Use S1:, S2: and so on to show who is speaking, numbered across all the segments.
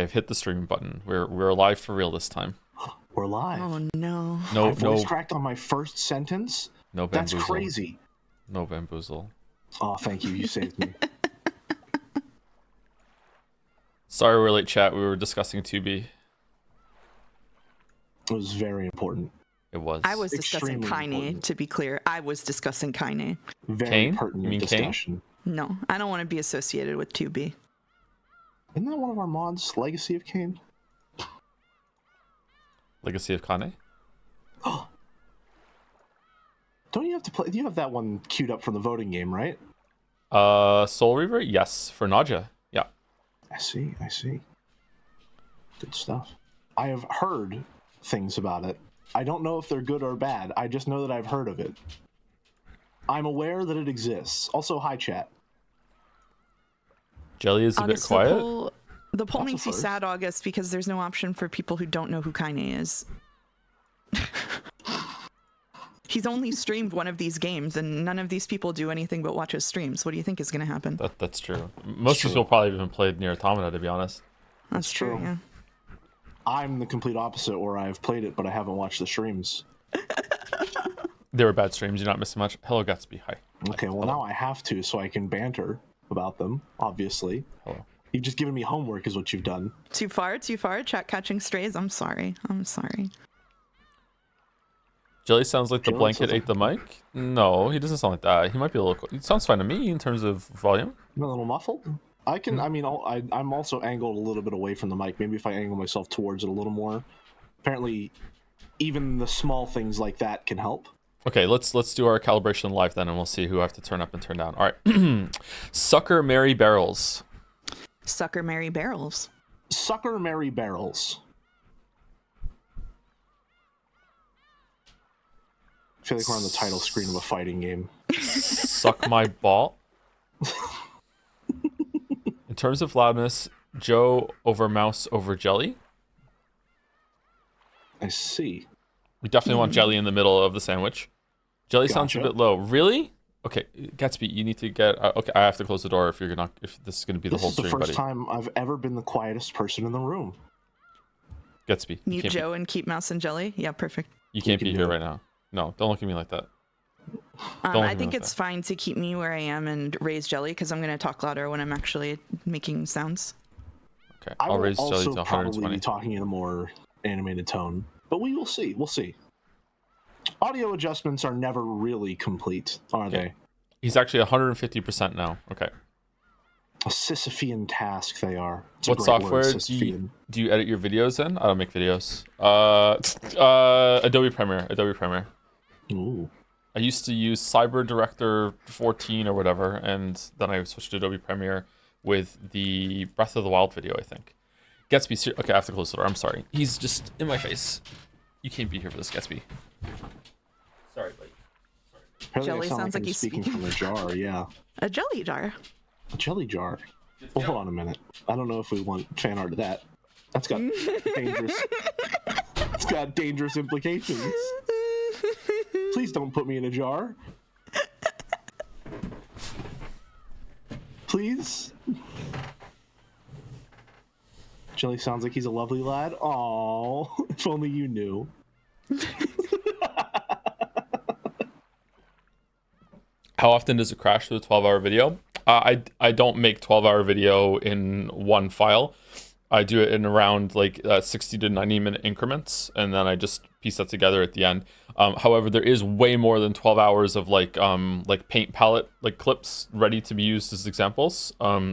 S1: live. Hit the stream button. We're live for real this time.
S2: We're live.
S3: Oh no.
S1: No,
S2: I voice cracked on my first sentence.
S1: No bamboozle.
S2: That's crazy.
S1: No bamboozle.
S2: Oh, thank you. You saved me.
S1: Sorry we're late, chat. We were discussing 2B.
S2: It was very important.
S1: It was.
S3: I was discussing
S2: Extremely
S3: Kaine,
S2: important.
S3: to be clear. I was discussing Kaine.
S2: Very
S1: Kane?
S2: pertinent
S1: You mean Kane?
S2: discussion.
S3: No, I don't want to be associated with 2B.
S2: Isn't that one of our mods, Legacy of Kane?
S1: Legacy of Kane?
S2: Don't you have to play? You have that one queued up from the voting game, right?
S1: Soul Reaver? Yes. For Naja. Yeah.
S2: I see. Good stuff. I have heard things about it. I don't know if they're good or bad. I just know that I've heard of it. I'm aware that it exists. Also, hi, chat.
S1: Jelly is a bit quiet.
S3: The poll
S2: That's
S3: makes
S2: a
S3: you
S2: first.
S3: sad, August, because there's no option for people who don't know who Kaine is. He's only streamed one of these games, and none of these people do anything but watch his streams. What do you think is going to happen?
S1: That's true. Most people probably haven't played Nier Automata, to be honest.
S3: That's true, yeah.
S2: I'm the complete opposite, where I've played it, but I haven't watched the streams.
S1: They were bad streams. You're not missing much. Hello, Gatsby. Hi.
S2: Okay, well, now I have to, so I can banter about them, obviously.
S1: Hello.
S2: You've just given me homework, is what you've done.
S3: Too far? Chat catching strays? I'm sorry.
S1: Jelly sounds like the
S2: Jelly
S1: blanket
S2: sounds
S1: ate the mic. No, he doesn't sound like that. He might be a little. It sounds fine to me in terms of volume.
S2: I'm a little muffled. I can. I mean, I'm also angled a little bit away from the mic. Maybe if I angle myself towards it a little more. Apparently, even the small things like that can help.
S1: Okay, let's do our calibration live then, and we'll see who I have to turn up and turn down. All right, Sucker Mary Barrels.
S3: Sucker Mary Barrels.
S2: Sucker Mary Barrels. I feel like we're on the title screen of a fighting game.
S1: Suck my ball. In terms of loudness, Joe over Mouse over Jelly.
S2: I see.
S1: We definitely want Jelly in the middle of the sandwich. Jelly sounds a
S2: Gotcha.
S1: bit low. Really? Okay, Gatsby, you need to get. Okay, I have to close the door if you're not. If this is going to be the
S2: This
S1: whole
S2: is the
S1: stream,
S2: first
S1: buddy.
S2: time I've ever been the quietest person in the room.
S1: Gatsby, you
S3: Mute
S1: can't,
S3: Joe and keep Mouse and Jelly? Yeah, perfect.
S1: you can't
S2: can
S1: be
S2: do
S1: here
S2: it.
S1: right now. No, don't look at me like that. Don't
S3: I
S1: look
S3: think
S1: like
S3: it's fine to keep me where I am and raise Jelly, because I'm going to talk louder when I'm actually making sounds.
S1: Okay,
S2: I
S1: I'll
S2: will
S1: raise Jelly
S2: also
S1: to
S2: probably
S1: 120.
S2: be talking in a more animated tone, but we will see. We'll see. Audio adjustments are never really complete, are
S1: Okay.
S2: they?
S1: He's actually 150% now. Okay.
S2: A Sisyphean task they are. It's a
S1: What
S2: great
S1: software
S2: word,
S1: do
S2: Sisyphean.
S1: you edit your videos in? I don't make videos. Adobe Premiere.
S2: Ooh.
S1: I used to use Cyber Director 14 or whatever, and then I switched to Adobe Premiere with the Breath of the Wild video, I think. Gatsby, okay, I have to close the door. I'm sorry. He's just in my face. You can't be here for this, Gatsby. Sorry, buddy.
S2: Apparently
S3: Jelly
S2: I sound
S3: sounds
S2: like
S3: like
S2: I'm
S3: he's
S2: speaking
S3: speaking.
S2: from a jar, yeah.
S3: A jelly jar.
S2: A jelly jar. Well, hold on a minute. I don't know if we want fan art of that. That's got dangerous. It's got dangerous implications. Please don't put me in a jar. Please. Jelly sounds like he's a lovely lad. Aww, if only you knew.
S1: How often does it crash with a 12-hour video? I don't make 12-hour video in one file. I do it in around like 60 to 90-minute increments, and then I just piece that together at the end. However, there is way more than 12 hours of like paint palette like clips ready to be used as examples.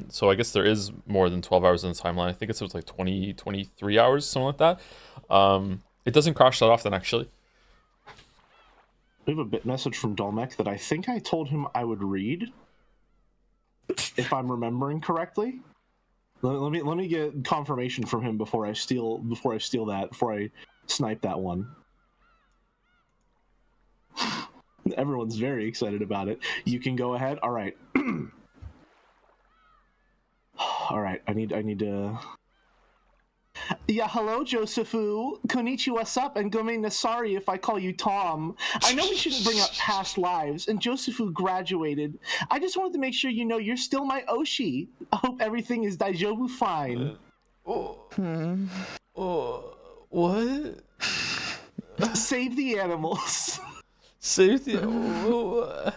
S1: So I guess there is more than 12 hours in the timeline. I think it was like 20, 23 hours, something like that. It doesn't crash that often, actually.
S2: We have a bit message from Dolmec that I think I told him I would read, if I'm remembering correctly. Let me get confirmation from him before I snipe that one. Everyone's very excited about it. You can go ahead. All right. All right. I need to. Yeah, hello, Josephu. Konnichiwa, what's up? And Gome Nasari if I call you Tom. I know we shouldn't bring up past lives, and Josephu graduated. I just wanted to make sure you know you're still my Oshi. I hope everything is daijobu fine.
S1: What?
S2: Save the animals.
S1: Save the.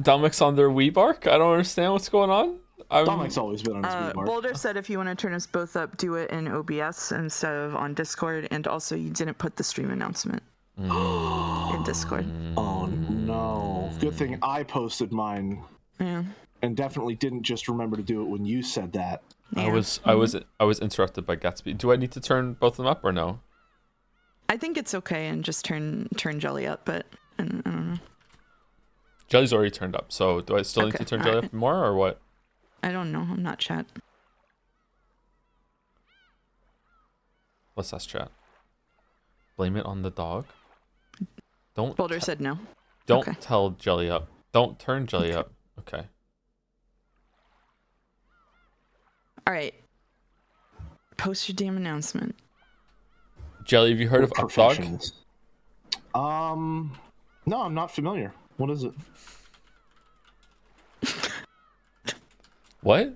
S1: Domic's on their Wii bark? I don't understand what's going on.
S2: Domic's always been on his Wii bark.
S3: Boulder said if you want to turn us both up, do it in OBS instead of on Discord, and also you didn't put the stream announcement in Discord.
S2: Oh no. Good thing I posted mine.
S3: Yeah.
S2: And definitely didn't just remember to do it when you said that.
S1: Yeah. I was interrupted by Gatsby. Do I need to turn both of them up or no?
S3: I think it's okay and just turn Jelly up, but I don't know.
S1: Jelly's already turned up, so do I still need to turn Jelly up more or what?
S3: I don't know. I'm not chat.
S1: Let's ask chat. Blame it on the dog. Don't.
S3: Boulder said no.
S1: Don't tell Jelly up. Don't turn Jelly up. Okay.
S3: All right. Post your damn announcement.
S1: Jelly, have you heard of Updog?
S2: No, I'm not familiar. What is it?
S1: What?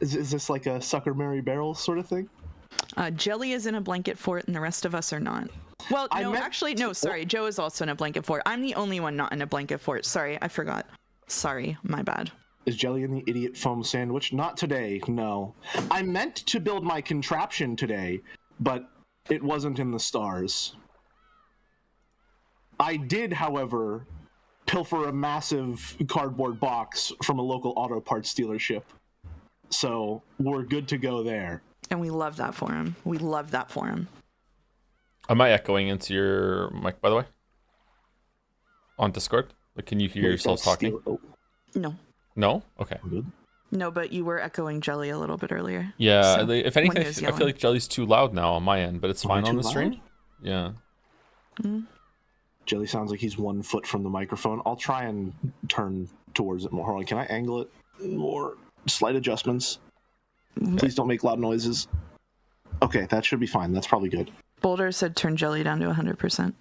S2: Is this like a sucker Mary barrel sort of thing?
S3: Jelly is in a blanket fort and the rest of us are not. Well, no, sorry. Joe is also in a blanket fort. I'm the only one not in a blanket fort. Sorry, I forgot. Sorry, my bad.
S2: Is Jelly in the idiot foam sandwich? Not today, no. I meant to build my contraption today, but it wasn't in the stars. I did, however, pilfer a massive cardboard box from a local auto parts dealership. So we're good to go there.
S3: And we love that for him. We love that for him.
S1: Am I echoing into your mic, by the way? On Discord? Like, can you hear yourself talking?
S3: No.
S1: No? Okay.
S2: Good.
S3: No, but you were echoing Jelly a little bit earlier.
S1: Yeah, so if anything, I feel like Jelly's too loud now on my end, but it's fine on the stream.
S2: Loud?
S1: Yeah.
S3: Mm-hmm.
S2: Jelly sounds like he's 1 foot from the microphone. I'll try and turn towards it more. Hold on, can I angle it more? Slight adjustments. Okay. Please don't make loud noises. Okay, that should be fine. That's probably good.
S3: Boulder said turn Jelly down to 100%.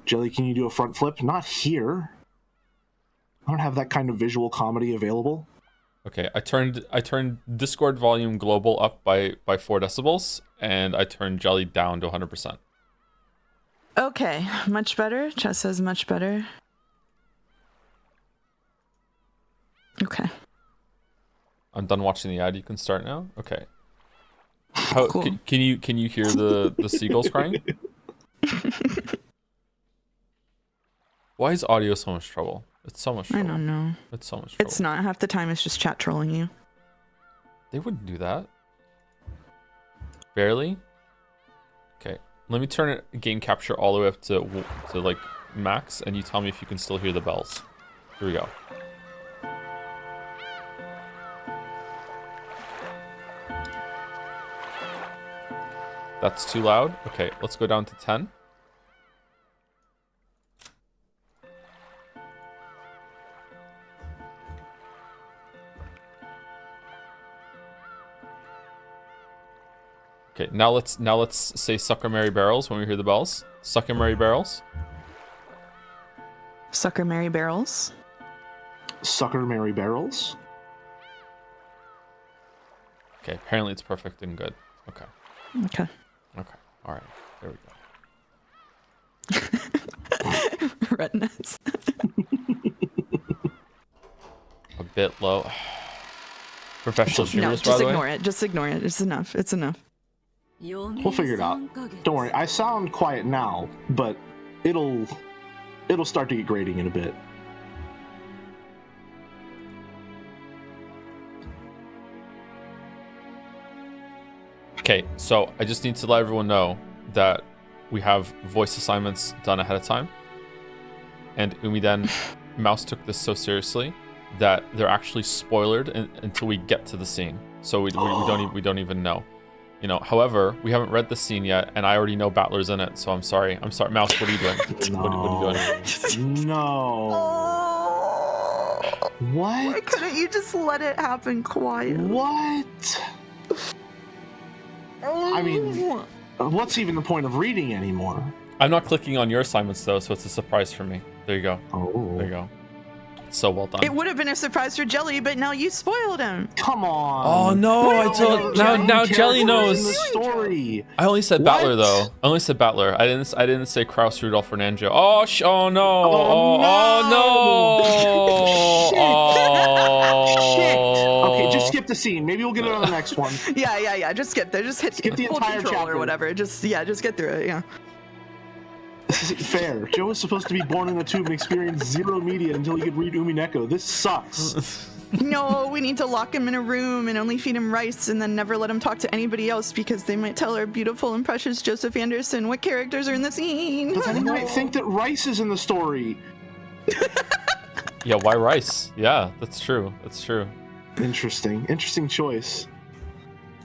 S2: Jelly, can you do a front flip? Not here. I don't have that kind of visual comedy available.
S1: Okay, I turned Discord volume global up by 4 decibels, and I turned Jelly down to 100%.
S3: Okay, much better. Chat says much better. Okay.
S1: I'm done watching the ad. You can start now. Okay. How cool. Can you hear the seagulls crying? Why is audio so much trouble? It's so much trouble.
S3: I don't know.
S1: It's so much trouble.
S3: It's not. Half the time it's just chat trolling you.
S1: They wouldn't do that. Barely. Okay. Let me turn it game capture all the way up to like max, and you tell me if you can still hear the bells. Here we go. That's too loud. Okay, let's go down to 10. Okay, now let's say Sucker Mary Barrels when we hear the bells. Sucker Mary Barrels.
S3: Sucker Mary Barrels.
S2: Sucker Mary Barrels.
S1: Okay, apparently it's perfect and good. Okay.
S3: Okay.
S1: Okay. All right. There we go.
S3: Retinas.
S1: A bit low. Professional streamers, by the way.
S3: Just ignore it. Just ignore it. It's enough. It's enough.
S2: We'll figure it out. Don't worry. I sound quiet now, but it'll start to get grating in a bit.
S1: Okay, so I just need to let everyone know that we have voice assignments done ahead of time. And Umiden Mouse took this so seriously that they're actually spoilered until we get to the scene. So we don't even know. You know, however, we haven't read the scene yet, and I already know Battler's in it, so I'm sorry. I'm sorry. Mouse, what are you doing? What are you
S2: doing? No. What?
S3: Why couldn't you just let it happen quiet?
S2: What? I mean, what's even the point of reading anymore?
S1: I'm not clicking on your assignments though, so it's a surprise for me. There you go.
S2: Oh.
S1: There you go. So well done.
S3: It would have been a surprise for Jelly, but now you spoiled him.
S2: Come on.
S1: Oh no! I told now Jelly knows.
S2: In the story.
S1: I only said Battler though. I only said Battler. I didn't say Kraus, Rudolph, Fernando. Oh oh no! Oh no!
S2: Shit. Okay, just skip the scene. Maybe we'll get it on the next one.
S3: Yeah. Just skip there. Just skip
S2: the entire chapter
S3: or whatever. Just get through it. Yeah.
S2: This isn't fair. Joe was supposed to be born in a tube and experience zero media until he could read Umineko. This sucks.
S3: No, we need to lock him in a room and only feed him rice and then never let him talk to anybody else because they might tell our beautiful and precious Joseph Anderson what characters are in the scene.
S2: But then he might think that rice is in the story.
S1: Yeah, why rice? Yeah, that's true. That's true.
S2: Interesting choice.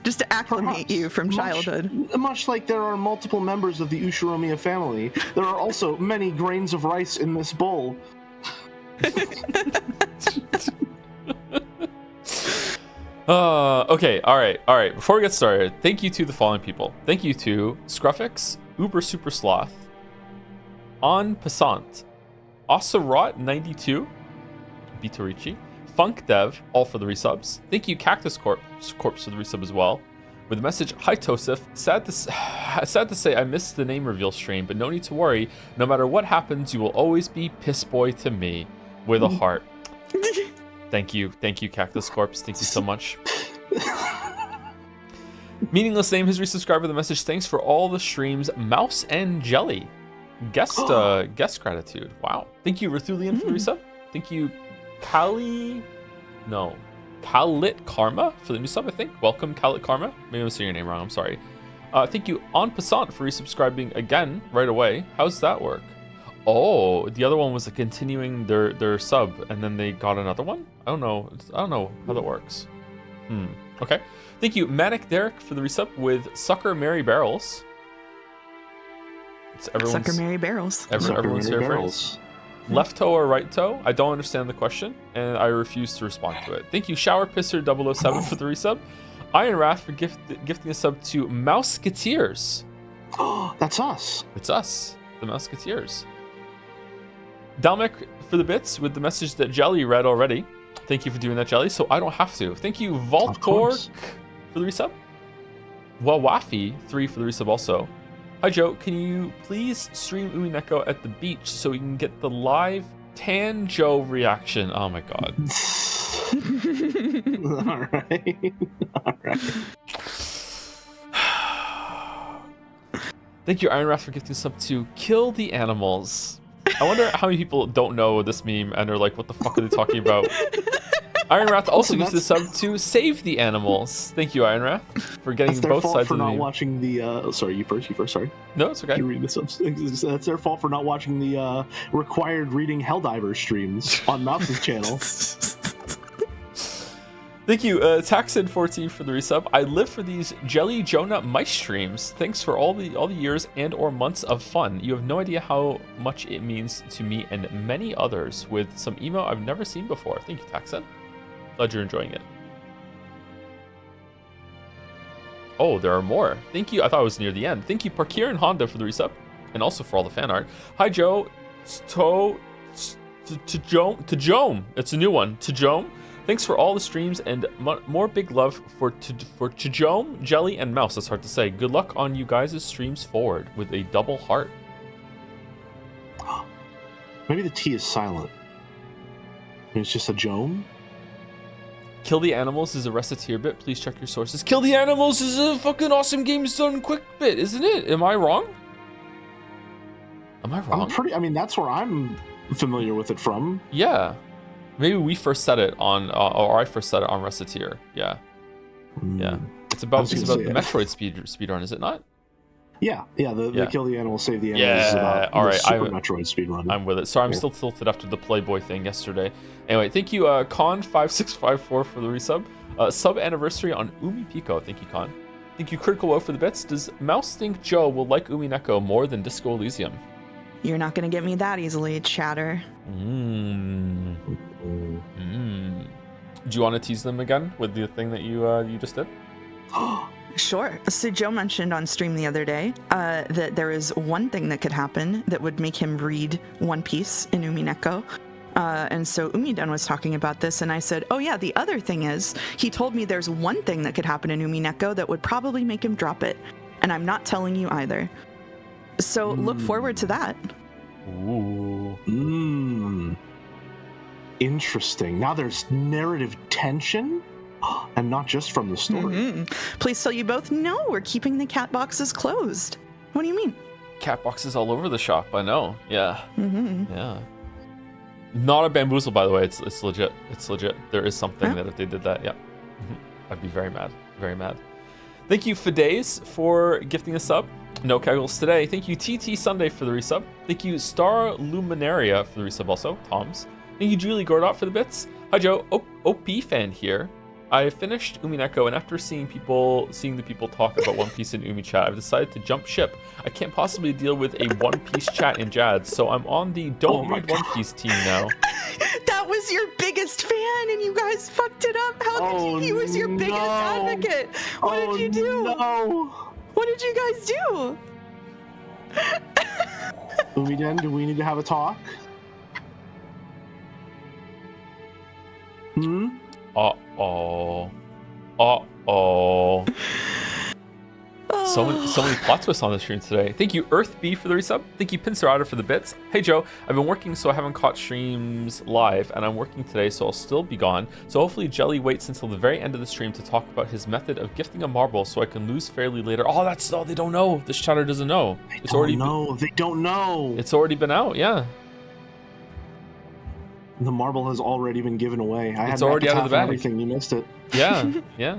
S3: Just to acclimate you from childhood.
S2: Much like there are multiple members of the Ushiromiya family, there are also many grains of rice in this bowl.
S1: Okay, all right. Before we get started, thank you to the following people. Thank you to Scruffix, Uber Super Sloth, En Passant, Osirot92, Bitorichi, Funk Dev, all for the resubs. Thank you, Cactus Corpse for the resub as well. With the message, hi Tosif, sad to say I missed the name reveal stream, but no need to worry. No matter what happens, you will always be Piss Boy to me, with a heart. Thank you, Cactus Corpse. Thank you so much. Meaningless name has resubscribed with the message, thanks for all the streams, Mouse and Jelly. Guest gratitude. Wow. Thank you, Rathulian, for the resub. Thank you, Kalit Karma for the new sub, I think. Welcome, Kalit Karma. Maybe I'm saying your name wrong, I'm sorry. Thank you, En Passant, for resubscribing again right away. How's that work? Oh, the other one was continuing their sub, and then they got another one? I don't know how that works. Okay. Thank you, Manic Derek, for the resub with Sucker Mary Barrels.
S3: Sucker Mary Barrels.
S1: Everyone's favorite phrase. Left toe or right toe? I don't understand the question, and I refuse to respond to it. Thank you, Shower Pisser 007 for the resub. Iron Wrath for gifting a sub to Mouskateers.
S2: That's us.
S1: It's us, the Mouskateers. Dalmek for the bits with the message that Jelly read already. Thank you for doing that, Jelly, so I don't have to. Thank you, Voltborg for the resub. Wawafi 3 for the resub also. Hi Joe, can you please stream Umineko at the beach so we can get the live Tan Joe reaction? Oh my god.
S2: Alright.
S1: Thank you, Iron Wrath, for gifting sub to Kill the Animals. I wonder how many people don't know this meme and are like, what the fuck are they talking about? Iron Wrath also gives the sub to Save the Animals. Thank you, Iron Wrath, for getting both sides of the meme.
S2: Watching the sorry, you first, sorry.
S1: No, it's okay.
S2: You read the subs. That's their fault for not watching the required reading Helldiver streams on Mouse's channel.
S1: Thank you, Taxid14 for the resub. I live for these Jelly Jonah Mice streams. Thanks for all the years and or months of fun. You have no idea how much it means to me and many others with some emo I've never seen before. Thank you, Taxid. Glad you're enjoying it. Oh, there are more. Thank you. I thought it was near the end. Thank you, Parkir and Honda for the resub, and also for all the fan art. Hi, Joe. Tajome. It's a new one. Tajome. Thanks for all the streams and more big love for Tajome, Jelly, and Mouse. That's hard to say. Good luck on you guys' streams forward with a double heart.
S2: Maybe the T is silent. Maybe it's just a Jome.
S1: Kill the Animals is a Reciteer bit. Please check your sources. Kill the Animals is a fucking awesome Games Done Quick bit, isn't it? Am I wrong?
S2: I mean, that's where I'm familiar with it from.
S1: Yeah. Maybe we first said it on, or I first said it on Reciteer. Yeah. Yeah. It's about the Metroid speedrun, is it not?
S2: Yeah. The Kill the Animals, Save the Animals is about
S1: all right.
S2: Super Metroid speedrun.
S1: I'm with it. Sorry, I'm still tilted after the Playboy thing yesterday. Anyway, thank you, Con5654 for the resub. Sub anniversary on Umipiko. Thank you, Con. Thank you, Critical Woe for the bits. Does Mouse think Joe will like Umineko more than Disco Elysium?
S3: You're not going to get me that easily, Chatter.
S1: Do you want to tease them again with the thing that you just did?
S3: Sure. So Joe mentioned on stream the other day that there is one thing that could happen that would make him read One Piece in Umineko. And so Umiden was talking about this, and I said, oh yeah, the other thing is, he told me there's one thing that could happen in Umineko that would probably make him drop it. And I'm not telling you either. So look forward to that.
S1: Ooh.
S2: Interesting. Now there's narrative tension, and not just from the story.
S3: Please tell you both, no, we're keeping the cat boxes closed. What do you mean?
S1: Cat boxes all over the shop, I know. Yeah. Yeah. Not a bamboozle, by the way. It's legit. It's legit. There is something that if they did that, yeah. I'd be very mad. Very mad. Thank you, Fides, for gifting us up. No Kegels today. Thank you, TT Sunday, for the resub. Thank you, Star Luminaria, for the resub also. Toms. Thank you, Julie Gordot, for the bits. Hi, Joe. OP fan here. I finished Umineko, and after seeing the people talk about One Piece in Umi chat, I've decided to jump ship. I can't possibly deal with a One Piece chat in Jad, so I'm on the Don't Read One Piece team now.
S3: That was your biggest fan, and you guys fucked it up. How could you? He was your biggest advocate. What did you do?
S2: No.
S3: What did you guys do?
S2: Umiden, do we need to have a talk?
S1: Uh-oh. So many plot twists on the stream today. Thank you, Earth B, for the resub. Thank you, Pincerata, for the bits. Hey, Joe. I've been working, so I haven't caught streams live, and I'm working today, so I'll still be gone. So hopefully Jelly waits until the very end of the stream to talk about his method of gifting a marble so I can lose fairly later. Oh, that's all. They don't know. This chatter doesn't know.
S2: They don't know.
S1: It's already been out, yeah.
S2: The marble has already been given away.
S1: It's already out of the bag.
S2: Everything, you missed it.
S1: Yeah, yeah.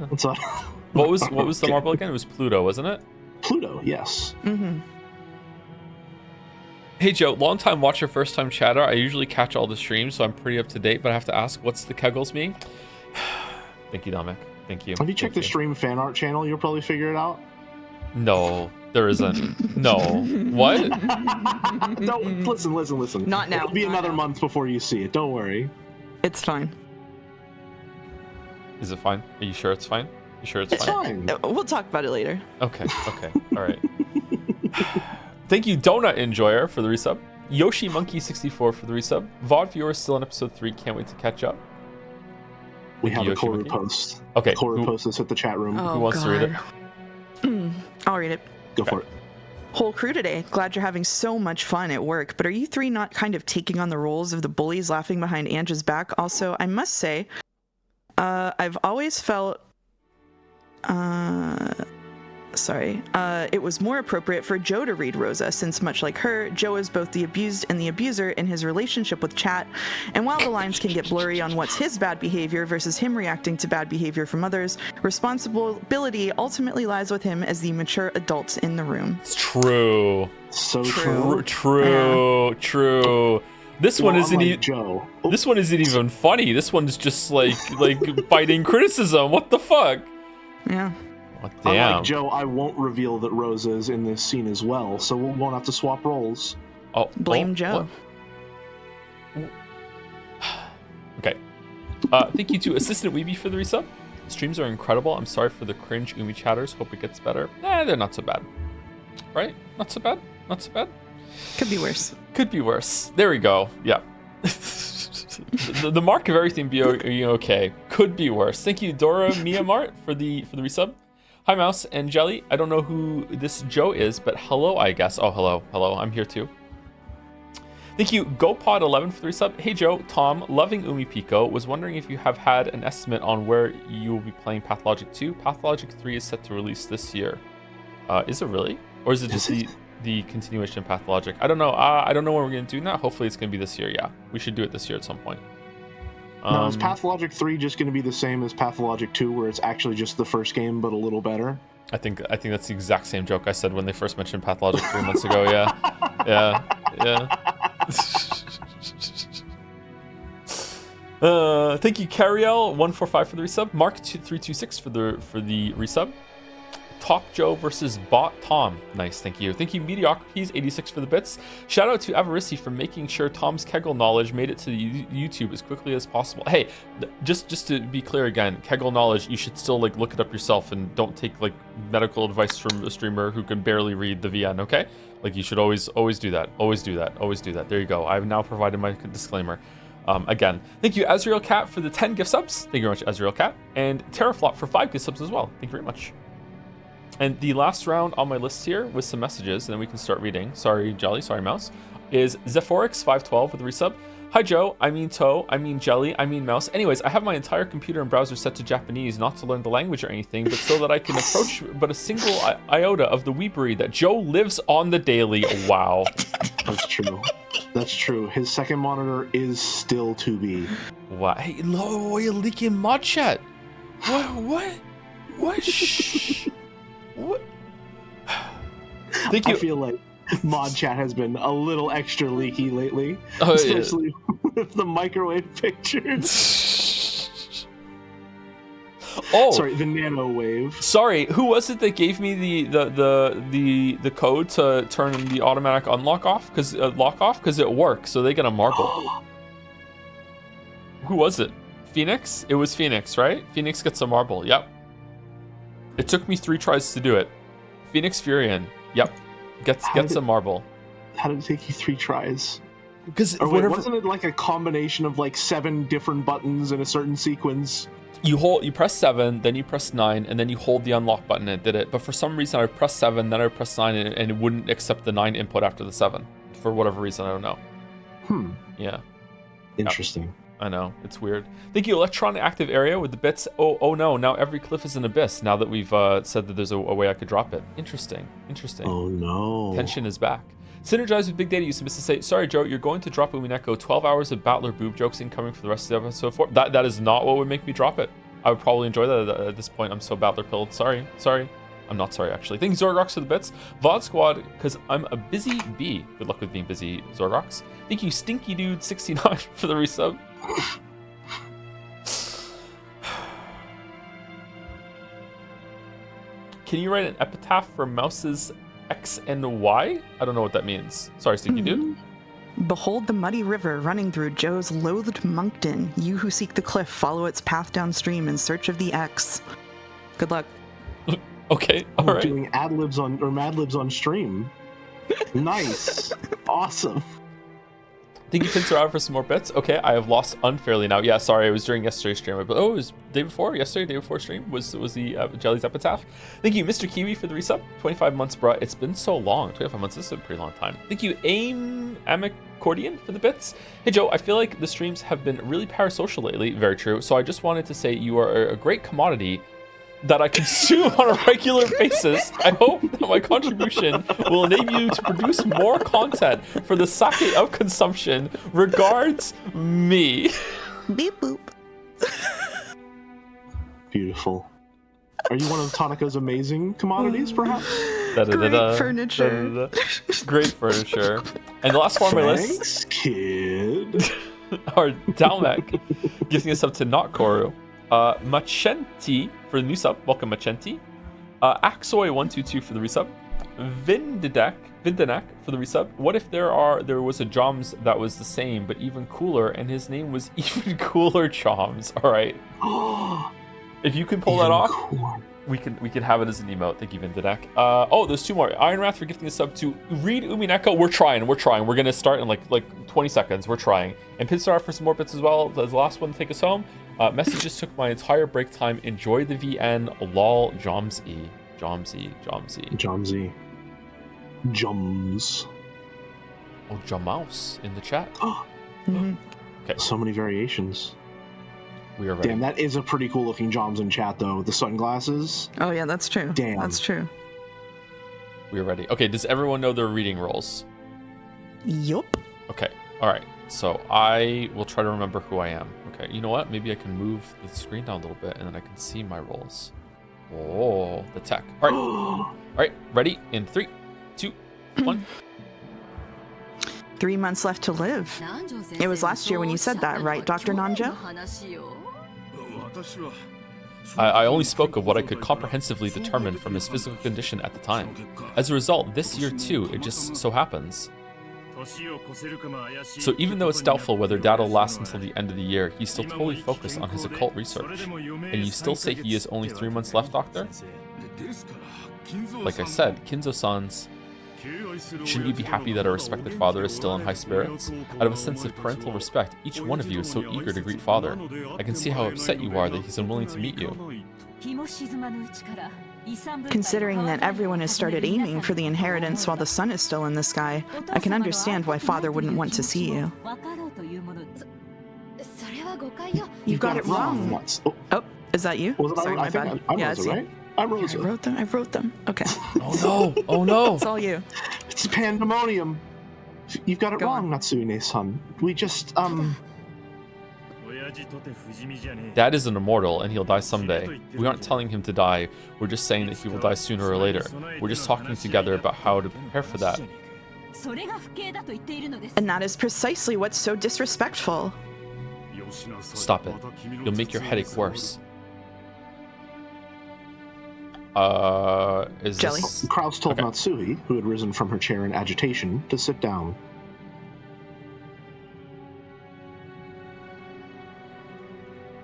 S1: What was the marble again? It was Pluto, wasn't it?
S2: Pluto, yes.
S1: Hey Joe, long time watcher, first time chatter. I usually catch all the streams, so I'm pretty up to date. But I have to ask, what's the Kegels mean? Thank you, Dominic. Thank you.
S2: Have you checked the stream fan art channel? You'll probably figure it out.
S1: No, there isn't. No. What?
S2: No, listen.
S3: Not now.
S2: It'll be another month before you see it. Don't worry.
S3: It's fine.
S1: Is it fine? Are you sure it's fine? You sure it's
S2: fine?
S3: We'll talk about it later.
S1: Okay. All right. Thank you, Donut Enjoyer, for the resub. Yoshi Monkey 64 for the resub. VOD viewers still on episode 3. Can't wait to catch up.
S2: We have a Koru post.
S1: Okay.
S2: Koru post this at the chat room.
S3: Oh,
S1: who wants to read it?
S3: I'll read it.
S2: Go for it.
S3: Whole crew today. Glad you're having so much fun at work, but are you three not kind of taking on the roles of the bullies laughing behind Ange's back? Also, I must say, I've always felt it was more appropriate for Joe to read Rosa, since much like her, Joe is both the abused and the abuser in his relationship with Chat, and while the lines can get blurry on what's his bad behavior versus him reacting to bad behavior from others, responsibility ultimately lies with him as the mature adult in the room.
S1: It's true.
S2: So
S1: true. This one isn't even
S2: Joe.
S1: This one isn't even funny. This one's just like biting criticism. What the fuck?
S3: Yeah.
S1: What, damn.
S2: Unlike Joe, I won't reveal that Rosa is in this scene as well, so we won't have to swap roles.
S3: Blame Joe.
S1: Okay. Thank you to Assistant Weeby for the resub. Streams are incredible. I'm sorry for the cringe Umi chatters. Hope it gets better. They're not so bad. Right? Not so bad.
S3: Could be worse.
S1: There we go. Yeah. the mark of everything being okay. Could be worse. Thank you, Dora Miyamart, for the resub. Hi, Mouse and Jelly. I don't know who this Joe is, but hello, I guess. Oh, hello. I'm here too. Thank you, GoPod11 for the resub. Hey, Joe. Tom, loving Umi Pico. Was wondering if you have had an estimate on where you will be playing Pathologic 2. Pathologic 3 is set to release this year. Is it really? Or is it just the continuation of Pathologic? I don't know. I don't know when we're going to do that. Hopefully it's going to be this year. Yeah, we should do it this year at some point.
S2: Now, is Pathologic 3 just going to be the same as Pathologic 2, where it's actually just the first game, but a little better?
S1: I think that's the exact same joke I said when they first mentioned Pathologic 3 months ago. Yeah. Thank you, Cariel145 for the resub. Mark2326 for the resub. Top Joe versus Bot Tom. Nice, thank you. Thank you, Mediocrities 86 for the bits. Shout out to Avarissi for making sure Tom's Kegel knowledge made it to the YouTube as quickly as possible. Hey, just to be clear again, Kegel knowledge, you should still like look it up yourself and don't take like medical advice from a streamer who can barely read the VN, okay? Like you should always do that. Always do that. There you go. I've now provided my disclaimer. Again, thank you, Azrael Cat, for the 10 gift subs. Thank you very much, Azrael Cat. And Terraflop for 5 gift subs as well. Thank you very much. And the last round on my list here with some messages, and then we can start reading. Sorry, Jelly. Sorry, Mouse. Is Zephorix512 with a resub. Hi, Joe. I mean Toe. I mean Jelly. I mean Mouse. Anyways, I have my entire computer and browser set to Japanese, not to learn the language or anything, but so that I can approach but a single iota of the weepery that Joe lives on the daily. Wow.
S2: That's true. That's true. His second monitor is still 2B.
S1: Wow. Hey, low, you're leaking mod chat. What? Shh. What? Thank you.
S2: I feel like mod chat has been a little extra leaky lately,
S1: oh,
S2: especially with the microwave pictures.
S1: Oh,
S2: sorry, the nano wave.
S1: Sorry, who was it that gave me the code to turn the automatic unlock off? Because lock off, because it works. So they get a marble. Who was it? Phoenix? It was Phoenix, right? Phoenix gets a marble. Yep. It took me 3 tries to do it. Phoenix Furion. Yep. Gets a marble.
S2: How did it take you 3 tries?
S1: Because
S2: wasn't it like a combination of like 7 different buttons in a certain sequence?
S1: You press 7, then you press 9, and then you hold the unlock button and it did it. But for some reason I pressed 7, then I pressed 9, and it wouldn't accept the 9 input after the 7. For whatever reason, I don't know. Yeah.
S2: Interesting.
S1: Yep. I know, it's weird. Thank you, Electron Active Area with the bits. Oh no, now every cliff is an abyss, now that we've said that there's a way I could drop it. Interesting.
S2: Oh no.
S1: Tension is back. Synergize with Big Data used to say, sorry Joe, you're going to drop Umineko 12 hours of Battler boob jokes incoming for the rest of the episode 4. That is not what would make me drop it. I would probably enjoy that at this point. I'm so Battler pilled. Sorry. I'm not sorry, actually. Thank you, Zorgox, for the bits. VOD Squad, because I'm a busy bee. Good luck with being busy, Zorgox. Thank you, Stinky Dude 69 for the resub. Can you write an epitaph for Mouse's X and Y? I don't know what that means. Sorry, Stinky Dude.
S3: Behold the muddy river running through Joe's loathed Moncton. You who seek the cliff, follow its path downstream in search of the X. Good luck.
S1: Okay, all right.
S2: Doing Mad Libs on stream. Nice. Awesome.
S1: Thank you, Pincer, for some more bits. Okay, I have lost unfairly now. Yeah, sorry, it was during yesterday's stream. But it was day before stream was the Jelly's epitaph. Thank you, Mr. Kiwi, for the resub. 25 months, bruh. It's been so long. 25 months, this is a pretty long time. Thank you, Amicordian, for the bits. Hey, Joe, I feel like the streams have been really parasocial lately. Very true. So I just wanted to say you are a great commodity that I consume on a regular basis. I hope that my contribution will enable you to produce more content for the sake of consumption. Regards, me.
S3: Beep boop.
S2: Beautiful. Are you one of Tanaka's amazing commodities, perhaps?
S3: Great furniture.
S1: Great furniture. And the last one on my list.
S2: Thanks, kid.
S1: Are Dalmek giving us up to Not Koru. Machenti for the new sub. Welcome, Machenti. Axoy122 for the resub. Vindidak for the resub. What if there was a Joms that was the same but even cooler, and his name was even cooler Joms? All right. If you can pull that off, we can have it as an emote. Thank you, Vindidak. Oh, there's 2 more. Ironwrath for gifting us up to read Umineko. We're trying. We're gonna start in like 20 seconds. We're trying. And Pinstar for some more bits as well. As the last one to take us home. Messages took my entire break time. Enjoy the VN. Lol. Jomsy.
S2: Jums.
S1: Oh, Jamouse in the chat.
S3: Mm-hmm.
S1: Okay.
S2: So many variations.
S1: We are ready.
S2: Damn, that is a pretty cool looking Joms in chat though, with the sunglasses.
S3: Oh yeah, that's true.
S2: Damn.
S3: That's true.
S1: We are ready. Okay, does everyone know their reading roles?
S3: Yup.
S1: Okay, all right. So I will try to remember who I am. Okay, you know what? Maybe I can move the screen down a little bit and then I can see my roles. Oh, the tech. All right. All right, ready? In 3, 2, 1.
S3: 3 months left to live. It was last year when you said that, right, Dr. Nanjo?
S1: I only spoke of what I could comprehensively determine from his physical condition at the time. As a result, this year too, it just so happens. So even though it's doubtful whether Dad will last until the end of the year, he's still totally focused on his occult research. And you still say he has only 3 months left, Doctor? Like I said, Kinzo-san's... Shouldn't you be happy that our respected father is still in high spirits? Out of a sense of parental respect, each one of you is so eager to greet father. I can see how upset you are that he's unwilling to meet you.
S3: Considering that everyone has started aiming for the inheritance while the sun is still in the sky, I can understand why father wouldn't want to see you. You've got it wrong. Oh, is that you?
S2: Sorry, my bad. I'm Rosa, right? I'm Rosa.
S3: I wrote them. Okay.
S1: Oh no! Oh no!
S3: It's all you.
S2: It's pandemonium. You've got it wrong, Natsune-san. We just,
S1: Dad is an immortal, and he'll die someday. We aren't telling him to die, we're just saying that he will die sooner or later. We're just talking together about how to prepare for that.
S3: And that is precisely what's so disrespectful.
S1: Stop it. You'll make your headache worse. Is
S3: Jelly?
S1: this...
S2: Kraus told Matsui, who had risen from her chair in agitation, to sit down.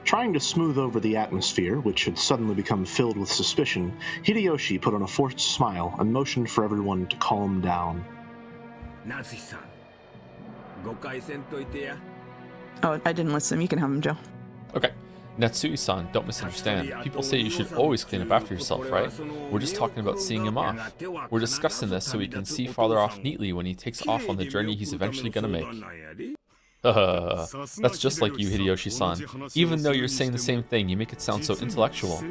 S2: Trying to smooth over the atmosphere, which had suddenly become filled with suspicion, Hideyoshi put on a forced smile and motioned for everyone to calm down.
S3: Oh, I didn't listen. You can have him, Joe.
S1: Okay. Natsui-san, don't misunderstand. People say you should always clean up after yourself, right? We're just talking about seeing him off. We're discussing this so we can see father off neatly when he takes off on the journey he's eventually gonna make. That's just like you, Hideyoshi-san. Even though you're saying the same thing, you make it sound so intellectual.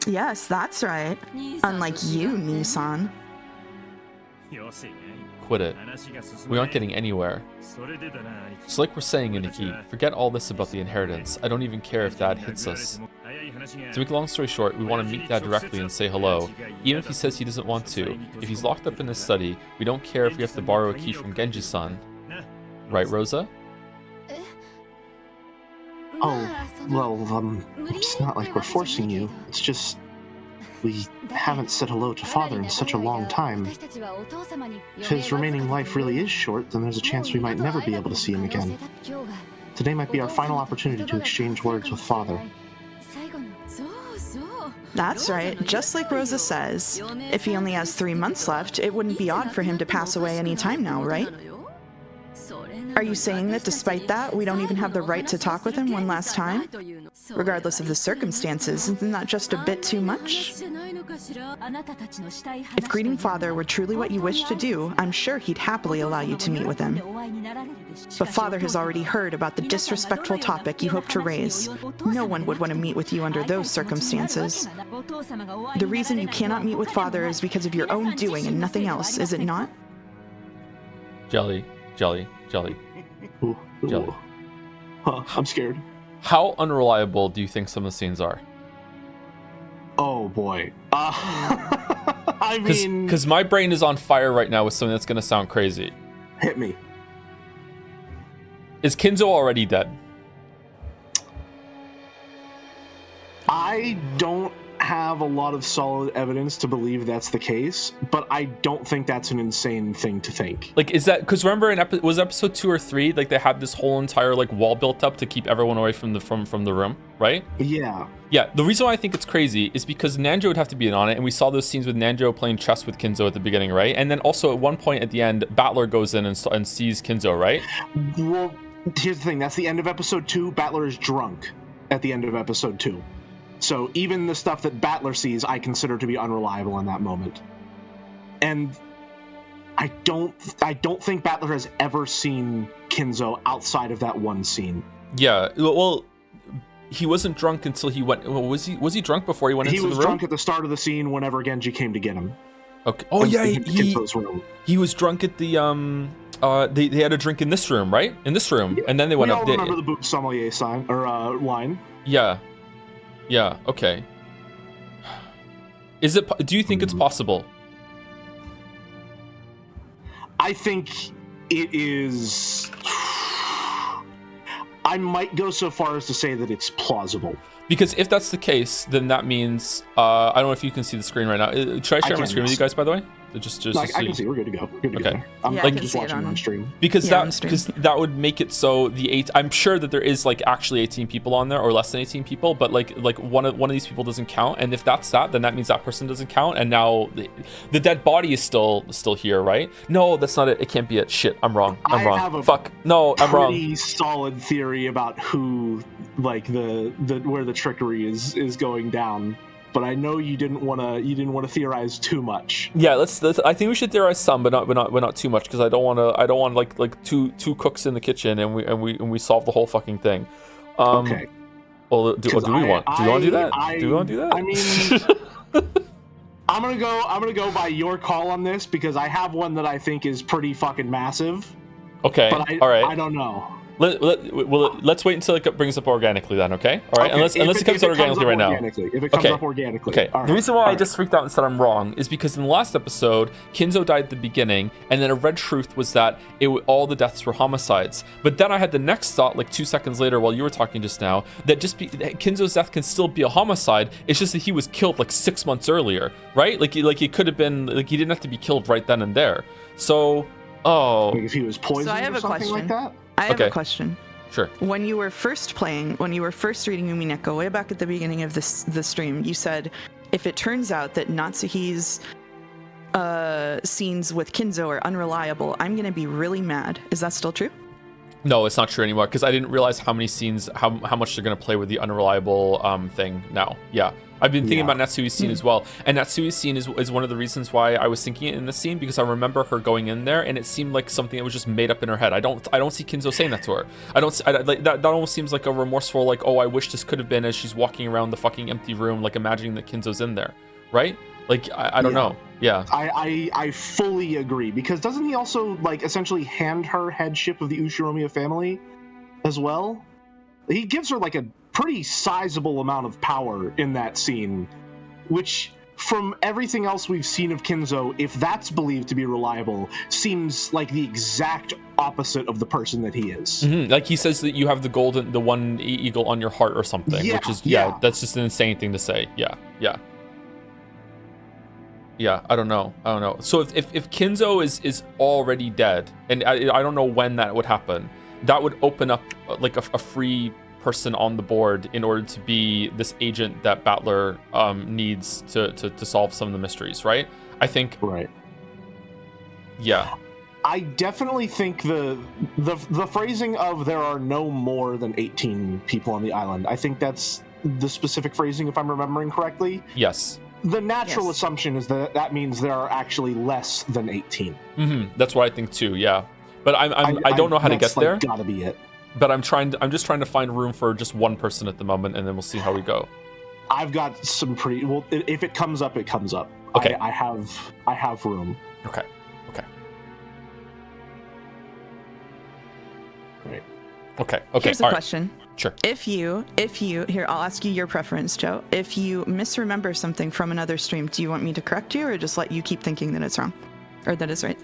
S3: Yes, that's right. Unlike you, Nissan.
S1: Quit it. We aren't getting anywhere. So like we're saying, Iniki, forget all this about the inheritance. I don't even care if Dad hits us. To make a long story short, we want to meet Dad directly and say hello. Even if he says he doesn't want to. If he's locked up in his study, we don't care if we have to borrow a key from Genji-san. Right, Rosa?
S2: Oh, well, it's not like we're forcing you. It's just... we haven't said hello to father in such a long time. If his remaining life really is short, then there's a chance we might never be able to see him again. Today might be our final opportunity to exchange words with father.
S3: That's right. Just like Rosa says. If he only has 3 months left, it wouldn't be odd for him to pass away any time now, right? Are you saying that despite that, we don't even have the right to talk with him one last time? Regardless of the circumstances, isn't that just a bit too much? If greeting father were truly what you wish to do, I'm sure he'd happily allow you to meet with him. But father has already heard about the disrespectful topic you hope to raise. No one would want to meet with you under those circumstances. The reason you cannot meet with father is because of your own doing and nothing else, is it not?
S1: Jelly.
S2: Ooh.
S1: Jelly.
S2: Huh, I'm scared.
S1: How unreliable do you think some of the scenes are?
S2: Oh boy. I mean...
S1: Because my brain is on fire right now with something that's going to sound crazy.
S2: Hit me.
S1: Is Kinzo already dead?
S2: I don't have a lot of solid evidence to believe that's the case, but I don't think that's an insane thing to think.
S1: Like, is that because remember in was episode 2 or 3, like they had this whole entire like wall built up to keep everyone away from the room, right?
S2: Yeah.
S1: Yeah. The reason why I think it's crazy is because Nanjo would have to be in on it, and we saw those scenes with Nanjo playing chess with Kinzo at the beginning, right? And then also at one point at the end, Battler goes in and sees Kinzo, right?
S2: Well, here's the thing. That's the end of episode 2. Battler is drunk at the end of episode 2. So even the stuff that Battler sees, I consider to be unreliable in that moment. And I don't think Battler has ever seen Kinzo outside of that one scene.
S1: Yeah, well, he wasn't drunk until he went. Well, was he drunk before he went into the room?
S2: He was drunk at the start of the scene whenever Genji came to get him.
S1: Okay. Oh yeah,
S2: Kinzo's room.
S1: He was drunk at the They had a drink in this room, right? In this room, and then they went up.
S2: We all remember the boot sommelier sign or line.
S1: Yeah. Yeah, okay. Do you think it's possible?
S2: I think it is... I might go so far as to say that it's plausible.
S1: Because if that's the case, then that means I don't know if you can see the screen right now. Should I share my screen with you guys, by the way? Just
S2: No, I can see. We're good to go. We're good to go.
S1: Okay.
S2: There. I'm
S3: I can
S2: just
S3: see it
S2: watching on stream.
S1: Because
S3: Yeah, on stream.
S1: that would make it so I'm sure that there is like actually 18 people on there, or less than 18 people, but like one of these people doesn't count, and if that's that, then that means that person doesn't count, and now the dead body is still here, right? No, that's not it. It can't be it. Shit, I'm wrong. I'm wrong.
S2: have a
S1: Fuck. No, I'm wrong.
S2: Pretty solid theory about who, like the where the trickery is going down. But I know you didn't want to theorize too much.
S1: Yeah, let's. I think we should theorize some, but not too much, because I don't want like two cooks in the kitchen and we solve the whole fucking thing.
S2: Okay.
S1: Well, do we want to do that? Do we want to do that?
S2: I mean, I'm gonna go by your call on this, because I have one that I think is pretty fucking massive.
S1: Okay.
S2: But
S1: all right.
S2: I don't know.
S1: Let's wait until it brings up organically then, okay? All right,
S2: Okay.
S1: unless it comes up organically right now.
S2: If it comes up organically.
S1: Okay.
S2: All right.
S1: The reason why I just freaked out and said I'm wrong is because in the last episode, Kinzo died at the beginning, and then a red truth was that all the deaths were homicides. But then I had the next thought, like 2 seconds later, while you were talking just now, that that Kinzo's death can still be a homicide. It's just that he was killed like 6 months earlier, right? Like he could have been, like, he didn't have to be killed right then and there. So,
S2: Like if he was poisoned
S3: So I have
S2: or
S3: a
S2: something
S3: question.
S2: like that.
S3: I have
S1: Okay.
S3: a question.
S1: sure.
S3: When you were first reading Umineko way back at the beginning of the stream, you said, if it turns out that Natsuhi's scenes with Kinzo are unreliable, I'm going to be really mad. Is that still true?
S1: No, it's not true anymore, because I didn't realize how many scenes, how much they're going to play with the unreliable thing now. Yeah. I've been thinking about Natsuhi's scene as well. And Natsuhi's scene is one of the reasons why I was thinking it in this scene, because I remember her going in there and it seemed like something that was just made up in her head. I don't see Kinzo saying that to her. That almost seems like a remorseful, like, oh, I wish this could have been, as she's walking around the fucking empty room, like imagining that Kinzo's in there. Right? Like, I don't know. Yeah.
S2: I fully agree, because doesn't he also, like, essentially hand her headship of the Ushiromiya family as well? He gives her, like, a pretty sizable amount of power in that scene, which, from everything else we've seen of Kinzo, if that's believed to be reliable, seems like the exact opposite of the person that he is.
S1: Mm-hmm. Like, he says that you have the one eagle on your heart or something, which is, that's just an insane thing to say. Yeah, I don't know. So if Kinzo is already dead, and I don't know when that would happen, that would open up like a free person on the board in order to be this agent that Battler needs to solve some of the mysteries, right? I think.
S2: Right.
S1: Yeah.
S2: I definitely think the phrasing of there are no more than 18 people on the island, I think that's the specific phrasing, if I'm remembering correctly.
S1: Yes.
S2: The natural assumption is that means there are actually less than 18.
S1: Mm-hmm. That's what I think too. Yeah, but I don't know how to get there.
S2: Gotta be it.
S1: But I'm just trying to find room for just one person at the moment, and then we'll see how we go.
S2: I've got some pretty well. If it comes up, it comes up.
S1: Okay.
S2: I have room.
S1: Okay.
S2: Great.
S1: Okay.
S3: Here's a question.
S1: Sure.
S3: If you here, I'll ask you your preference, Joe. If you misremember something from another stream, do you want me to correct you, or just let you keep thinking that it's wrong, or that it's right?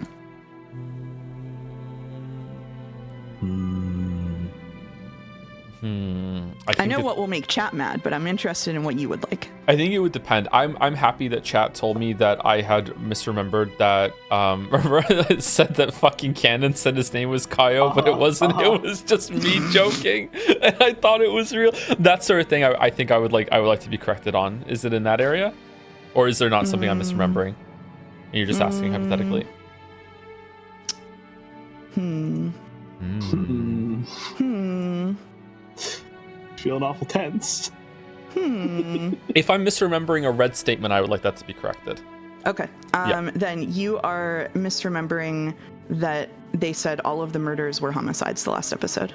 S3: I know what will make chat mad, but I'm interested in what you would like.
S1: I think it would depend. I'm happy that chat told me that I had misremembered that. Remember, it said that fucking Canon said his name was Kaio, but it wasn't. It was just me joking, and I thought it was real. That sort of thing. I think I would like to be corrected on. Is it in that area, or is there not something I'm misremembering? And you're just asking hypothetically.
S2: Feeling awful tense.
S1: If I'm misremembering a red statement, I would like that to be corrected.
S3: Okay. Then you are misremembering that they said all of the murders were homicides the last episode.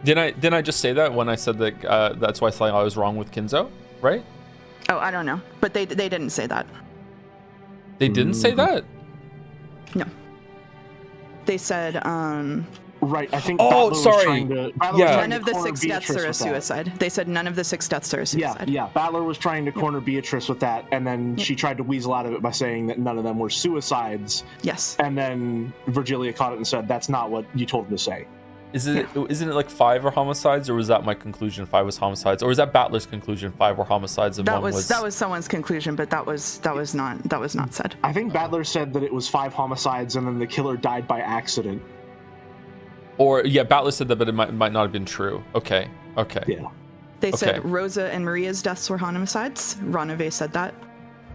S1: Didn't I just say that when I said that? That's why I was wrong with Kinzo, right?
S3: Oh, I don't know, but they didn't say that.
S1: They didn't say that?
S3: No. They said
S2: Right, I think.
S1: Oh,
S2: Battler
S1: sorry.
S3: None of the 6 deaths are a suicide. They said none of the 6 deaths are a suicide.
S2: Yeah. Battler was trying to corner Beatrice with that, and then she tried to weasel out of it by saying that none of them were suicides.
S3: Yes.
S2: And then Virgilia caught it and said, "That's not what you told him to say."
S1: Isn't it like 5 are homicides, or was that my conclusion? 5 was homicides, or was that Battler's conclusion? 5 were homicides and
S3: That
S1: one
S3: was someone's conclusion, but that was not said.
S2: I think Battler said that it was 5 homicides and then the killer died by accident.
S1: Or yeah, Battler said that, but it might not have been true. Okay.
S2: Yeah.
S3: They said Rosa and Maria's deaths were homicides. Ranave said that.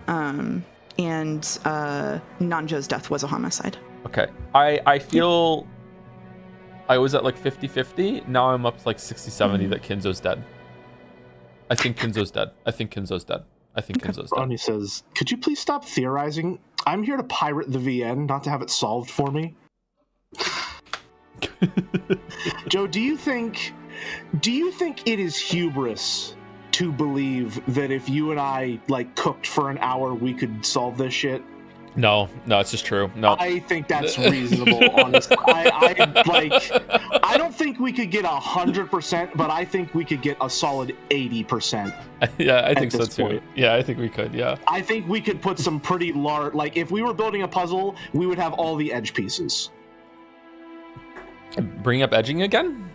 S3: And Nanja's death was a homicide.
S1: Okay. I feel I was at like 50-50. Now I'm up to like 60-70 that Kinzo's dead. I think Kinzo's dead.
S2: Ronnie says, could you please stop theorizing? I'm here to pirate the VN, not to have it solved for me. Joe, do you think it is hubris to believe that if you and I like cooked for an hour, we could solve this shit?
S1: No, it's just true. No,
S2: I think that's reasonable. Honestly, I don't think we could get 100%, but I think we could get a solid 80%.
S1: Yeah, I think so too.
S2: Point.
S1: Yeah, I think we could. Yeah,
S2: I think we could put some pretty large. Like if we were building a puzzle, we would have all the edge pieces.
S1: Bring up edging again?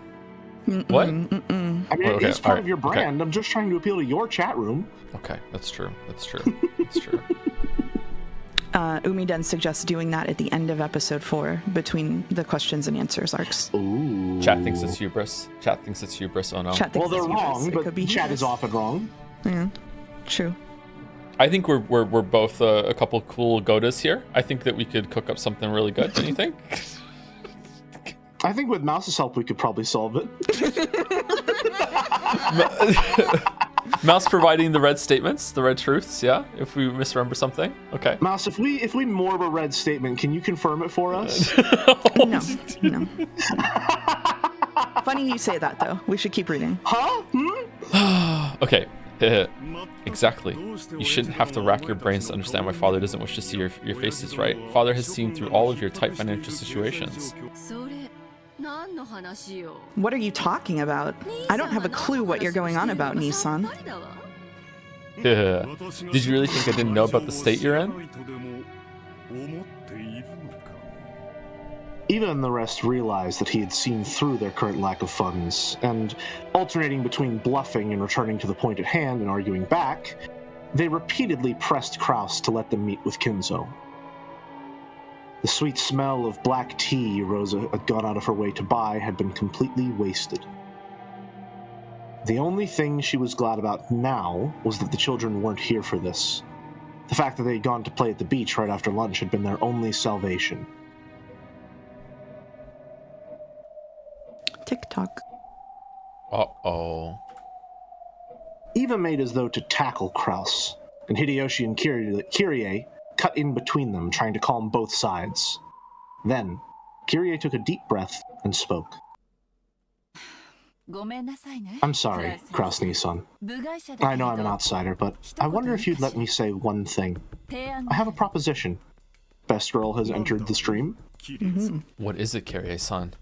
S1: What?
S2: I mean, it's part of your brand. I'm just trying to appeal to your chat room.
S1: Okay, that's true.
S3: Umiden suggests doing that at the end of episode 4 between the questions and answers arcs.
S2: Ooh.
S1: Chat thinks it's hubris. Oh no.
S2: Well, they're wrong, but chat is often wrong.
S3: Yeah, true.
S1: I think we're both a couple cool godas here. I think that we could cook up something really good. Don't you think?
S2: I think with Mouse's help, we could probably solve it.
S1: Mouse providing the red statements, the red truths, yeah? If we misremember something? Okay.
S2: Mouse, if we morb a red statement, can you confirm it for us?
S3: No. Funny you say that, though. We should keep reading.
S2: Huh?
S1: Okay. Exactly. You shouldn't have to rack your brains to understand why Father doesn't wish to see your faces, right? Father has seen through all of your tight financial situations.
S3: What are you talking about? I don't have a clue what you're going on about, Nissan.
S1: Did you really think I didn't know about the state you're in?
S2: Eva and the rest realized that he had seen through their current lack of funds, and alternating between bluffing and returning to the point at hand and arguing back, they repeatedly pressed Kraus to let them meet with Kinzo. The sweet smell of black tea Rosa had gone out of her way to buy had been completely wasted. The only thing she was glad about now was that the children weren't here for this. The fact that they had gone to play at the beach right after lunch had been their only salvation.
S3: TikTok.
S1: Uh-oh.
S2: Eva made as though to tackle Kraus, and Hideyoshi and Kyrie cut in between them, trying to calm both sides. Then, Kyrie took a deep breath and spoke. I'm sorry, Kraus Nissan. I know I'm an outsider, but I wonder if you'd let me say one thing. I have a proposition. Best Girl has entered the stream.
S3: Mm-hmm.
S1: What is it, Kyrie-san?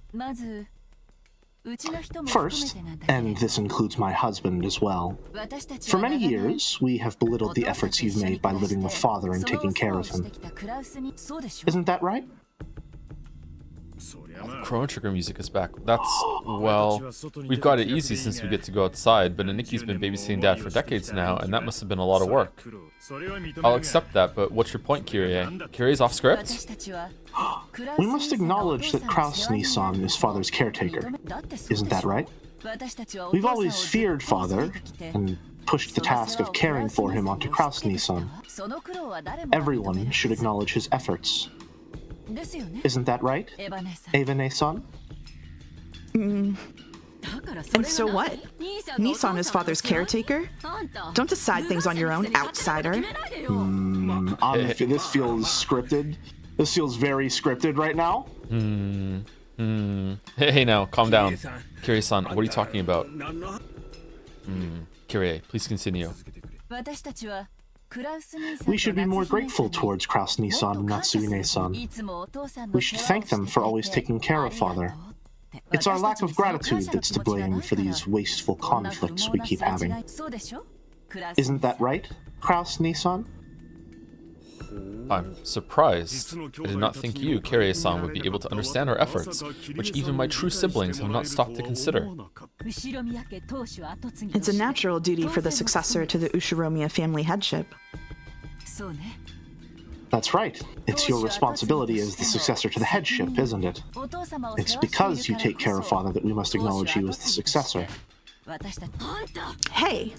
S2: First, and this includes my husband as well, for many years, we have belittled the efforts you've made by living with Father and taking care of him. Isn't that right?
S1: Chrono Trigger music is back. That's, well, we've got it easy since we get to go outside, but Aniki's been babysitting Dad for decades now, and that must have been a lot of work. I'll accept that, but what's your point, Kyrie? Kyrie's off script?
S2: We must acknowledge that Kraus Nissan is Father's caretaker. Isn't that right? We've always feared Father, and pushed the task of caring for him onto Kraus Nissan. Everyone should acknowledge his efforts. Isn't that right, Eva-ne-san?
S3: And so what? Nissan is Father's caretaker? Don't decide things on your own, outsider.
S2: This feels scripted. This feels very scripted right now.
S1: Hey now, calm down. Kyrie-san, what are you talking about? Kyrie, please continue.
S2: We should be more grateful towards Kraus Nissan and Natsuine-san. We should thank them for always taking care of Father. It's our lack of gratitude that's to blame for these wasteful conflicts we keep having. Isn't that right, Kraus Nissan?
S1: I'm surprised. I did not think you, Kirie-san, would be able to understand our efforts, which even my true siblings have not stopped to consider.
S3: It's a natural duty for the successor to the Ushiromiya family headship.
S2: That's right. It's your responsibility as the successor to the headship, isn't it? It's because you take care of father that we must acknowledge you as the successor.
S3: Hey,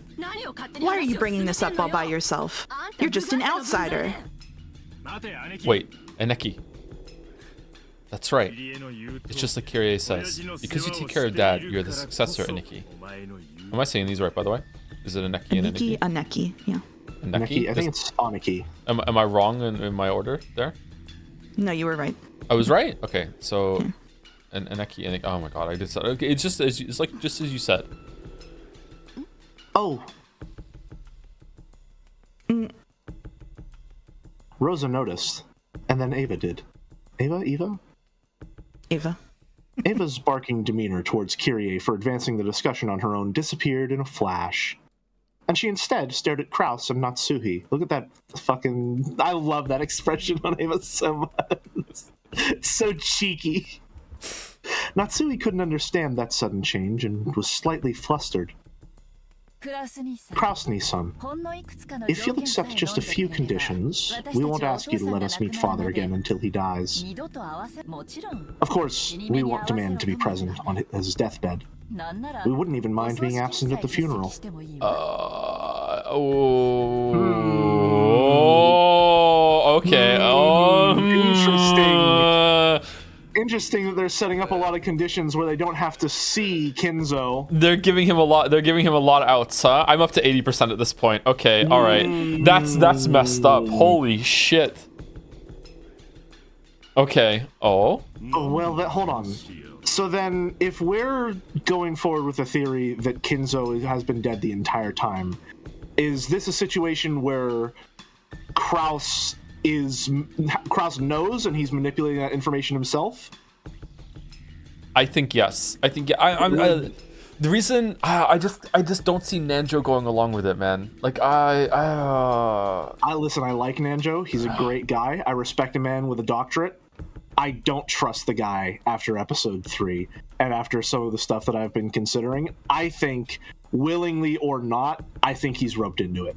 S3: why are you bringing this up all by yourself? You're just an outsider.
S1: Wait, Aneki. That's right. It's just like Kirie says. Because you take care of Dad, you're the successor, Aneki. Am I saying these right, by the way? Is it Aneki and Aneki?
S3: Aneki, yeah.
S2: Aneki? I think it's Aneki.
S1: Am I wrong in my order there?
S3: No, you were right.
S1: I was right? Okay, so... And Aneki, Aneki... Oh my god, I did... Okay, it's just as you said.
S2: Oh. Rosa noticed, and then Ava did. Eva? Ava's barking demeanor towards Kirie for advancing the discussion on her own disappeared in a flash. And she instead stared at Kraus and Natsuhi. Look at that fucking... I love that expression on Ava so much. It's so cheeky. Natsuhi couldn't understand that sudden change and was slightly flustered. Kraus-ni-san, if you'll accept just a few conditions, we won't ask you to let us meet father again until he dies. Of course, we won't demand to be present on his deathbed. We wouldn't even mind being absent at the funeral.
S1: Okay.
S2: Interesting that they're setting up a lot of conditions where they don't have to see Kinzo.
S1: They're giving him a lot of outs, huh? I'm up to 80% at this point. Okay, all right. That's messed up. Holy shit. Okay. Oh,
S2: well, hold on. So then, if we're going forward with the theory that Kinzo has been dead the entire time, is this a situation where Kraus knows and he's manipulating that information himself?
S1: I think yes. I think the reason I just don't see Nanjo going along with it, man. Like I
S2: listen. I like Nanjo. He's a great guy. I respect a man with a doctorate. I don't trust the guy after episode 3 and after some of the stuff that I've been considering. I think, willingly or not, I think he's roped into it.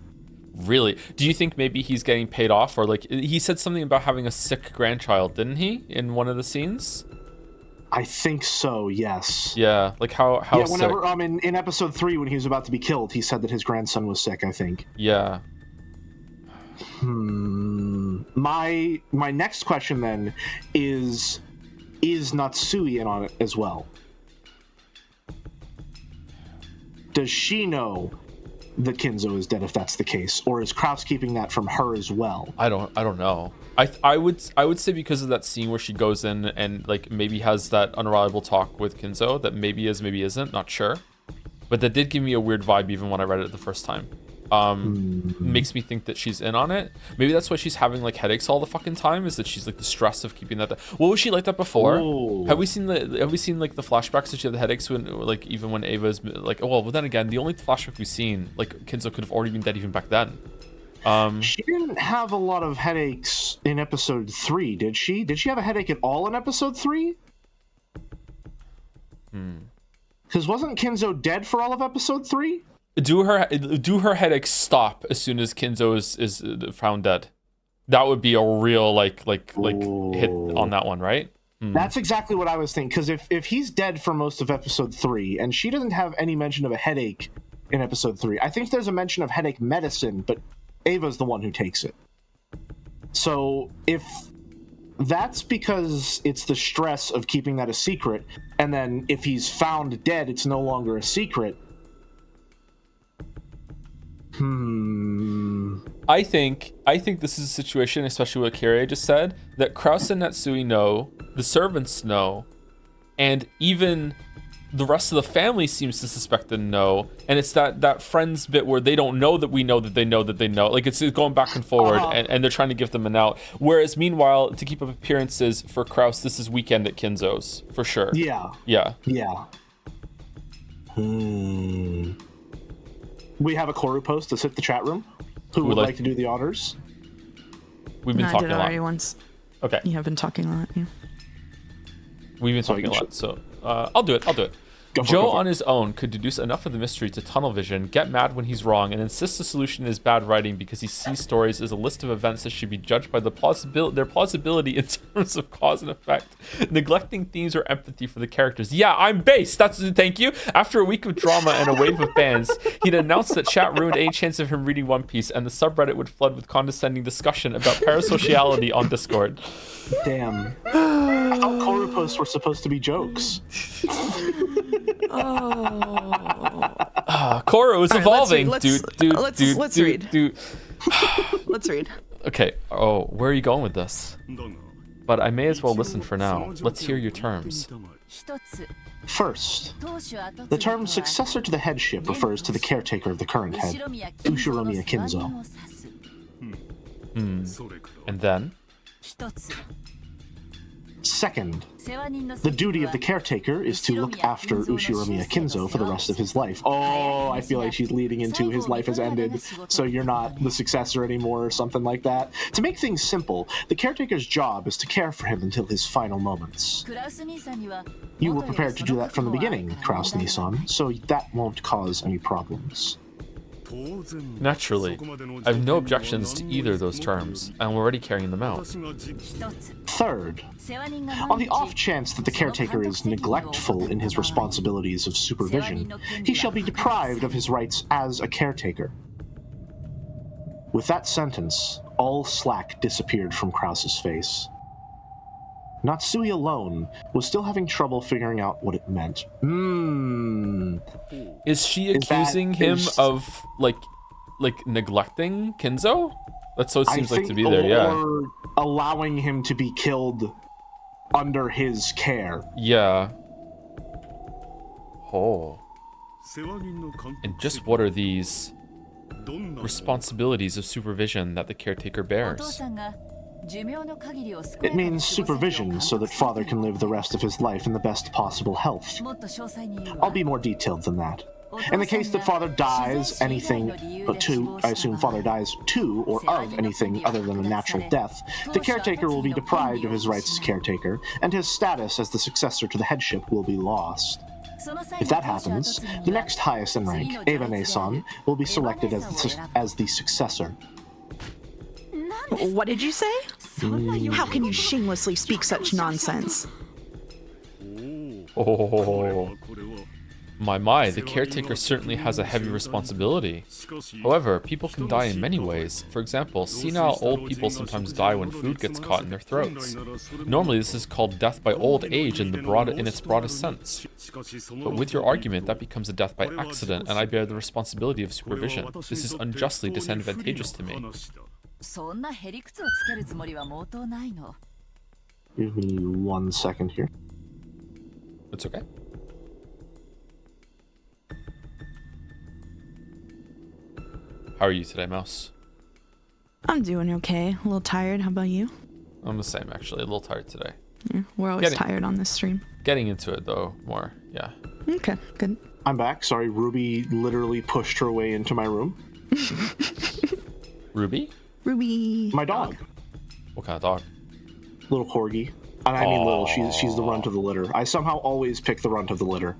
S1: Really? Do you think maybe he's getting paid off, or like he said something about having a sick grandchild, didn't he, in one of the scenes?
S2: I think so. Yes.
S1: Yeah. Like how
S2: yeah, whenever
S1: sick?
S2: In episode 3 when he was about to be killed, he said that his grandson was sick, I think.
S1: Yeah.
S2: My next question then is Natsui in on it as well? Does she know that Kinzo is dead if that's the case, or is Kraus keeping that from her as well?
S1: I don't know. I would say because of that scene where she goes in and like maybe has that unreliable talk with Kinzo that maybe is, maybe isn't, not sure. But that did give me a weird vibe even when I read it the first time. Makes me think that she's in on it. Maybe that's why she's having like headaches all the fucking time, is that she's like the stress of keeping that. What was she like that before?
S2: Ooh.
S1: Have we seen like the flashbacks that she had the headaches when, like, even when Ava's like, well then again, the only flashback we've seen, like, Kinzo could have already been dead even back then.
S2: She didn't have a lot of headaches in episode 3, did she? Did she have a headache at all in episode 3? Because wasn't Kinzo dead for all of episode 3?
S1: Do her headaches stop as soon as Kinzo is found dead? That would be a real like hit on that one, right?
S2: That's exactly what I was thinking. Because if he's dead for most of episode 3, and she doesn't have any mention of a headache in episode 3, I think there's a mention of headache medicine, but Ava's the one who takes it. So if that's because it's the stress of keeping that a secret, and then if he's found dead, it's no longer a secret.
S1: I think this is a situation, especially what Kirie just said, that Kraus and Natsui know, the servants know, and even the rest of the family seems to suspect and know. And it's that friends bit where they don't know that we know that they know that they know. Like, it's going back and forward, and they're trying to give them an out. Whereas meanwhile, to keep up appearances for Kraus, this is weekend at Kinzo's for sure.
S2: Yeah. We have a Koru post to sit the chat room. Who would like to do the honors?
S1: We've been
S3: No, I
S1: talking
S3: did
S1: a lot.
S3: already once.
S1: Okay.
S3: You have been talking a lot. Yeah.
S1: We've been talking a lot, so I'll do it. Joe on his own could deduce enough of the mystery to tunnel vision, get mad when he's wrong, and insist the solution is bad writing because he sees stories as a list of events that should be judged by their plausibility in terms of cause and effect, neglecting themes or empathy for the characters. Yeah, I'm based. Thank you. After a week of drama and a wave of bans, he'd announced that chat ruined any chance of him reading One Piece, and the subreddit would flood with condescending discussion about parasociality on Discord.
S2: Damn. I thought Koru posts were supposed to be jokes.
S1: Koro is evolving.
S3: Let's read. Let's read.
S1: Okay. Oh, where are you going with this? But I may as well listen for now. Let's hear your terms.
S2: First, the term successor to the headship refers to the caretaker of the current head, Ushiromiya Kinzo.
S1: And then?
S2: Second, the duty of the caretaker is to look after Ushiromiya Kinzo for the rest of his life. Oh, I feel like she's leading into his life has ended, so you're not the successor anymore or something like that. To make things simple, the caretaker's job is to care for him until his final moments. You were prepared to do that from the beginning, Kraus Nissan, so that won't cause any problems.
S1: Naturally. I have no objections to either of those terms, and I'm already carrying them out.
S2: Third, on the off chance that the caretaker is neglectful in his responsibilities of supervision, he shall be deprived of his rights as a caretaker. With that sentence, all slack disappeared from Kraus's face. Natsui alone was still having trouble figuring out what it meant.
S1: Is she accusing him of like neglecting Kinzo? That's what it seems like to be there, yeah.
S2: Or allowing him to be killed under his care.
S1: Yeah. Oh. And just what are these responsibilities of supervision that the caretaker bears?
S2: It means supervision so that father can live the rest of his life in the best possible health. I'll be more detailed than that. In the case that father dies I assume father dies to or of anything other than a natural death, the caretaker will be deprived of his rights as caretaker, and his status as the successor to the headship will be lost. If that happens, the next highest in rank, Eva-ne-san, will be selected as the successor.
S3: What did you say? How can you shamelessly speak such nonsense?
S1: Oh. My, the caretaker certainly has a heavy responsibility. However, people can die in many ways. For example, senile old people sometimes die when food gets caught in their throats. Normally, this is called death by old age in its broadest sense. But with your argument, that becomes a death by accident, and I bear the responsibility of supervision. This is unjustly disadvantageous to me.
S2: Give me 1 second here.
S1: It's okay. How are you today, Mouse?
S3: I'm doing okay. A little tired. How about you?
S1: I'm the same, actually. A little tired today.
S3: Yeah, we're always tired on this stream.
S1: Getting into it, though, more. Yeah.
S3: Okay, good.
S2: I'm back. Sorry, Ruby literally pushed her way into my room.
S1: Ruby?
S3: Ruby.
S2: My dog.
S1: What kind of dog?
S2: Little corgi. And I mean little. She's the runt of the litter. I somehow always pick the runt of the litter.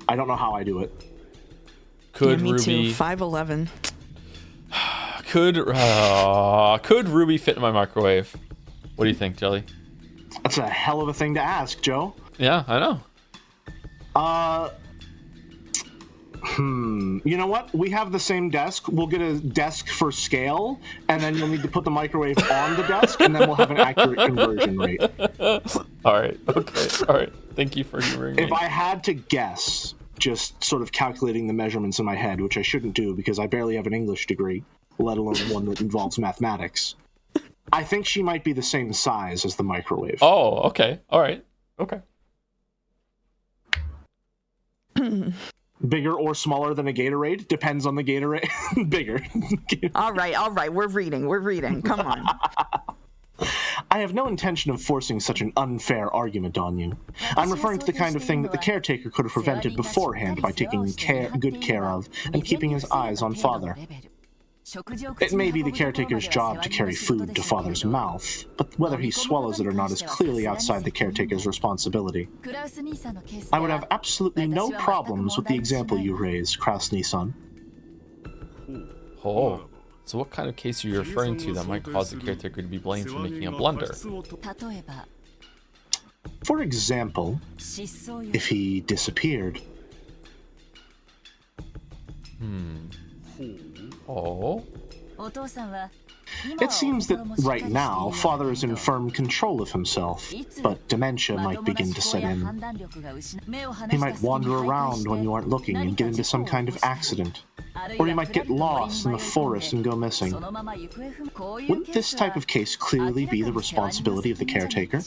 S2: I don't know how I do it.
S1: Could
S3: me
S1: Ruby...
S3: too. 5'11".
S1: Could Ruby fit in my microwave? What do you think, Jelly?
S2: That's a hell of a thing to ask, Joe.
S1: Yeah, I know.
S2: You know what? We have the same desk. We'll get a desk for scale, and then you'll need to put the microwave on the desk, and then we'll have an accurate conversion rate.
S1: All right. Okay. All right. Thank you for hearing me.
S2: If I had to guess, just sort of calculating the measurements in my head, which I shouldn't do because I barely have an English degree, let alone one that involves mathematics, I think she might be the same size as the microwave.
S1: Oh, okay. All right. Okay.
S2: Bigger or smaller than a Gatorade? Depends on the Gatorade. Bigger.
S3: All right. We're reading. Come on.
S2: I have no intention of forcing such an unfair argument on you. I'm referring to the kind of thing that the caretaker could have prevented beforehand by taking good care of and keeping his eyes on father. It may be the caretaker's job to carry food to father's mouth, but whether he swallows it or not is clearly outside the caretaker's responsibility. I would have absolutely no problems with the example you raise, Kraus-Nissan.
S1: Oh, so what kind of case are you referring to that might cause the caretaker to be blamed for making a blunder?
S2: For example, if he disappeared.
S1: Oh?
S2: It seems that right now, father is in firm control of himself, but dementia might begin to set in. He might wander around when you aren't looking and get into some kind of accident, or he might get lost in the forest and go missing. Wouldn't this type of case clearly be the responsibility of the caretaker?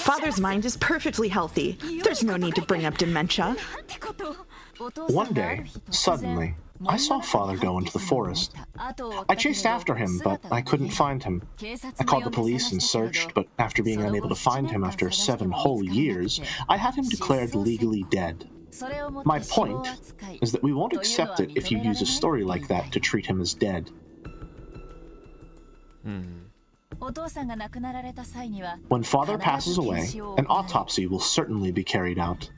S3: Father's mind is perfectly healthy. There's no need to bring up dementia.
S2: One day, suddenly, I saw father go into the forest. I chased after him, but I couldn't find him. I called the police and searched, but after being unable to find him after 7 whole years, I had him declared legally dead. My point is that we won't accept it if you use a story like that to treat him as dead. When father passes away, an autopsy will certainly be carried out,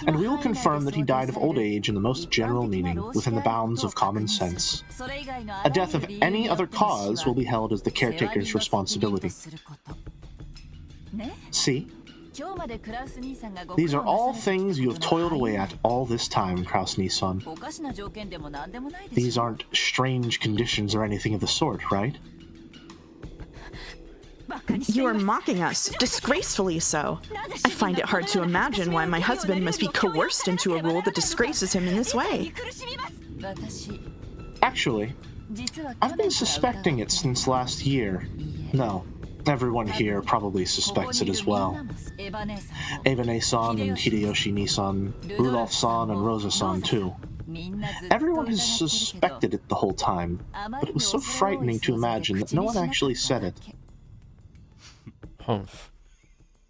S2: and we will confirm that he died of old age in the most general meaning, within the bounds of common sense. A death of any other cause will be held as the caretaker's responsibility. See? These are all things you have toiled away at all this time, Kraus-Nissan. These aren't strange conditions or anything of the sort, right?
S3: You are mocking us, disgracefully so. I find it hard to imagine why my husband must be coerced into a rule that disgraces him in this way.
S2: Actually, I've been suspecting it since last year. No, everyone here probably suspects it as well. Eva-ne-san and Hideyoshi-ni-san, Rudolph-san and Rosa-san too. Everyone has suspected it the whole time, but it was so frightening to imagine that no one actually said it.
S1: Humph.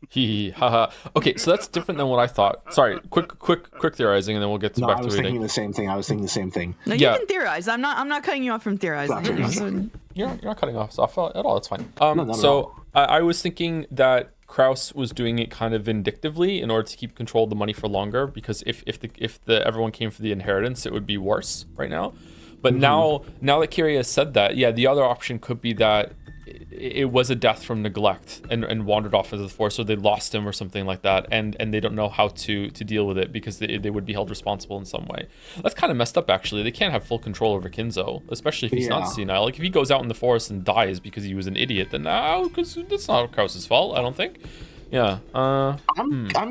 S1: Hee haha. Okay, so that's different than what I thought. Sorry, quick theorizing, and then we'll get back to reading.
S2: I was thinking the same thing.
S3: No, you can theorize. I'm not cutting you off from theorizing.
S2: Gotcha.
S1: You're not cutting us off at all. That's fine.
S2: Not
S1: So I was thinking that Kraus was doing it kind of vindictively in order to keep control of the money for longer, because if everyone came for the inheritance, it would be worse right now. But now that Kiria has said that, yeah, the other option could be that it was a death from neglect and wandered off into the forest, so they lost him or something like that, and they don't know how to deal with it because they would be held responsible in some way. That's kind of messed up, actually. They can't have full control over Kinzo, especially if he's not senile. Like, if he goes out in the forest and dies because he was an idiot, then because that's not Kraus's fault, I don't think. Yeah.
S2: I'm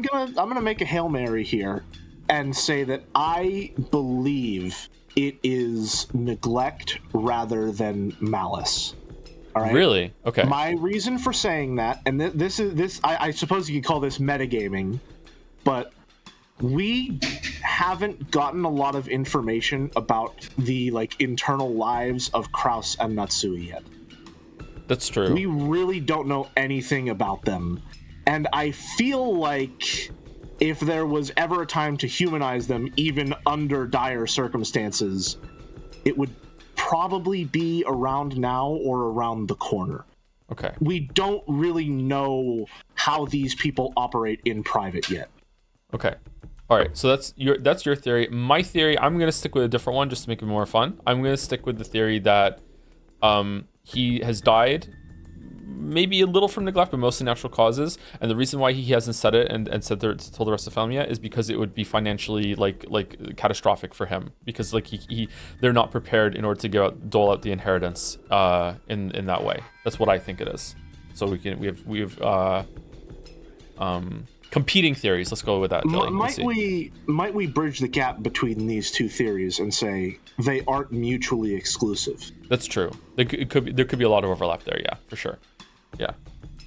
S2: gonna make a Hail Mary here and say that I believe it is neglect rather than malice. All right?
S1: Really? Okay.
S2: My reason for saying that, and I suppose you could call this metagaming, but we haven't gotten a lot of information about the internal lives of Kraus and Natsui yet.
S1: That's true.
S2: We really don't know anything about them, and I feel like if there was ever a time to humanize them, even under dire circumstances, it would probably be around now or around the corner.
S1: Okay.
S2: We don't really know how these people operate in private yet.
S1: Okay. All right. So that's your theory. My theory, I'm going to stick with a different one just to make it more fun. I'm going to stick with the theory that he has died maybe a little from neglect, but mostly natural causes. And the reason why he hasn't said it and told the rest of the family yet is because it would be financially like catastrophic for him, because they're not prepared in order to dole out the inheritance in that way. That's what I think it is. So we have competing theories. Let's go with that.
S2: Might we bridge the gap between these two theories and say they aren't mutually exclusive?
S1: That's true. There could be a lot of overlap there. Yeah, for sure. Yeah.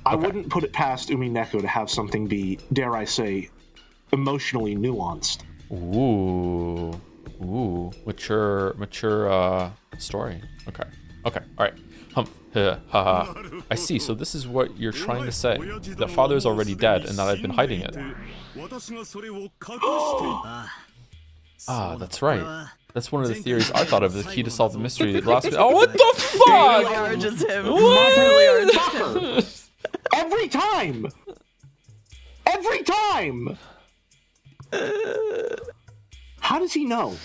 S2: I wouldn't put it past Umineko to have something be, dare I say, emotionally nuanced.
S1: Ooh, mature story. Okay, all right. I see. So this is what you're trying to say, that father is already dead and that I've been hiding it. That's right. That's one of the theories I thought of. The key to solve the mystery. Last. Oh, what the fuck?
S3: Really are just him.
S1: What?
S3: Really are just him.
S2: Every time. Every time. How does he know?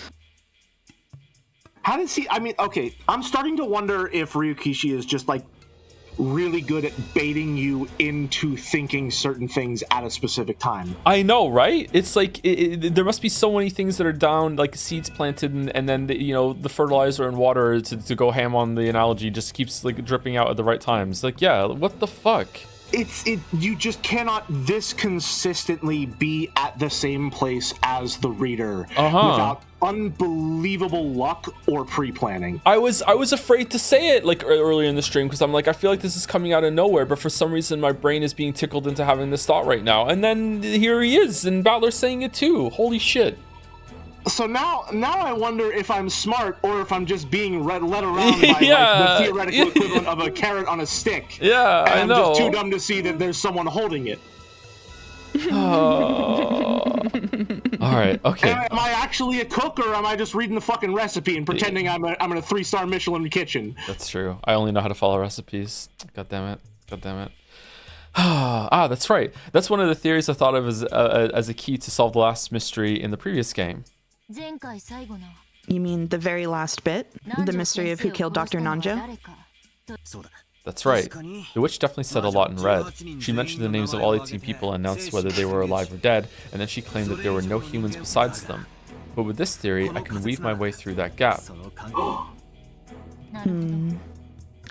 S2: How does he? I mean, okay, I'm starting to wonder if Ryukishi is just like really good at baiting you into thinking certain things at a specific time.
S1: I know, right? It's like there must be so many things that are down, like seeds planted, and then the fertilizer and water to go ham on the analogy just keeps like dripping out at the right times. Like, yeah, what the fuck?
S2: You just cannot this consistently be at the same place as the reader without unbelievable luck or pre-planning.
S1: I was afraid to say it like earlier in the stream because I'm like, I feel like this is coming out of nowhere, but for some reason my brain is being tickled into having this thought right now. And then here he is, and Battler's saying it too. Holy shit.
S2: So now I wonder if I'm smart or if I'm just being led around by like, the theoretical equivalent of a carrot on a stick.
S1: Yeah,
S2: and
S1: I know.
S2: I'm just too dumb to see that there's someone holding it.
S1: All right, okay.
S2: Am I actually a cook, or am I just reading the fucking recipe and pretending I'm in a 3-star Michelin kitchen?
S1: That's true. I only know how to follow recipes. God damn it. That's right. That's one of the theories I thought of as a key to solve the last mystery in the previous game.
S3: You mean the very last bit? The mystery of who killed Dr. Nanjo?
S1: That's right. The witch definitely said a lot in red. She mentioned the names of all 18 people and announced whether they were alive or dead, and then she claimed that there were no humans besides them. But with this theory, I can weave my way through that gap.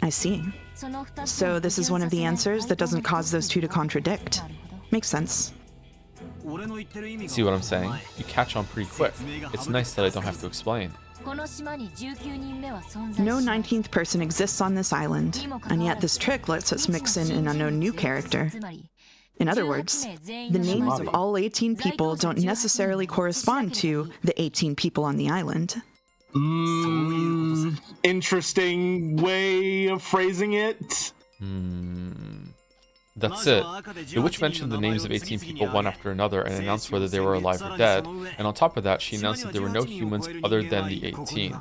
S3: I see. So this is one of the answers that doesn't cause those two to contradict. Makes sense.
S1: See what I'm saying? You catch on pretty quick. It's nice that I don't have to explain.
S3: No 19th person exists on this island, and yet this trick lets us mix in an unknown new character. In other words, the names of all 18 people don't necessarily correspond to the 18 people on the island.
S2: Interesting way of phrasing it.
S1: That's it. The witch mentioned the names of 18 people one after another and announced whether they were alive or dead, and on top of that, she announced that there were no humans other than the 18.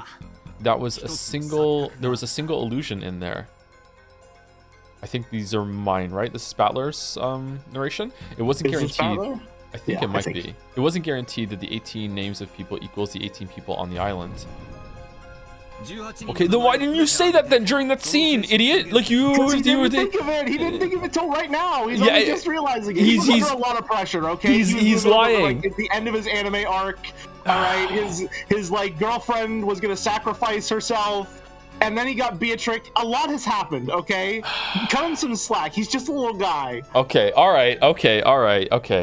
S1: There was a single illusion in there. I think these are mine, right? This is Battler's narration. It wasn't guaranteed. I think it might be. It wasn't guaranteed that the 18 names of people equals the 18 people on the island. Okay, then why didn't you say that then during that scene, idiot? Like you
S2: didn't think of it. He didn't think of it till right now. He's only just realizing it. He's under a lot of pressure. Okay,
S1: he's lying.
S2: At the end of his anime arc, all right, his like girlfriend was gonna sacrifice herself, and then he got Beatrix. A lot has happened. Okay, cut him some slack. He's just a little guy.
S1: Okay, all right.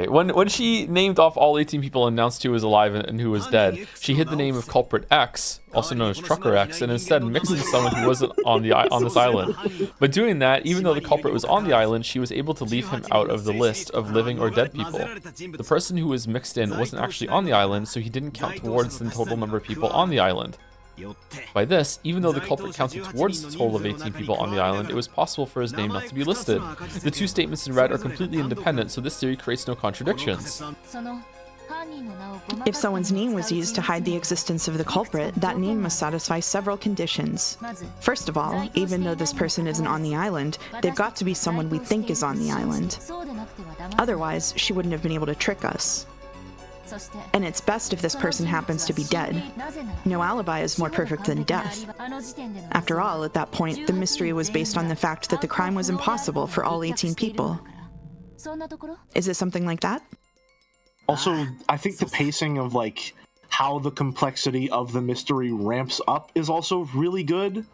S1: When she named off all 18 people and announced who was alive and who was dead, she hid the name of culprit X, also known as Trucker X, and instead mixed with someone who wasn't on this island. By doing that, even though the culprit was on the island, she was able to leave him out of the list of living or dead people. The person who was mixed in wasn't actually on the island, so he didn't count towards the total number of people on the island. By this, even though the culprit counted towards the total of 18 people on the island, it was possible for his name not to be listed. The two statements in red are completely independent, so this theory creates no contradictions.
S3: If someone's name was used to hide the existence of the culprit, that name must satisfy several conditions. First of all, even though this person isn't on the island, they've got to be someone we think is on the island. Otherwise, she wouldn't have been able to trick us. And it's best if this person happens to be dead. No alibi is more perfect than death. After all, at that point, the mystery was based on the fact that the crime was impossible for all 18 people. Is it something like that?
S2: Also, I think the pacing of like how the complexity of the mystery ramps up is also really good.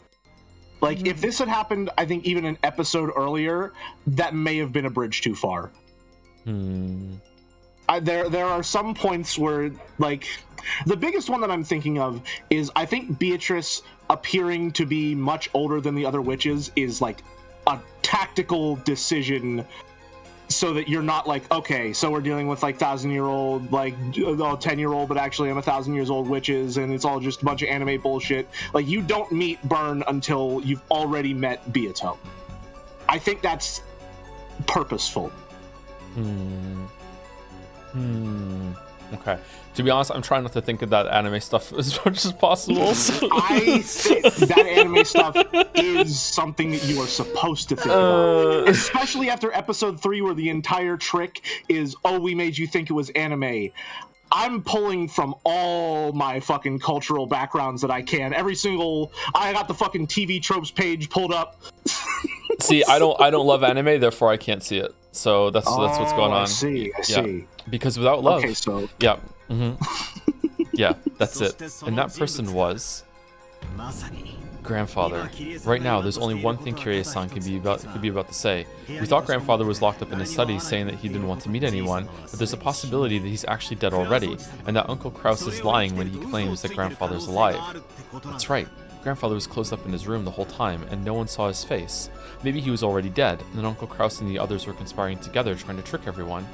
S2: Like, if this had happened, I think even an episode earlier, that may have been a bridge too far. There are some points where, like, the biggest one that I'm thinking of is I think Beatrice appearing to be much older than the other witches is, like, a tactical decision so that you're not like, okay, so we're dealing with, like, 1,000-year-old, like, 10-year-old, but actually I'm 1,000-years-old witches, and it's all just a bunch of anime bullshit. Like, you don't meet Burn until you've already met Beato. I think that's purposeful.
S1: Okay. To be honest, I'm trying not to think of that anime stuff as much as possible. So.
S2: That anime stuff is something that you are supposed to think about. Especially after episode 3 where the entire trick is, oh, we made you think it was anime. I'm pulling from all my fucking cultural backgrounds that I can. I got the fucking TV tropes page pulled up.
S1: See, I don't love anime, therefore I can't see it. So that's what's going on.
S2: I see.
S1: Because without love.
S2: Okay, so.
S1: Yeah. Yeah, that's it. And that person was grandfather. Right now, there's only one thing Kiryu-san could be about to say. We thought grandfather was locked up in his study, saying that he didn't want to meet anyone, but there's a possibility that he's actually dead already, and that Uncle Kraus is lying when he claims that grandfather's alive. That's right. Grandfather was closed up in his room the whole time, and no one saw his face. Maybe he was already dead, and then Uncle Kraus and the others were conspiring together, trying to trick everyone.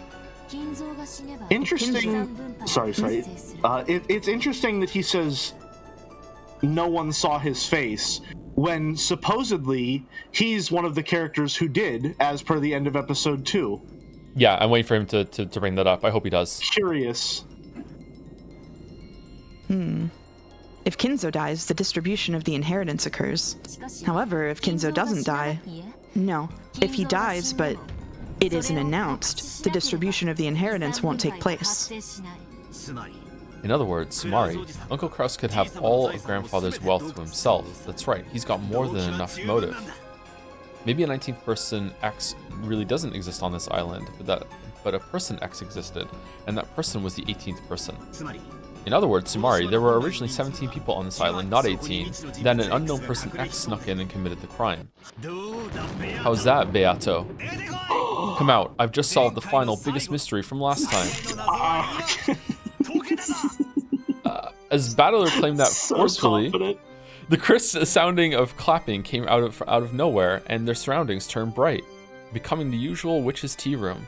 S2: Interesting. Sorry. It's interesting that he says no one saw his face when supposedly he's one of the characters who did, as per the end of episode 2.
S1: Yeah, I'm waiting for him to bring that up. I hope he does.
S2: Curious.
S3: If Kinzo dies, the distribution of the inheritance occurs. However, if Kinzo doesn't die... No. If he dies, but it isn't announced, the distribution of the inheritance won't take place.
S1: In other words, Sumari, Uncle Kraus could have all of grandfather's wealth to himself. That's right, he's got more than enough motive. Maybe a 19th person X really doesn't exist on this island, but a person X existed, and that person was the 18th person. In other words, Sumari, there were originally 17 people on this island, not 18, then an unknown person X snuck in and committed the crime. How's that, Beato? Come out, I've just solved the final biggest mystery from last time. As Battler claimed that forcefully, the crisp sounding of clapping came out of nowhere, and their surroundings turned bright, becoming the usual witch's tea room.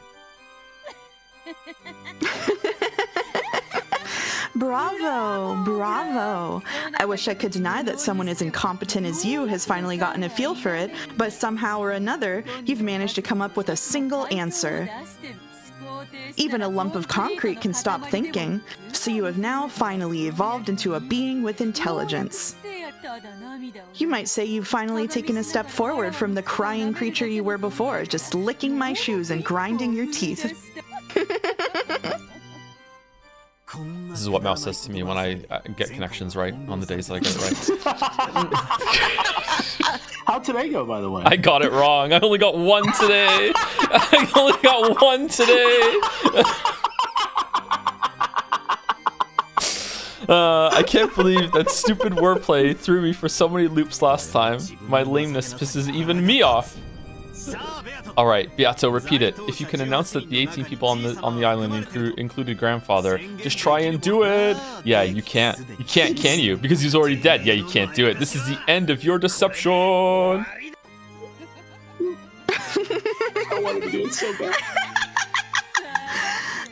S3: Bravo! I wish I could deny that someone as incompetent as you has finally gotten a feel for it, but somehow or another, you've managed to come up with a single answer. Even a lump of concrete can stop thinking, so you have now finally evolved into a being with intelligence. You might say you've finally taken a step forward from the crying creature you were before, just licking my shoes and grinding your teeth.
S1: This is what Mouse says to me when I get connections right on the days that I get it right.
S2: How'd today go, by the way?
S1: I got it wrong. I only got one today. I only got one today. I can't believe that stupid wordplay threw me for so many loops last time. My lameness pisses even me off. Alright, Beato, repeat it. If you can announce that the 18 people on the island included grandfather, just try and do it. Yeah, you can't. You can't, can you? Because he's already dead. Yeah, you can't do it. This is the end of your deception.
S2: I wanted to do it so bad.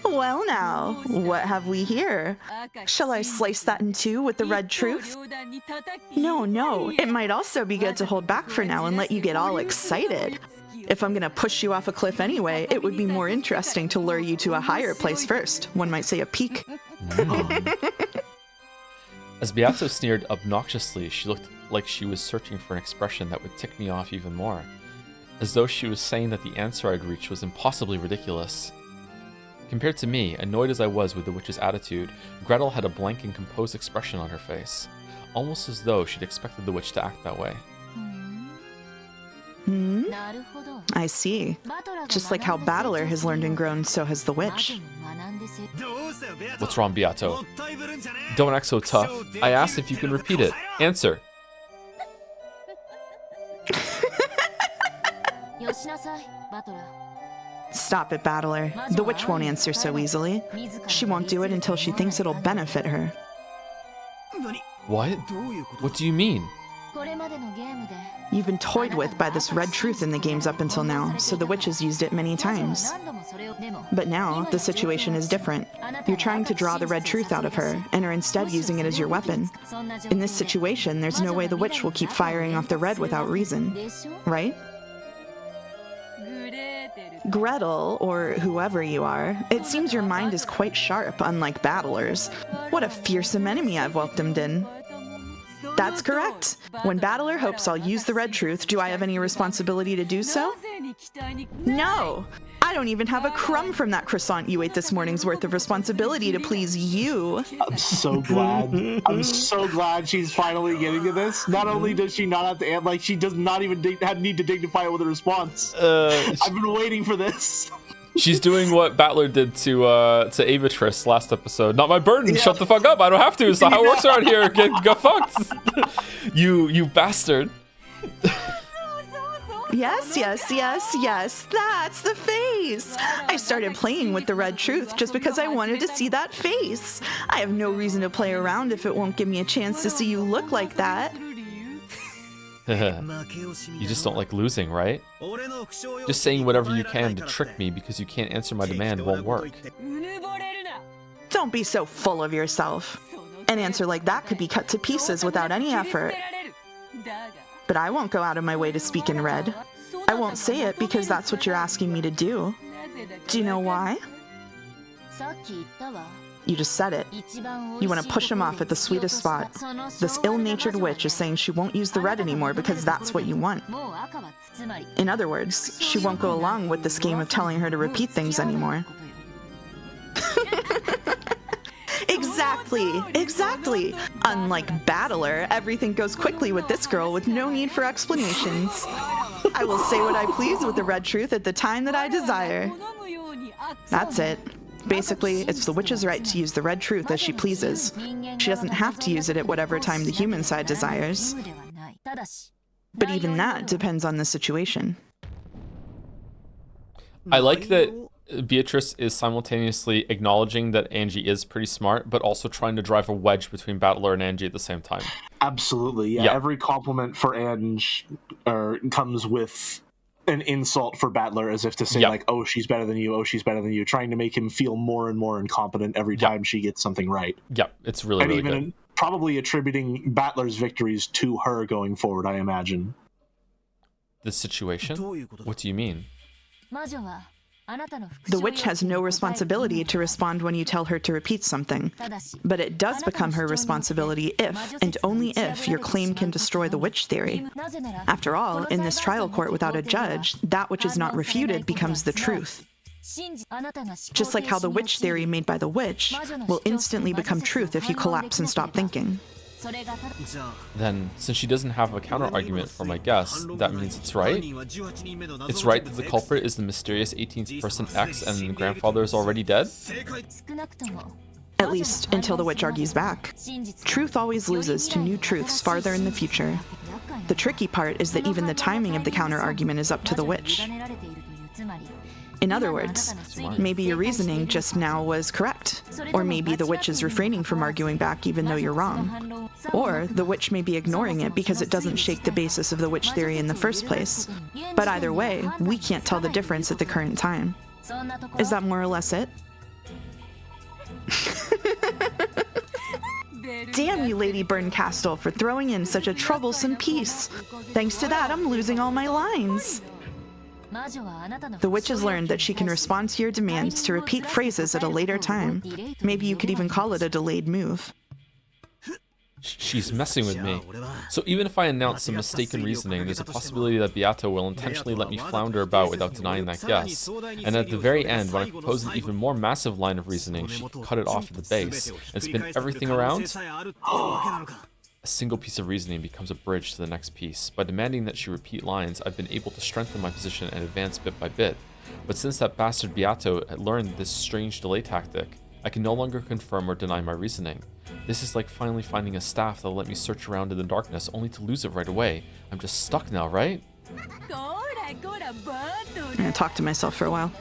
S3: Well now, what have we here? Shall I slice that in two with the red truth? No, it might also be good to hold back for now and let you get all excited. If I'm gonna push you off a cliff anyway, it would be more interesting to lure you to a higher place first. One might say a peak.
S1: As Beato sneered obnoxiously, she looked like she was searching for an expression that would tick me off even more. As though she was saying that the answer I'd reached was impossibly ridiculous. Compared to me, annoyed as I was with the witch's attitude, Gretel had a blank and composed expression on her face, almost as though she'd expected the witch to act that way.
S3: I see. Just like how Battler has learned and grown, so has the witch.
S1: What's wrong, Beato? Don't act so tough. I asked if you can repeat it. Answer.
S3: Stop it, Battler. The witch won't answer so easily. She won't do it until she thinks it'll benefit her.
S1: What? What do you mean?
S3: You've been toyed with by this red truth in the games up until now, so the witch has used it many times. But now, the situation is different. You're trying to draw the red truth out of her, and are instead using it as your weapon. In this situation, there's no way the witch will keep firing off the red without reason. Right? Gretel, or whoever you are, it seems your mind is quite sharp, unlike Battler's. What a fearsome enemy I've welcomed in. That's correct. When Battler hopes I'll use the red truth, do I have any responsibility to do so? No! I don't even have a crumb from that croissant you ate this morning's worth of responsibility to please you.
S2: I'm so glad. I'm so glad she's finally getting to this. Not only does she not have to act like she does not even need to dignify it with a response. I've been waiting for this.
S1: She's doing what Battler did to Avatris last episode. Not my burden. Yeah. Shut the fuck up. I don't have to. It's not how it works around here. Get fucked. You bastard.
S3: Yes. That's the face. I started playing with the red truth just because I wanted to see that face. I have no reason to play around if it won't give me a chance to see you look like that.
S1: You just don't like losing, right? Just saying whatever you can to trick me because you can't answer my demand won't work.
S3: Don't be so full of yourself. An answer like that could be cut to pieces without any effort. But I won't go out of my way to speak in red. I won't say it because that's what you're asking me to do. Do you know why? You just said it. You want to push him off at the sweetest spot. This ill-natured witch is saying she won't use the red anymore because that's what you want. In other words, she won't go along with this game of telling her to repeat things anymore. Exactly. Unlike Battler, everything goes quickly with this girl with no need for explanations. I will say what I please with the red truth at the time that I desire. That's it. Basically, it's the witch's right to use the red truth as she pleases. She doesn't have to use it at whatever time the human side desires. But even that depends on the situation.
S1: I like that Beatrice is simultaneously acknowledging that Angie is pretty smart, but also trying to drive a wedge between Battler and Angie at the same time.
S2: Absolutely, yeah. Every compliment for Ange comes with an insult for Battler, as if to say, like, oh, she's better than you, trying to make him feel more and more incompetent every time she gets something right.
S1: Yeah, it's really good.
S2: Probably attributing Battler's victories to her going forward, I imagine.
S1: The situation? What do you mean?
S3: The witch has no responsibility to respond when you tell her to repeat something, but it does become her responsibility if, and only if, your claim can destroy the witch theory. After all, in this trial court without a judge, that which is not refuted becomes the truth. Just like how the witch theory made by the witch will instantly become truth if you collapse and stop thinking.
S1: Then, since she doesn't have a counter-argument for my guess, that means it's right? It's right that the culprit is the mysterious 18th person X and the grandfather is already dead?
S3: At least until the witch argues back. Truth always loses to new truths farther in the future. The tricky part is that even the timing of the counter-argument is up to the witch. In other words, maybe your reasoning just now was correct, or maybe the witch is refraining from arguing back even though you're wrong. Or the witch may be ignoring it because it doesn't shake the basis of the witch theory in the first place. But either way, we can't tell the difference at the current time. Is that more or less it? Damn you, Lady Burncastle, for throwing in such a troublesome piece. Thanks to that, I'm losing all my lines. The witch has learned that she can respond to your demands to repeat phrases at a later time. Maybe you could even call it a delayed move.
S1: She's messing with me. So even if I announce some mistaken reasoning, there's a possibility that Beato will intentionally let me flounder about without denying that guess. And at the very end, when I propose an even more massive line of reasoning, she can cut it off at the base and spin everything around. A single piece of reasoning becomes a bridge to the next piece. By demanding that she repeat lines, I've been able to strengthen my position and advance bit by bit. But since that bastard Beato had learned this strange delay tactic, I can no longer confirm or deny my reasoning. This is like finally finding a staff that'll let me search around in the darkness only to lose it right away. I'm just stuck now, right?
S3: I'm gonna talk to myself for a while.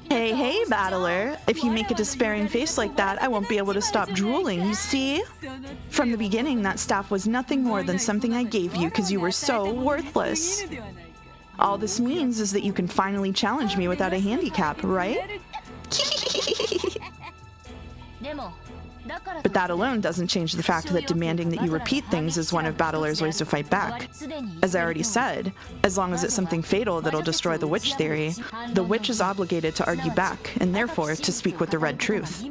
S3: Hey, Battler. If you make a despairing face like that, I won't be able to stop drooling, you see? From the beginning, that staff was nothing more than something I gave you because you were so worthless. All this means is that you can finally challenge me without a handicap, right? But that alone doesn't change the fact that demanding that you repeat things is one of Battler's ways to fight back. As I already said, as long as it's something fatal that'll destroy the witch theory, the witch is obligated to argue back, and therefore to speak with the red truth.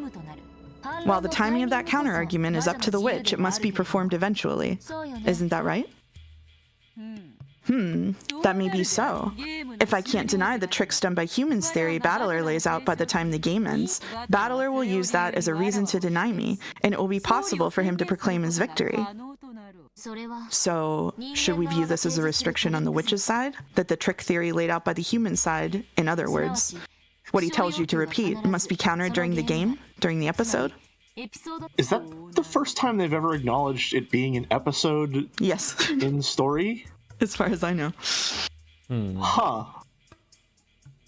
S3: While the timing of that counter-argument is up to the witch, it must be performed eventually. Isn't that right? That may be so. If I can't deny the tricks done by humans theory Battler lays out by the time the game ends, Battler will use that as a reason to deny me, and it will be possible for him to proclaim his victory. So, should we view this as a restriction on the witch's side? That the trick theory laid out by the human side, in other words, what he tells you to repeat must be countered during the game, during the episode?
S2: Is that the first time they've ever acknowledged it being an episode?
S3: Yes.
S2: In story?
S3: As far as I know.
S2: Huh.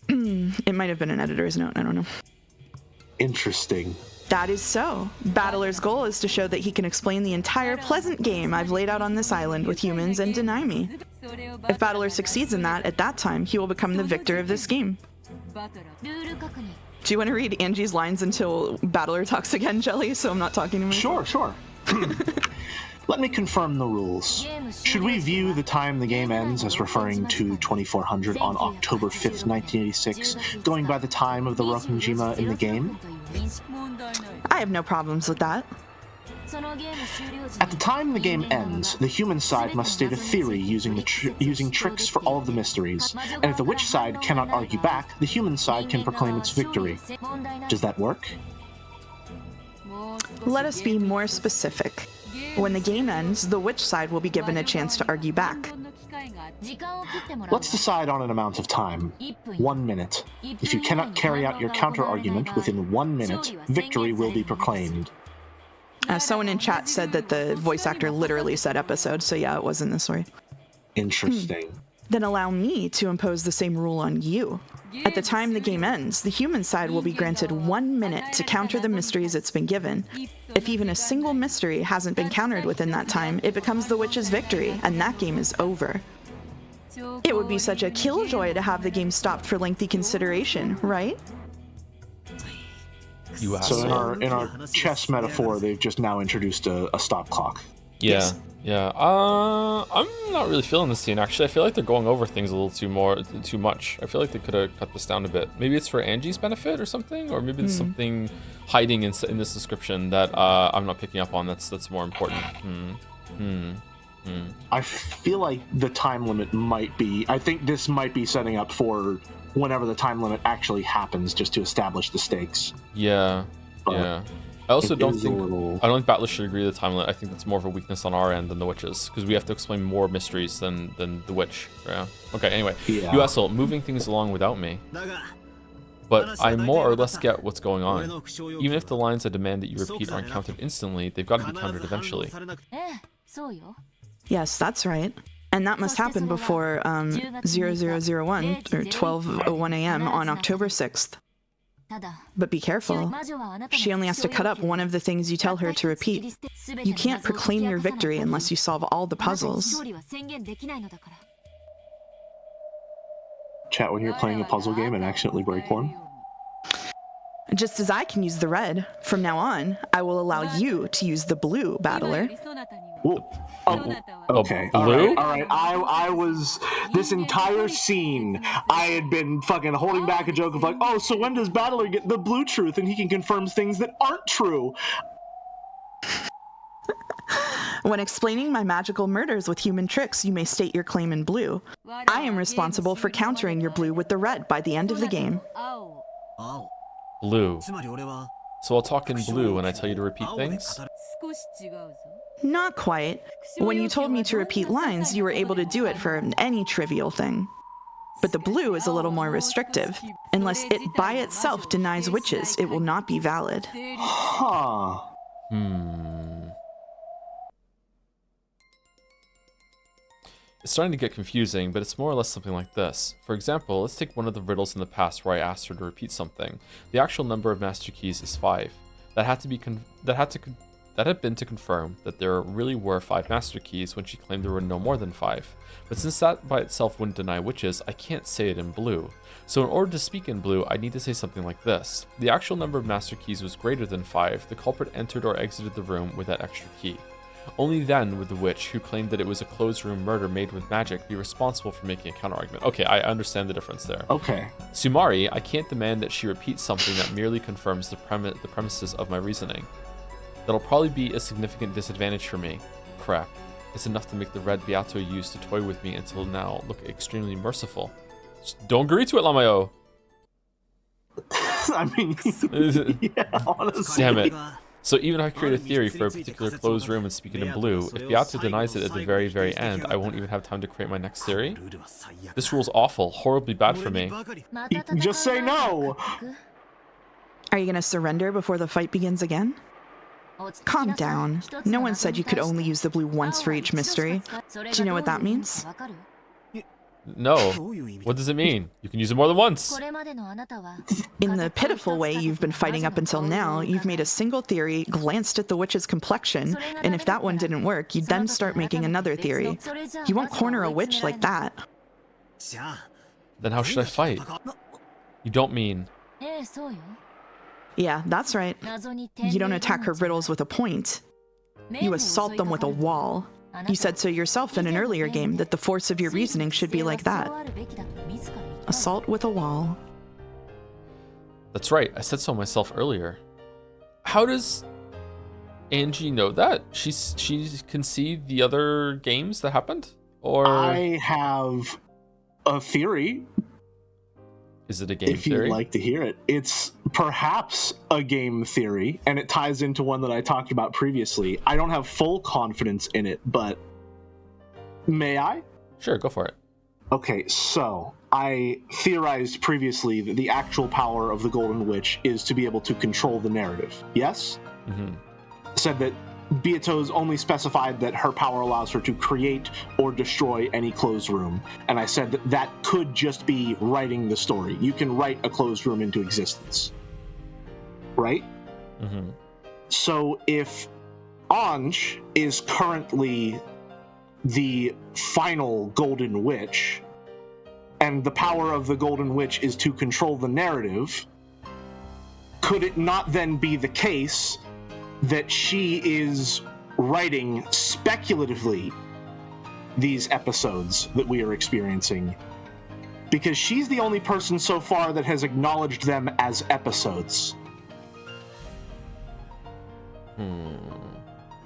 S3: It might have been an editor's note, I don't know.
S2: Interesting.
S3: That is so. Battler's goal is to show that he can explain the entire pleasant game I've laid out on this island with humans and deny me. If Battler succeeds in that, at that time, he will become the victor of this game. Do you want to read Angie's lines until Battler talks again, Jelly, so I'm not talking to myself?
S2: Sure. Let me confirm the rules. Should we view the time the game ends as referring to 2400 on October 5th, 1986, going by the time of the Rokkenjima in the game?
S3: I have no problems with that.
S2: At the time the game ends, the human side must state a theory using tricks for all of the mysteries, and if the witch side cannot argue back, the human side can proclaim its victory. Does that work?
S3: Let us be more specific. When the game ends, the witch side will be given a chance to argue back.
S2: Let's decide on an amount of time. 1 minute. If you cannot carry out your counter-argument within 1 minute, victory will be proclaimed.
S3: Someone in chat said that the voice actor literally said episode, so yeah, it was in the story.
S2: Interesting.
S3: Then allow me to impose the same rule on you. At the time the game ends, the human side will be granted 1 minute to counter the mysteries it's been given. If even a single mystery hasn't been countered within that time, it becomes the witch's victory, and that game is over. It would be such a killjoy to have the game stopped for lengthy consideration, right?
S2: So in our chess metaphor, they've just now introduced a stop clock.
S1: Yeah.
S3: Yes.
S1: Yeah. I'm not really feeling this scene, actually. I feel like they're going over things a little too much. I feel like they could have cut this down a bit. Maybe it's for Angie's benefit or something, or maybe it's something hiding in this description that I'm not picking up on that's more important.
S2: I feel like the time limit might be... I think this might be setting up for whenever the time limit actually happens, just to establish the stakes.
S1: Yeah.
S2: But
S1: yeah. I also don't think
S2: little...
S1: I don't think Battler should agree with the time limit. I think that's more of a weakness on our end than the witches, because we have to explain more mysteries than the witch. Yeah. Okay. Anyway,
S2: Yeah.
S1: you asshole, moving things along without me. But I more or less get what's going on. Even if the lines I demand that you repeat aren't counted instantly, they've got to be counted eventually.
S3: Yes, that's right. And that must happen before 0001 or 12:01 a.m. on October 6th. But be careful. She only has to cut up one of the things you tell her to repeat. You can't proclaim your victory unless you solve all the puzzles.
S2: Chat when you're playing a puzzle game and accidentally break one.
S3: Just as I can use the red, from now on, I will allow you to use the blue, Battler.
S2: Whoa. Okay.
S1: Blue?
S2: All right. I was this entire scene. I had been fucking holding back a joke of like, oh, so when does Battler get the blue truth and he can confirm things that aren't true?
S3: When explaining my magical murders with human tricks, you may state your claim in blue. I am responsible for countering your blue with the red by the end of the game.
S1: Blue. So I'll talk in blue when I tell you to repeat things?
S3: Not quite. When you told me to repeat lines, you were able to do it for any trivial thing. But the blue is a little more restrictive. Unless it by itself denies witches, it will not be valid.
S2: Huh.
S1: It's starting to get confusing, but it's more or less something like this. For example, let's take one of the riddles in the past where I asked her to repeat something. The actual number of master keys is 5. That That had been to confirm that there really were 5 master keys when she claimed there were no more than 5. But since that by itself wouldn't deny witches, I can't say it in blue. So in order to speak in blue, I need to say something like this. The actual number of master keys was greater than 5. The culprit entered or exited the room with that extra key. Only then would the witch, who claimed that it was a closed room murder made with magic, be responsible for making a counterargument. Okay, I understand the difference there.
S2: Okay.
S1: Sumari, I can't demand that she repeats something that merely confirms the premises of my reasoning. That'll probably be a significant disadvantage for me. Crap. It's enough to make the red Beato used to toy with me until now look extremely merciful. Just don't agree to it, Lamayo.
S2: I mean, yeah, honestly.
S1: Damn it. So even if I create a theory for a particular closed room and speak it in blue, if Beato denies it at the very, very end, I won't even have time to create my next theory? This rule's awful, horribly bad for me.
S2: Just say no!
S3: Are you gonna surrender before the fight begins again? Calm down. No one said you could only use the blue once for each mystery. Do you know what that means?
S1: No. What does it mean? You can use it more than once.
S3: In the pitiful way you've been fighting up until now, you've made a single theory, glanced at the witch's complexion, and if that one didn't work, you'd then start making another theory. You won't corner a witch like that.
S1: Then how should I fight? You don't mean...
S3: Yeah, that's right. You don't attack her riddles with a point. You assault them with a wall. You said so yourself in an earlier game, that the force of your reasoning should be like that. Assault with a wall.
S1: That's right, I said so myself earlier. How does Angie know that? She can see the other games that happened? Or
S2: I have a theory.
S1: Is it a game
S2: theory? If you'd like to hear it. It's perhaps a game theory, and it ties into one that I talked about previously. I don't have full confidence in it, but may I?
S1: Sure, go for it.
S2: Okay, so I theorized previously that the actual power of the Golden Witch is to be able to control the narrative. Yes?
S1: Mm-hmm.
S2: Said that Beato's only specified that her power allows her to create or destroy any closed room. And I said that that could just be writing the story. You can write a closed room into existence. Right?
S1: Mm-hmm.
S2: So if Ange is currently the final Golden Witch, and the power of the Golden Witch is to control the narrative, could it not then be the case that she is writing speculatively these episodes that we are experiencing? Because she's the only person so far that has acknowledged them as episodes.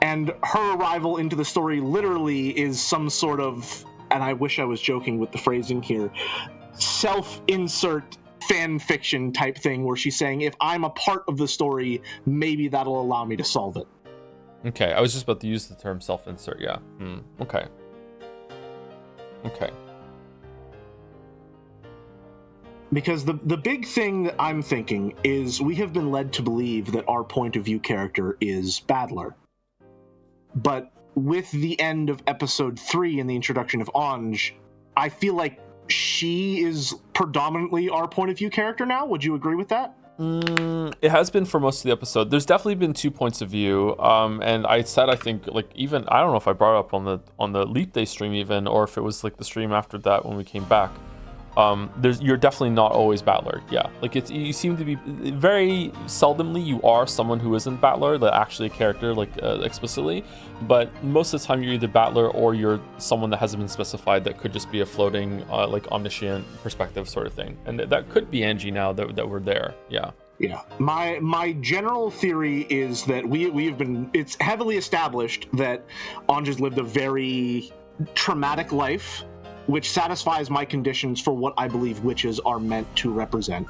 S2: And her arrival into the story literally is some sort of, and I wish I was joking with the phrasing here, self-insert fan fiction type thing where she's saying, if I'm a part of the story, maybe that'll allow me to solve it.
S1: Okay, I was just about to use the term self-insert, yeah. Okay. Okay.
S2: Because the big thing that I'm thinking is we have been led to believe that our point of view character is Battler. But with the end of episode 3 and the introduction of Ange, I feel like she is predominantly our point of view character now. Would you agree with that?
S1: It has been for most of the episode. There's definitely been 2 points of view. And I said, I think, like, even, I don't know if I brought it up on the Leap Day stream even, or if it was like the stream after that when we came back. You're definitely not always Battler. Yeah, like you seem to be very seldomly you are someone who isn't Battler, like actually a character, like explicitly, but most of the time you're either Battler or you're someone that hasn't been specified that could just be a floating like omniscient perspective sort of thing, and that could be Angie now that we're there. Yeah. My general theory is that it's heavily established that Ange has lived a very traumatic life, which satisfies my conditions for what I believe witches are meant to represent.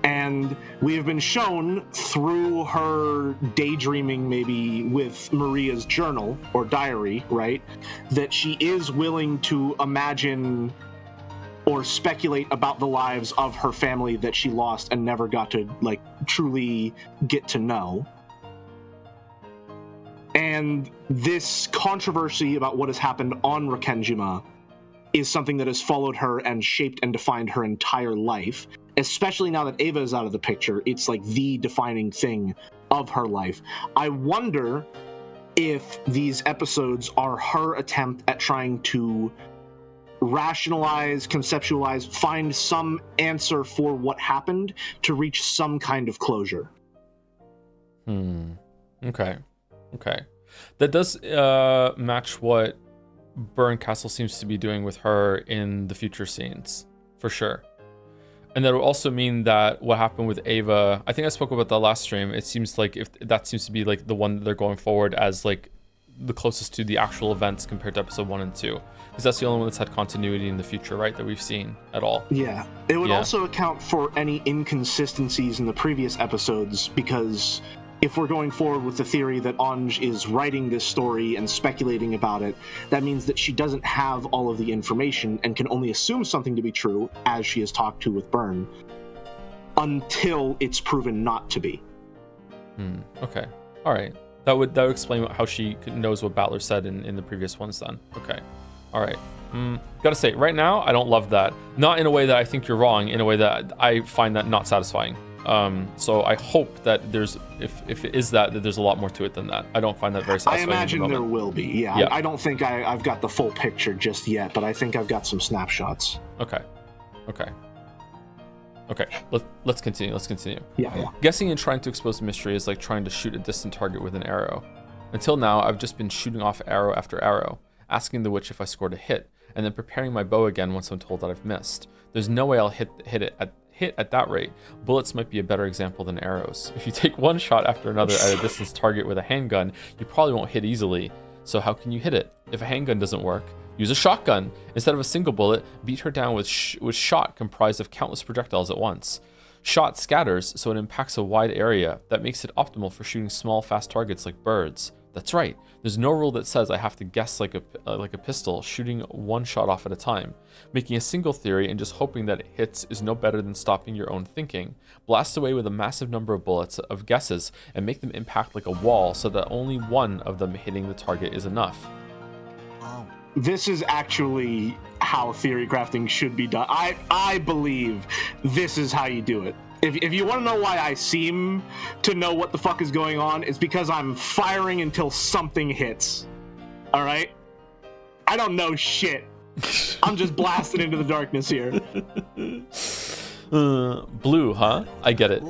S1: And we have been shown through her daydreaming, maybe with Maria's journal or diary, right, that she is willing to imagine or speculate about the lives of her family that she lost and never got to, like, truly get to know. And this controversy about what has happened on Rokkenjima is something that has followed her and shaped and defined her entire life. Especially now that Ava is out of the picture, it's like the defining thing
S2: of her life. I wonder if these episodes are her attempt at trying to rationalize, conceptualize, find some answer for what happened to reach some kind of closure.
S1: Okay. That does match what Burn Castle seems to be doing with her in the future scenes, for sure. And that would also mean that what happened with Ava, I think I spoke about that last stream, it seems like if that seems to be like the one that they're going forward as like the closest to the actual events compared to episode 1 and 2. Because that's the only one that's had continuity in the future, right, that we've seen at all.
S2: Yeah. It would also account for any inconsistencies in the previous episodes, because if we're going forward with the theory that Anj is writing this story and speculating about it, that means that she doesn't have all of the information and can only assume something to be true, as she has talked to with Byrne, until it's proven not to be.
S1: Okay. All right. That would explain how she knows what Battler said in the previous ones then. Okay. All right. Gotta say, right now, I don't love that. Not in a way that I think you're wrong, in a way that I find that not satisfying. So I hope that there's, if it is that there's a lot more to it than that. I don't find that very satisfying.
S2: I imagine there will be, yeah. I don't think I've got the full picture just yet, but I think I've got some snapshots.
S1: Okay. Let's continue.
S2: Yeah.
S1: Guessing and trying to expose the mystery is like trying to shoot a distant target with an arrow. Until now, I've just been shooting off arrow after arrow, asking the witch if I scored a hit, and then preparing my bow again once I'm told that I've missed. There's no way I'll hit at that rate. Bullets might be a better example than arrows. If you take one shot after another at a distance target with a handgun, you probably won't hit easily. So how can you hit it? If a handgun doesn't work, use a shotgun. Instead of a single bullet, beat her down with shot comprised of countless projectiles at once. Shot scatters, so it impacts a wide area. That makes it optimal for shooting small, fast targets like birds. That's right. There's no rule that says I have to guess like a pistol, shooting one shot off at a time. Making a single theory and just hoping that it hits is no better than stopping your own thinking. Blast away with a massive number of bullets of guesses and make them impact like a wall so that only one of them hitting the target is enough.
S2: This is actually how theory crafting should be done. I believe this is how you do it. If you want to know why I seem to know what the fuck is going on, it's because I'm firing until something hits. All right? I don't know shit. I'm just blasting into the darkness here.
S1: Blue, huh? I get it.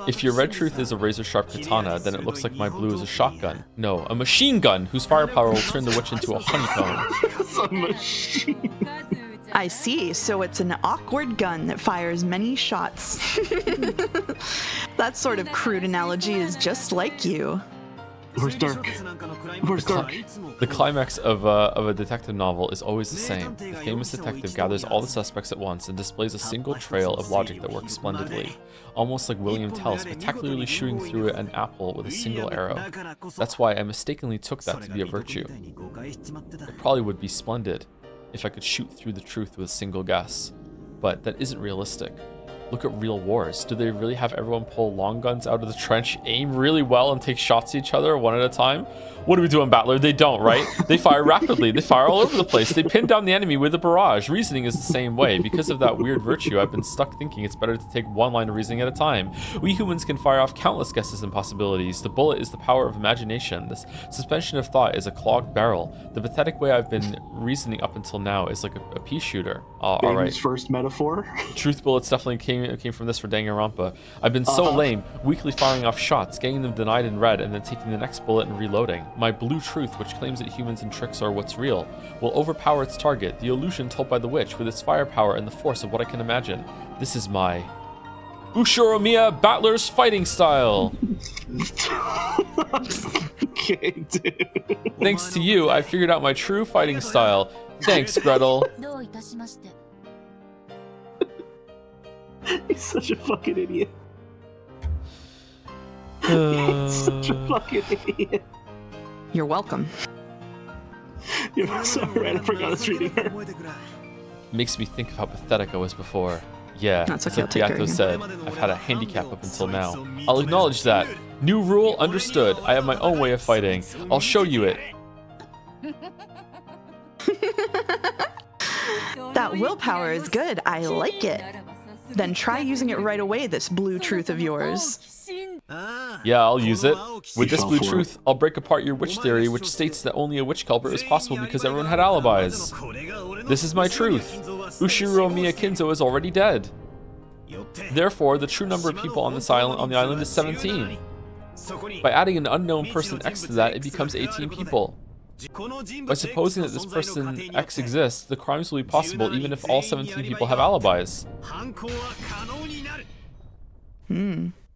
S1: If your red truth is a razor-sharp katana, then it looks like my blue is a shotgun. No, a machine gun whose firepower will turn the witch into a honeycomb.
S2: It's a machine.
S3: I see, so it's an awkward gun that fires many shots. That sort of crude analogy is just like you.
S2: Where's Dirk? Where's Dirk?
S1: The climax of a detective novel is always the same. The famous detective gathers all the suspects at once and displays a single trail of logic that works splendidly. Almost like William Tell spectacularly shooting through an apple with a single arrow. That's why I mistakenly took that to be a virtue. It probably would be splendid if I could shoot through the truth with a single guess. But that isn't realistic. Look at real wars. Do they really have everyone pull long guns out of the trench, aim really well, and take shots at each other one at a time? What do we do in Battler? They don't, right? They fire rapidly. They fire all over the place. They pin down the enemy with a barrage. Reasoning is the same way. Because of that weird virtue, I've been stuck thinking it's better to take one line of reasoning at a time. We humans can fire off countless guesses and possibilities. The bullet is the power of imagination. This suspension of thought is a clogged barrel. The pathetic way I've been reasoning up until now is like a pea shooter. All right.
S2: First metaphor.
S1: Truth bullets definitely came from this for Danganronpa. I've been so lame, weakly firing off shots, getting them denied in red, and then taking the next bullet and reloading. My blue truth, which claims that humans and tricks are what's real, will overpower its target, the illusion told by the witch, with its firepower and the force of what I can imagine. This is my Ushoromiya Battler's fighting style.
S2: Okay, dude.
S1: Thanks to you, I figured out my true fighting style. Thanks, Gretel.
S2: He's such a fucking idiot. He's such a fucking idiot.
S3: You're welcome.
S2: You're so right, I forgot I was reading her.
S1: Makes me think of how pathetic I was before. Yeah,
S3: That's
S1: as
S3: okay, I'll take care
S1: Beato
S3: of you.
S1: said, I've had a handicap up until now. I'll acknowledge that. New rule, understood. I have my own way of fighting. I'll show you it.
S3: That willpower is good. I like it. Then try using it right away, this blue truth of yours.
S1: Yeah, I'll use it. With this
S2: fell
S1: blue
S2: for
S1: truth, I'll break apart your witch theory, which states that only a witch culprit is possible because everyone had alibis. This is my truth. Ushiro Miyakinzo is already dead. Therefore, the true number of people on the island is 17. By adding an unknown person X to that, it becomes 18 people. By supposing that this person X exists, the crimes will be possible even if all 17 people have alibis.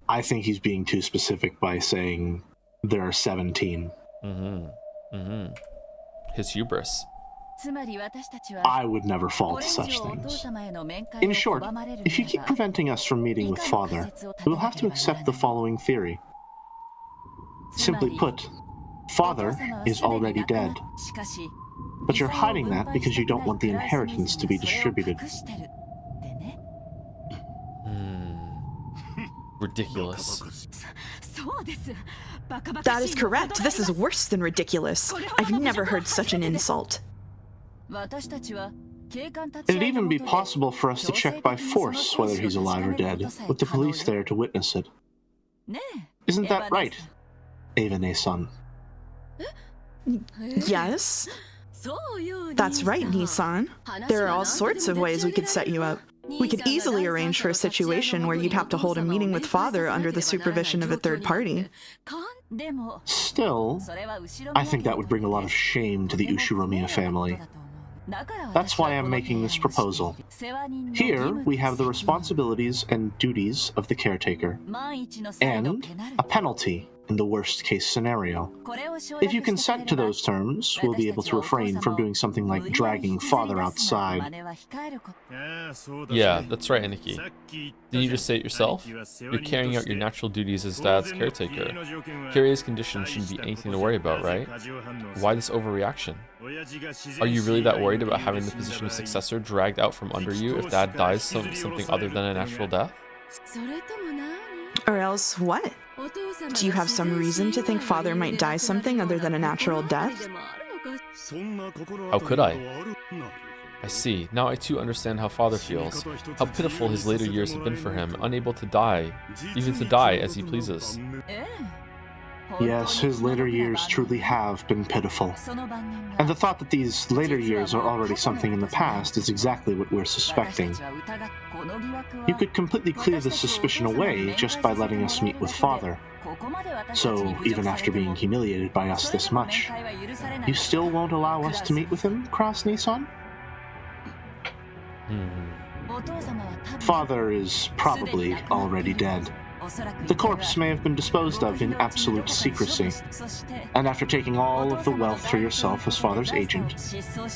S2: I think he's being too specific by saying there are 17.
S1: His hubris.
S2: I would never fall to such things. In short, if you keep preventing us from meeting with Father, we will have to accept the following theory. Simply put, Father is already dead. But you're hiding that because you don't want the inheritance to be distributed.
S1: Ridiculous.
S3: That is correct. This is worse than ridiculous. I've never heard such an insult.
S2: It'd even be possible for us to check by force whether he's alive or dead, with the police there to witness it. Isn't that right, Eva-ne-san?
S3: Yes? That's right, Nissan. There are all sorts of ways we could set you up. We could easily arrange for a situation where you'd have to hold a meeting with Father under the supervision of a third party.
S2: Still, I think that would bring a lot of shame to the Ushiromiya family. That's why I'm making this proposal. Here, we have the responsibilities and duties of the caretaker, and a penalty in the worst-case scenario. If you consent to those terms, we'll be able to refrain from doing something like dragging Father outside.
S1: Yeah, that's right, Aniki. Didn't you just say it yourself? You're carrying out your natural duties as Dad's caretaker. Kiria's condition shouldn't be anything to worry about, right? Why this overreaction? Are you really that worried about having the position of successor dragged out from under you if Dad dies something other than a natural death?
S3: Or else what? Do you have some reason to think Father might die something other than a natural death?
S1: How could I? I see. Now I too understand how Father feels. How pitiful his later years have been for him, unable to die, even to die as he pleases.
S2: Yes, his later years truly have been pitiful. And the thought that these later years are already something in the past is exactly what we're suspecting. You could completely clear this suspicion away just by letting us meet with Father. So, even after being humiliated by us this much, you still won't allow us to meet with him, Cross-Nissan? Father is probably already dead. The corpse may have been disposed of in absolute secrecy, and after taking all of the wealth for yourself as Father's agent,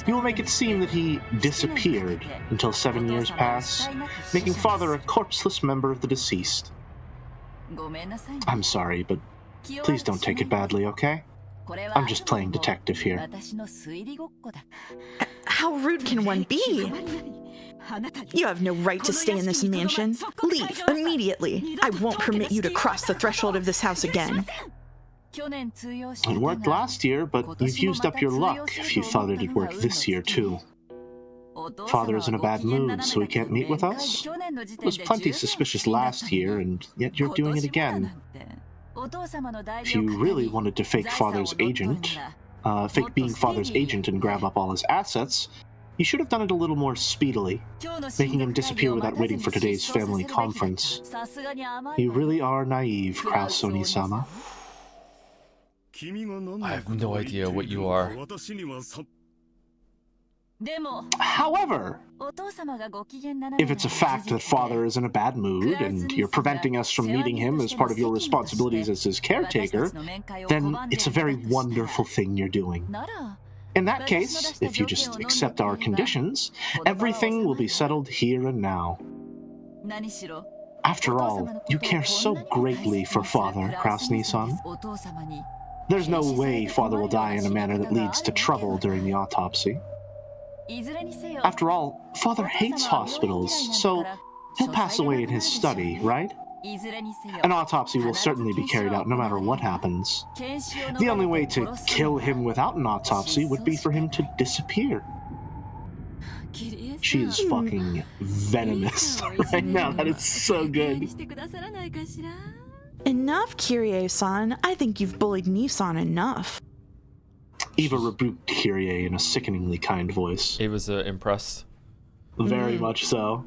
S2: you will make it seem that he disappeared until 7 years pass, making Father a corpseless member of the deceased. I'm sorry, but please don't take it badly, okay? I'm just playing detective here.
S3: How rude can one be? You have no right to stay in this mansion. Leave immediately. I won't permit you to cross the threshold of this house again.
S2: It worked last year, but you've used up your luck if you thought it'd work this year too. Father is in a bad mood, so he can't meet with us? It was plenty suspicious last year, and yet you're doing it again. If you really wanted to fake being Father's agent and grab up all his assets, you should have done it a little more speedily, making him disappear without waiting for today's family conference. You really are naive, Kraus-Oni-sama.
S1: I have no idea what you are.
S2: However, if it's a fact that Father is in a bad mood and you're preventing us from meeting him as part of your responsibilities as his caretaker, then it's a very wonderful thing you're doing. In that case, if you just accept our conditions, everything will be settled here and now. After all, you care so greatly for Father, Kraus-Nissan. There's no way Father will die in a manner that leads to trouble during the autopsy. After all, Father hates hospitals, so he'll pass away in his study, right? An autopsy will certainly be carried out no matter what happens. The only way to kill him without an autopsy would be for him to disappear. She is fucking venomous right now. That is so good.
S3: Enough, Kyrie-san. I think you've bullied Nissan enough.
S2: Eva rebuked Kyrie in a sickeningly kind voice.
S1: Ava's impressed.
S2: Very much so.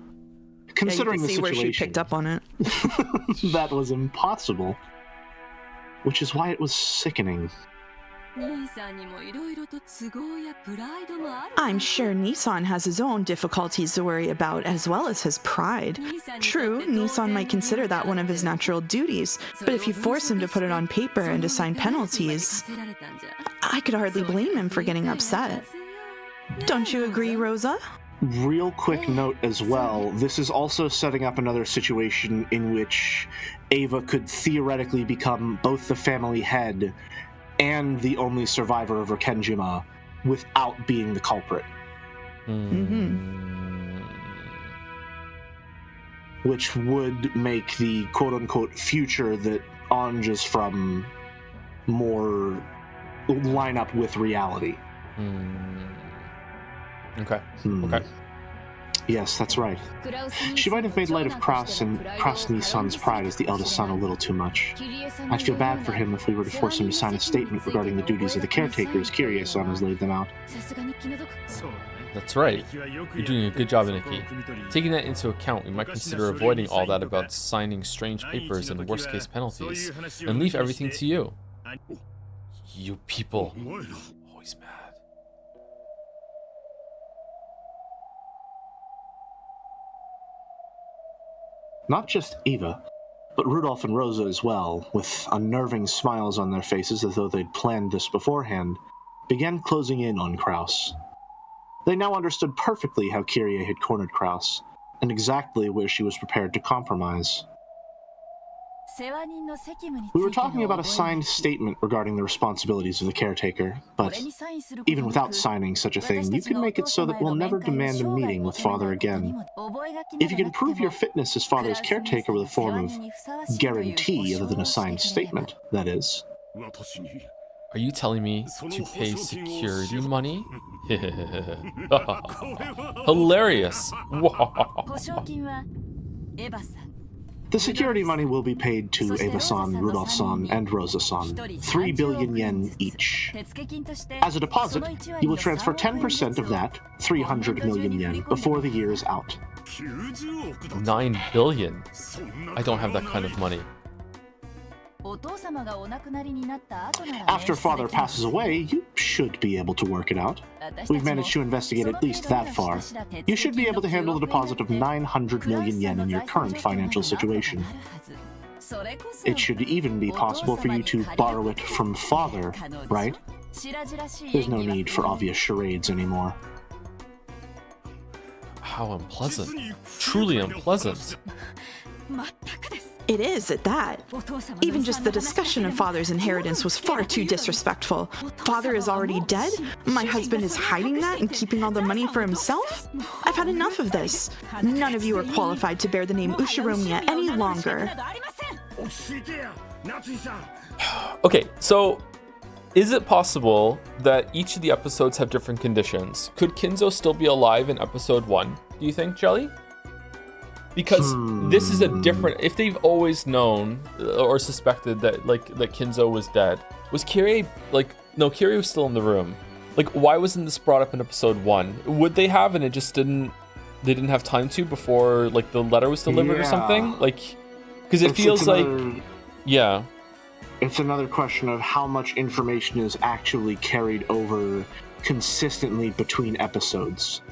S2: Considering
S3: yeah, you can see
S2: the situation,
S3: where she picked up on it.
S2: that was impossible. Which is why it was sickening.
S3: I'm sure Nissan has his own difficulties to worry about, as well as his pride. True, Nissan might consider that one of his natural duties, but if you force him to put it on paper and assign penalties, I could hardly blame him for getting upset. Don't you agree, Rosa?
S2: Real quick note as well, this is also setting up another situation in which Ava could theoretically become both the family head and the only survivor of Rikenjima without being the culprit. Which would make the quote-unquote future that Anja's from more line up with reality.
S1: Okay.
S2: Yes, that's right. She might have made light of Kraus and Nissan's pride as the eldest son a little too much. I'd feel bad for him if we were to force him to sign a statement regarding the duties of the caretakers. Kyrie-san has laid them out.
S1: That's right. You're doing a good job, Nikki. Taking that into account, we might consider avoiding all that about signing strange papers and worst-case penalties, and leave everything to you. You people. Always mad.
S2: Not just Eva, but Rudolph and Rosa as well, with unnerving smiles on their faces as though they'd planned this beforehand, began closing in on Kraus. They now understood perfectly how Kyrie had cornered Kraus, and exactly where she was prepared to compromise. We were talking about a signed statement regarding the responsibilities of the caretaker, but even without signing such a thing, you can make it so that we'll never demand a meeting with Father again. If you can prove your fitness as Father's caretaker with a form of guarantee other than a signed statement, that is.
S1: Are you telling me to pay security money? Hilarious.
S2: The security money will be paid to Eva-san, Rudolph-san, and Rosa-san, 3 billion yen each. As a deposit, you will transfer 10% of that, 300 million yen, before the year is out.
S1: 9 billion? I don't have that kind of money.
S2: After Father passes away, you should be able to work it out. We've managed to investigate at least that far. You should be able to handle the deposit of 900 million yen in your current financial situation. It should even be possible for you to borrow it from Father, right? There's no need for obvious charades anymore.
S1: How unpleasant. Truly unpleasant.
S3: It is, at that. Even just the discussion of Father's inheritance was far too disrespectful. Father is already dead? My husband is hiding that and keeping all the money for himself? I've had enough of this. None of you are qualified to bear the name Ushiromiya any longer.
S1: Okay, so is it possible that each of the episodes have different conditions? Could Kinzo still be alive in episode 1, do you think, Jelly? Because this is a different... If they've always known or suspected that that Kinzo was dead, was Kyrie... No, Kyrie was still in the room. Why wasn't this brought up in episode 1? Would they have, and it just didn't... They didn't have time to before, the letter was delivered or something? Because it feels Yeah.
S2: It's another question of how much information is actually carried over consistently between episodes.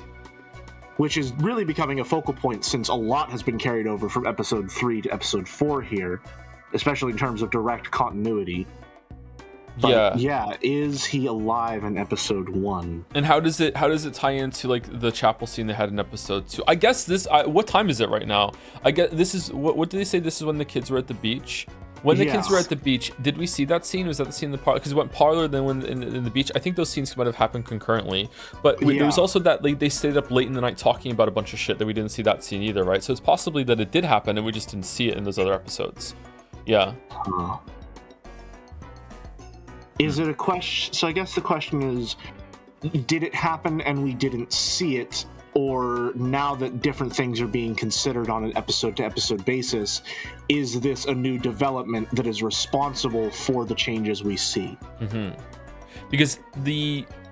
S2: Which is really becoming a focal point since a lot has been carried over from episode 3 to episode 4 here, especially in terms of direct continuity. But yeah, is he alive in episode 1?
S1: And how does it tie into the chapel scene they had in episode 2? I guess this what time is it right now? I guess this is what did they say, this is when the kids were at the beach? When the kids were at the beach, did we see that scene? Was that the scene in the parlor? Because it went parlor, then when in the beach. I think those scenes might have happened concurrently. But there was also that they stayed up late in the night talking about a bunch of shit that we didn't see that scene either, right? So it's possibly that it did happen and we just didn't see it in those other episodes. Yeah.
S2: Is it a question? So I guess the question is, did it happen and we didn't see it, or now that different things are being considered on an episode-to-episode basis, is this a new development that is responsible for the changes we see?
S1: Because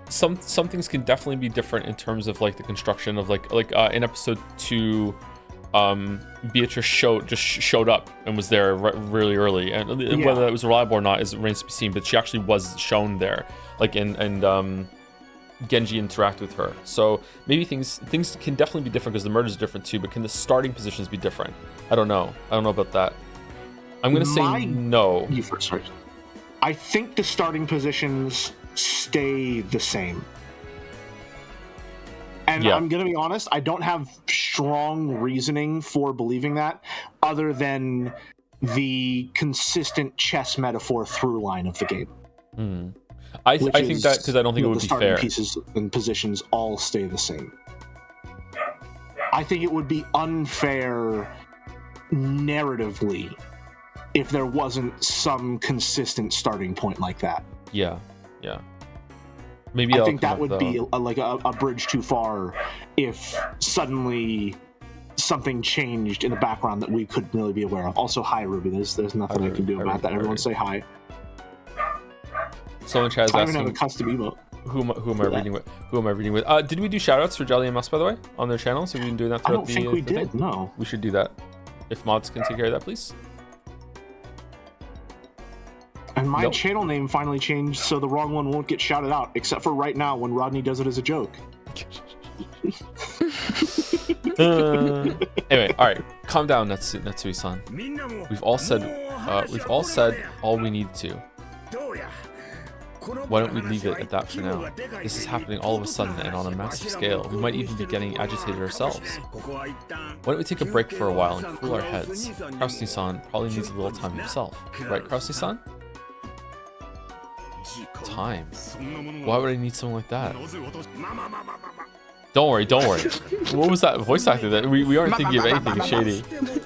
S1: some things can definitely be different in terms of like the construction of like in episode 2, Beatrice showed up and was there really early, and whether that was reliable or not is remains to be seen. But she actually was shown there, like and Genji interact with her. So maybe things can definitely be different because the murders are different too. But can the starting positions be different? I don't know about that. I'm gonna say no.
S2: You first, sorry. I think the starting positions stay the same. And I'm going to be honest, I don't have strong reasoning for believing that, other than the consistent chess metaphor through line of the game.
S1: I think that because I don't think it would be fair.
S2: The starting pieces and positions all stay the same. I think it would be unfair narratively if there wasn't some consistent starting point like that.
S1: Yeah. Maybe
S2: I think that would be a bridge too far if suddenly something changed in the background that we couldn't really be aware of. Also, hi Ruby. There's nothing I can do about that. Everyone say hi.
S1: Someone Chaz
S2: I
S1: asking,
S2: even have a custom emote.
S1: Who am I reading with? Who am I reading with? Did we do shoutouts for Jelly and Mus, by the way, on their channels? Have we been doing that throughout the
S2: I don't think we did.
S1: thing?
S2: No.
S1: We should do that. If mods can take care of that, please.
S2: And my channel name finally changed, so the wrong one won't get shouted out, except for right now when Rodney does it as a joke.
S1: Anyway, all right, calm down, Natsui-san. We've all said all we need to. Why don't we leave it at that for now? This is happening all of a sudden and on a massive scale. We might even be getting agitated ourselves. Why don't we take a break for a while and cool our heads? Krusty-san probably needs a little time himself. Right, Krusty-san? Time? Why would I need something like that? Don't worry. What was that voice actor? That we aren't thinking of anything shady.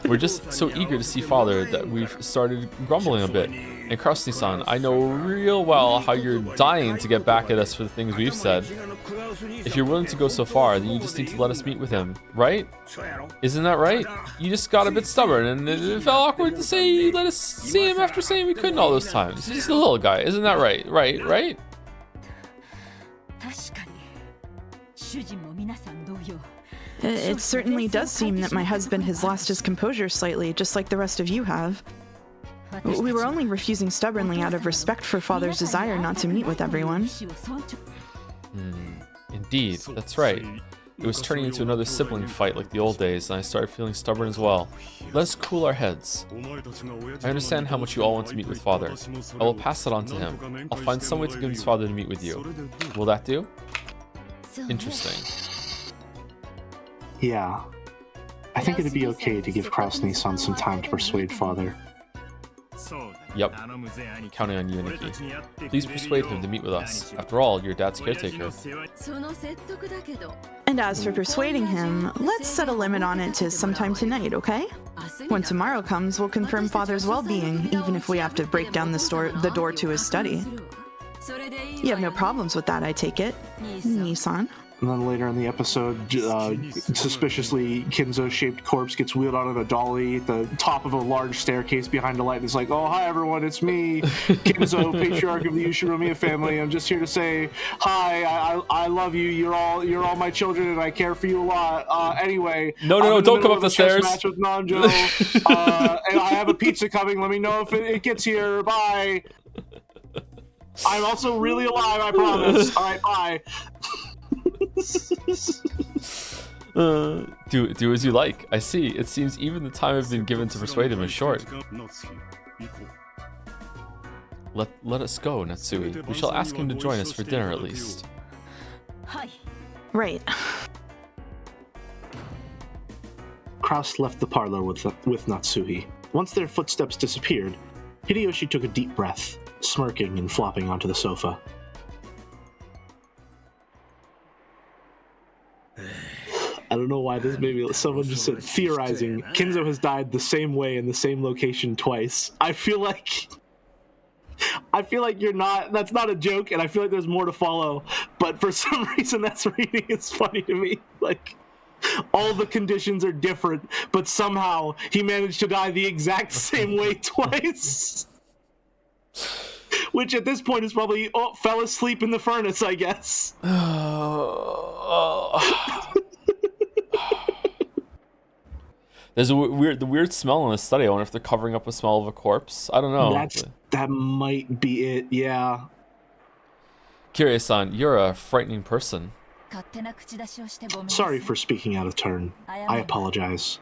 S1: We're just so eager to see Father that we've started grumbling a bit. And Krusty-san, I know real well how you're dying to get back at us for the things we've said. If you're willing to go so far, then you just need to let us meet with him, right? Isn't that right? You just got a bit stubborn, and it felt awkward to say you let us see him after saying we couldn't all those times. He's just a little guy, isn't that right? Right?
S3: It certainly does seem that my husband has lost his composure slightly, just like the rest of you have. We were only refusing stubbornly out of respect for Father's desire not to meet with everyone.
S1: Indeed, that's right. It was turning into another sibling fight like the old days, and I started feeling stubborn as well. Let's cool our heads. I understand how much you all want to meet with Father. I will pass it on to him. I'll find some way to convince Father to meet with you. Will that do? Interesting.
S2: Yeah. I think it'd be okay to give Krasny-san some time to persuade Father.
S1: Yep. Counting on you, Nikki. Please persuade him to meet with us. After all, you're Dad's caretaker.
S3: And as for persuading him, let's set a limit on it to sometime tonight, okay? When tomorrow comes, we'll confirm Father's well-being, even if we have to break down the door to his study. You have no problems with that, I take it, Nissan.
S2: And then later in the episode, suspiciously, Kinzo-shaped corpse gets wheeled out of a dolly at the top of a large staircase behind a light. And it's like, oh, hi, everyone, it's me, Kinzo, patriarch of the Ushiromiya family. I'm just here to say, hi, I love you. You're all my children, and I care for you a lot. Anyway.
S1: No, don't come up the stairs.
S2: Match with Nanjo, and I have a pizza coming. Let me know if it gets here. Bye. I'm also really alive, I promise. All right, bye.
S1: Do as you like. I see. It seems even the time I've been given to persuade him is short. Let us go, Natsui. We shall ask him to join us for dinner at least.
S3: Right.
S2: Kraus left the parlor with Natsui. Once their footsteps disappeared, Hideyoshi took a deep breath, smirking and flopping onto the sofa. I don't know why this maybe someone just said theorizing. Kinzo has died the same way in the same location twice. I feel like you're not. That's not a joke, and I feel like there's more to follow. But for some reason, that's reading is funny to me. Like, All the conditions are different, but somehow he managed to die the exact same way twice. Which at this point is probably, fell asleep in the furnace, I guess.
S1: There's a weird smell in this study. I wonder if they're covering up a smell of a corpse. I don't know.
S2: That might be it, yeah.
S1: Kiryu-san, you're a frightening person.
S2: Sorry for speaking out of turn. I apologize.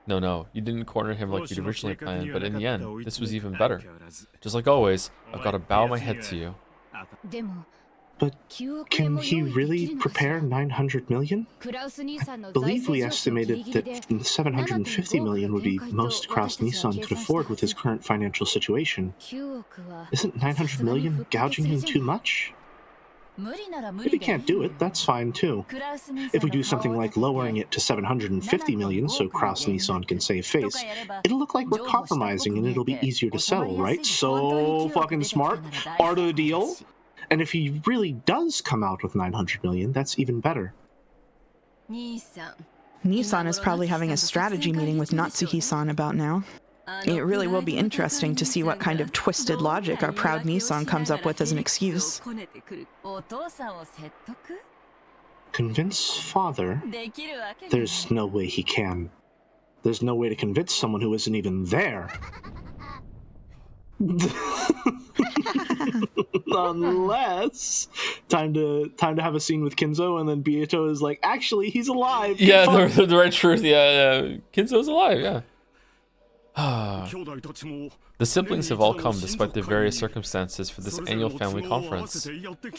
S1: No, you didn't corner him like you'd originally planned, but in the end, this was even better. Just like always, I've got to bow my head to you.
S2: But can he really prepare 900 million? I believe we estimated that 750 million would be most Kraus-Nissan could afford with his current financial situation. Isn't 900 million gouging him too much? If he can't do it, that's fine too. If we do something like lowering it to 750 million so Kraus-Nissan can save face, it'll look like we're compromising and it'll be easier to settle, right? So fucking smart. Part of the deal. And if he really does come out with 900 million, that's even better.
S3: Nissan is probably having a strategy meeting with Natsuhi-san about now. It really will be interesting to see what kind of twisted logic our proud Nissan comes up with as an excuse.
S2: Convince father? There's no way he can. There's no way to convince someone who isn't even there. Unless time to have a scene with Kinzo, and then Bieto is like, actually, he's alive.
S1: Yeah, the right truth. Yeah, Kinzo's alive. Yeah. The siblings have all come despite the various circumstances for this annual family conference.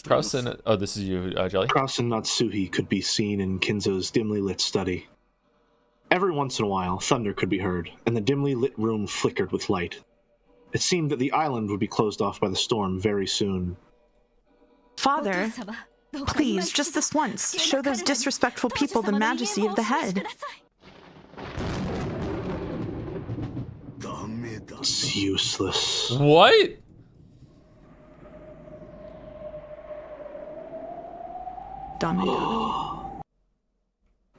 S1: Kraus and this is you, Jelly.
S2: Kraus and Natsuhi could be seen in Kinzo's dimly lit study. Every once in a while, thunder could be heard, and the dimly lit room flickered with light. It seemed that the island would be closed off by the storm very soon.
S3: Father, please, just this once, show those disrespectful people the majesty of the head.
S2: It's useless.
S1: What?
S3: Dumb.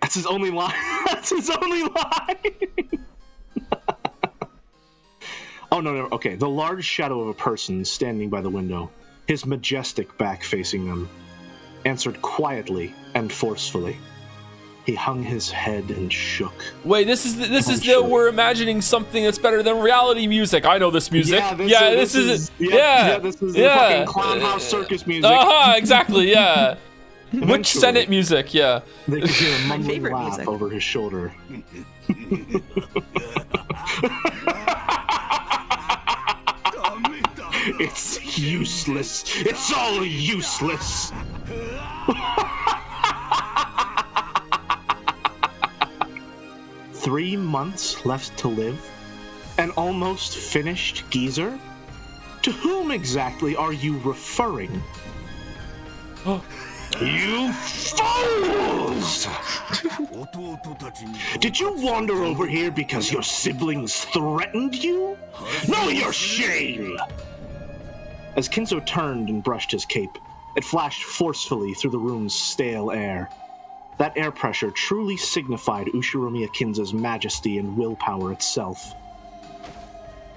S2: That's his only line. That's his only line. Oh, no. Okay, the large shadow of a person standing by the window, his majestic back facing them, answered quietly and forcefully. He hung his head and shook.
S1: Wait, this is we're imagining something that's better than reality music. I know this music. This is the
S2: fucking clown house circus music.
S1: Exactly, yeah. Which Senate music, yeah.
S2: They could hear a mumbling laugh music over his shoulder. It's useless. It's all useless. 3 months left to live? An almost finished geezer? To whom exactly are you referring? You fools! Did you wander over here because your siblings threatened you? Know your shame! As Kinzo turned and brushed his cape, it flashed forcefully through the room's stale air. That air pressure truly signified Ushiromiya Kinzo's majesty and willpower itself.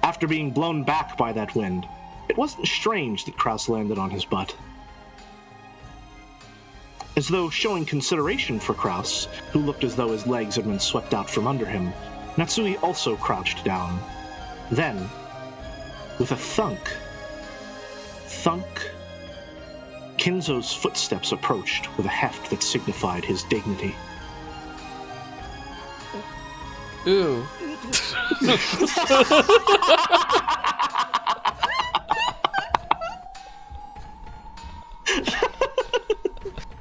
S2: After being blown back by that wind, it wasn't strange that Kraus landed on his butt. As though showing consideration for Kraus, who looked as though his legs had been swept out from under him, Natsuhi also crouched down. Then, with a thunk, Kinzo's footsteps approached with a heft that signified his dignity.
S1: Ooh.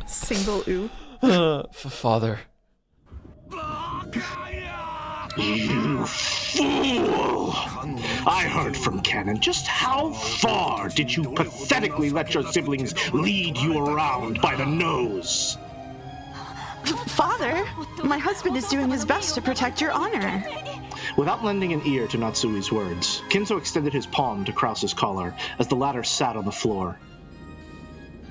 S3: Single ooh.
S1: Father.
S2: You fool! I heard from Canon. Just how far did you pathetically let your siblings lead you around by the nose?
S3: Father, my husband is doing his best to protect your honor.
S2: Without lending an ear to Natsuhi's words, Kinzo extended his palm to Kraus's collar as the latter sat on the floor.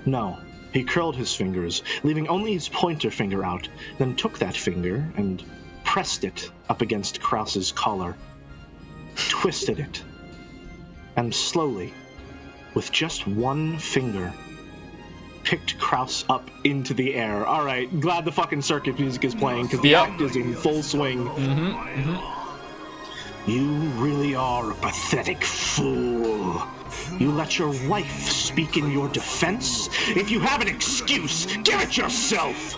S2: No, He curled his fingers, leaving only his pointer finger out, then took that finger and pressed it up against Krause's collar, twisted it, and slowly, with just one finger, picked Krause up into the air. All right, glad the fucking circus music is playing, because the act is in full swing. You really are a pathetic fool. You let your wife speak in your defense? If you have an excuse, give it yourself!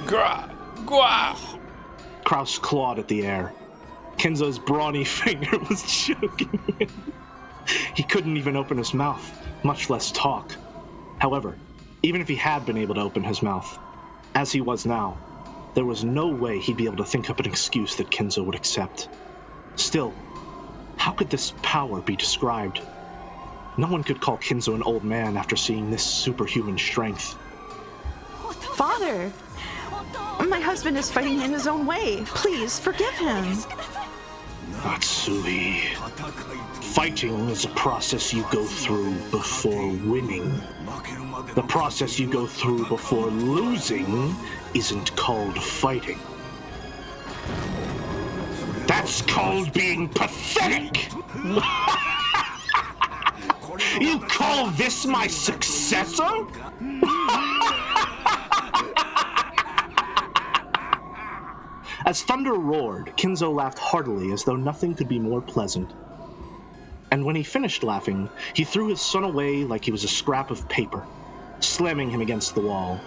S1: Gra! Gwa!
S2: Krause clawed at the air. Kinzo's brawny finger was choking him. He couldn't even open his mouth, much less talk. However, even if he had been able to open his mouth, as he was now, there was no way he'd be able to think up an excuse that Kinzo would accept. Still, how could this power be described? No one could call Kinzo an old man after seeing this superhuman strength.
S3: Father! My husband is fighting in his own way. Please, forgive him.
S2: Matsui, fighting is a process you go through before winning. The process you go through before losing isn't called fighting. That's called being pathetic! You call this my successor? As thunder roared, Kinzo laughed heartily as though nothing could be more pleasant. And when he finished laughing, he threw his son away like he was a scrap of paper, slamming him against the wall.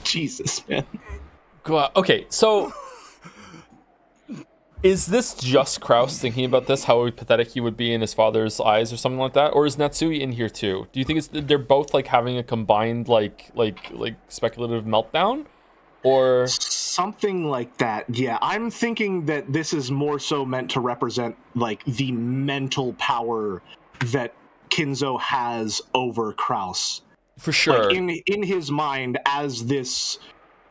S2: Jesus, man.
S1: Okay, so is this just Krause thinking about this, how pathetic he would be in his father's eyes or something like that? Or is Natsui in here too? Do you think they're both like having a combined like speculative meltdown? Or
S2: something like that? Yeah, I'm thinking that this is more so meant to represent like the mental power that Kinzo has over Krause.
S1: For sure.
S2: Like in his mind as this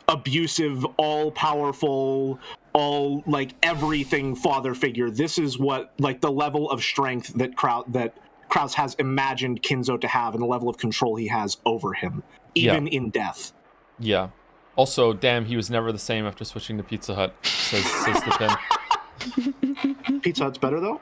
S2: abusive, all-powerful, all like everything father figure. This is what like the level of strength that Krause has imagined Kinzo to have, and the level of control he has over him, even in death.
S1: Yeah. Also, damn, he was never the same after switching to Pizza Hut. Says the pin.
S2: Pizza Hut's better though.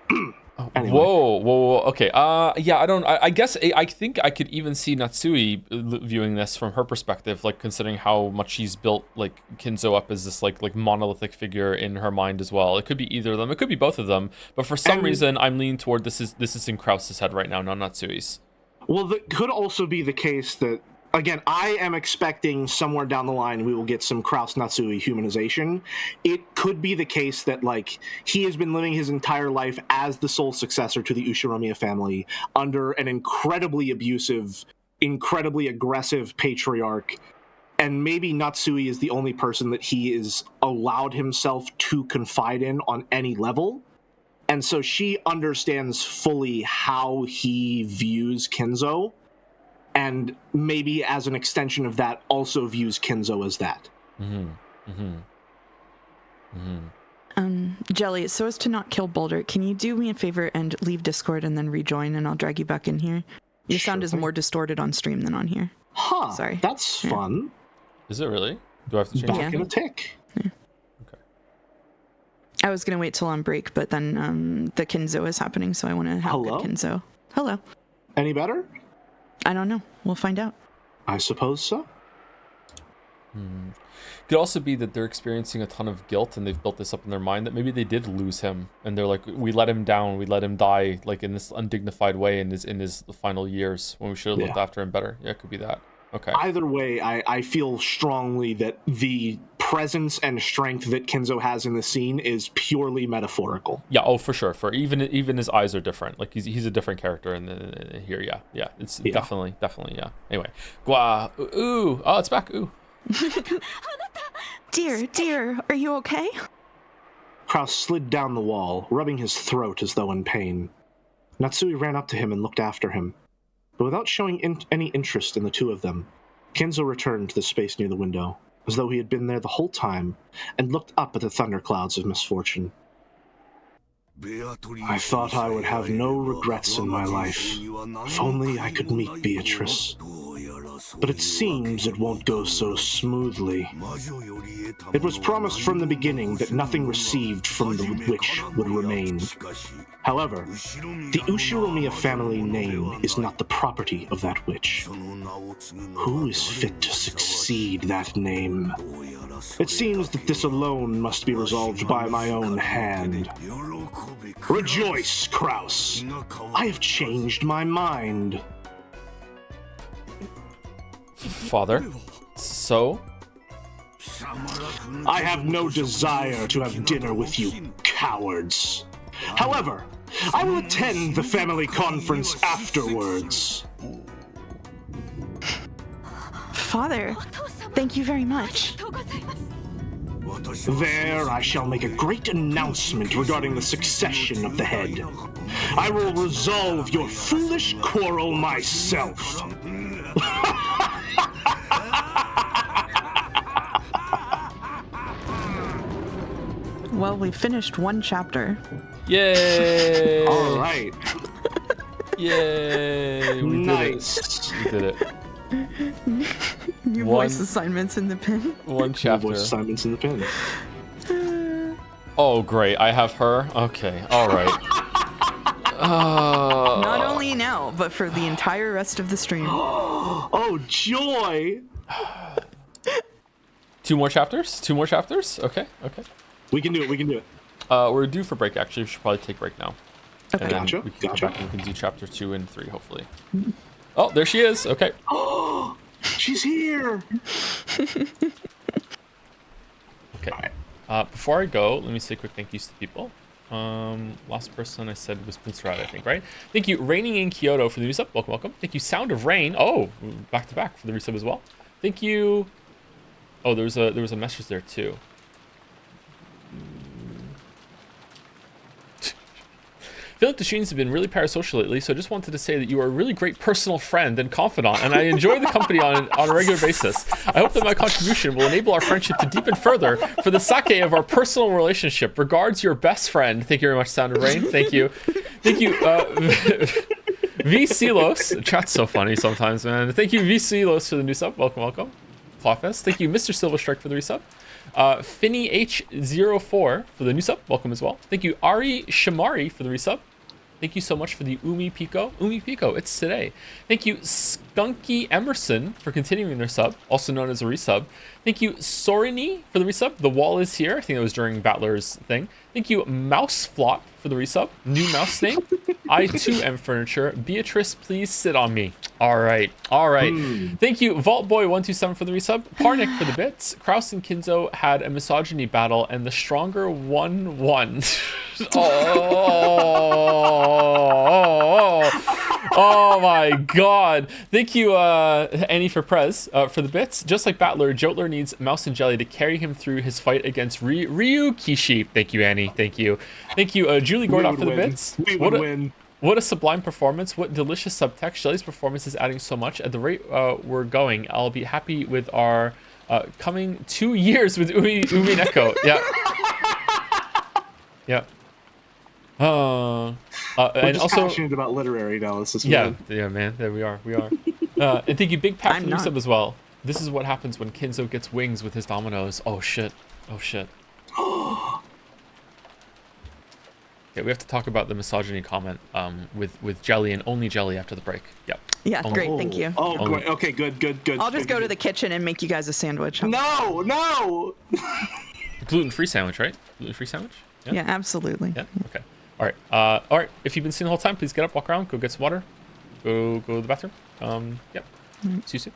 S2: Anyway.
S1: Whoa. Okay. Yeah. I guess I think I could even see Natsui viewing this from her perspective, like considering how much she's built like Kinzo up as this like monolithic figure in her mind as well. It could be either of them. It could be both of them. But for some reason, I'm leaning toward this is in Krause's head right now, not Natsui's.
S2: Well, that could also be the case that. Again, I am expecting somewhere down the line we will get some Krause Natsui humanization. It could be the case that, like, he has been living his entire life as the sole successor to the Ushiromiya family under an incredibly abusive, incredibly aggressive patriarch, and maybe Natsui is the only person that he is allowed himself to confide in on any level. And so she understands fully how he views Kinzo, and maybe as an extension of that also views Kinzo as that.
S3: Jelly, so as to not kill Boulder, can you do me a favor and leave Discord and then rejoin, and I'll drag you back in here? Your sound is more distorted on stream than on here.
S2: Huh,
S3: sorry.
S2: That's fun.
S1: Is it really? Do I have to change
S2: Back in a tick.
S3: Yeah.
S1: Okay.
S3: I was going to wait till on break, but then the Kinzo is happening, so I want to have good Kinzo. Hello.
S2: Any better?
S3: I don't know. We'll find out.
S2: I suppose so.
S1: Could also be that they're experiencing a ton of guilt and they've built this up in their mind that maybe they did lose him and they're like, we let him down, we let him die like in this undignified way in his final years when we should have looked after him better. Yeah, it could be that. Okay.
S2: Either way, I feel strongly that the presence and strength that Kinzo has in the scene is purely metaphorical.
S1: Yeah, oh for sure. For even his eyes are different. Like he's a different character in here. Yeah. It's definitely yeah. Anyway, Gwa, ooh, oh, it's back. Ooh.
S3: Dear, are you okay?
S2: Krause slid down the wall, rubbing his throat as though in pain. Natsui ran up to him and looked after him. But without showing any interest in the two of them, Kinzo returned to the space near the window, as though he had been there the whole time, and looked up at the thunderclouds of misfortune. I thought I would have no regrets in my life, if only I could meet Beatrice. But it seems it won't go so smoothly. It was promised from the beginning that nothing received from the witch would remain. However, the Ushiromiya family name is not the property of that witch. Who is fit to succeed that name? It seems that this alone must be resolved by my own hand. Rejoice, Kraus! I have changed my mind.
S1: Father? So?
S2: I have no desire to have dinner with you, cowards. However, I will attend the family conference afterwards.
S3: Father, thank you very much.
S2: There I shall make a great announcement regarding the succession of the head. I will resolve your foolish quarrel myself.
S3: Well, we finished one chapter.
S1: Yay!
S2: All right.
S1: Yay! We
S2: Nice.
S1: did it. We did it.
S3: New voice assignments in the pin.
S1: One chapter.
S2: Voice assignments in the pin.
S1: Oh, great. I have her. Okay. All right.
S3: Not only now, but for the entire rest of the stream.
S2: Oh, joy!
S1: Two more chapters? Okay.
S2: We can do it.
S1: We're due for break, actually. We should probably take break now.
S3: Okay.
S1: And then
S2: Gotcha,
S1: we can
S2: gotcha.
S1: come back and we can do chapter 2 and 3, hopefully. Oh, there she is. Okay.
S2: She's here!
S1: Okay. Before I go, let me say a quick thank yous to people. Last person I said was Prince-Rad, I think, right? Thank you, Raining in Kyoto for the resub. Welcome. Thank you, Sound of Rain. Oh, back to back for the resub as well. Thank you. Oh, there was a message there too. I feel like the streams have been really parasocial lately, so I just wanted to say that you are a really great personal friend and confidant, and I enjoy the company on a regular basis. I hope that my contribution will enable our friendship to deepen further for the sake of our personal relationship. Regards, your best friend. Thank you very much, Sound of Rain. Thank you. V Silos. Chat's so funny sometimes, man. Thank you, V Silos, for the new sub. Welcome. Clawfest. Thank you, Mr. Silver Strike, for the resub. Finny H04 for the new sub. Welcome as well. Thank you, Ari Shamari, for the resub. Thank you so much for the Umi Pico. It's today. Thank you, Skunky Emerson, for continuing their sub, also known as a resub. Thank you, Sorini, for the resub. The wall is here. I think that was during Battler's thing. Thank you, Mouseflop, for the resub. New mouse name. I too am furniture. Beatrice, please sit on me. All right. Thank you, VaultBoy127 for the resub. Parnick for the bits. Kraus and Kinzo had a misogyny battle, and the stronger one won. Oh my god. Thank you, Annie for Prez, for the bits. Just like Battler, Jotler needs Mouse and Jelly to carry him through his fight against Ryu Kishi. Thank you, Annie. Thank you, Julie Gordoff for the bits.
S2: We would win.
S1: What a sublime performance. What delicious subtext. Jelly's performance is adding so much. At the rate we're going, I'll be happy with our coming 2 years with Umineko. Yeah. Yeah.
S2: We're
S1: and
S2: just
S1: also
S2: passionate about literary analysis. Man.
S1: yeah, man. There we are. And thank you, Big Pat, for the resub as well. This is what happens when Kinzo gets wings with his dominoes. Oh shit. Okay, we have to talk about the misogyny comment with Jelly and only Jelly after the break. Yep.
S3: Yeah,
S1: Only.
S3: great. Thank you.
S2: Oh, great. Okay, good.
S3: I'll just go to the kitchen and make you guys a sandwich.
S2: No!
S1: Gluten-free sandwich, right? Gluten-free sandwich?
S3: Yeah, absolutely.
S1: Yeah. Okay. All right. If you've been seeing the whole time, please get up, walk around, go get some water, go to the bathroom. Yep. See you soon.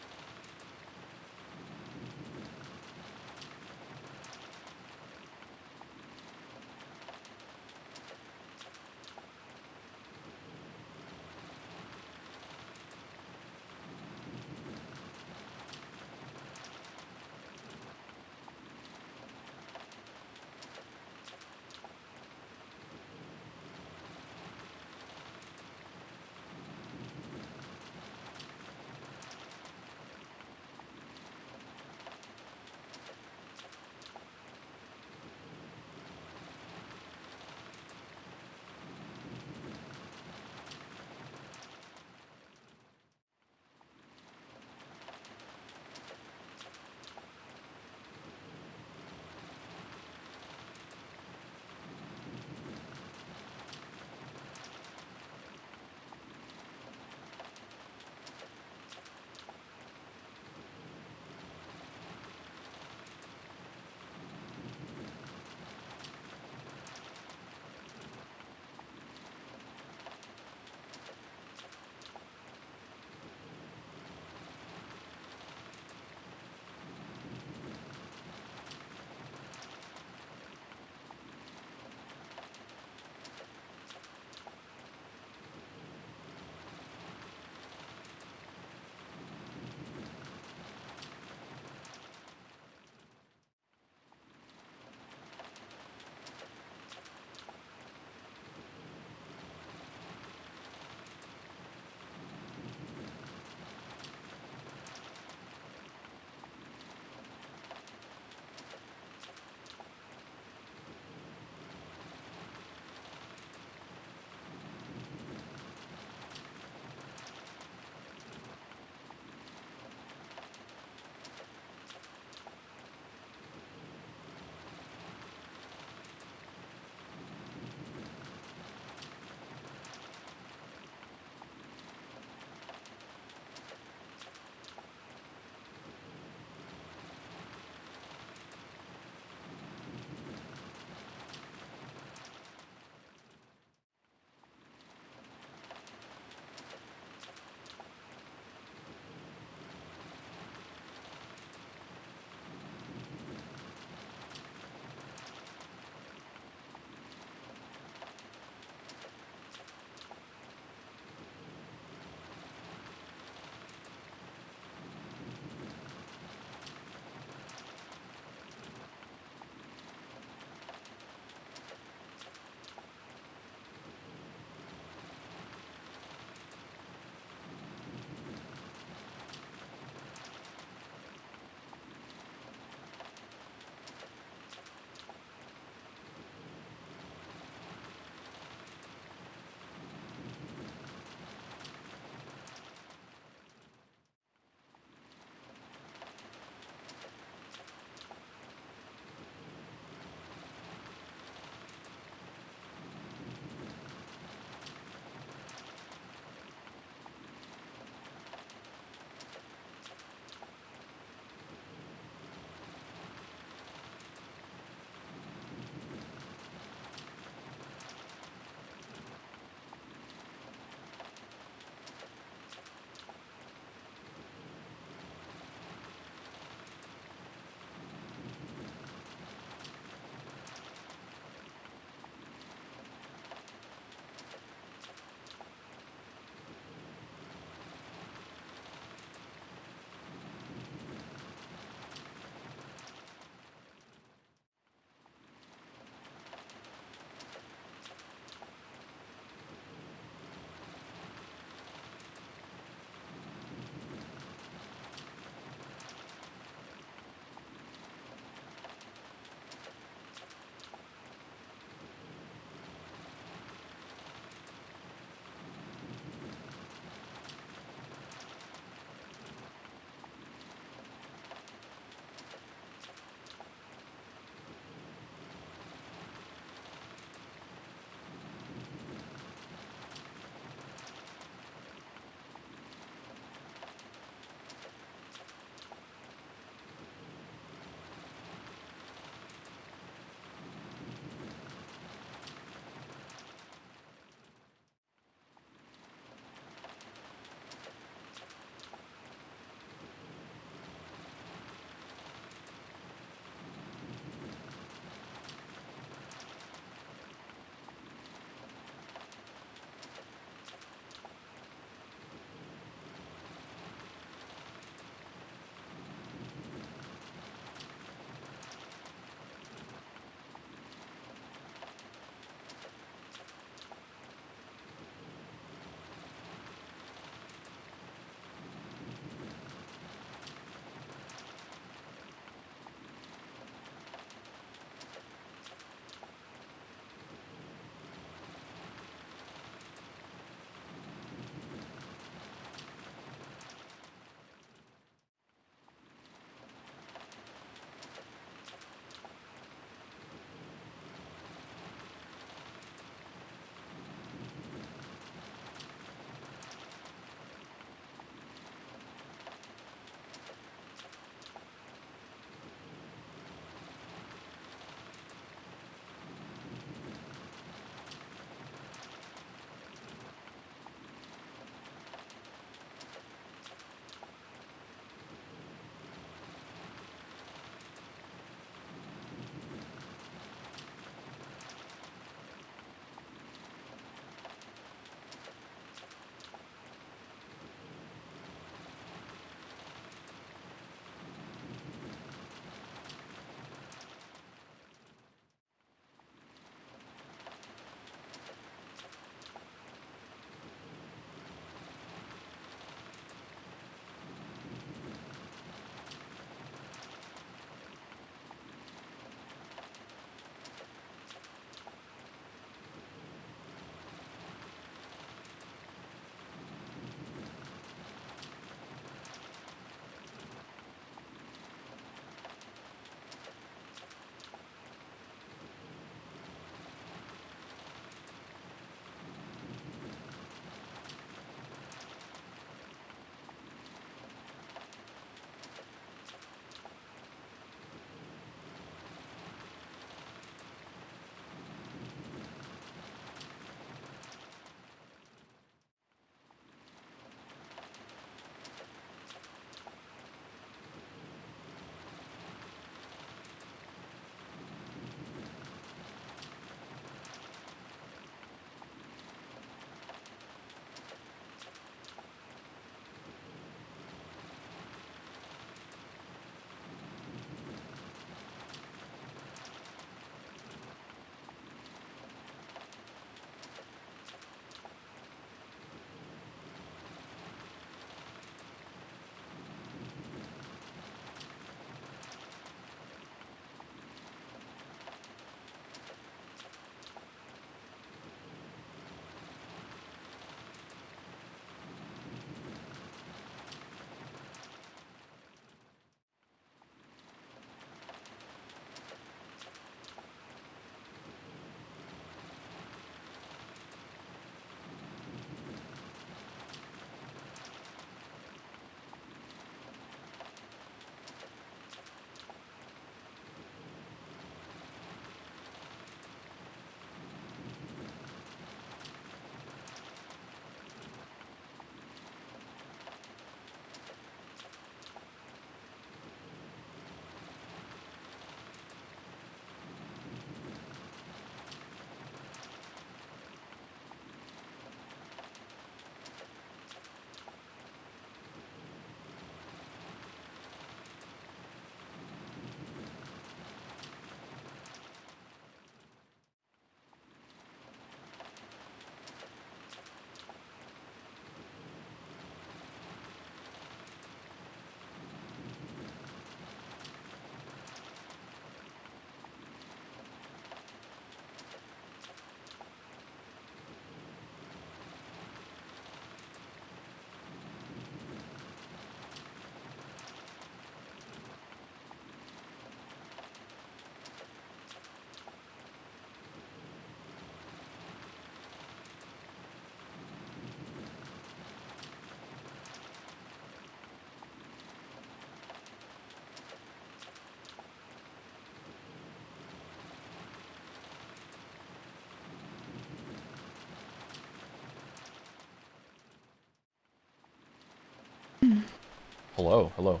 S1: Hello, hello.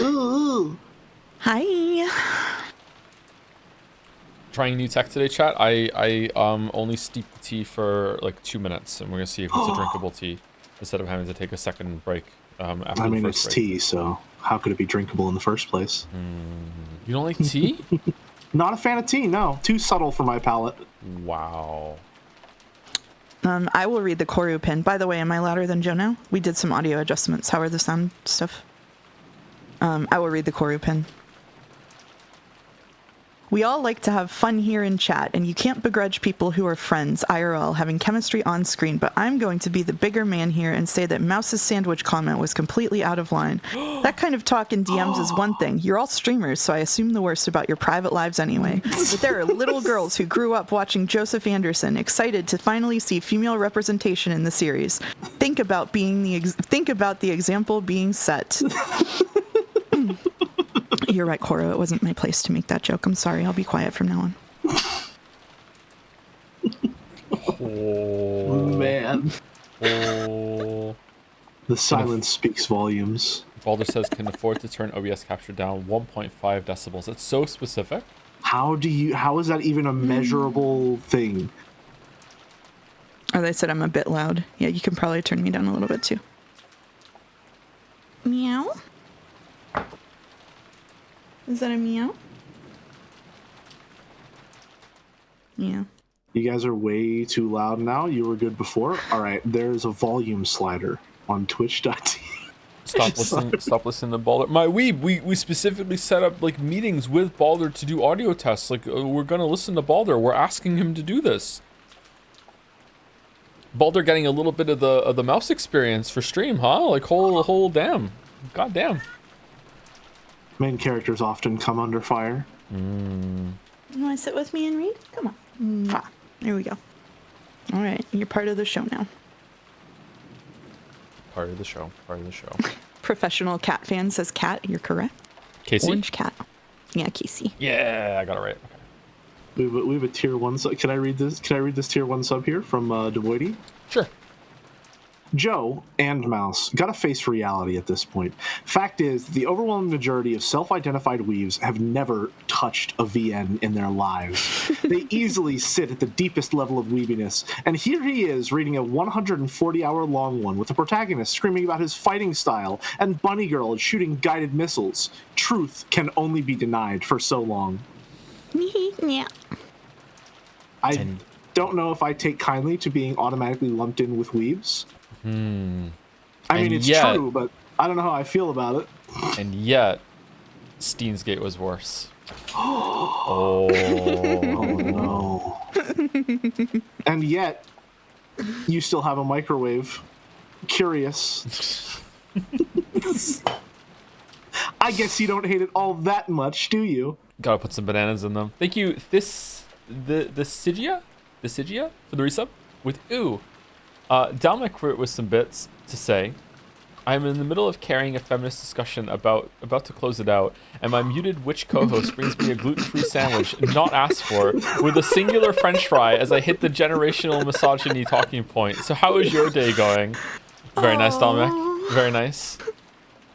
S2: Ooh.
S3: Hi.
S1: Trying new tech today, chat. I only steep the tea for like 2 minutes, and we're gonna see if it's a drinkable tea instead of having to take a second break after
S2: I mean,
S1: the
S2: it's
S1: first break.
S2: tea, so how could it be drinkable in the first place?
S1: You don't like tea?
S2: Not a fan of tea, no. Too subtle for my palate.
S1: Wow.
S3: I will read the Koru pin. By the way, am I louder than Joe now? We did some audio adjustments. How are the sound stuff? I will read the Koru pin. We all like to have fun here in chat, and you can't begrudge people who are friends, IRL, having chemistry on screen, but I'm going to be the bigger man here and say that Mouse's sandwich comment was completely out of line. That kind of talk in DMs is one thing. You're all streamers, so I assume the worst about your private lives anyway. But there are little girls who grew up watching Joseph Anderson, excited to finally see female representation in the series. Think about the example being set. You're right, Koro. It wasn't my place to make that joke. I'm sorry. I'll be quiet from now on.
S1: Oh
S2: man.
S1: Oh.
S2: The silence speaks volumes.
S1: Balder says can afford to turn OBS capture down 1.5 decibels. It's so specific.
S2: How is that even a measurable thing?
S3: Oh, they said I'm a bit loud. Yeah, you can probably turn me down a little bit too. Meow? Is that a meow? Yeah.
S2: You guys are way too loud now. You were good before. All right, there's a volume slider on twitch.tv.
S1: Stop listening to Balder. My weeb, we specifically set up like meetings with Balder to do audio tests. Like we're gonna listen to Balder. We're asking him to do this. Balder getting a little bit of the mouse experience for stream, huh? Like whole damn. God damn.
S2: Main characters often come under fire.
S3: You want to sit with me and read? Come on. There we go. All right, you're part of the show now.
S1: Part of the show.
S3: Professional cat fan says cat. You're correct.
S1: Casey?
S3: Orange cat. Yeah, Casey.
S1: Yeah, I got it right. Okay.
S2: We have a tier 1 sub. Can I read this tier 1 sub here from Devoidy?
S1: Sure.
S2: Joe and Mouse gotta face reality at this point. Fact is, the overwhelming majority of self-identified weaves have never touched a VN in their lives. They easily sit at the deepest level of weebiness, and here he is reading a 140-hour-long one with the protagonist screaming about his fighting style and Bunny Girl shooting guided missiles. Truth can only be denied for so long.
S3: Yeah.
S2: I don't know if I take kindly to being automatically lumped in with weebs. I mean, it's true, but I don't know how I feel about it.
S1: And yet, Steensgate was worse. Oh
S2: no. And yet, you still have a microwave. Curious. I guess you don't hate it all that much, do you?
S1: Gotta put some bananas in them. Thank you, the Sigia for the resub with ooh. Down my query with some bits to say. I'm in the middle of carrying a feminist discussion about to close it out, and my muted witch co-host brings me a gluten-free sandwich not asked for with a singular french fry as I hit the generational misogyny talking point. So how is your day going? Very nice, Dominic. Very nice.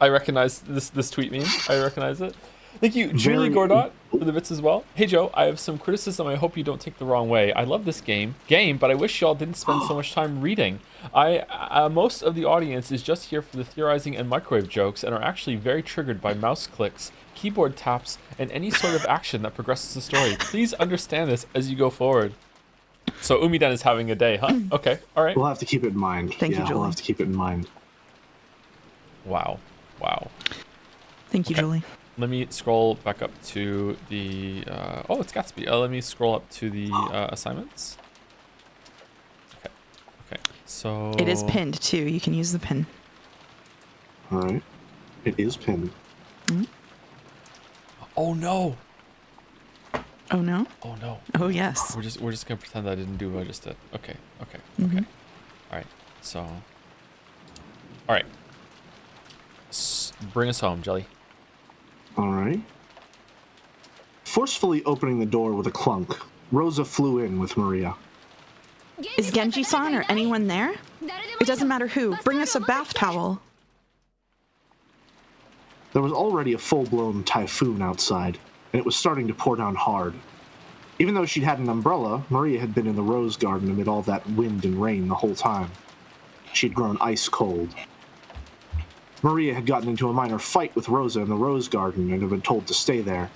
S1: I recognize this tweet meme. I recognize it. Thank you, Julie Gordot, for the bits as well. Hey Joe, I have some criticism I hope you don't take the wrong way. I love this game, but I wish y'all didn't spend so much time reading. Most of the audience is just here for the theorizing and microwave jokes and are actually very triggered by mouse clicks, keyboard taps, and any sort of action that progresses the story. Please understand this as you go forward. So Umiden is having a day, huh? Okay, all right.
S2: We'll have to keep it in mind.
S3: Thank you, Julie.
S2: We'll have to keep it in mind.
S1: Wow.
S3: Thank you, Julie.
S1: Let me scroll back up to the, it's Gatsby. Let me scroll up to the assignments. Okay, so...
S3: It is pinned, too. You can use the pin.
S2: All right. It is pinned.
S3: Mm-hmm.
S1: Oh, no.
S3: Oh, no?
S1: Oh, no.
S3: Oh, yes.
S1: We're just going to pretend I didn't do what I just did. Okay.
S3: Mm-hmm.
S1: All right, so... All right. Bring us home, Jelly.
S2: All right. Forcefully opening the door with a clunk, Rosa flew in with Maria.
S3: Is Genji-san or anyone there? It doesn't matter who. Bring us a bath towel.
S2: There was already a full-blown typhoon outside, and it was starting to pour down hard. Even though she'd had an umbrella, Maria had been in the rose garden amid all that wind and rain the whole time. She'd grown ice cold. Maria had gotten into a minor fight with Rosa in the rose garden and had been told to stay there.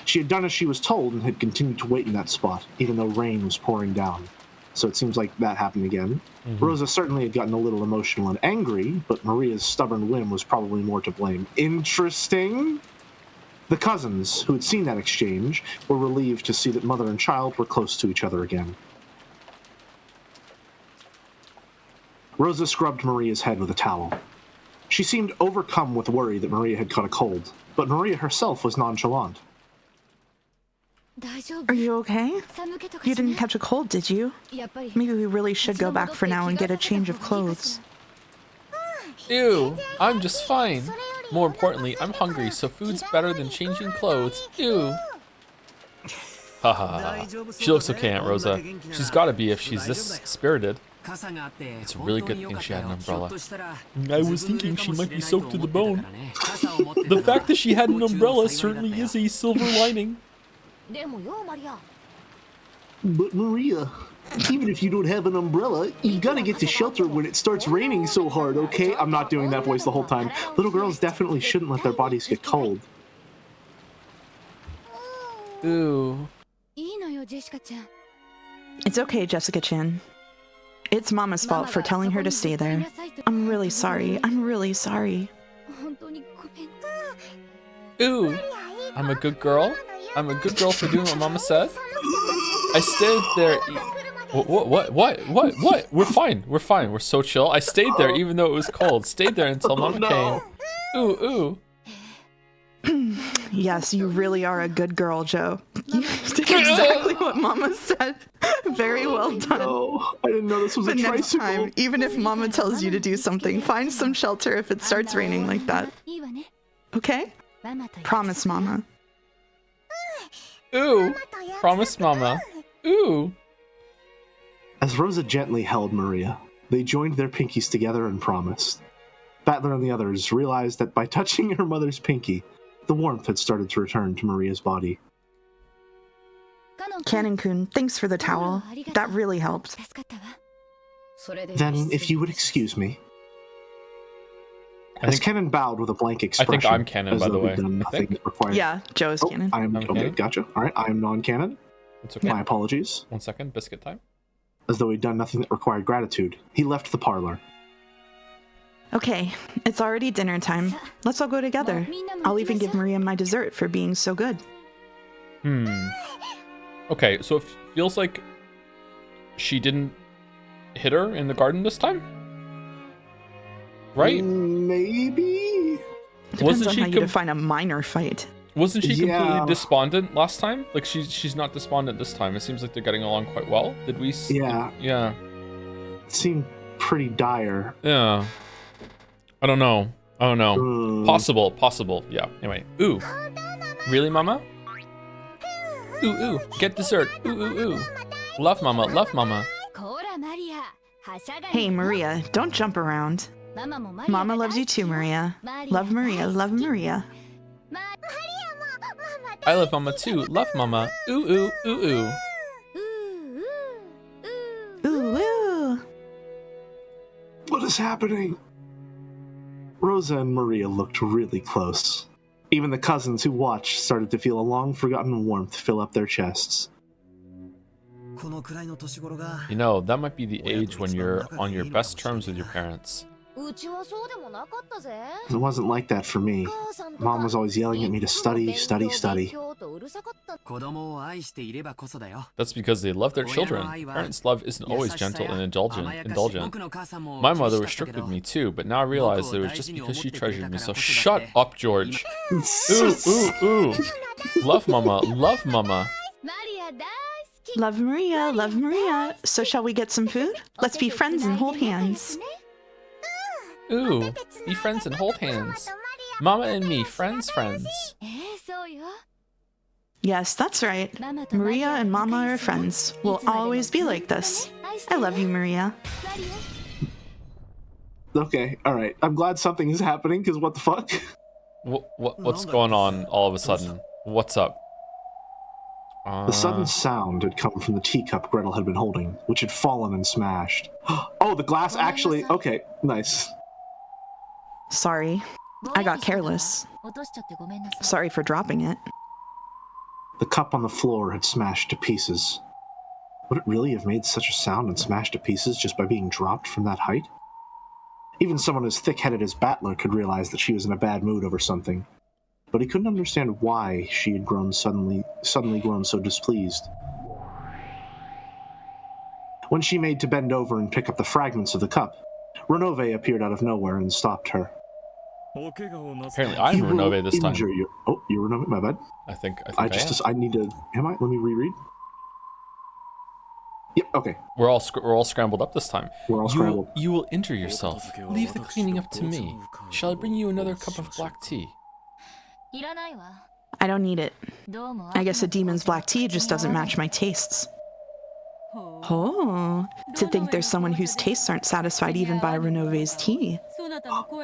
S2: She had done as she was told and had continued to wait in that spot, even though rain was pouring down. So it seems like that happened again. Rosa certainly had gotten a little emotional and angry, but Maria's stubborn whim was probably more to blame. Interesting. The cousins, who had seen that exchange, were relieved to see that mother and child were close to each other again. Rosa scrubbed Maria's head with a towel. She seemed overcome with worry that Maria had caught a cold, but Maria herself was nonchalant.
S3: Are you okay? You didn't catch a cold, did you? Maybe we really should go back for now and get a change of clothes.
S1: Ew, I'm just fine. More importantly, I'm hungry, so food's better than changing clothes. Ew. Haha. She looks okay, Aunt Rosa. She's gotta be if she's this spirited. It's a really good thing she had an umbrella. I was thinking she might be soaked to the bone. The fact that she had an umbrella certainly is a silver lining.
S2: But Maria, even if you don't have an umbrella, you gotta get to shelter when it starts raining so hard, okay? I'm not doing that voice the whole time. Little girls definitely shouldn't let their bodies get cold.
S1: Ooh.
S3: It's okay, Jessica-chan. It's Mama's fault for telling her to stay there. I'm really sorry. I'm really sorry.
S1: Ooh. I'm a good girl? I'm a good girl for doing what Mama said? I stayed there. What? We're fine. We're so chill. I stayed there even though it was cold. Stayed there until Mama came. Ooh.
S3: Yes, you really are a good girl, Joe. You did exactly what Mama said. Very well done.
S2: No, I didn't know this was
S3: But
S2: a
S3: next
S2: tricycle.
S3: time, even if Mama tells you to do something, find some shelter if it starts raining like that. Okay? Promise, Mama.
S1: Ooh. Promise, Mama. Ooh.
S2: As Rosa gently held Maria, they joined their pinkies together and promised. Battler and the others realized that by touching her mother's pinky, the warmth had started to return to Maria's body.
S3: Canon-kun, thanks for the towel. That really helped.
S2: Then, if you would excuse me. As Kennen bowed with a blank
S1: I
S2: expression.
S1: think I'm canon,
S2: as
S1: by the
S2: though
S1: way.
S2: he'd done nothing required.
S3: Yeah, Joe's canon.
S2: I'm
S1: I'm
S2: okay,
S1: canon?
S2: gotcha. Alright, I am non-canon.
S1: It's okay.
S2: My apologies.
S1: 1 second. Biscuit time.
S2: As though he'd done nothing that required gratitude, he left the parlor.
S3: Okay, it's already dinner time. Let's all go together. I'll even give Maria my dessert for being so good.
S1: Okay, so it feels like she didn't hit her in the garden this time? Right?
S2: Maybe?
S3: Depends on how you define a minor fight.
S1: Wasn't she
S2: Yeah.
S1: completely despondent last time? Like she's not despondent this time. It seems like they're getting along quite well. Did we?
S2: Yeah.
S1: Yeah.
S2: It seemed pretty dire.
S1: Yeah. I don't know. Possible. Yeah. Anyway. Ooh. Really, Mama? Ooh. Get dessert. Ooh. Love Mama.
S3: Hey, Maria, don't jump around. Mama loves you too, Maria. Love Maria.
S1: I love Mama too. Love Mama. Ooh.
S3: Ooh, woo.
S2: What is happening? Rosa and Maria looked really close. Even the cousins who watched started to feel a long-forgotten warmth fill up their chests.
S1: You know, that might be the age when you're on your best terms with your parents.
S2: It wasn't like that for me. Mom was always yelling at me to study.
S1: That's because they love their children. Parents' love isn't always gentle and indulgent. My mother was strict with me too, but now I realize it was just because she treasured me. So shut up, George. Ooh. Love Mama.
S3: Love Maria. So shall we get some food? Let's be friends and hold hands.
S1: Ooh, be friends and hold hands. Mama and me, friends.
S3: Yes, that's right. Maria and Mama are friends. We'll always be like this. I love you, Maria.
S2: Okay, alright. I'm glad something is happening, because what the fuck?
S1: What's going on all of a sudden? What's up?
S2: The sudden sound had come from the teacup Gretel had been holding, which had fallen and smashed. Oh, the glass actually... Okay, nice.
S3: Sorry. I got careless. Sorry for dropping it.
S2: The cup on the floor had smashed to pieces. Would it really have made such a sound and smashed to pieces just by being dropped from that height? Even someone as thick-headed as Battler could realize that she was in a bad mood over something. But he couldn't understand why she had grown suddenly grown so displeased. When she made to bend over and pick up the fragments of the cup, Renove appeared out of nowhere and stopped her.
S1: Apparently I'm Renove this time.
S2: Oh, you're Renove? My bad.
S1: I think
S2: I need to... Am I? Let me reread. Yep, okay.
S1: We're all scrambled up this time.
S2: We're all scrambled.
S1: You will injure yourself. Leave the cleaning up to me. Shall I bring you another cup of black tea?
S3: I don't need it. I guess a demon's black tea just doesn't match my tastes. Oh, to think there's someone whose tastes aren't satisfied even by Renove's tea.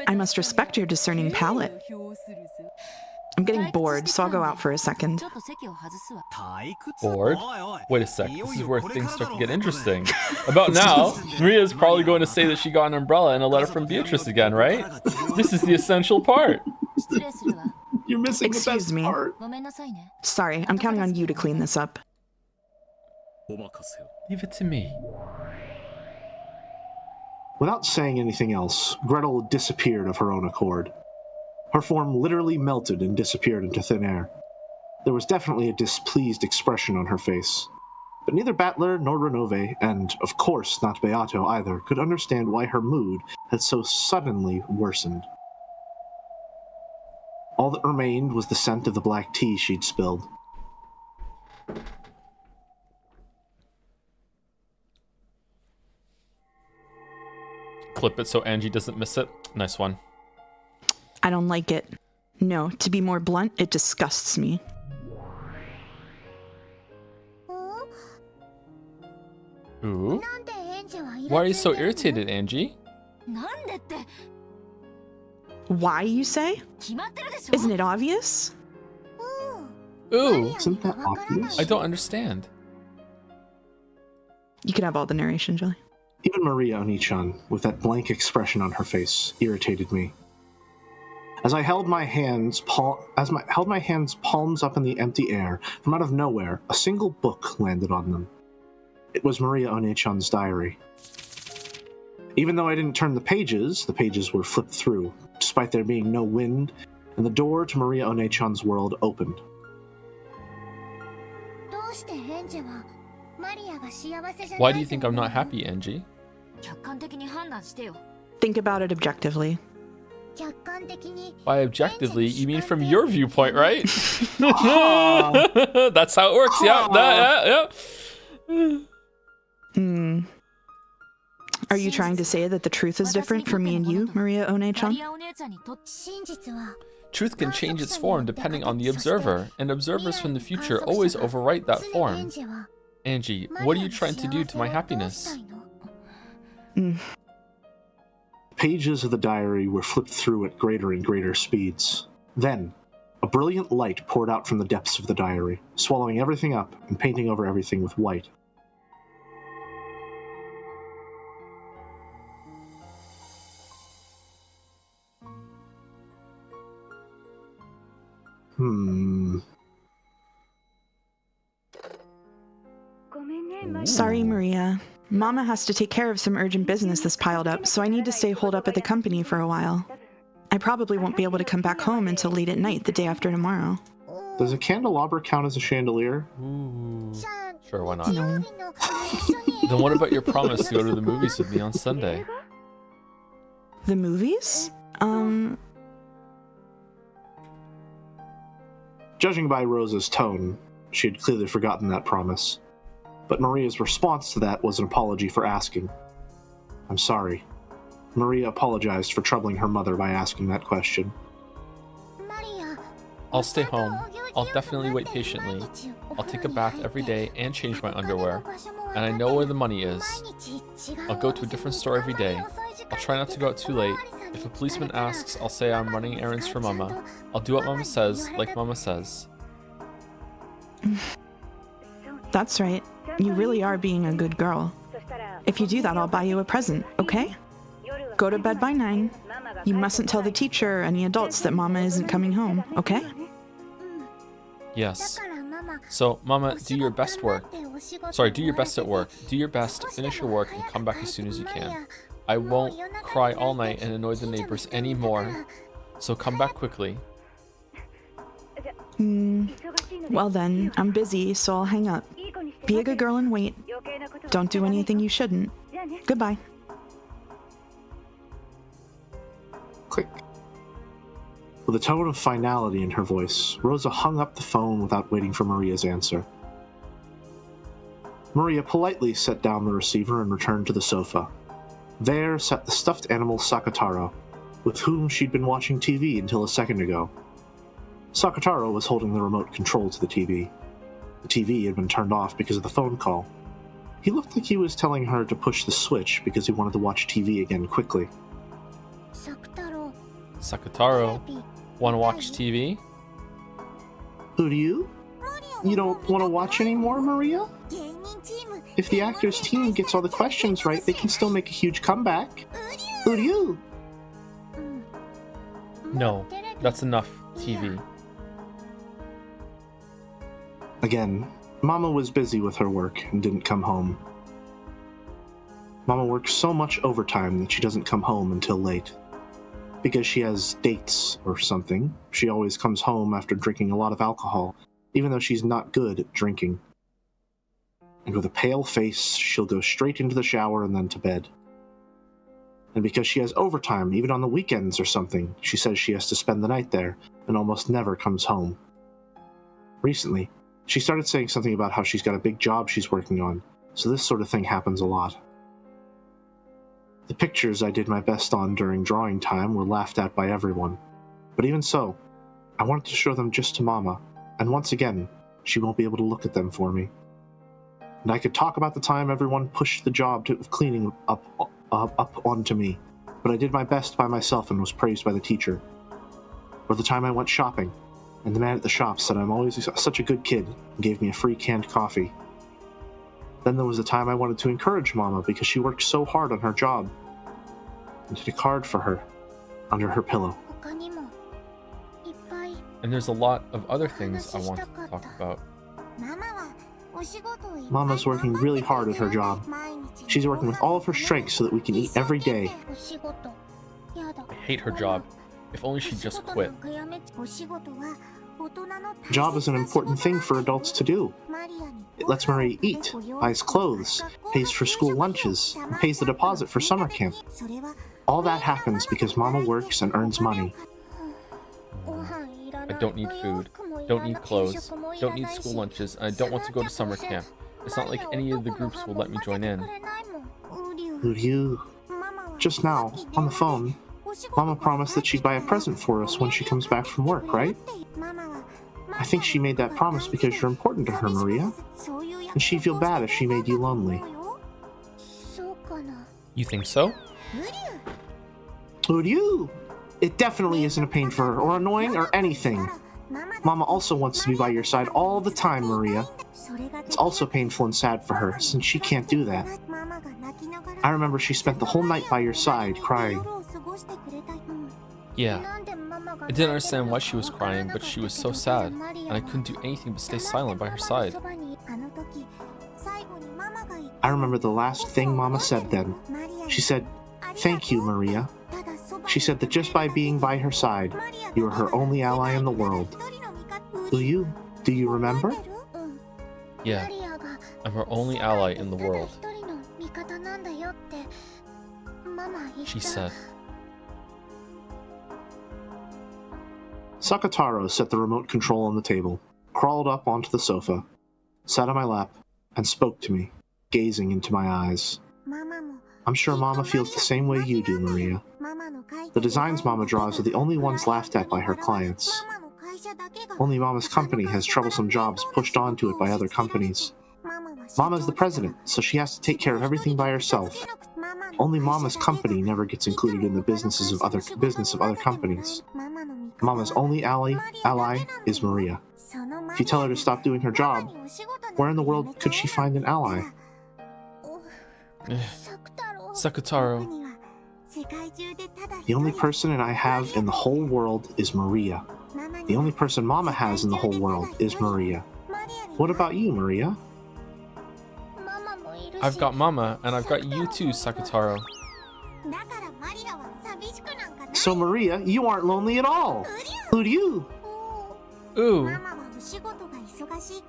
S3: I must respect your discerning palate. I'm getting bored, so I'll go out for a second.
S1: Bored? Wait a sec, this is where things start to get interesting. About now, Maria's probably going to say that she got an umbrella and a letter from Beatrice again, right? This is the essential part.
S2: You're missing the
S3: Excuse
S2: best
S3: me.
S2: part.
S3: Sorry, I'm counting on you to clean this up.
S1: Leave it to me.
S2: Without saying anything else, Gretel disappeared of her own accord. Her form literally melted and disappeared into thin air. There was definitely a displeased expression on her face. But neither Battler nor Renove, and of course not Beato either, could understand why her mood had so suddenly worsened. All that remained was the scent of the black tea she'd spilled.
S1: Clip it so Angie doesn't miss it. Nice one.
S3: I don't like it. No, to be more blunt, it disgusts me.
S1: Ooh. Why are you so irritated, Angie?
S3: Why, you say? Isn't it obvious?
S1: Ooh.
S2: Isn't that obvious?
S1: I don't understand.
S3: You can have all the narration, Julie.
S2: Even Maria Oni-chan, with that blank expression on her face, irritated me. As I held my hands palms up in the empty air, from out of nowhere, a single book landed on them. It was Maria Oni-chan's diary. Even though I didn't turn the pages were flipped through, despite there being no wind, and the door to Maria Oni-chan's world opened.
S1: Why do you think I'm not happy, Angie?
S3: Think about it objectively.
S1: By objectively, you mean from your viewpoint, right? That's how it works. Yeah.
S3: Are you trying to say that the truth is different for me and you, Maria One-chan?
S1: Truth can change its form depending on the observer, and observers from the future always overwrite that form. Angie, what are you trying to do to my happiness?
S2: Pages of the diary were flipped through at greater and greater speeds. Then, a brilliant light poured out from the depths of the diary, swallowing everything up and painting over everything with white.
S3: Sorry, Maria. Mama has to take care of some urgent business that's piled up, so I need to stay holed up at the company for a while. I probably won't be able to come back home until late at night the day after tomorrow.
S2: Does a candelabra count as a chandelier?
S1: Ooh. Sure, why not?
S3: No.
S1: Then what about your promise to go to the movies with me on Sunday?
S3: The movies?
S2: Judging by Rosa's tone, she had clearly forgotten that promise. But Maria's response to that was an apology for asking. I'm sorry. Maria apologized for troubling her mother by asking that question.
S1: I'll stay home. I'll definitely wait patiently. I'll take a bath every day and change my underwear. And I know where the money is. I'll go to a different store every day. I'll try not to go out too late. If a policeman asks, I'll say I'm running errands for Mama. I'll do what Mama says, like Mama says.
S3: That's right. You really are being a good girl. If you do that, I'll buy you a present, okay? Go to bed by 9. You mustn't tell the teacher or any adults that Mama isn't coming home, okay?
S1: Yes. So, Mama, do your best work. Sorry, do your best at work. Do your best, finish your work, and come back as soon as you can. I won't cry all night and annoy the neighbors anymore. So come back quickly.
S3: Well then, I'm busy, so I'll hang up. Be a good girl and wait. Don't do anything you shouldn't. Goodbye.
S2: Click. With a tone of finality in her voice, Rosa hung up the phone without waiting for Maria's answer. Maria politely set down the receiver and returned to the sofa. There sat the stuffed animal Sakataro, with whom she'd been watching TV until a second ago. Sakataro was holding the remote control to the TV. The TV had been turned off because of the phone call. He looked like he was telling her to push the switch because he wanted to watch TV again quickly.
S1: Sakataro, wanna watch TV?
S2: Who do you? You don't want to watch anymore, Maria? If the actors' team gets all the questions right, they can still make a huge comeback. Who do you?
S1: No, that's enough TV.
S2: Again, Mama was busy with her work and didn't come home. Mama works so much overtime that she doesn't come home until late. Because she has dates or something, she always comes home after drinking a lot of alcohol, even though she's not good at drinking. And with a pale face, she'll go straight into the shower and then to bed. And because she has overtime, even on the weekends or something, she says she has to spend the night there and almost never comes home. Recently, she started saying something about how she's got a big job she's working on, so this sort of thing happens a lot. The pictures I did my best on during drawing time were laughed at by everyone. But even so, I wanted to show them just to Mama, and once again, she won't be able to look at them for me. And I could talk about the time everyone pushed the job of cleaning up onto me, but I did my best by myself and was praised by the teacher. Or the time I went shopping, and the man at the shop said I'm always such a good kid and gave me a free canned coffee. Then there was the time I wanted to encourage Mama because she worked so hard on her job, and did a card for her under her pillow.
S1: And there's a lot of other things I want to talk about.
S2: Mama's working really hard at her job. She's working with all of her strength so that we can eat every day.
S1: I hate her job. If only she'd just quit.
S2: Job is an important thing for adults to do. It lets Maria eat, buys clothes, pays for school lunches, and pays the deposit for summer camp. All that happens because Mama works and earns money.
S1: I don't need food, don't need clothes, don't need school lunches, and I don't want to go to summer camp. It's not like any of the groups will let me join in.
S2: Who do you? Just now, on the phone, Mama promised that she'd buy a present for us when she comes back from work, right? I think she made that promise because you're important to her, Maria. And she'd feel bad if she made you lonely.
S1: You think so?
S2: Who do you? It definitely isn't a pain for her, or annoying, or anything. Mama also wants to be by your side all the time, Maria. It's also painful and sad for her, since she can't do that. I remember she spent the whole night by your side, crying.
S1: Yeah. I didn't understand why she was crying, but she was so sad, and I couldn't do anything but stay silent by her side.
S2: I remember the last thing Mama said then. She said, "Thank you, Maria." She said that just by being by her side, you are her only ally in the world. Do you remember?
S1: Yeah. I'm her only ally in the world. She said.
S2: Sakataro set the remote control on the table, crawled up onto the sofa, sat on my lap, and spoke to me, gazing into my eyes. I'm sure Mama feels the same way you do, Maria. The designs Mama draws are the only ones laughed at by her clients. Only Mama's company has troublesome jobs pushed onto it by other companies. Mama's the president, so she has to take care of everything by herself. Only Mama's company never gets included in the business of other companies. Mama's only ally is Maria. If you tell her to stop doing her job, where in the world could she find an ally?
S1: Sakutaro.
S2: The only person I have in the whole world is Maria. The only person Mama has in the whole world is Maria. What about you, Maria?
S1: I've got Mama, and I've got you too, Sakutaro.
S2: So Maria, you aren't lonely at all. Who do you?
S1: Ooh.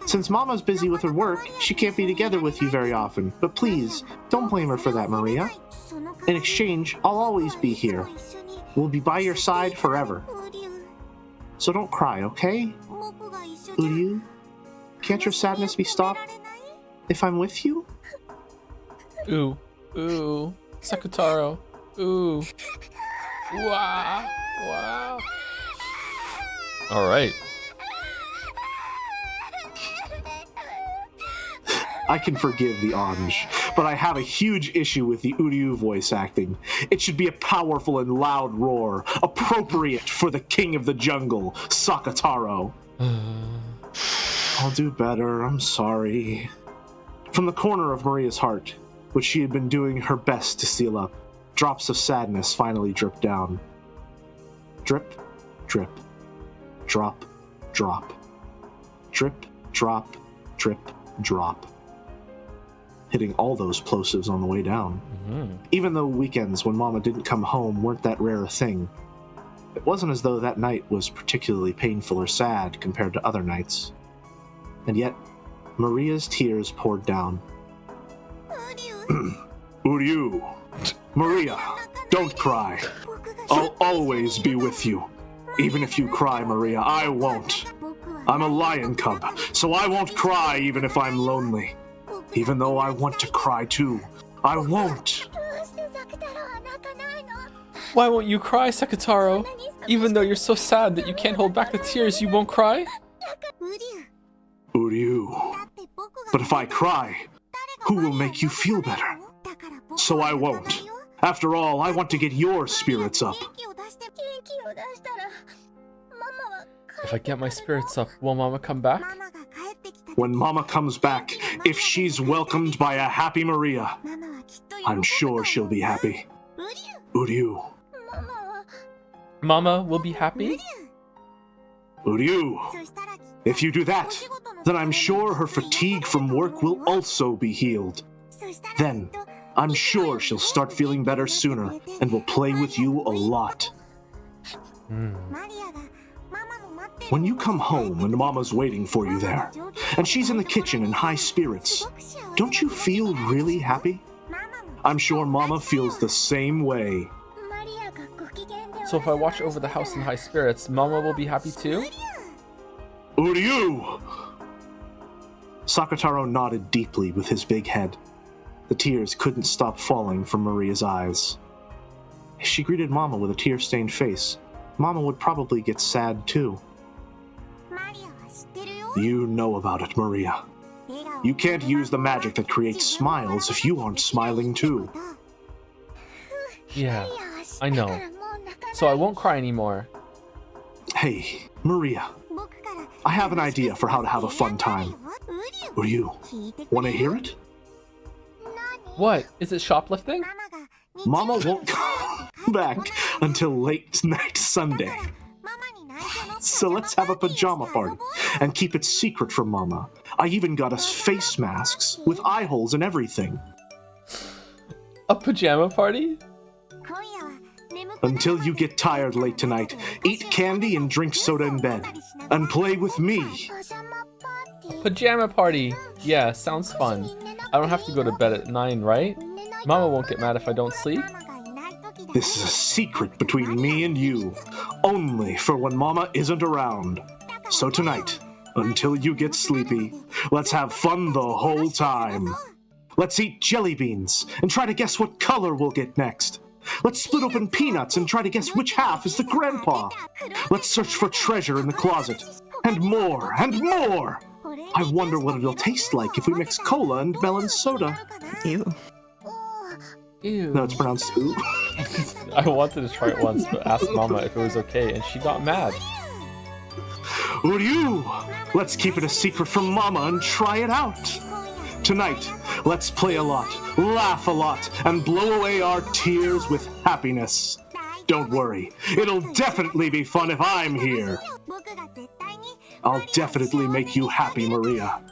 S2: Since Mama's busy with her work, she can't be together with you very often. But please, don't blame her for that, Maria. In exchange, I'll always be here. We'll be by your side forever. So don't cry, okay? Uryu, can't your sadness be stopped if I'm with you?
S1: Ooh. Ooh. Sakutaro. Ooh. Wow. Wow. All right.
S2: I can forgive the Anj, but I have a huge issue with the Uryu voice acting. It should be a powerful and loud roar, appropriate for the king of the jungle, Sakutaro. I'll do better, I'm sorry. From the corner of Maria's heart, which she had been doing her best to seal up, drops of sadness finally dripped down. Drip, drip, drop, drop. Drip, drop, drip, drop. Hitting all those plosives on the way down.
S1: Mm-hmm.
S2: Even though weekends when Mama didn't come home weren't that rare a thing, it wasn't as though that night was particularly painful or sad compared to other nights. And yet, Maria's tears poured down. Uryu, Maria, don't cry. I'll always be with you. Even if you cry, Maria, I won't. I'm a lion cub, so I won't cry even if I'm lonely. Even though I want to cry too, I won't.
S1: Why won't you cry, Sakutaro? Even though you're so sad that you can't hold back the tears, you won't cry?
S2: Uryu. But if I cry, who will make you feel better? So I won't. After all, I want to get your spirits up.
S1: If I get my spirits up, will Mama come back?
S2: When Mama comes back, if she's welcomed by a happy Maria, I'm sure she'll be happy. Uryu.
S1: Mama will be happy?
S2: Uryu. If you do that, then I'm sure her fatigue from work will also be healed. Then, I'm sure she'll start feeling better sooner and will play with you a lot. When you come home and Mama's waiting for you there, and she's in the kitchen in high spirits, don't you feel really happy? I'm sure Mama feels the same way.
S1: So if I watch over the house in high spirits, Mama will be happy too?
S2: Uryu! Sakutaro nodded deeply with his big head. The tears couldn't stop falling from Maria's eyes. If she greeted Mama with a tear-stained face, Mama would probably get sad too. You know about it, Maria. You can't use the magic that creates smiles if you aren't smiling too.
S1: Yeah, I know. So I won't cry anymore.
S2: Hey, Maria. I have an idea for how to have a fun time. Uryu, wanna hear it?
S1: What? Is it shoplifting?
S2: Mama won't come back until late night Sunday. So let's have a pajama party and keep it secret from Mama. I even got us face masks with eye holes and everything.
S1: A pajama party?
S2: Until you get tired late tonight, eat candy and drink soda in bed. And play with me.
S1: Pajama party! Yeah, sounds fun. I don't have to go to bed at 9, right? Mama won't get mad if I don't sleep?
S2: This is a secret between me and you. Only for when Mama isn't around. So tonight, until you get sleepy, let's have fun the whole time. Let's eat jelly beans and try to guess what color we'll get next. Let's split open peanuts and try to guess which half is the grandpa. Let's search for treasure in the closet. And more, and more! I wonder what it'll taste like if we mix cola and melon soda.
S3: Ew.
S1: Ew.
S2: No, it's pronounced ooh.
S1: I wanted to try it once, but asked Mama if it was okay, and she got mad.
S2: Uryu! Let's keep it a secret from Mama and try it out. Tonight, let's play a lot, laugh a lot, and blow away our tears with happiness. Don't worry, it'll definitely be fun if I'm here. I'll definitely make you happy, Maria.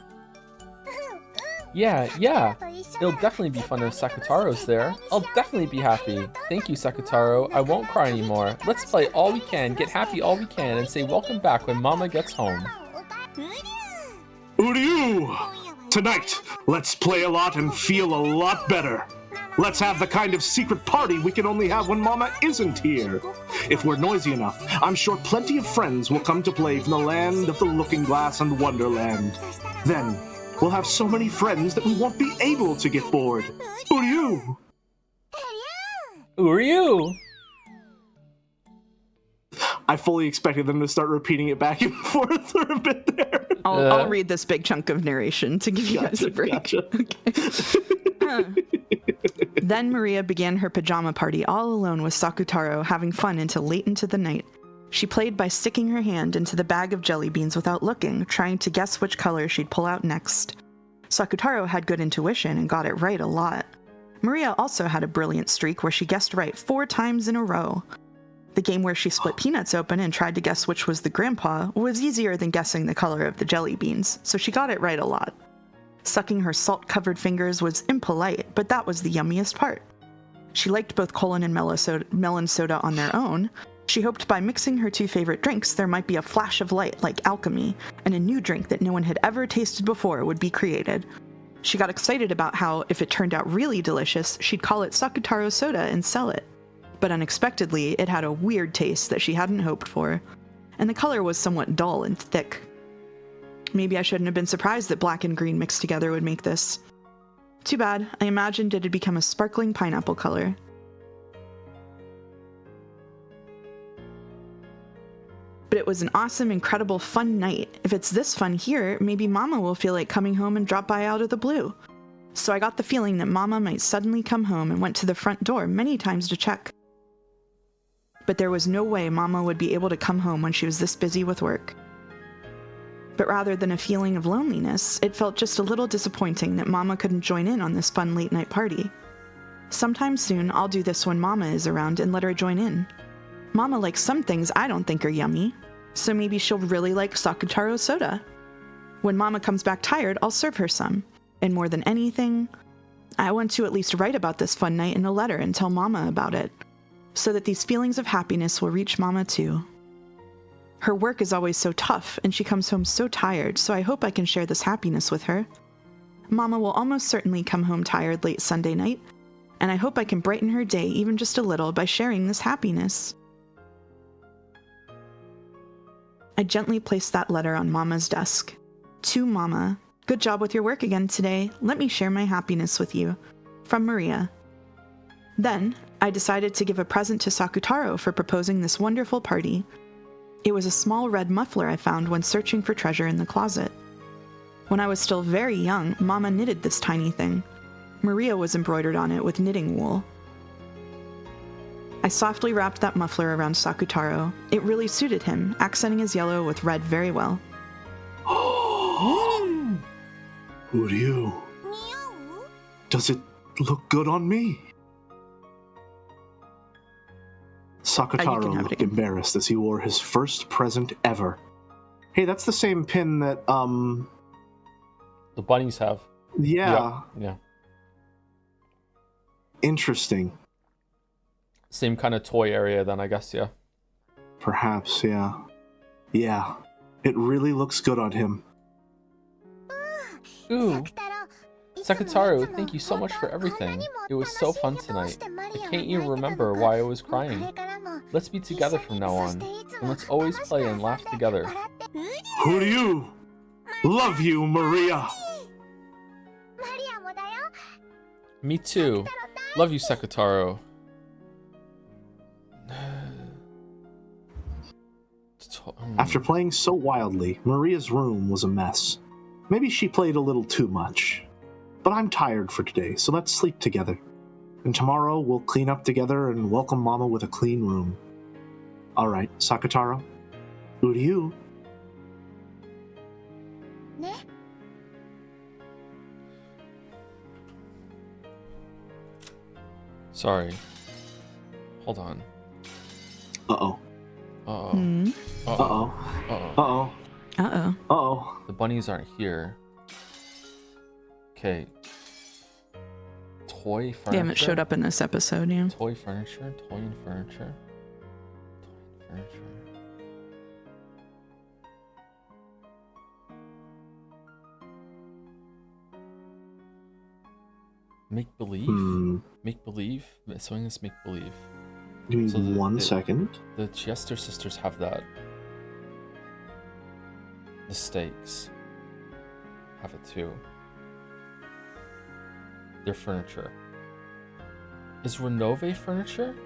S1: Yeah. It'll definitely be fun if Sakutaro's there. I'll definitely be happy. Thank you, Sakutaro. I won't cry anymore. Let's play all we can, get happy all we can, and say welcome back when Mama gets home.
S2: Uryu! Tonight, let's play a lot and feel a lot better. Let's have the kind of secret party we can only have when Mama isn't here. If we're noisy enough, I'm sure plenty of friends will come to play from the land of the Looking Glass and Wonderland. Then, we'll have so many friends that we won't be able to get bored. Uryu!
S1: Uryu!
S2: I fully expected them to start repeating it back and forth for a bit there.
S3: I'll read this big chunk of narration to give you guys a break.
S2: Gotcha.
S3: Okay. Then Maria began her pajama party all alone with Sakutaro, having fun until late into the night. She played by sticking her hand into the bag of jelly beans without looking, trying to guess which color she'd pull out next. Sakutaro had good intuition and got it right a lot. Maria also had a brilliant streak where she guessed right 4 times in a row. The game where she split peanuts open and tried to guess which was the grandpa was easier than guessing the color of the jelly beans, so she got it right a lot. Sucking her salt-covered fingers was impolite, but that was the yummiest part. She liked both Colon and melon soda on their own. She hoped by mixing her 2 favorite drinks there might be a flash of light like alchemy, and a new drink that no one had ever tasted before would be created. She got excited about how, if it turned out really delicious, she'd call it Sakutaro soda and sell it. But unexpectedly, it had a weird taste that she hadn't hoped for, and the color was somewhat dull and thick. Maybe I shouldn't have been surprised that black and green mixed together would make this. Too bad, I imagined it had become a sparkling pineapple color. But it was an awesome, incredible, fun night. If it's this fun here, maybe Mama will feel like coming home and drop by out of the blue. So I got the feeling that Mama might suddenly come home and went to the front door many times to check. But there was no way Mama would be able to come home when she was this busy with work. But rather than a feeling of loneliness, it felt just a little disappointing that Mama couldn't join in on this fun late-night party. Sometime soon, I'll do this when Mama is around and let her join in. Mama likes some things I don't think are yummy, so maybe she'll really like Sakutaro soda. When Mama comes back tired, I'll serve her some. And more than anything, I want to at least write about this fun night in a letter and tell Mama about it, so that these feelings of happiness will reach Mama too. Her work is always so tough, and she comes home so tired, so I hope I can share this happiness with her. Mama will almost certainly come home tired late Sunday night, and I hope I can brighten her day even just a little by sharing this happiness. I gently placed that letter on Mama's desk. To Mama, good job with your work again today. Let me share my happiness with you. From Maria. Then, I decided to give a present to Sakutaro for proposing this wonderful party. It was a small red muffler I found when searching for treasure in the closet. When I was still very young, Mama knitted this tiny thing. Maria was embroidered on it with knitting wool. I softly wrapped that muffler around Sakutaro. It really suited him, accenting his yellow with red very well.
S2: Uryu, does it look good on me? Sakutaro looked embarrassed as he wore his first present ever. Hey, that's the same pin that,
S1: the bunnies have.
S2: Yeah.
S1: Yeah.
S2: Interesting.
S1: Same kind of toy area then, I guess, yeah.
S2: Perhaps, yeah. Yeah. It really looks good on him.
S1: Ooh. Sakutaro, thank you so much for everything. It was so fun tonight. I can't even remember why I was crying. Let's be together from now on, and let's always play and laugh together.
S2: Who do you? Love you, Maria.
S1: Me too. Love you, Sakutaro.
S2: After playing so wildly, Maria's room was a mess. Maybe she played a little too much. But I'm tired for today, so let's sleep together. And tomorrow we'll clean up together and welcome Mama with a clean room. All right, Sakataro. Uryu.
S1: Sorry. Hold on.
S2: Uh-oh.
S1: Uh-oh.
S3: Hmm.
S1: Uh-oh.
S2: Uh-oh.
S1: Uh-oh.
S2: Uh-oh.
S3: Uh-oh.
S2: Uh-oh.
S1: The bunnies aren't here. Okay. Toy furniture?
S3: They haven't showed up in this episode, yeah.
S1: Toy furniture? Toy and furniture? Toy and furniture. Make believe? Make believe? Swing is make believe.
S2: Give me
S1: So
S2: 1 second.
S1: The Chester sisters have that. The stakes have it too. Their furniture. Is Renove furniture?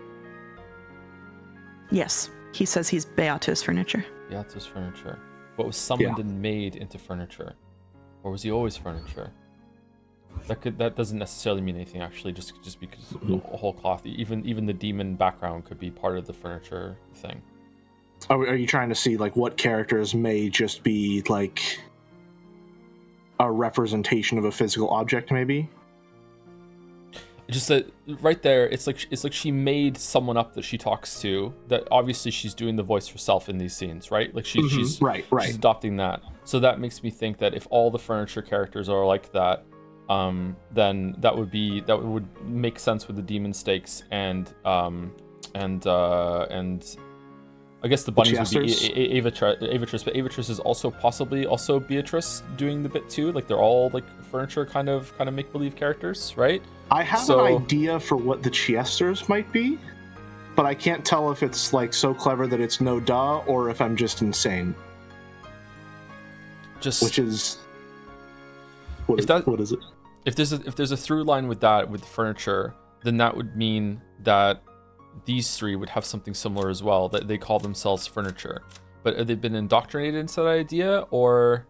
S3: Yes. He says he's Beato's furniture.
S1: Beato's furniture. But was summoned and made into furniture? Or was he always furniture? That doesn't necessarily mean anything actually, just because a whole cloth, even the demon background could be part of the furniture thing.
S2: Are you trying to see like what characters may just be like a representation of a physical object, maybe?
S1: Just that right there, it's like she made someone up that she talks to. That obviously she's doing the voice herself in these scenes, right? Like she's
S2: She's
S1: adopting that. So that makes me think that if all the furniture characters are like that, then that would make sense with the demon stakes and I guess the bunnies would be Avatris, but Avatris is also possibly Beatrice doing the bit too. Like they're all like furniture kind of make believe characters, right?
S2: I have an idea for what the Chiesters might be, but I can't tell if it's like so clever that it's no duh or if I'm just insane. What is it?
S1: If there's a through line with that with furniture, then that would mean that these three would have something similar as well, that they call themselves furniture. But have they been indoctrinated into that idea, or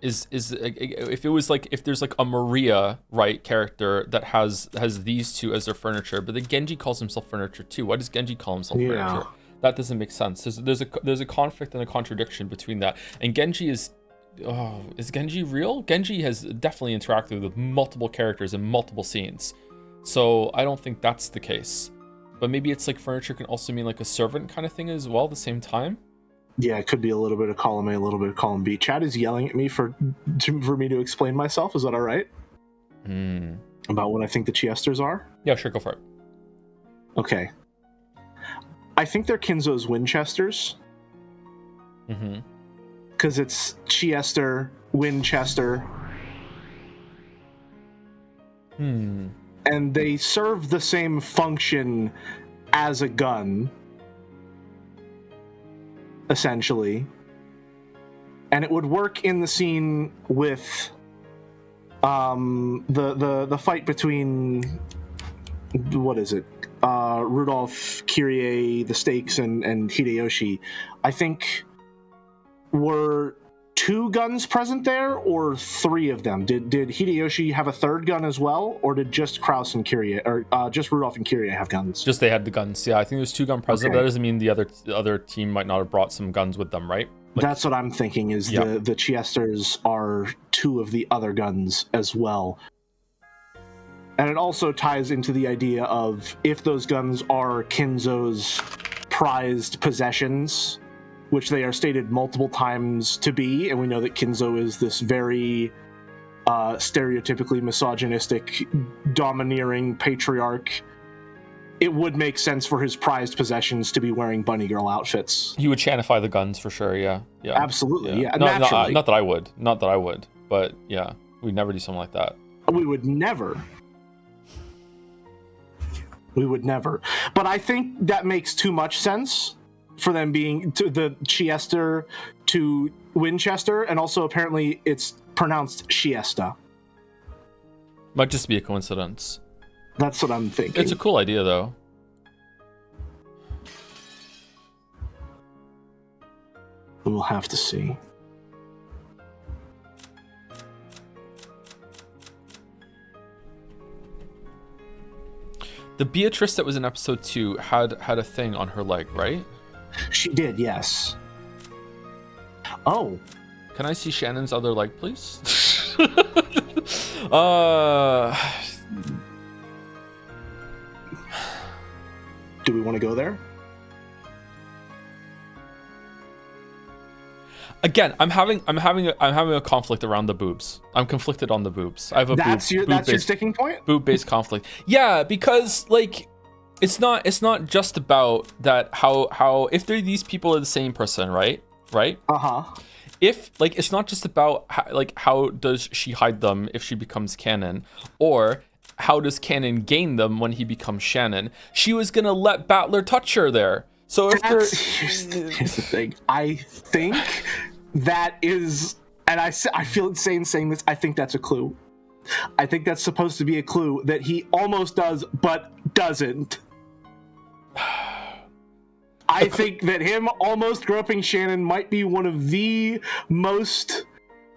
S1: is if it was like if there's like a Maria character that has these two as their furniture, but then Genji calls himself furniture too. Why does Genji call himself furniture? That doesn't make sense. There's a conflict and a contradiction between that. And Genji is Genji real? Genji has definitely interacted with multiple characters in multiple scenes. So I don't think that's the case. But maybe it's like furniture can also mean like a servant kind of thing as well at the same time.
S2: Yeah, it could be a little bit of column A, a little bit of column B. Chad is yelling at me for me to explain myself. Is that all right? About what I think the Chiesters are?
S1: Yeah, sure, go for it.
S2: Okay. I think they're Kinzo's Winchesters. Because it's Chiester, Winchester. And they serve the same function as a gun, essentially. And it would work in the scene with the fight between, what is it? Rudolph, Kyrie, the Stakes, and Hideyoshi. I think were 2 guns present there, or 3 of them? Did Hideyoshi have a 3rd gun as well, or did just Kraus and Kyrie, or just Rudolph and Kyrie have guns?
S1: Just they had the guns. Yeah, I think there's 2 gun present. Okay. That doesn't mean the other team might not have brought some guns with them, right? Like,
S2: that's what I'm thinking. Is the Chiesters are 2 of the other guns as well. And it also ties into the idea of if those guns are Kinzo's prized possessions, which they are stated multiple times to be, and we know that Kinzo is this very stereotypically misogynistic, domineering patriarch. It would make sense for his prized possessions to be wearing bunny girl outfits.
S1: He would chanify the guns for sure, yeah.
S2: Absolutely, yeah.
S1: Naturally. Not that I would, but yeah, we'd never do something like that.
S2: We would never. But I think that makes too much sense for them being to the Chiester to Winchester, and also apparently it's pronounced Chiesta.
S1: Might just be a coincidence.
S2: That's what I'm thinking.
S1: It's a cool idea, though.
S2: We'll have to see.
S1: The Beatrice that was in episode 2 had a thing on her leg, right?
S2: She did, yes. Oh.
S1: Can I see Shannon's other leg, please?
S2: Do we want to go there?
S1: Again, I'm having a conflict around the boobs. I'm conflicted on the boobs. I have a
S2: that's your sticking point?
S1: Boob-based conflict. Yeah, because like it's not just about that how if these people are the same person, right?
S2: Uh-huh.
S1: If like it's not just about how does she hide them if she becomes canon, or how does canon gain them when he becomes Shannon? She was gonna let Battler touch her there. So if
S2: here's the thing. I think that is, and I feel insane saying this, I think that's a clue. I think that's supposed to be a clue that he almost does, but doesn't. I think that him almost groping Shannon might be one of the most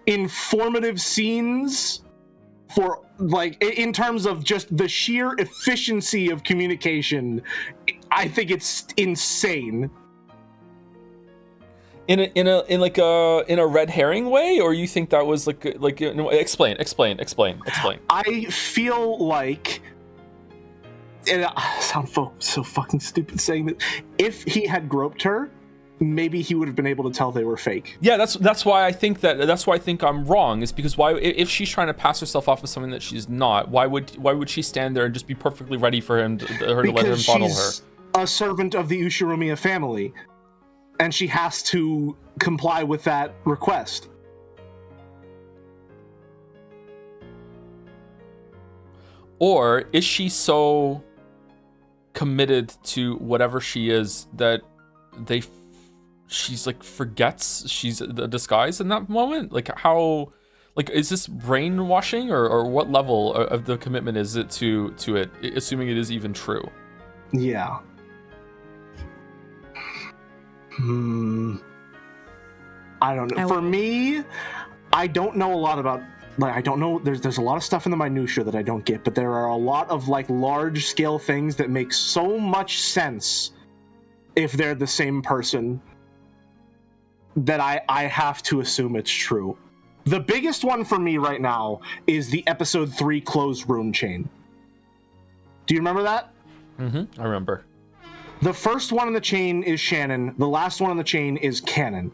S2: informative scenes for, like, in terms of just the sheer efficiency of communication. I think it's insane.
S1: In a red herring way, or you think that was explain.
S2: I feel like, and I sound so fucking stupid saying that, if he had groped her, maybe he would have been able to tell they were fake.
S1: Yeah, that's why I think I'm wrong, is because why, if she's trying to pass herself off as something that she's not, why would she stand there and just be perfectly ready for her to let him fondle her?
S2: A servant of the Ushiromiya family, and she has to comply with that request.
S1: Or is she so committed to whatever she is that she's like forgets she's a disguise in that moment? Like how, like, is this brainwashing, or what level of the commitment is it to it, assuming it is even true?
S2: Yeah. I don't know. For me, I don't know a lot about, like, I don't know, there's a lot of stuff in the minutia that I don't get, but there are a lot of like large scale things that make so much sense if they're the same person that I have to assume it's true. The biggest one for me right now is the episode 3 closed rune chain. Do you remember that?
S1: I remember.
S2: The first one in the chain is Shannon. The last one on the chain is Canon.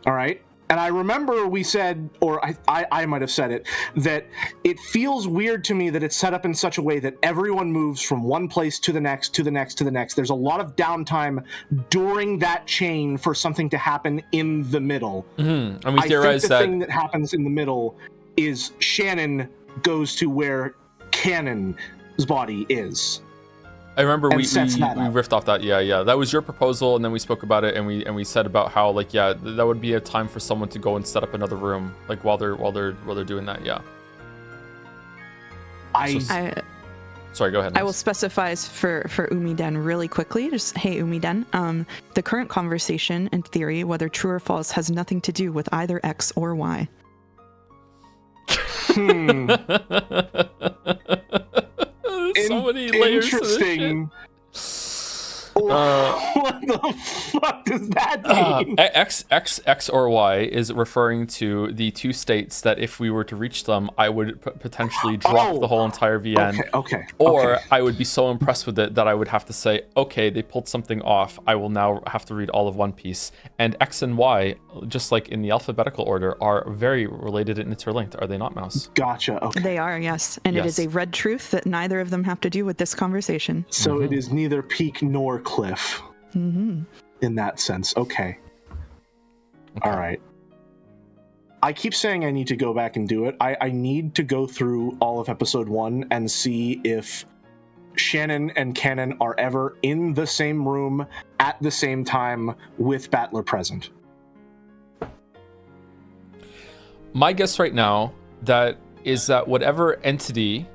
S2: All right? And I remember we said, or I might have said it, that it feels weird to me that it's set up in such a way that everyone moves from one place to the next, to the next, to the next. There's a lot of downtime during that chain for something to happen in the middle.
S1: And we theorize
S2: the thing that happens in the middle is Shannon goes to where Canon's body is.
S1: I remember we riffed off that. Yeah. That was your proposal, and then we spoke about it, and we said about how, like, that would be a time for someone to go and set up another room, like while they're doing that. Yeah. Sorry, go ahead.
S3: I will specify for Umiden really quickly. Just, hey, Umiden, the current conversation and theory, whether true or false, has nothing to do with either X or Y.
S1: So many layers
S2: interesting. What the fuck does that mean?
S1: X or Y is referring to the two states that if we were to reach them, I would potentially drop the whole entire VN.
S2: Okay.
S1: Or I would be so impressed with it that I would have to say, okay, they pulled something off. I will now have to read all of One Piece. And X and Y, just like in the alphabetical order, are very related and interlinked. Are they not, Mouse?
S2: Gotcha. Okay.
S3: They are, yes. And it is a red truth that neither of them have to do with this conversation.
S2: So it is neither peak nor cliff. In that sense. Okay. All right. I keep saying I need to go back and do it. I need to go through all of episode 1 and see if Shannon and Canon are ever in the same room at the same time with Battler present.
S1: My guess right now is that whatever entity,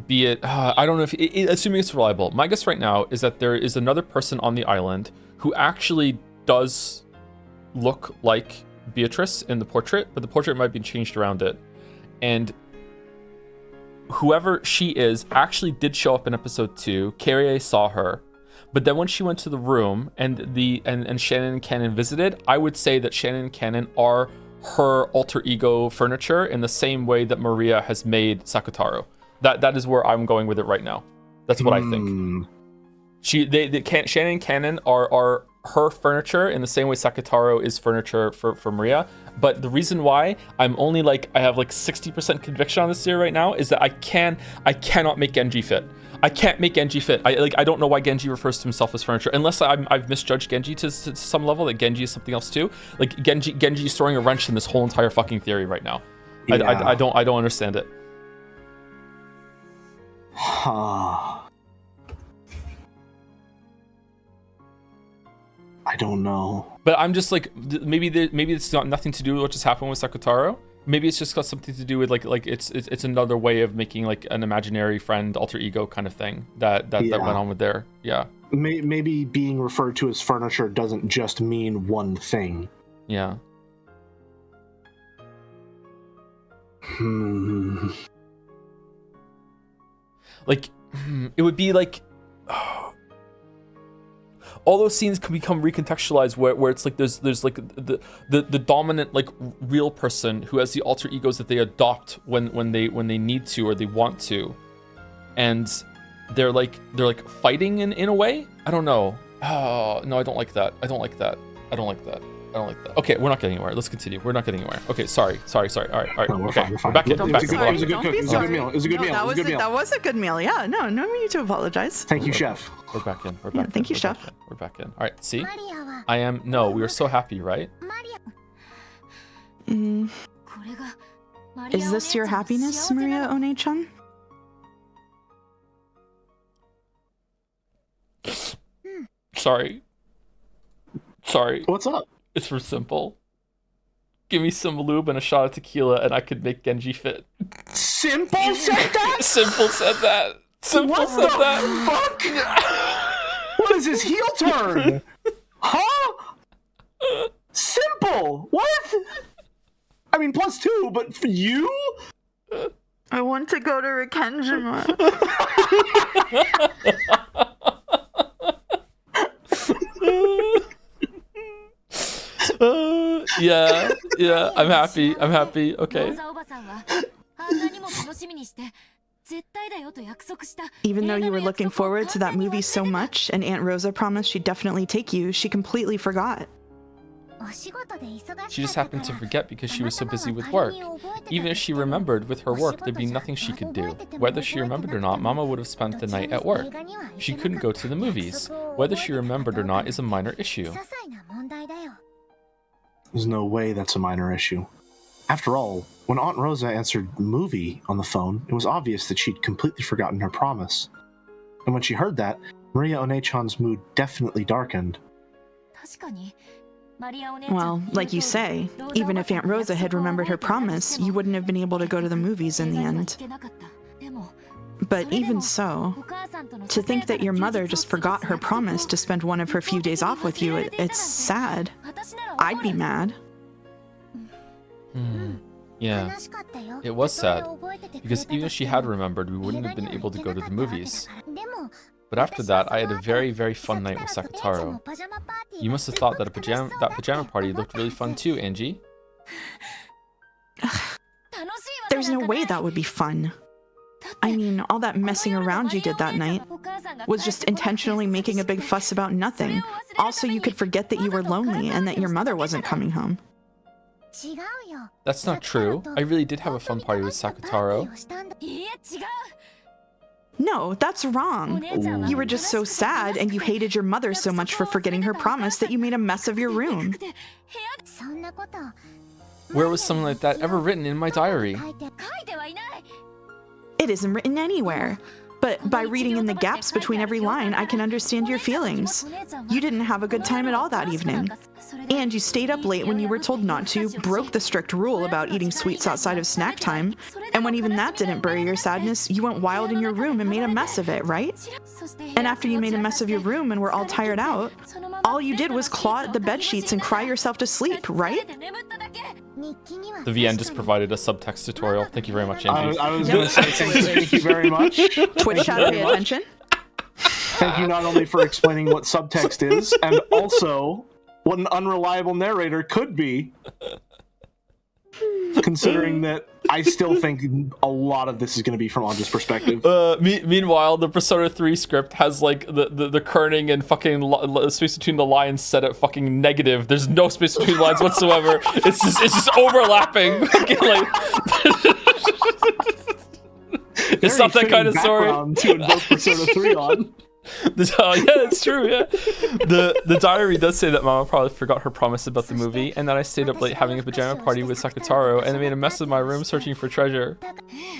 S1: be it, I don't know if, assuming it's reliable, my guess right now is that there is another person on the island who actually does look like Beatrice in the portrait, but the portrait might be changed around it. And whoever she is actually did show up in episode 2. Carrie saw her. But then when she went to the room and Shannon and Cannon visited, I would say that Shannon and Cannon are her alter ego furniture in the same way that Maria has made Sakutaro. That is where I'm going with it right now. That's what I think. Shannon and Cannon are her furniture in the same way Sakutaro is furniture for Maria. But the reason why I'm only I have 60% conviction on this theory right now is that I cannot make Genji fit. I can't make Genji fit. I don't know why Genji refers to himself as furniture, unless I've misjudged Genji to some level, that Genji is something else too. Genji is throwing a wrench in this whole entire fucking theory right now. Yeah. I don't understand it.
S2: I don't know.
S1: But I'm just maybe it's not nothing to do with what just happened with Sakutaro. Maybe it's just got something to do with it's another way of making an imaginary friend alter ego kind of thing that went on with there. Yeah.
S2: Maybe being referred to as furniture doesn't just mean one thing.
S1: Yeah. It would be all those scenes can become recontextualized where it's there's the dominant real person who has the alter egos that they adopt when they need to or they want to, and they're fighting in a way. I don't know. Oh no, I don't like that. Okay, we're not getting anywhere. Let's continue. We're not getting anywhere. Okay, sorry. All right.
S2: No, we're
S1: okay,
S2: fine.
S1: we're back in.
S2: It was a good meal. It was a good meal.
S3: That was a good meal. Yeah, no need to apologize.
S2: Thank you, Chef.
S1: We're back in.
S3: Thank you, Chef.
S1: We're back in. All right, see? No, we were so happy, right?
S3: Is this your happiness, Maria One-chan?
S1: Sorry.
S2: What's up?
S1: It's for Simple. Give me some lube and a shot of tequila and I could make Genji fit.
S2: Simple said that?
S1: Simple said that.
S2: What the fuck? What is his heel turn? Huh? Simple. What? I mean, +2, but for you?
S3: I want to go to Rikenjima.
S1: Yeah, I'm happy. Okay.
S3: Even though you were looking forward to that movie so much, and Aunt Rosa promised she'd definitely take you, she completely forgot.
S1: She just happened to forget because she was so busy with work. Even if she remembered with her work, there'd be nothing she could do. Whether she remembered or not, Mama would have spent the night at work. She couldn't go to the movies. Whether she remembered or not is a minor issue.
S2: There's no way that's a minor issue. After all, when Aunt Rosa answered movie on the phone, it was obvious that she'd completely forgotten her promise. And when she heard that, Maria One-chan's mood definitely darkened.
S3: Well, like you say, even if Aunt Rosa had remembered her promise, you wouldn't have been able to go to the movies in the end. But even so, to think that your mother just forgot her promise to spend one of her few days off with you, it's sad. I'd be mad.
S1: Yeah, it was sad, because even if she had remembered, we wouldn't have been able to go to the movies. But after that, I had a very, very fun night with Sakutaro. You must have thought that that pajama party looked really fun too, Angie.
S3: There's no way that would be fun. I mean, all that messing around you did that night was just intentionally making a big fuss about nothing. Also, you could forget that you were lonely and that your mother wasn't coming home.
S1: That's not true. I really did have a fun party with Sakutaro.
S3: No, that's wrong. You were just so sad and you hated your mother so much for forgetting her promise that you made a mess of your room.
S1: Where was something like that ever written in my diary?
S3: It isn't written anywhere. But by reading in the gaps between every line, I can understand your feelings. You didn't have a good time at all that evening. And you stayed up late when you were told not to, broke the strict rule about eating sweets outside of snack time, and when even that didn't bury your sadness, you went wild in your room and made a mess of it, right? And after you made a mess of your room and were all tired out, all you did was claw at the bed sheets and cry yourself to sleep, right?
S1: The VN just provided a subtext tutorial. Thank you very much, Angie.
S2: I was going to say thank you very much.
S3: Twitch chat, pay attention.
S2: Thank you not only for explaining what subtext is, and also what an unreliable narrator could be, considering that I still think a lot of this is going to be from Anja's perspective.
S1: Meanwhile, the Persona 3 script has like the kerning and fucking space between the lines set at fucking negative. There's no space between lines whatsoever. It's just overlapping. Fucking, like, it's not that kind of story.
S2: To invoke Persona 3 on.
S1: Yeah, it's true. Yeah, the diary does say that Mama probably forgot her promise about the movie, and then I stayed up late having a pajama party with Sakataro, and I made a mess of my room searching for treasure.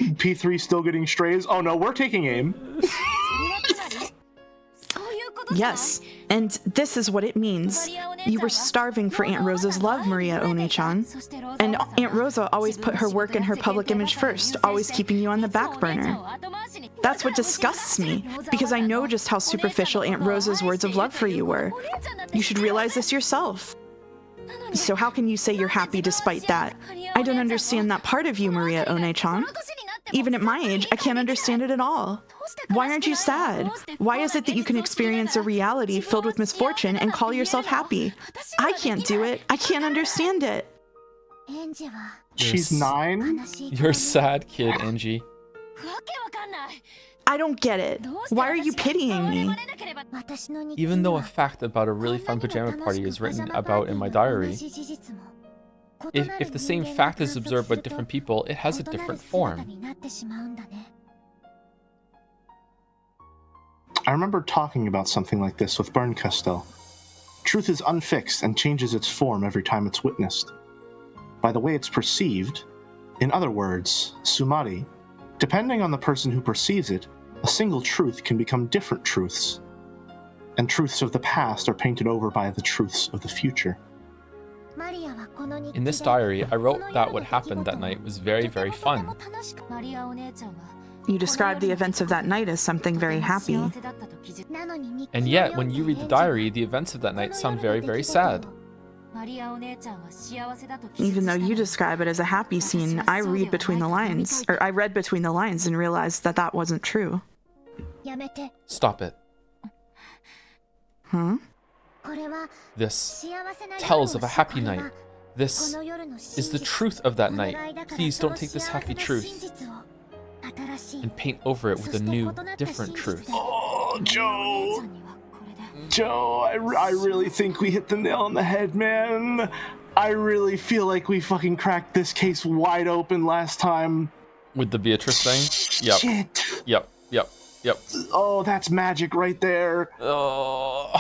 S2: P3 still getting strays. Oh no, we're taking aim.
S3: Yes, and this is what it means. You were starving for Aunt Rosa's love, Maria One-chan. And Aunt Rosa always put her work and her public image first, always keeping you on the back burner. That's what disgusts me, because I know just how superficial Aunt Rosa's words of love for you were. You should realize this yourself. So how can you say you're happy despite that? I don't understand that part of you, Maria One-chan. Even at my age, I can't understand it at all. Why aren't you sad? Why is it that you can experience a reality filled with misfortune and call yourself happy? I can't do it. I can't understand it.
S2: She's 9?
S1: You're a sad kid, Angie.
S3: I don't get it. Why are you pitying me?
S1: Even though a fact about a really fun pajama party is written about in my diary, if the same fact is observed by different people, it has a different form.
S2: I remember talking about something like this with Bernkastel. Truth is unfixed and changes its form every time it's witnessed. By the way it's perceived, in other words, sumari, depending on the person who perceives it, a single truth can become different truths. And truths of the past are painted over by the truths of the future.
S1: In this diary, I wrote that what happened that night was very, very fun.
S3: You described the events of that night as something very happy.
S1: And yet, when you read the diary, the events of that night sound very, very sad.
S3: Even though you describe it as a happy scene, I read between the lines, or I read between the lines and realized that that wasn't true.
S1: Stop it.
S3: Huh?
S1: This tells of a happy night. This is the truth of that night. Please don't take this happy truth and paint over it with a new, different truth.
S2: Oh, Joe! Joe, I really think we hit the nail on the head, man. I really feel like we fucking cracked this case wide open last time.
S1: With the Beatrice thing? Yep.
S2: Shit.
S1: Yep.
S2: Oh, that's magic right there.
S1: Oh.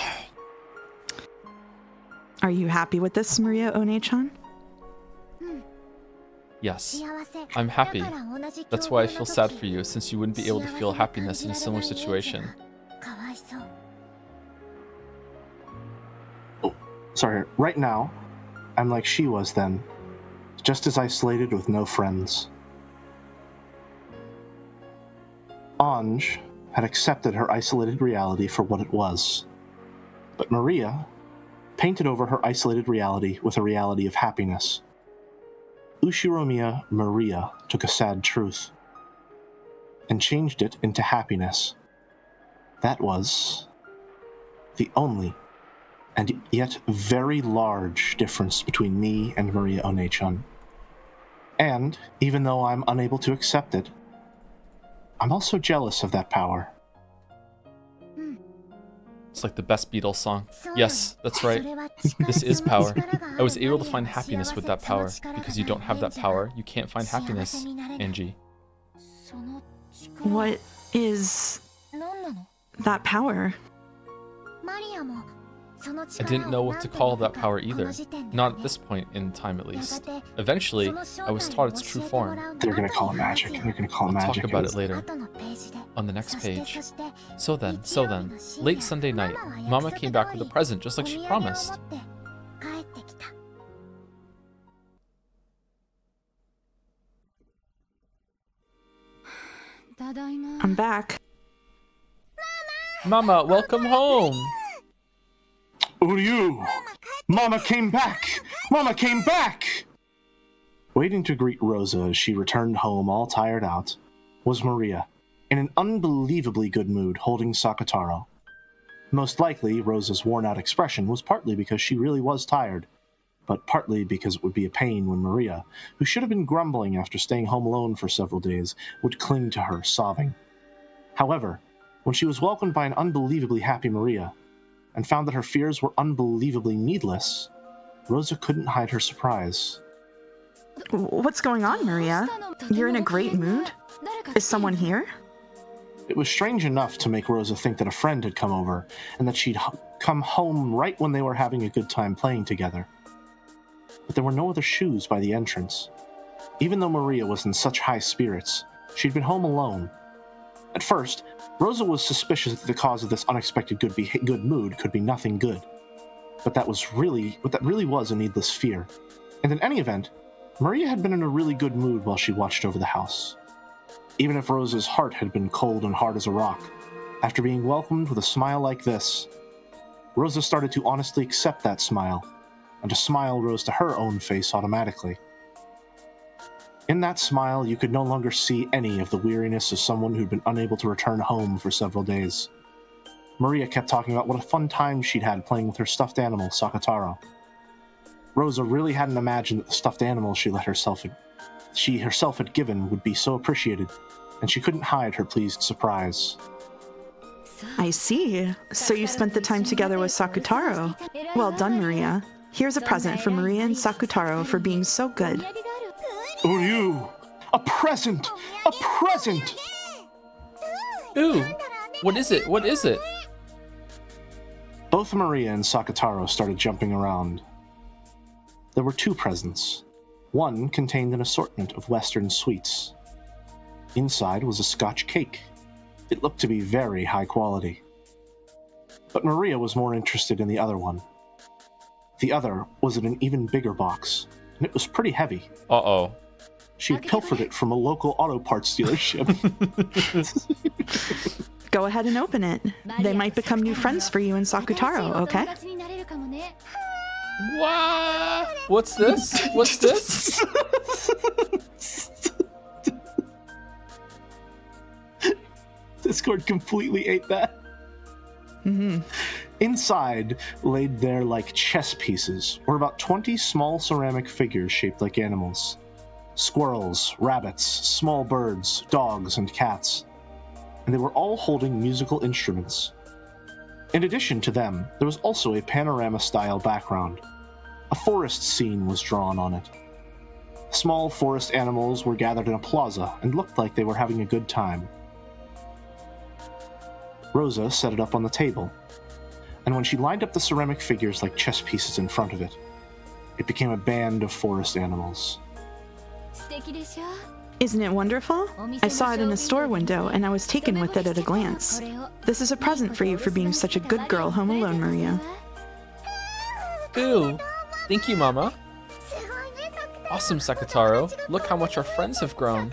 S3: Are you happy with this, Maria One-chan?
S1: Yes, I'm happy. That's why I feel sad for you, since you wouldn't be able to feel happiness in a similar situation.
S2: Oh, sorry. Right now, I'm like she was then, just as isolated with no friends. Anj had accepted her isolated reality for what it was, but Maria painted over her isolated reality with a reality of happiness. Ushiromiya Maria took a sad truth and changed it into happiness. That was the only and yet very large difference between me and Maria One-chan. And even though I'm unable to accept it, I'm also jealous of that power.
S1: It's like the best Beatles song. Yes, that's right. This is power. I was able to find happiness with that power. Because you don't have that power, you can't find happiness, Angie.
S3: What is that power?
S1: I didn't know what to call that power either. Not at this point in time, at least. Eventually, I was taught its true form.
S2: They're gonna call it magic.
S1: I'll talk about it later. On the next page. So then, late Sunday night, Mama came back with a present just like she promised.
S3: I'm back.
S1: Mama, welcome home!
S2: Uryu! Mama came back! Mama came back! Waiting to greet Rosa as she returned home all tired out was Maria, in an unbelievably good mood, holding Sakataro. Most likely, Rosa's worn-out expression was partly because she really was tired, but partly because it would be a pain when Maria, who should have been grumbling after staying home alone for several days, would cling to her, sobbing. However, when she was welcomed by an unbelievably happy Maria, and found that her fears were unbelievably needless, Rosa couldn't hide her surprise.
S3: What's going on, Maria? You're in a great mood? Is someone here?
S2: It was strange enough to make Rosa think that a friend had come over, and that she'd come home right when they were having a good time playing together. But there were no other shoes by the entrance. Even though Maria was in such high spirits, she'd been home alone. At first, Rosa was suspicious that the cause of this unexpected good mood could be nothing good. But that really was a needless fear. And in any event, Maria had been in a really good mood while she watched over the house. Even if Rosa's heart had been cold and hard as a rock, after being welcomed with a smile like this, Rosa started to honestly accept that smile, and a smile rose to her own face automatically. In that smile, you could no longer see any of the weariness of someone who'd been unable to return home for several days. Maria kept talking about what a fun time she'd had playing with her stuffed animal, Sakataro. Rosa really hadn't imagined that the stuffed animal she herself had given would be so appreciated, and she couldn't hide her pleased surprise.
S3: I see. So you spent the time together with Sakutaro. Well done, Maria. Here's a present for Maria and Sakutaro for being so good.
S2: Uryu! A present! A present!
S1: Ooh, what is it? What is it?
S2: Both Maria and Sakutaro started jumping around. There were two presents. One contained an assortment of Western sweets. Inside was a Scotch cake. It looked to be very high quality. But Maria was more interested in the other one. The other was in an even bigger box, and it was pretty heavy.
S1: Uh-oh.
S2: She had pilfered it from a local auto parts dealership.
S3: Go ahead and open it. They might become new friends for you and Sakutaro, okay?
S1: What? What's this? What's this?
S2: Discord completely ate that.
S3: Mm-hmm.
S2: Inside, laid there like chess pieces, were about 20 small ceramic figures shaped like animals. Squirrels, rabbits, small birds, dogs, and cats. And they were all holding musical instruments. In addition to them, there was also a panorama-style background. A forest scene was drawn on it. Small forest animals were gathered in a plaza and looked like they were having a good time. Rosa set it up on the table, and when she lined up the ceramic figures like chess pieces in front of it, it became a band of forest animals.
S3: Isn't it wonderful? I saw it in a store window, and I was taken with it at a glance. This is a present for you for being such a good girl home alone, Maria.
S1: Ooh, thank you, Mama. Awesome, Sakutaro. Look how much our friends have grown.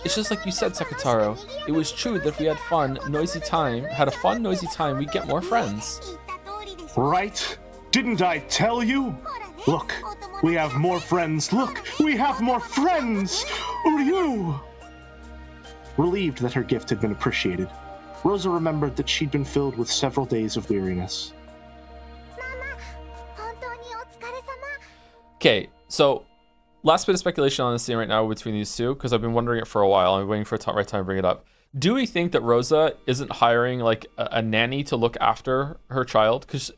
S1: It's just like you said, Sakutaro. It was true that if we had a fun, noisy time, we'd get more friends.
S2: Right? Didn't I tell you? Look, we have more friends. Look, we have more friends! Uryu! Relieved that her gift had been appreciated, Rosa remembered that she'd been filled with several days of weariness.
S1: Okay, so last bit of speculation on the scene right now between these two, because I've been wondering it for a while. I'm waiting for the right time to bring it up. Do we think that Rosa isn't hiring like a nanny to look after her child? Because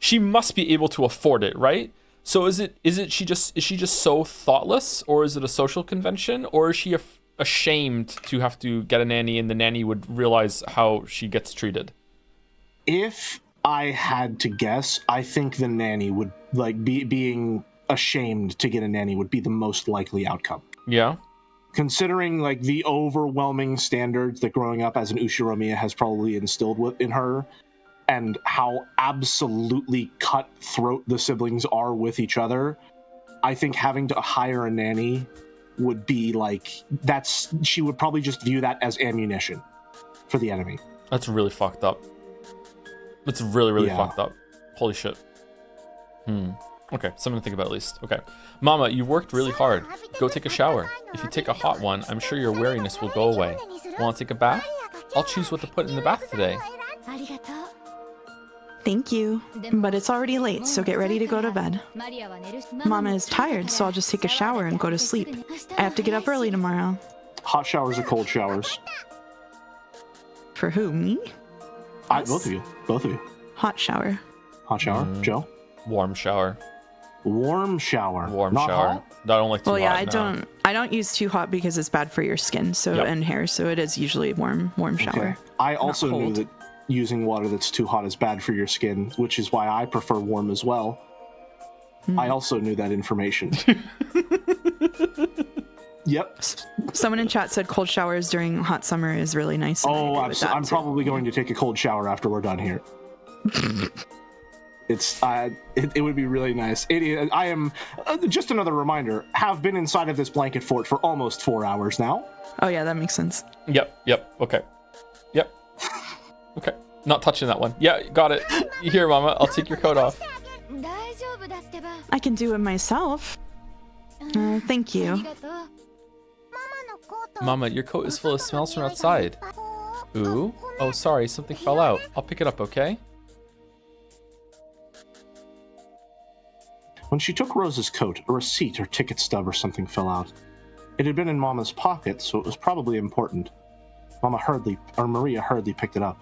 S1: she must be able to afford it, right? So is she just so thoughtless, or is it a social convention, or is she ashamed to have to get a nanny and the nanny would realize how she gets treated?
S2: If I had to guess, I think the nanny would being ashamed to get a nanny would be the most likely outcome.
S1: Yeah.
S2: Considering like the overwhelming standards that growing up as an Ushiromiya has probably instilled in her, and how absolutely cutthroat the siblings are with each other, I think having to hire a nanny would be she would probably just view that as ammunition for the enemy.
S1: That's really fucked up. It's really, really fucked up. Holy shit. Okay, something to think about at least. Okay. Mama, you've worked really hard. Go take a shower. If you take a hot one, I'm sure your weariness will go away. Want to take a bath? I'll choose what to put in the bath today.
S3: Thank you. But it's already late, so get ready to go to bed. Mama is tired, so I'll just take a shower and go to sleep. I have to get up early tomorrow.
S2: Hot showers or cold showers?
S3: For who, me?
S2: Both of you. Both of you.
S3: Hot shower.
S2: Hot shower? Joe?
S1: Warm shower.
S2: Warm shower.
S1: Warm
S2: Not
S1: shower.
S2: hot?
S1: I don't like too
S3: Well, yeah,
S1: hot.
S3: I don't use too hot because it's bad for your skin, and hair, so it is usually warm shower.
S2: Okay. I also knew
S3: cold.
S2: that using water that's too hot is bad for your skin, which is why I prefer warm as well. I also knew that information. Yep.
S3: Someone in chat said cold showers during hot summer is really nice. And I agree with that
S2: I'm
S3: too.
S2: probably going to take a cold shower after we're done here. It would be really nice. I am just another reminder. Have been inside of this blanket fort for almost 4 hours now.
S3: Oh yeah, that makes sense.
S1: Yep. Okay. Yep. Okay. Not touching that one. Yeah, got it. Here, Mama. I'll take your coat off.
S3: I can do it myself. Thank you.
S1: Mama, your coat is full of smells from outside. Ooh. Oh, sorry. Something fell out. I'll pick it up, okay?
S2: When she took Rose's coat, a receipt or ticket stub or something fell out. It had been in Mama's pocket, so it was probably important. Maria hurriedly picked it up.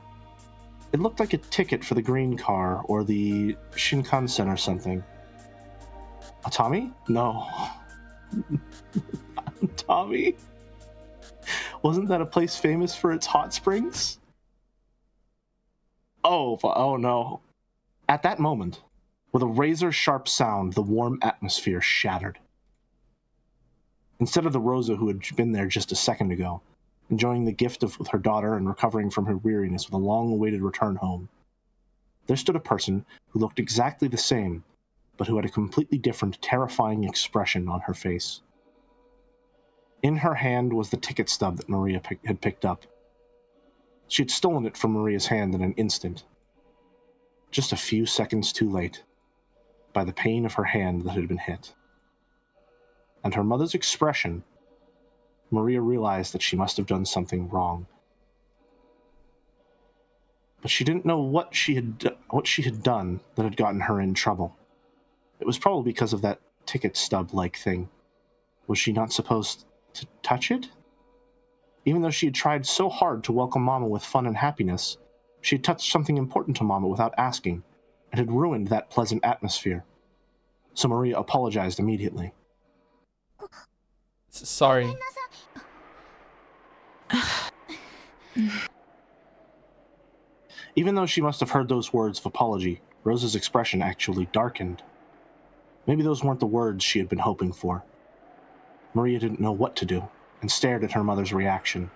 S2: It looked like a ticket for the green car or the Shinkansen or something. Atami? No. Atami? Wasn't that a place famous for its hot springs? Oh no. At that moment, with a razor-sharp sound, the warm atmosphere shattered. Instead of the Rosa who had been there just a second ago, enjoying the gift with her daughter and recovering from her weariness with a long-awaited return home, there stood a person who looked exactly the same, but who had a completely different, terrifying expression on her face. In her hand was the ticket stub that Maria had picked up. She had stolen it from Maria's hand in an instant, just a few seconds too late, by the pain of her hand that had been hit. And her mother's expression, Maria realized that she must have done something wrong. But she didn't know what she had done that had gotten her in trouble. It was probably because of that ticket stub-like thing. Was she not supposed to touch it? Even though she had tried so hard to welcome Mama with fun and happiness, she had touched something important to Mama without asking, and had ruined that pleasant atmosphere. So Maria apologized immediately.
S1: Sorry.
S2: Even though she must have heard those words of apology, Rose's expression actually darkened. Maybe those weren't the words she had been hoping for. Maria didn't know what to do, and stared at her mother's reaction.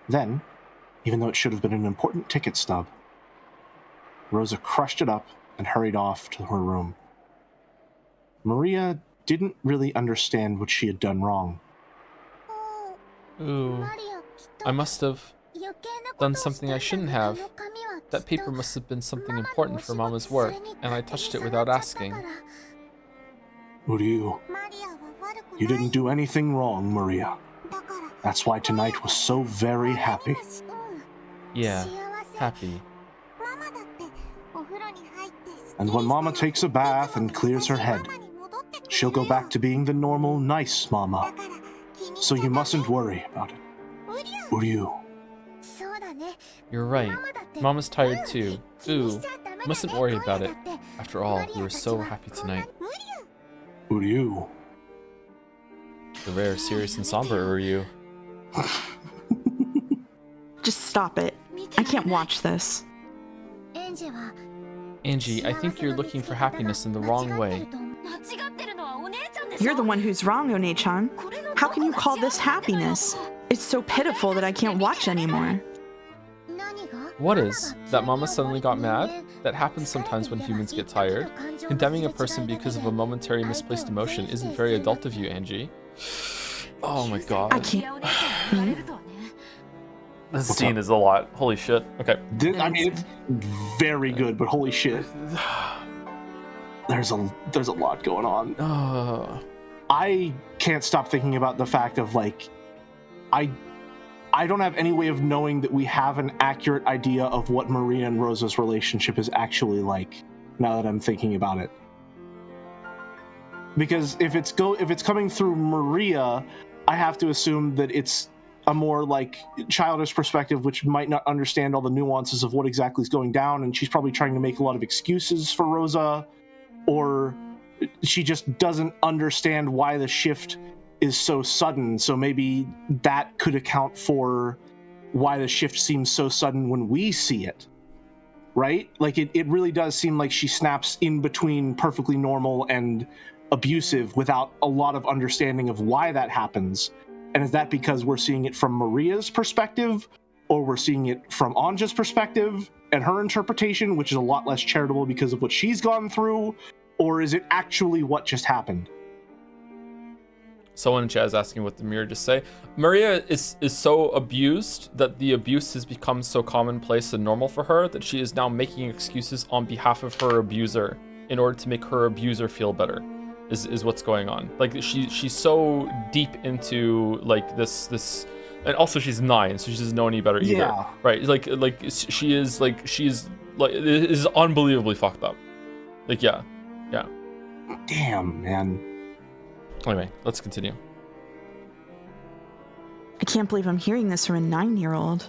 S2: Then, even though it should have been an important ticket stub, Rosa crushed it up and hurried off to her room. Maria didn't really understand what she had done wrong.
S1: Ooh. I must have done something I shouldn't have. That paper must have been something important for Mama's work, and I touched it without asking.
S2: You didn't do anything wrong, Maria. That's why tonight was so very happy.
S1: Yeah, happy.
S2: And when Mama takes a bath and clears her head, she'll go back to being the normal, nice Mama. So you mustn't worry about it. Uryu.
S1: You're right. Mama's tired too. Ooh, mustn't worry about it. After all, we were so happy tonight.
S2: Uryu.
S1: The rare, serious, and somber Uryu.
S3: Just stop it. I can't watch this.
S1: Angie, I think you're looking for happiness in the wrong way.
S3: You're the one who's wrong, One-chan. How can you call this happiness? It's so pitiful that I can't watch anymore.
S1: What is? That Mama suddenly got mad? That happens sometimes when humans get tired. Condemning a person because of a momentary misplaced emotion isn't very adult of you, Angie. Oh my god.
S3: I can't.
S1: This scene is a lot. Holy shit. Okay.
S2: I mean, it's very good, but holy shit. there's a lot going on. I can't stop thinking about the fact of like, I don't have any way of knowing that we have an accurate idea of what Maria and Rosa's relationship is actually like, now that I'm thinking about it. Because if it's coming through Maria, I have to assume that it's a more like childish perspective, which might not understand all the nuances of what exactly is going down, and she's probably trying to make a lot of excuses for Rosa, or she just doesn't understand why the shift is so sudden. So maybe that could account for why the shift seems so sudden when we see it, right? Like it really does seem like she snaps in between perfectly normal and abusive without a lot of understanding of why that happens. And is that because we're seeing it from Maria's perspective, or we're seeing it from Anja's perspective and her interpretation, which is a lot less charitable because of what she's gone through, or is it actually what just happened?
S1: Someone in chat is asking what the mirror just say. Maria is so abused that the abuse has become so commonplace and normal for her that she is now making excuses on behalf of her abuser in order to make her abuser feel better. Is what's going on. Like she's so deep into like this, and also she's 9, so she doesn't know any better either.
S2: Yeah.
S1: Right? Like she's it is unbelievably fucked up. Like yeah.
S2: Damn, man.
S1: Anyway, let's continue.
S3: I can't believe I'm hearing this from a 9-year-old.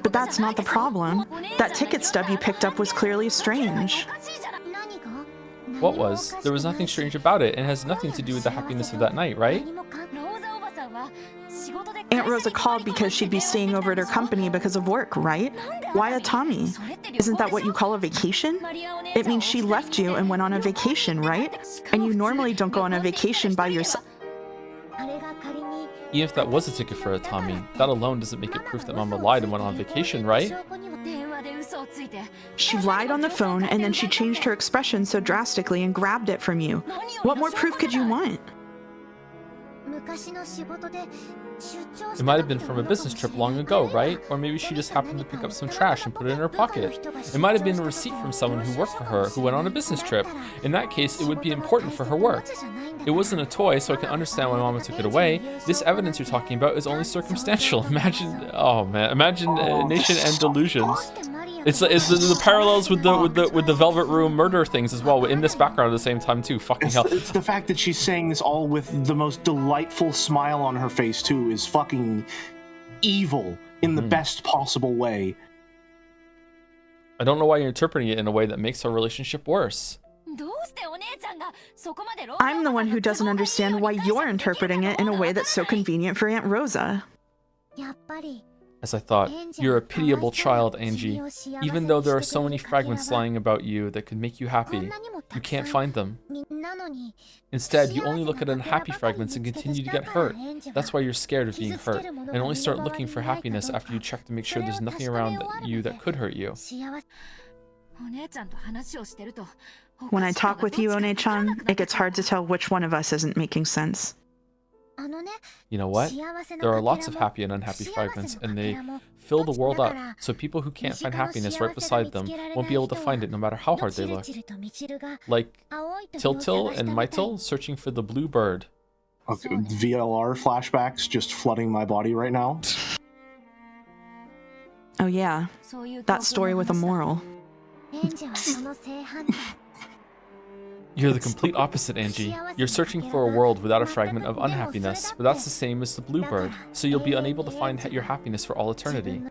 S3: But that's not the problem. That ticket stub you picked up was clearly strange.
S1: What was? There was nothing strange about it, and it has nothing to do with the happiness of that night, right?
S3: Aunt Rosa called because she'd be staying over at her company because of work, right? Why a Tommy? Isn't that what you call a vacation? It means she left you and went on a vacation, right? And you normally don't go on a vacation by yourself.
S1: Even if that was a ticket for a Tommy, that alone doesn't make it proof that Mama lied and went on vacation, right?
S3: She lied on the phone, and then she changed her expression so drastically and grabbed it from you. What more proof could you want?
S1: It might have been from a business trip long ago, right? Or maybe she just happened to pick up some trash and put it in her pocket. It might have been a receipt from someone who worked for her who went on a business trip. In that case, it would be important for her work. It wasn't a toy, so I can understand why Mama took it away. This evidence you're talking about is only circumstantial. Imagine, oh man, imagination and delusions. It's the parallels with the Velvet Room murder things as well in this background at the same time too. Fucking hell.
S2: It's the fact that she's saying this all with the most delightful smile on her face too is fucking evil in the best possible way.
S1: I don't know why you're interpreting it in a way that makes our relationship worse.
S3: I'm the one who doesn't understand why you're interpreting it in a way that's so convenient for Aunt Rosa.
S1: As I thought, you're a pitiable child, Angie. Even though there are so many fragments lying about you that could make you happy, you can't find them. Instead, you only look at unhappy fragments and continue to get hurt. That's why you're scared of being hurt, and only start looking for happiness after you check to make sure there's nothing around you that could hurt you.
S3: When I talk with you, One-chan, it gets hard to tell which one of us isn't making sense.
S1: You know what? There are lots of happy and unhappy fragments, and they fill the world up, so people who can't find happiness right beside them won't be able to find it no matter how hard they look. Like Tiltil and Mytil searching for the blue bird.
S2: Okay, VLR flashbacks just flooding my body right now.
S3: Oh yeah, that story with a moral.
S1: You're the complete opposite, Angie. You're searching for a world without a fragment of unhappiness, but that's the same as the bluebird, so you'll be unable to find your happiness for all eternity.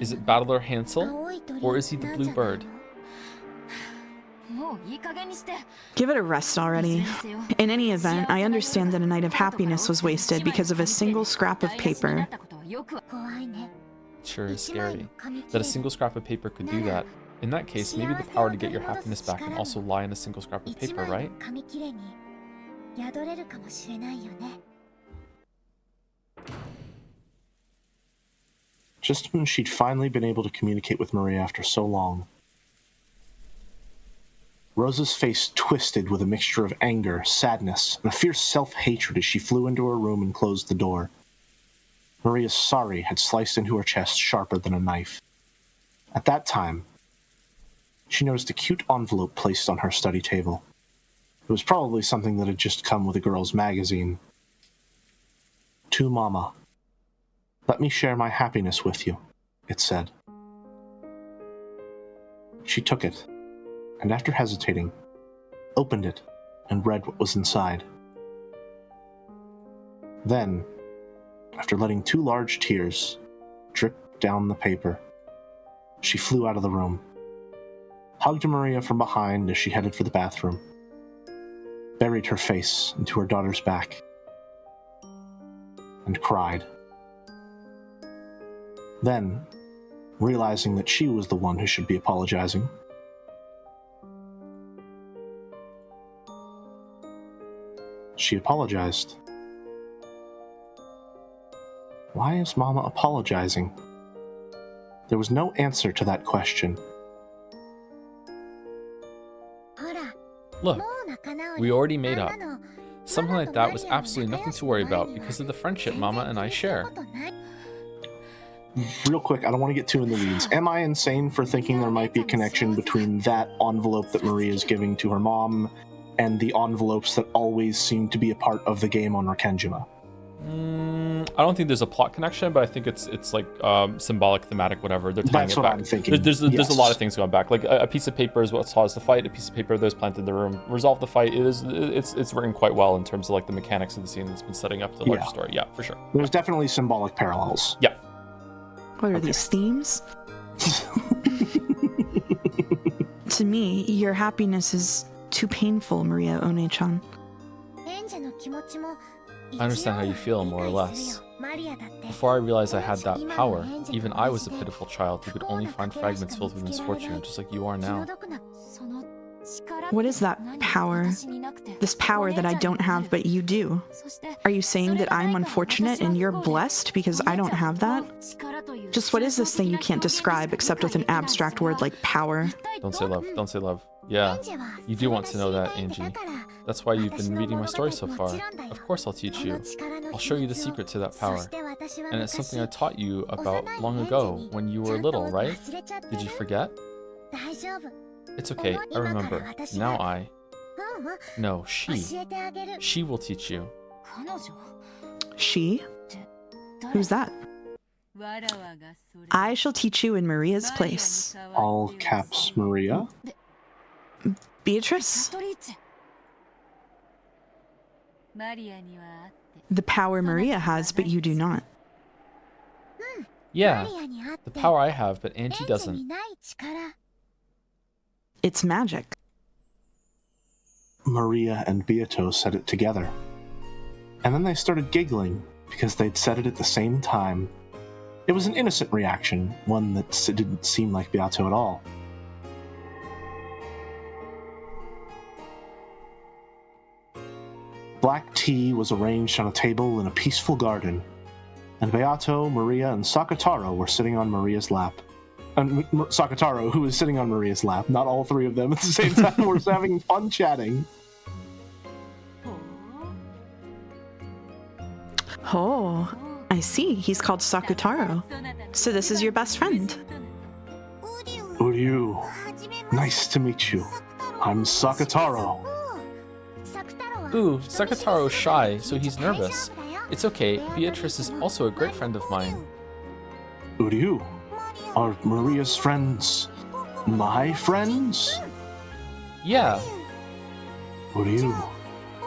S1: Is it Battler Hansel, or is he the bluebird?
S3: Give it a rest already. In any event, I understand that a night of happiness was wasted because of a single scrap of paper.
S1: It sure is scary that a single scrap of paper could do that. In that case, maybe the power to get your happiness back can also lie in a single scrap of paper, right?
S2: Just when she'd finally been able to communicate with Maria after so long. Rosa's face twisted with a mixture of anger, sadness, and a fierce self-hatred as she flew into her room and closed the door. Maria's sorry had sliced into her chest sharper than a knife. At that time, she noticed a cute envelope placed on her study table. It was probably something that had just come with a girl's magazine. To Mama. Let me share my happiness with you, it said. She took it, and after hesitating, opened it and read what was inside. Then, after letting 2 large tears drip down the paper, she flew out of the room, hugged Maria from behind as she headed for the bathroom, buried her face into her daughter's back, and cried. Then, realizing that she was the one who should be apologizing, she apologized. Why is Mama apologizing? There was no answer to that question.
S4: Look, we already made up. Something like that was absolutely nothing to worry about because of the friendship Mama and I share.
S2: Real quick, I don't want to get too in the weeds. Am I insane for thinking there might be a connection between that envelope that Maria is giving to her mom and the envelopes that always seem to be a part of the game on Rakenjima?
S1: I don't think there's a plot connection, but I think it's like symbolic, thematic, whatever. They're tying
S2: That's
S1: it
S2: what
S1: back.
S2: I'm thinking.
S1: There's
S2: Yes.
S1: a lot of things going back. Like a piece of paper is what caused the fight. A piece of paper that was planted in the room resolved the fight. It's written quite well in terms of like the mechanics of the scene that's been setting up the larger story. Yeah, for sure.
S2: There's definitely symbolic parallels.
S1: Yeah.
S3: What are these themes? To me, your happiness is too painful, Maria One-chan.
S4: I understand how you feel, more or less. Before I realized I had that power, even I was a pitiful child who could only find fragments filled with misfortune, just like you are now.
S3: What is that power? This power that I don't have but you do? Are you saying that I'm unfortunate and you're blessed because I don't have that? Just what is this thing you can't describe except with an abstract word like power?
S1: Don't say love. Don't say love. Yeah, you do want to know that, Angie. That's why you've been reading my story so far. Of course I'll teach you. I'll show you the secret to that power. And it's something I taught you about long ago when you were little, right? Did you forget? It's okay, I remember. Now I... No, she. She will teach you.
S3: She? Who's that? I shall teach you in Maria's place.
S2: All caps Maria?
S3: Beatrice? The power Maria has, but you do not.
S1: Yeah, the power I have, but Angie doesn't.
S3: It's magic.
S2: Maria and Beato said it together. And then they started giggling because they'd said it at the same time. It was an innocent reaction, one that didn't seem like Beato at all. Black tea was arranged on a table in a peaceful garden, and Beato, Maria, and Sakataro were sitting on Maria's lap. And Sakataro, who was sitting on Maria's lap, not all 3 of them at the same time, were having fun chatting.
S3: Oh, I see. He's called Sakutaro. So this is your best friend.
S2: Uryu, nice to meet you. I'm Sakataro.
S1: Ooh, Sakataro's shy, so he's nervous. It's okay, Beatrice is also a great friend of mine.
S2: Uryu, are Maria's friends my friends?
S1: Yeah.
S2: Uryu,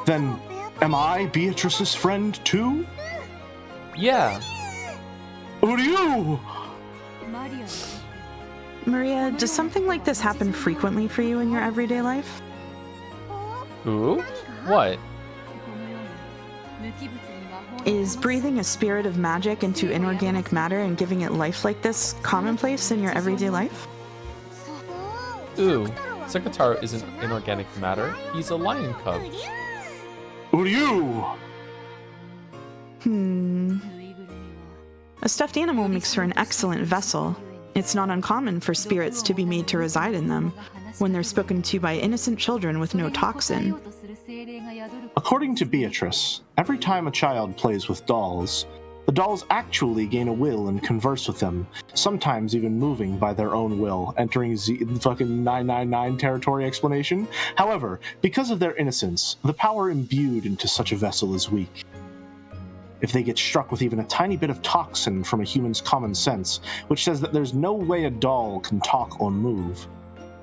S2: then am I Beatrice's friend too?
S1: Yeah.
S2: Uryu!
S3: Maria, does something like this happen frequently for you in your everyday life?
S1: Ooh? What?
S3: Is breathing a spirit of magic into inorganic matter and giving it life like this commonplace in your everyday life?
S1: Ooh, Sakataro isn't inorganic matter. He's a lion cub.
S2: Uryu!
S3: A stuffed animal makes for an excellent vessel. It's not uncommon for spirits to be made to reside in them when they're spoken to by innocent children with no toxin.
S2: According to Beatrice, every time a child plays with dolls, The dolls actually gain a will and converse with them, sometimes even moving by their own will, entering fucking 999 territory explanation. However, because of their innocence, the power imbued into such a vessel is weak. If they get struck with even a tiny bit of toxin from a human's common sense, which says that there's no way a doll can talk or move,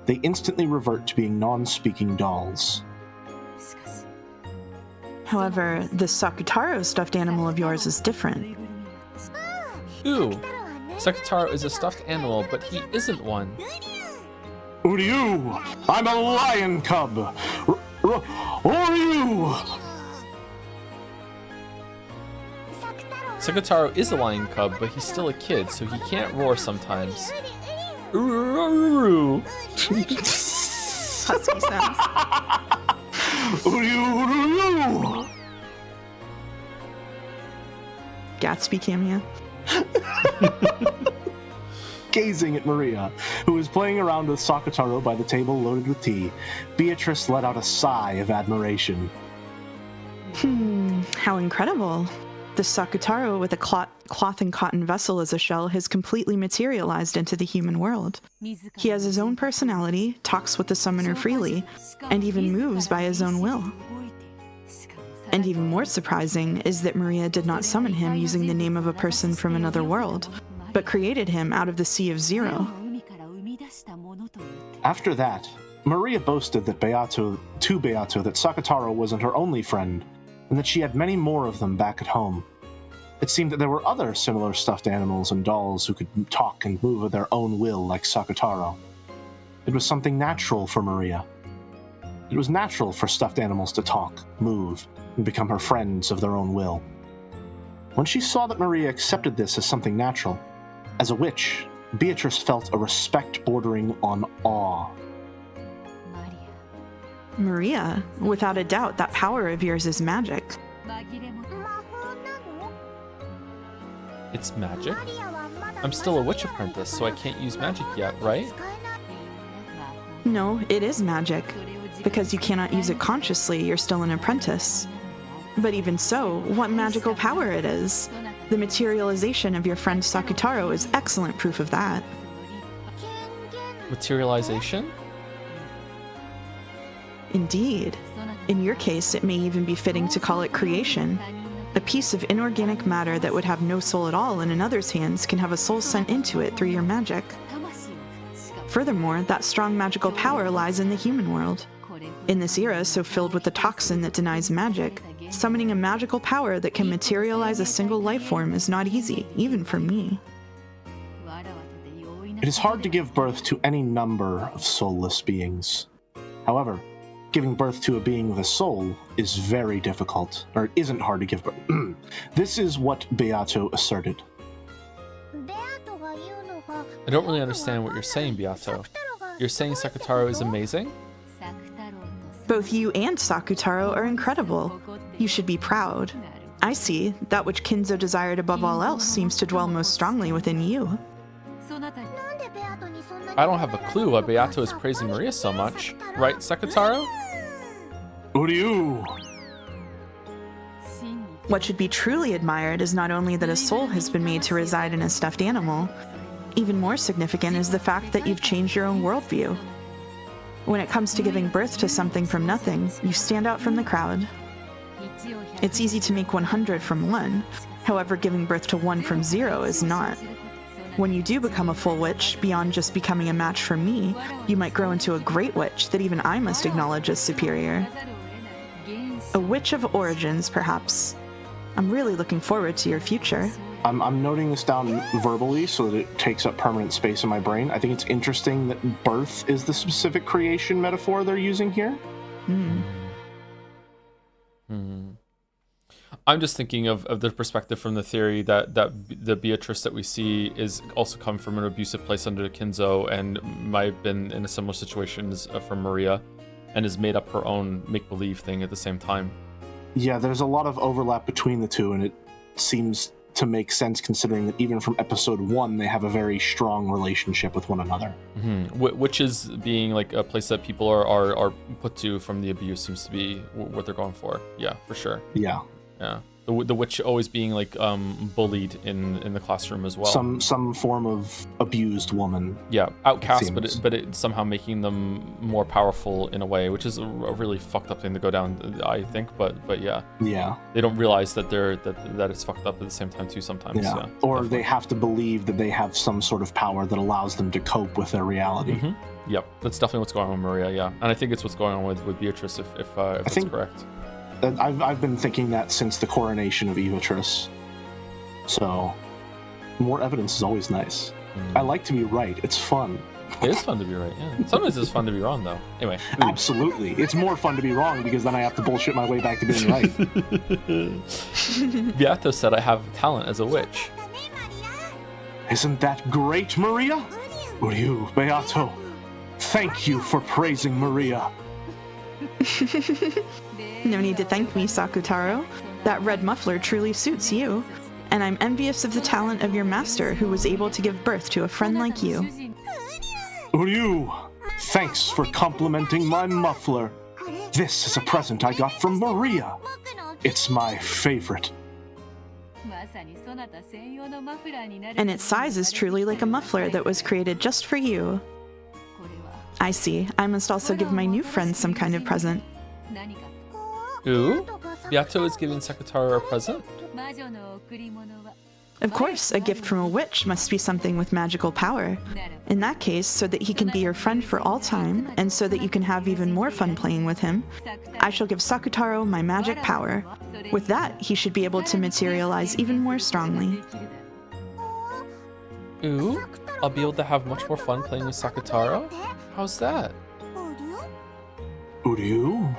S2: they instantly revert to being non-speaking dolls.
S3: However, this Sakutaro stuffed animal of yours is different.
S4: Ooh, Sakutaro is a stuffed animal, but he isn't one.
S2: Uryu! I'm a lion cub! Uryu!
S4: Sakutaro is a lion cub, but he's still a kid, so he can't roar sometimes. Ururu.
S3: Husky sounds.
S2: Uryu!
S3: Gatsby cameo.
S2: Gazing at Maria, who is playing around with Sakutaro by the table loaded with tea, Beatrice let out a sigh of admiration.
S3: How incredible. The Sakutaro with a cloth and cotton vessel as a shell has completely materialized into the human world. He has his own personality, talks with the summoner freely, and even moves by his own will. And even more surprising is that Maria did not summon him using the name of a person from another world, but created him out of the Sea of Zero.
S2: After that, Maria boasted that Beato that Sakutaro wasn't her only friend, and that she had many more of them back at home. It seemed that there were other similar stuffed animals and dolls who could talk and move of their own will like Sakutaro. It was something natural for Maria. It was natural for stuffed animals to talk, move, and become her friends of their own will. When she saw that Maria accepted this as something natural, as a witch, Beatrice felt a respect bordering on awe.
S3: Maria, without a doubt, that power of yours is magic.
S4: It's magic? I'm still a witch apprentice, so I can't use magic yet, right?
S3: No, it is magic. Because you cannot use it consciously, you're still an apprentice. But even so, what magical power it is! The materialization of your friend Sakutaro is excellent proof of that.
S4: Materialization?
S3: Indeed. In your case, it may even be fitting to call it creation. A piece of inorganic matter that would have no soul at all in another's hands can have a soul sent into it through your magic. Furthermore, that strong magical power lies in the human world. In this era so filled with the toxin that denies magic, summoning a magical power that can materialize a single life form is not easy, even for me.
S2: It is hard to give birth to any number of soulless beings. However, giving birth to a being with a soul is very difficult, or it isn't hard to give birth. This is what Beato asserted.
S4: I don't really understand what you're saying, Beato. You're saying Sakutaro is amazing?
S3: Both you and Sakutaro are incredible. You should be proud. I see, that which Kinzo desired above all else seems to dwell most strongly within you.
S4: I don't have a clue why Beato is praising Maria so much. Right, Sakutaro?
S2: Uryu!
S3: What should be truly admired is not only that a soul has been made to reside in a stuffed animal, even more significant is the fact that you've changed your own worldview. When it comes to giving birth to something from nothing, you stand out from the crowd. It's easy to make 100 from 1, however giving birth to 1 from 0 is not. When you do become a full witch, beyond just becoming a match for me, you might grow into a great witch that even I must acknowledge as superior. A witch of origins, perhaps. I'm really looking forward to your future.
S2: I'm noting this down verbally so that it takes up permanent space in my brain. I think it's interesting that birth is the specific creation metaphor they're using here.
S1: I'm just thinking of the perspective from the theory that the Beatrice that we see is also come from an abusive place under Kinzo and might have been in a similar situation as from Maria and has made up her own make-believe thing at the same time.
S2: Yeah, there's a lot of overlap between the two, and it seems to make sense considering that even from episode 1 they have a very strong relationship with one another.
S1: Which is being like a place that people are put to from the abuse seems to be what they're going for. Yeah, for sure.
S2: Yeah.
S1: The witch always being like bullied in the classroom as well.
S2: Some form of abused woman.
S1: Yeah, outcast, but it somehow making them more powerful in a way, which is a really fucked up thing to go down, I think. But yeah.
S2: Yeah.
S1: They don't realize that that it's fucked up at the same time too sometimes.
S2: Yeah. Or definitely. They have to believe that they have some sort of power that allows them to cope with their reality.
S1: Mm-hmm. Yep, that's definitely what's going on with Maria. Yeah, and I think it's what's going on with Beatrice if that's correct.
S2: I've been thinking that since the coronation of Beatrice. So, more evidence is always nice. I like to be right. It's fun.
S1: It is fun to be right, yeah. Sometimes it's fun to be wrong, though. Anyway.
S2: Absolutely. It's more fun to be wrong because then I have to bullshit my way back to being right.
S1: Beato said I have talent as a witch.
S2: Isn't that great, Maria? Uryu, Beato, thank you for praising Maria.
S3: No need to thank me, Sakutaro. That red muffler truly suits you. And I'm envious of the talent of your master who was able to give birth to a friend like you.
S2: Uryu, thanks for complimenting my muffler. This is a present I got from Maria. It's my favorite.
S3: And its size is truly like a muffler that was created just for you. I see. I must also give my new friend some kind of present.
S1: Ooh? Beato is giving Sakutaro a present?
S3: Of course, a gift from a witch must be something with magical power. In that case, so that he can be your friend for all time, and so that you can have even more fun playing with him, I shall give Sakutaro my magic power. With that, he should be able to materialize even more strongly.
S1: Ooh? I'll be able to have much more fun playing with Sakutaro? How's that?
S2: Uryu?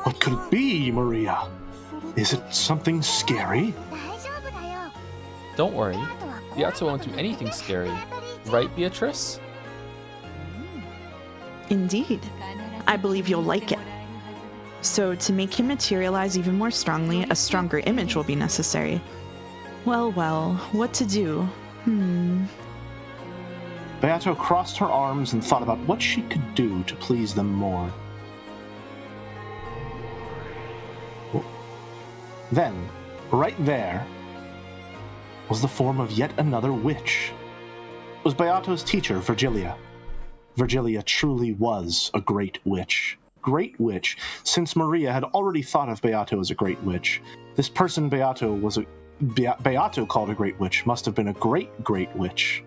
S2: What could it be, Maria? Is it something scary?
S1: Don't worry. Beato won't do anything scary. Right, Beatrice?
S3: Indeed. I believe you'll like it. So, to make him materialize even more strongly, a stronger image will be necessary. Well, what to do?
S2: Beato crossed her arms and thought about what she could do to please them more. Then, right there, was the form of yet another witch. It was Beato's teacher, Virgilia. Virgilia truly was a great witch. Great witch, since Maria had already thought of Beato as a great witch. This person Beato called a great witch must have been a great witch.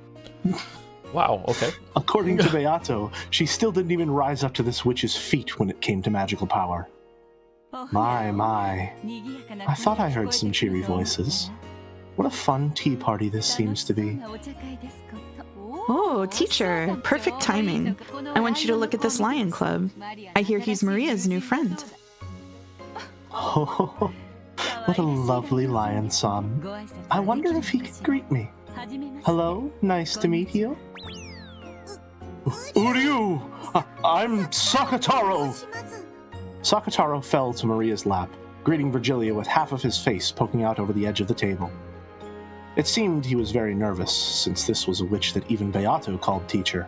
S1: Wow, okay.
S2: According to Beato, she still didn't even rise up to this witch's feet when it came to magical power. My. I thought I heard some cheery voices. What a fun tea party this seems to be.
S3: Oh, teacher, perfect timing. I want you to look at this lion club. I hear he's Maria's new friend.
S2: Oh, what a lovely lion-san. I wonder if he could greet me. Hello, nice to meet you. Uryu! I'm Sakutaro! Sakutaro fell to Maria's lap, greeting Virgilia with half of his face poking out over the edge of the table. It seemed he was very nervous, since this was a witch that even Beato called teacher.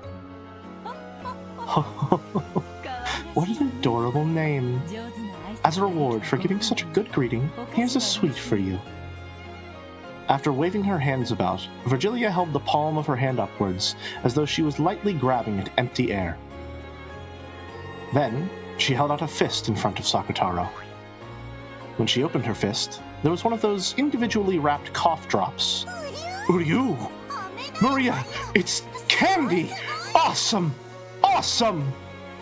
S2: What an adorable name. As a reward for giving such a good greeting, here's a sweet for you. After waving her hands about, Virgilia held the palm of her hand upwards, as though she was lightly grabbing at empty air. Then, she held out a fist in front of Sakutaro. When she opened her fist, there was one of those individually wrapped cough drops. Uryu! Maria, it's candy! Awesome! Awesome!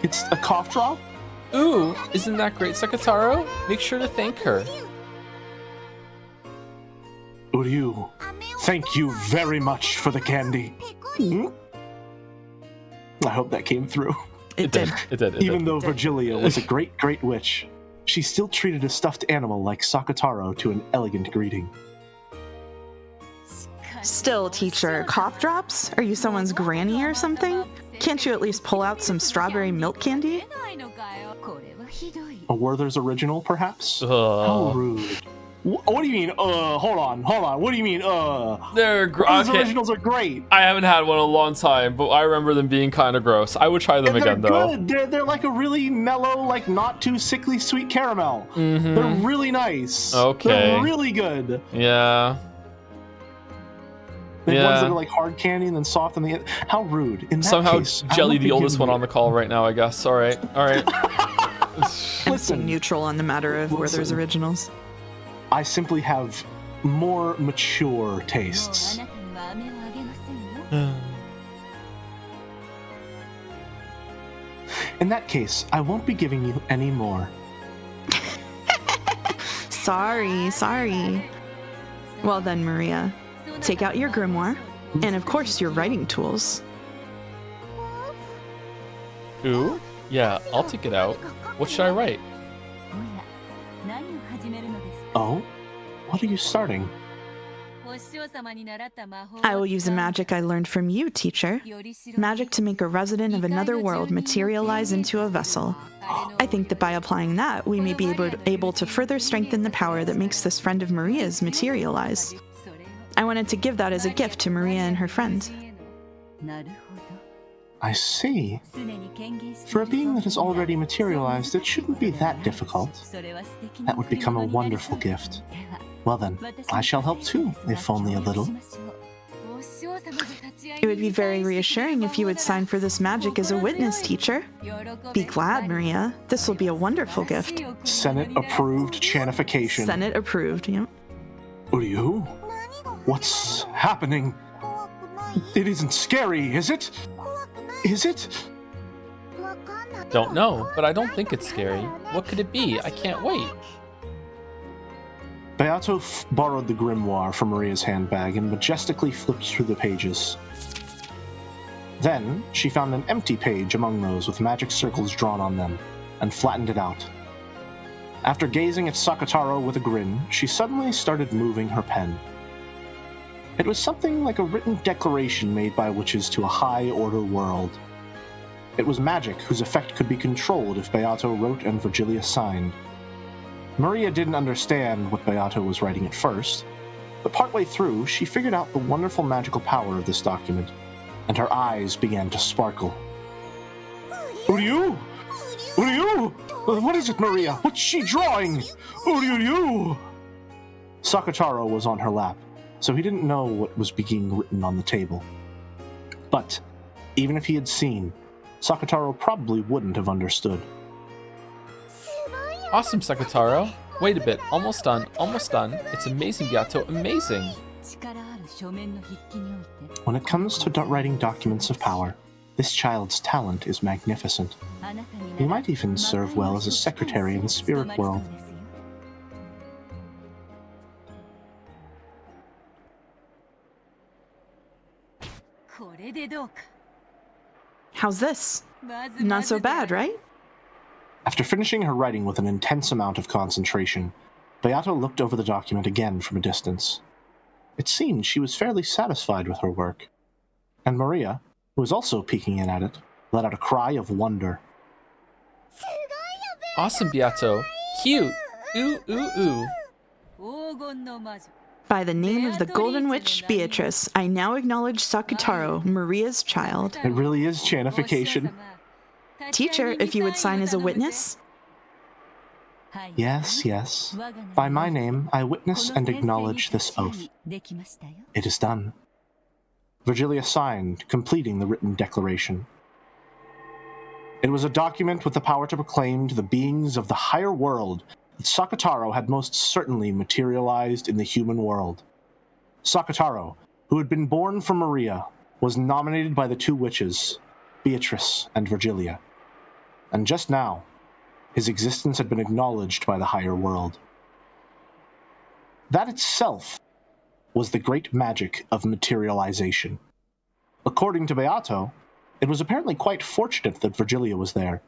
S2: It's a cough drop?
S1: Ooh, isn't that great, Sakutaro? Make sure to thank her.
S2: Uryu, thank you very much for the candy. I hope that came through.
S3: It did.
S2: Even though Virgilia was a great witch, she still treated a stuffed animal like Sakutaro to an elegant greeting.
S3: Still, teacher, cough drops? Are you someone's granny or something? Can't you at least pull out some strawberry milk candy?
S2: A Werther's original, perhaps? How rude. What do you mean, hold on. What do you mean,
S1: They're
S2: Those originals are great.
S1: I haven't had one in a long time, but I remember them being kind of gross. I would try them again, though.
S2: Good. They're like a really mellow, like not too sickly sweet caramel.
S1: Mm-hmm.
S2: They're really nice.
S1: Okay.
S2: They're really good.
S1: Yeah.
S2: The ones that are like hard candy and then soft on the end. How rude. In that
S1: Somehow
S2: case,
S1: Jelly, the oldest one on the call right now, I guess. All right.
S3: Listen, neutral on the matter of where there's originals.
S2: I simply have more mature tastes. In that case, I won't be giving you any more.
S3: Sorry. Well then, Maria, take out your grimoire, and of course your writing tools.
S4: Ooh? Yeah, I'll take it out. What should I write?
S2: Oh? What are you starting?
S3: I will use a magic I learned from you, teacher. Magic to make a resident of another world materialize into a vessel. I think that by applying that, we may be able to further strengthen the power that makes this friend of Maria's materialize. I wanted to give that as a gift to Maria and her friend.
S2: I see. For a being that has already materialized, it shouldn't be that difficult. That would become a wonderful gift. Well then, I shall help too, if only a little.
S3: It would be very reassuring if you would sign for this magic as a witness, teacher. Be glad, Maria. This will be a wonderful gift.
S2: Senate-approved chanification.
S3: Senate approved, yeah.
S2: Uryu? What's happening? It isn't scary, is it? Is it?
S4: Don't know, but I don't think it's scary. What could it be? I can't wait.
S2: Beato borrowed the grimoire from Maria's handbag and majestically flipped through the pages. Then, she found an empty page among those with magic circles drawn on them, and flattened it out. After gazing at Sakataro with a grin, she suddenly started moving her pen. It was something like a written declaration made by witches to a high-order world. It was magic whose effect could be controlled if Beato wrote and Virgilia signed. Maria didn't understand what Beato was writing at first, but partway through, she figured out the wonderful magical power of this document, and her eyes began to sparkle. Uryu! Uryu! What is it, Maria? What's she drawing? Uryu! Sakataro was on her lap, so he didn't know what was being written on the table. But, even if he had seen, Sakataro probably wouldn't have understood.
S4: Awesome, Sakataro. Wait a bit. Almost done. It's amazing, Beato. Amazing.
S2: When it comes to writing documents of power, this child's talent is magnificent. He might even serve well as a secretary in the spirit world.
S3: How's this? Not so bad, right?
S2: After finishing her writing with an intense amount of concentration, Beato looked over the document again from a distance. It seemed she was fairly satisfied with her work. And Maria, who was also peeking in at it, let out a cry of wonder.
S4: Awesome, Beato. Cute. Ooh.
S3: By the name of the Golden Witch Beatrice, I now acknowledge Sakataro, Maria's child.
S2: It really is chanification.
S3: Teacher, if you would sign as a witness?
S2: Yes. By my name, I witness and acknowledge this oath. It is done. Virgilia signed, completing the written declaration. It was a document with the power to proclaim to the beings of the higher world that Sakataro had most certainly materialized in the human world. Sakataro, who had been born from Maria, was nominated by the two witches, Beatrice and Virgilia. And just now, his existence had been acknowledged by the higher world. That itself was the great magic of materialization. According to Beato, it was apparently quite fortunate that Virgilia was there.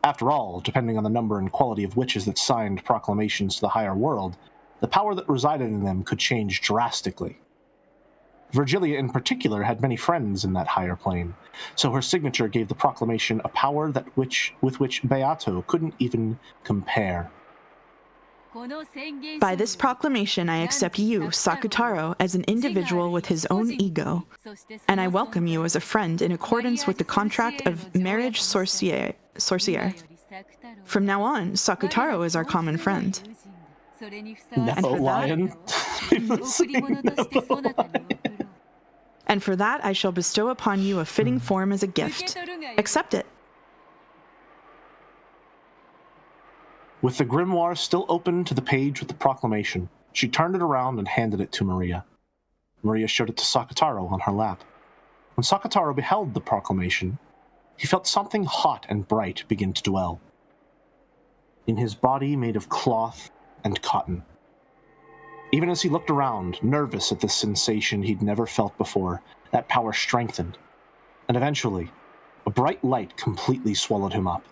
S2: After all, depending on the number and quality of witches that signed proclamations to the higher world, the power that resided in them could change drastically. Virgilia in particular had many friends in that higher plane, so her signature gave the proclamation a power with which Beato couldn't even compare.
S3: By this proclamation, I accept you, Sakutaro, as an individual with his own ego, and I welcome you as a friend in accordance with the contract of marriage sorcier. From now on, Sakutaro is our common friend.
S2: Nepo lion. People saying Nepo lion.
S3: And for that, I shall bestow upon you a fitting form as a gift. Accept it.
S2: With the grimoire still open to the page with the proclamation, she turned it around and handed it to Maria. Maria showed it to Sakutaro on her lap. When Sakutaro beheld the proclamation, he felt something hot and bright begin to dwell in his body made of cloth and cotton. Even as he looked around, nervous at this sensation he'd never felt before, that power strengthened, and eventually, a bright light completely swallowed him up.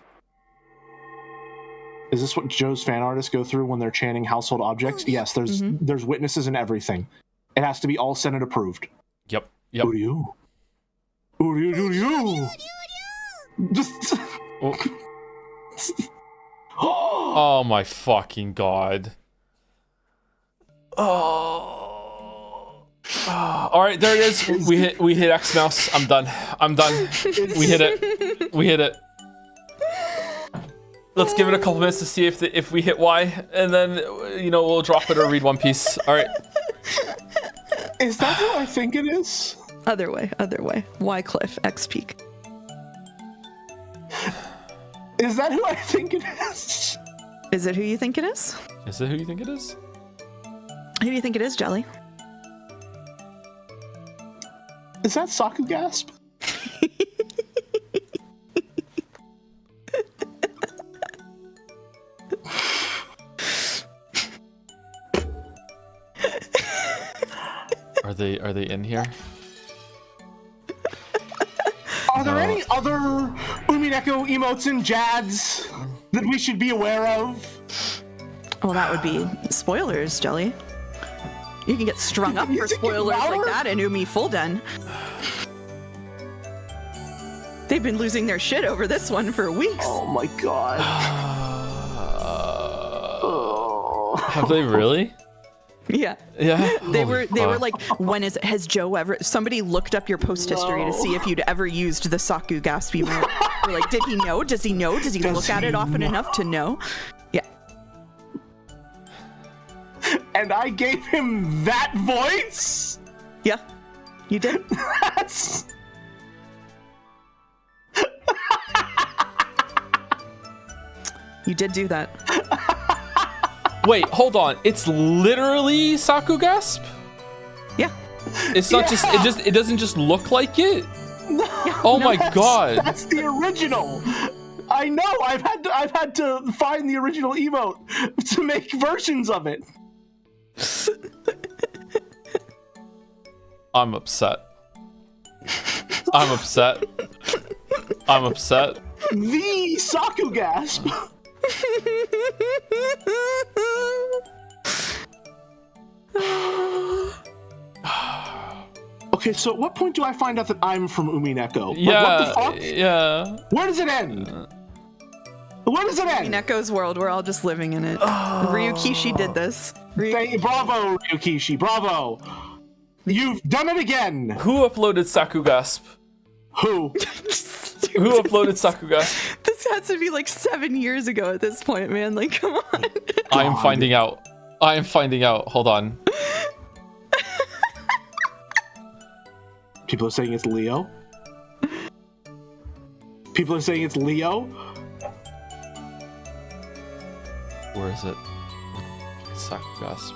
S2: Is this what Joe's fan artists go through when they're chanting household objects? Yes, there's witnesses and everything. It has to be all Senate approved.
S1: Yep.
S2: Uryu. Just.
S1: Oh my fucking god. Oh. All right, there it is. We hit X mouse. I'm done. We hit it. Let's give it a couple minutes to see if we hit Y, and then we'll drop it or read One Piece. All right.
S2: Is that who I think it is?
S3: Other way. Y Cliff, X Peak.
S2: Is that who I think it is?
S3: Is it who you think it is?
S1: Is it who you think it is?
S3: Who do you think it is, Jelly?
S2: Is that Sakugasp?
S1: Are they in here?
S2: Are there any other Umineko emotes and Jads that we should be aware of?
S3: Well, that would be spoilers, Jelly. You can get strung up for spoilers like that in Umi Fulden. They've been losing their shit over this one for weeks.
S2: Oh my god.
S1: Have they really?
S3: Yeah. They were like, when has Joe ever, somebody looked up your post history to see if you'd ever used the Saku Gasp emote. We're like, did he know? Does he know? Does he look at it often enough to know? Yeah.
S2: And I gave him that voice?
S3: Yeah. You did?
S2: That's...
S3: You did do that.
S1: Wait, hold on. It's literally Sakugasp?
S3: Yeah.
S1: It's not it doesn't just look like it? Oh my god.
S2: That's the original. I know. I've had to find the original emote to make versions of it.
S1: I'm upset.
S2: The Sakugasp. Okay, so at what point do I find out that I'm from Umineko?
S1: Yeah,
S2: like, what the fuck?
S1: Yeah.
S2: Where does it end? Where does it end?
S3: Umineko's world, we're all just living in it. Ryukishi did this.
S2: Bravo, Ryukishi, bravo. You've done it again.
S1: Who uploaded Sakugasp?
S2: Who?
S1: Who uploaded Sakugasp?
S3: This has to be like 7 years ago at this point, man. Like, come on.
S1: I am finding out. Hold on.
S2: People are saying it's Leo.
S1: Where is it? Sakugasp.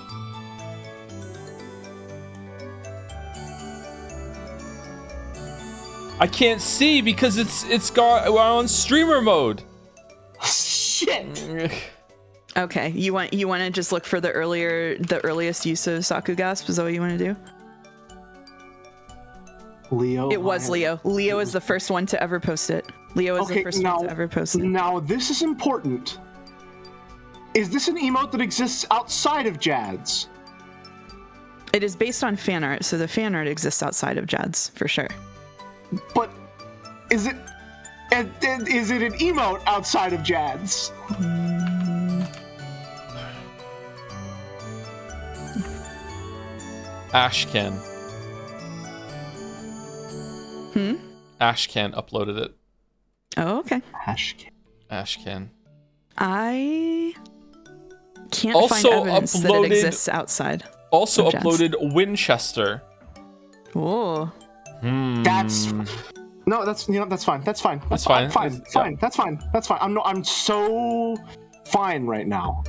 S1: I can't see because we're on streamer mode.
S2: Shit.
S3: Okay, you want to just look for the earliest use of Sakugasp? Is that what you want to do?
S2: Leo.
S3: It was Leo. Leo is the first one to ever post it. Leo is the first one to ever post it.
S2: Now this is important. Is this an emote that exists outside of Jads?
S3: It is based on fan art, so the fan art exists outside of Jads for sure.
S2: But is it an emote outside of Jads?
S1: Ashcan. Ashcan uploaded it.
S3: Oh, okay.
S1: Ashcan.
S3: I can't
S1: Also
S3: find evidence that it
S1: uploaded-
S3: exists outside.
S1: Also
S3: of Jens.
S1: uploaded Winchester.
S3: Oh.
S2: That's no, that's that's fine. That's fine.
S1: That's fine.
S2: Fine. That's fine. That's fine. I'm so fine right now.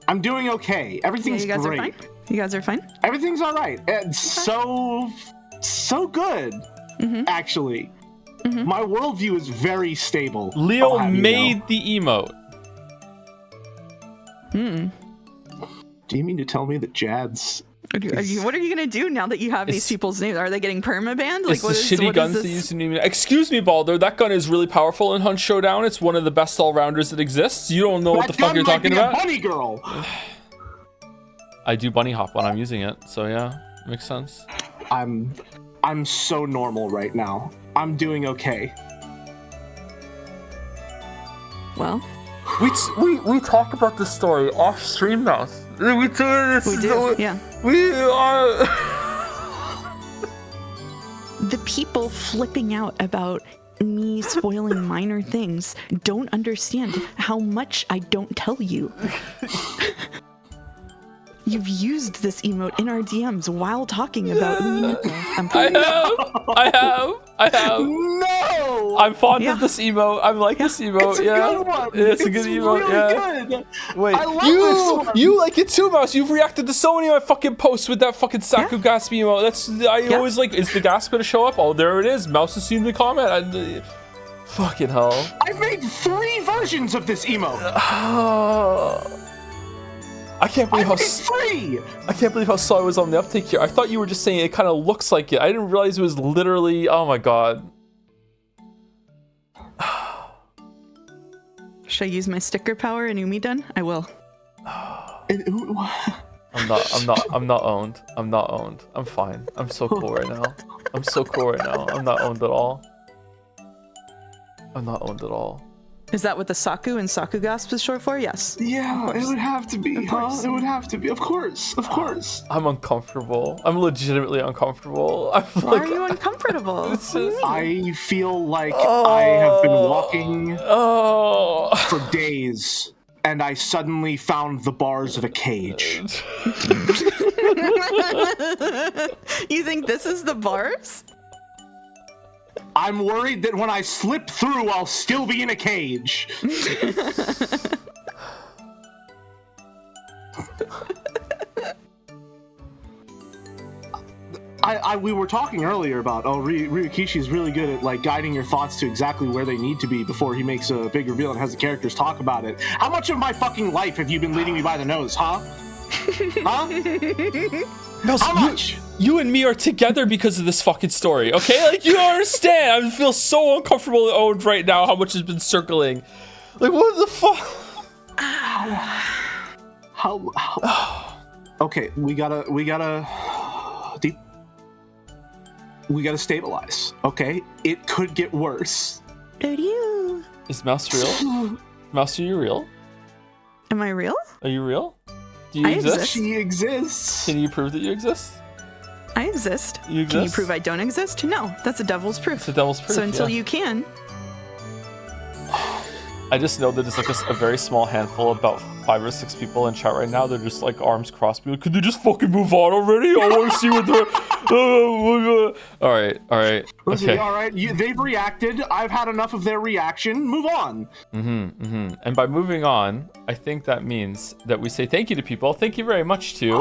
S2: I'm doing okay. Everything's
S3: you guys
S2: great.
S3: are fine? You guys are fine?
S2: Everything's all right. It's so good, actually. My worldview is very stable.
S1: Leo
S2: I'll have you
S1: made
S2: know.
S1: the emote.
S2: Do you mean to tell me that Jad's?
S3: What are you gonna do now that you have these people's names? Are they getting permabanned?
S1: It's the shitty guns they use in Umineko. Excuse me, Baldur. That gun is really powerful in Hunt Showdown. It's one of the best all-rounders that exists. You don't know what the fuck you're talking about.
S2: Bunny girl.
S1: I do bunny hop when I'm using it, so yeah, makes sense.
S2: I'm so normal right now. I'm doing okay.
S3: Well,
S1: we talk about this story off stream now. We do.
S3: we do. Yeah.
S1: We are.
S3: The people flipping out about me spoiling minor things don't understand how much I don't tell you. You've used this emote in our DMs while talking about Umineko. I'm pretty
S1: I have.
S2: No.
S1: I'm fond
S3: Yeah.
S1: of this emote. I like this emote.
S2: It's a
S1: yeah,
S2: good one.
S1: it's a good emote.
S2: Really
S1: yeah.
S2: good.
S1: Wait,
S2: I love this one.
S1: you like it too, Mouse. You've reacted to so many of my fucking posts with that fucking Saku Gasp emote. That's always like, is the Gasp gonna show up? Oh, there it is. Mouse has seen the comment. Fucking hell.
S2: I've made 3 versions of this emote.
S1: I can't believe
S2: I
S1: can't believe how slow I was on the uptake here. I thought you were just saying it kind of looks like it. I didn't realize it was literally. Oh my god.
S3: Should I use my sticker power in Umidun? I will.
S1: I'm not owned. I'm not owned. I'm fine. I'm so cool right now. I'm so cool right now. I'm not owned at all. I'm not owned at all.
S3: Is that what the Saku and Saku Gasp is short for? Yes.
S2: Yeah, it would have to be, huh? It would have to be. Of course.
S1: I'm uncomfortable. I'm legitimately uncomfortable. I'm
S3: Why
S1: like,
S3: are you uncomfortable?
S1: It's just-
S2: I feel like I have been walking
S1: Oh.
S2: for days, and I suddenly found the bars of a cage.
S3: You think this is the bars?
S2: I'm worried that when I slip through, I'll still be in a cage. We were talking earlier about Ryukishi's really good at like guiding your thoughts to exactly where they need to be before he makes a big reveal and has the characters talk about it. How much of my fucking life have you been leading me by the nose, huh?
S1: No,
S2: How much?
S1: You and me are together because of this fucking story, okay? Like, you don't understand. I feel so uncomfortable and owned right now how much has been circling. Like, what the fuck?
S2: How okay, we gotta stabilize, okay? It could get worse.
S1: Is Mouse real? Mouse, are you real?
S3: Am I real?
S1: Are you real? Do you
S3: I
S1: exist?
S3: exist.
S2: She exists.
S1: Can you prove that you exist?
S3: I exist.
S1: You
S3: Can you
S1: exist?
S3: prove I don't exist? No, that's a devil's proof.
S1: It's a devil's proof.
S3: So until
S1: yeah.
S3: you can,
S1: I just know that it's like a very small handful, about 5 or 6 people in chat right now. They're just like arms crossed. Like, could they just fucking move on already? I want to see what they're. All right.
S2: Listen,
S1: Okay.
S2: all right. They've reacted. I've had enough of their reaction. Move on.
S1: And by moving on, I think that means that we say thank you to people. Thank you very much to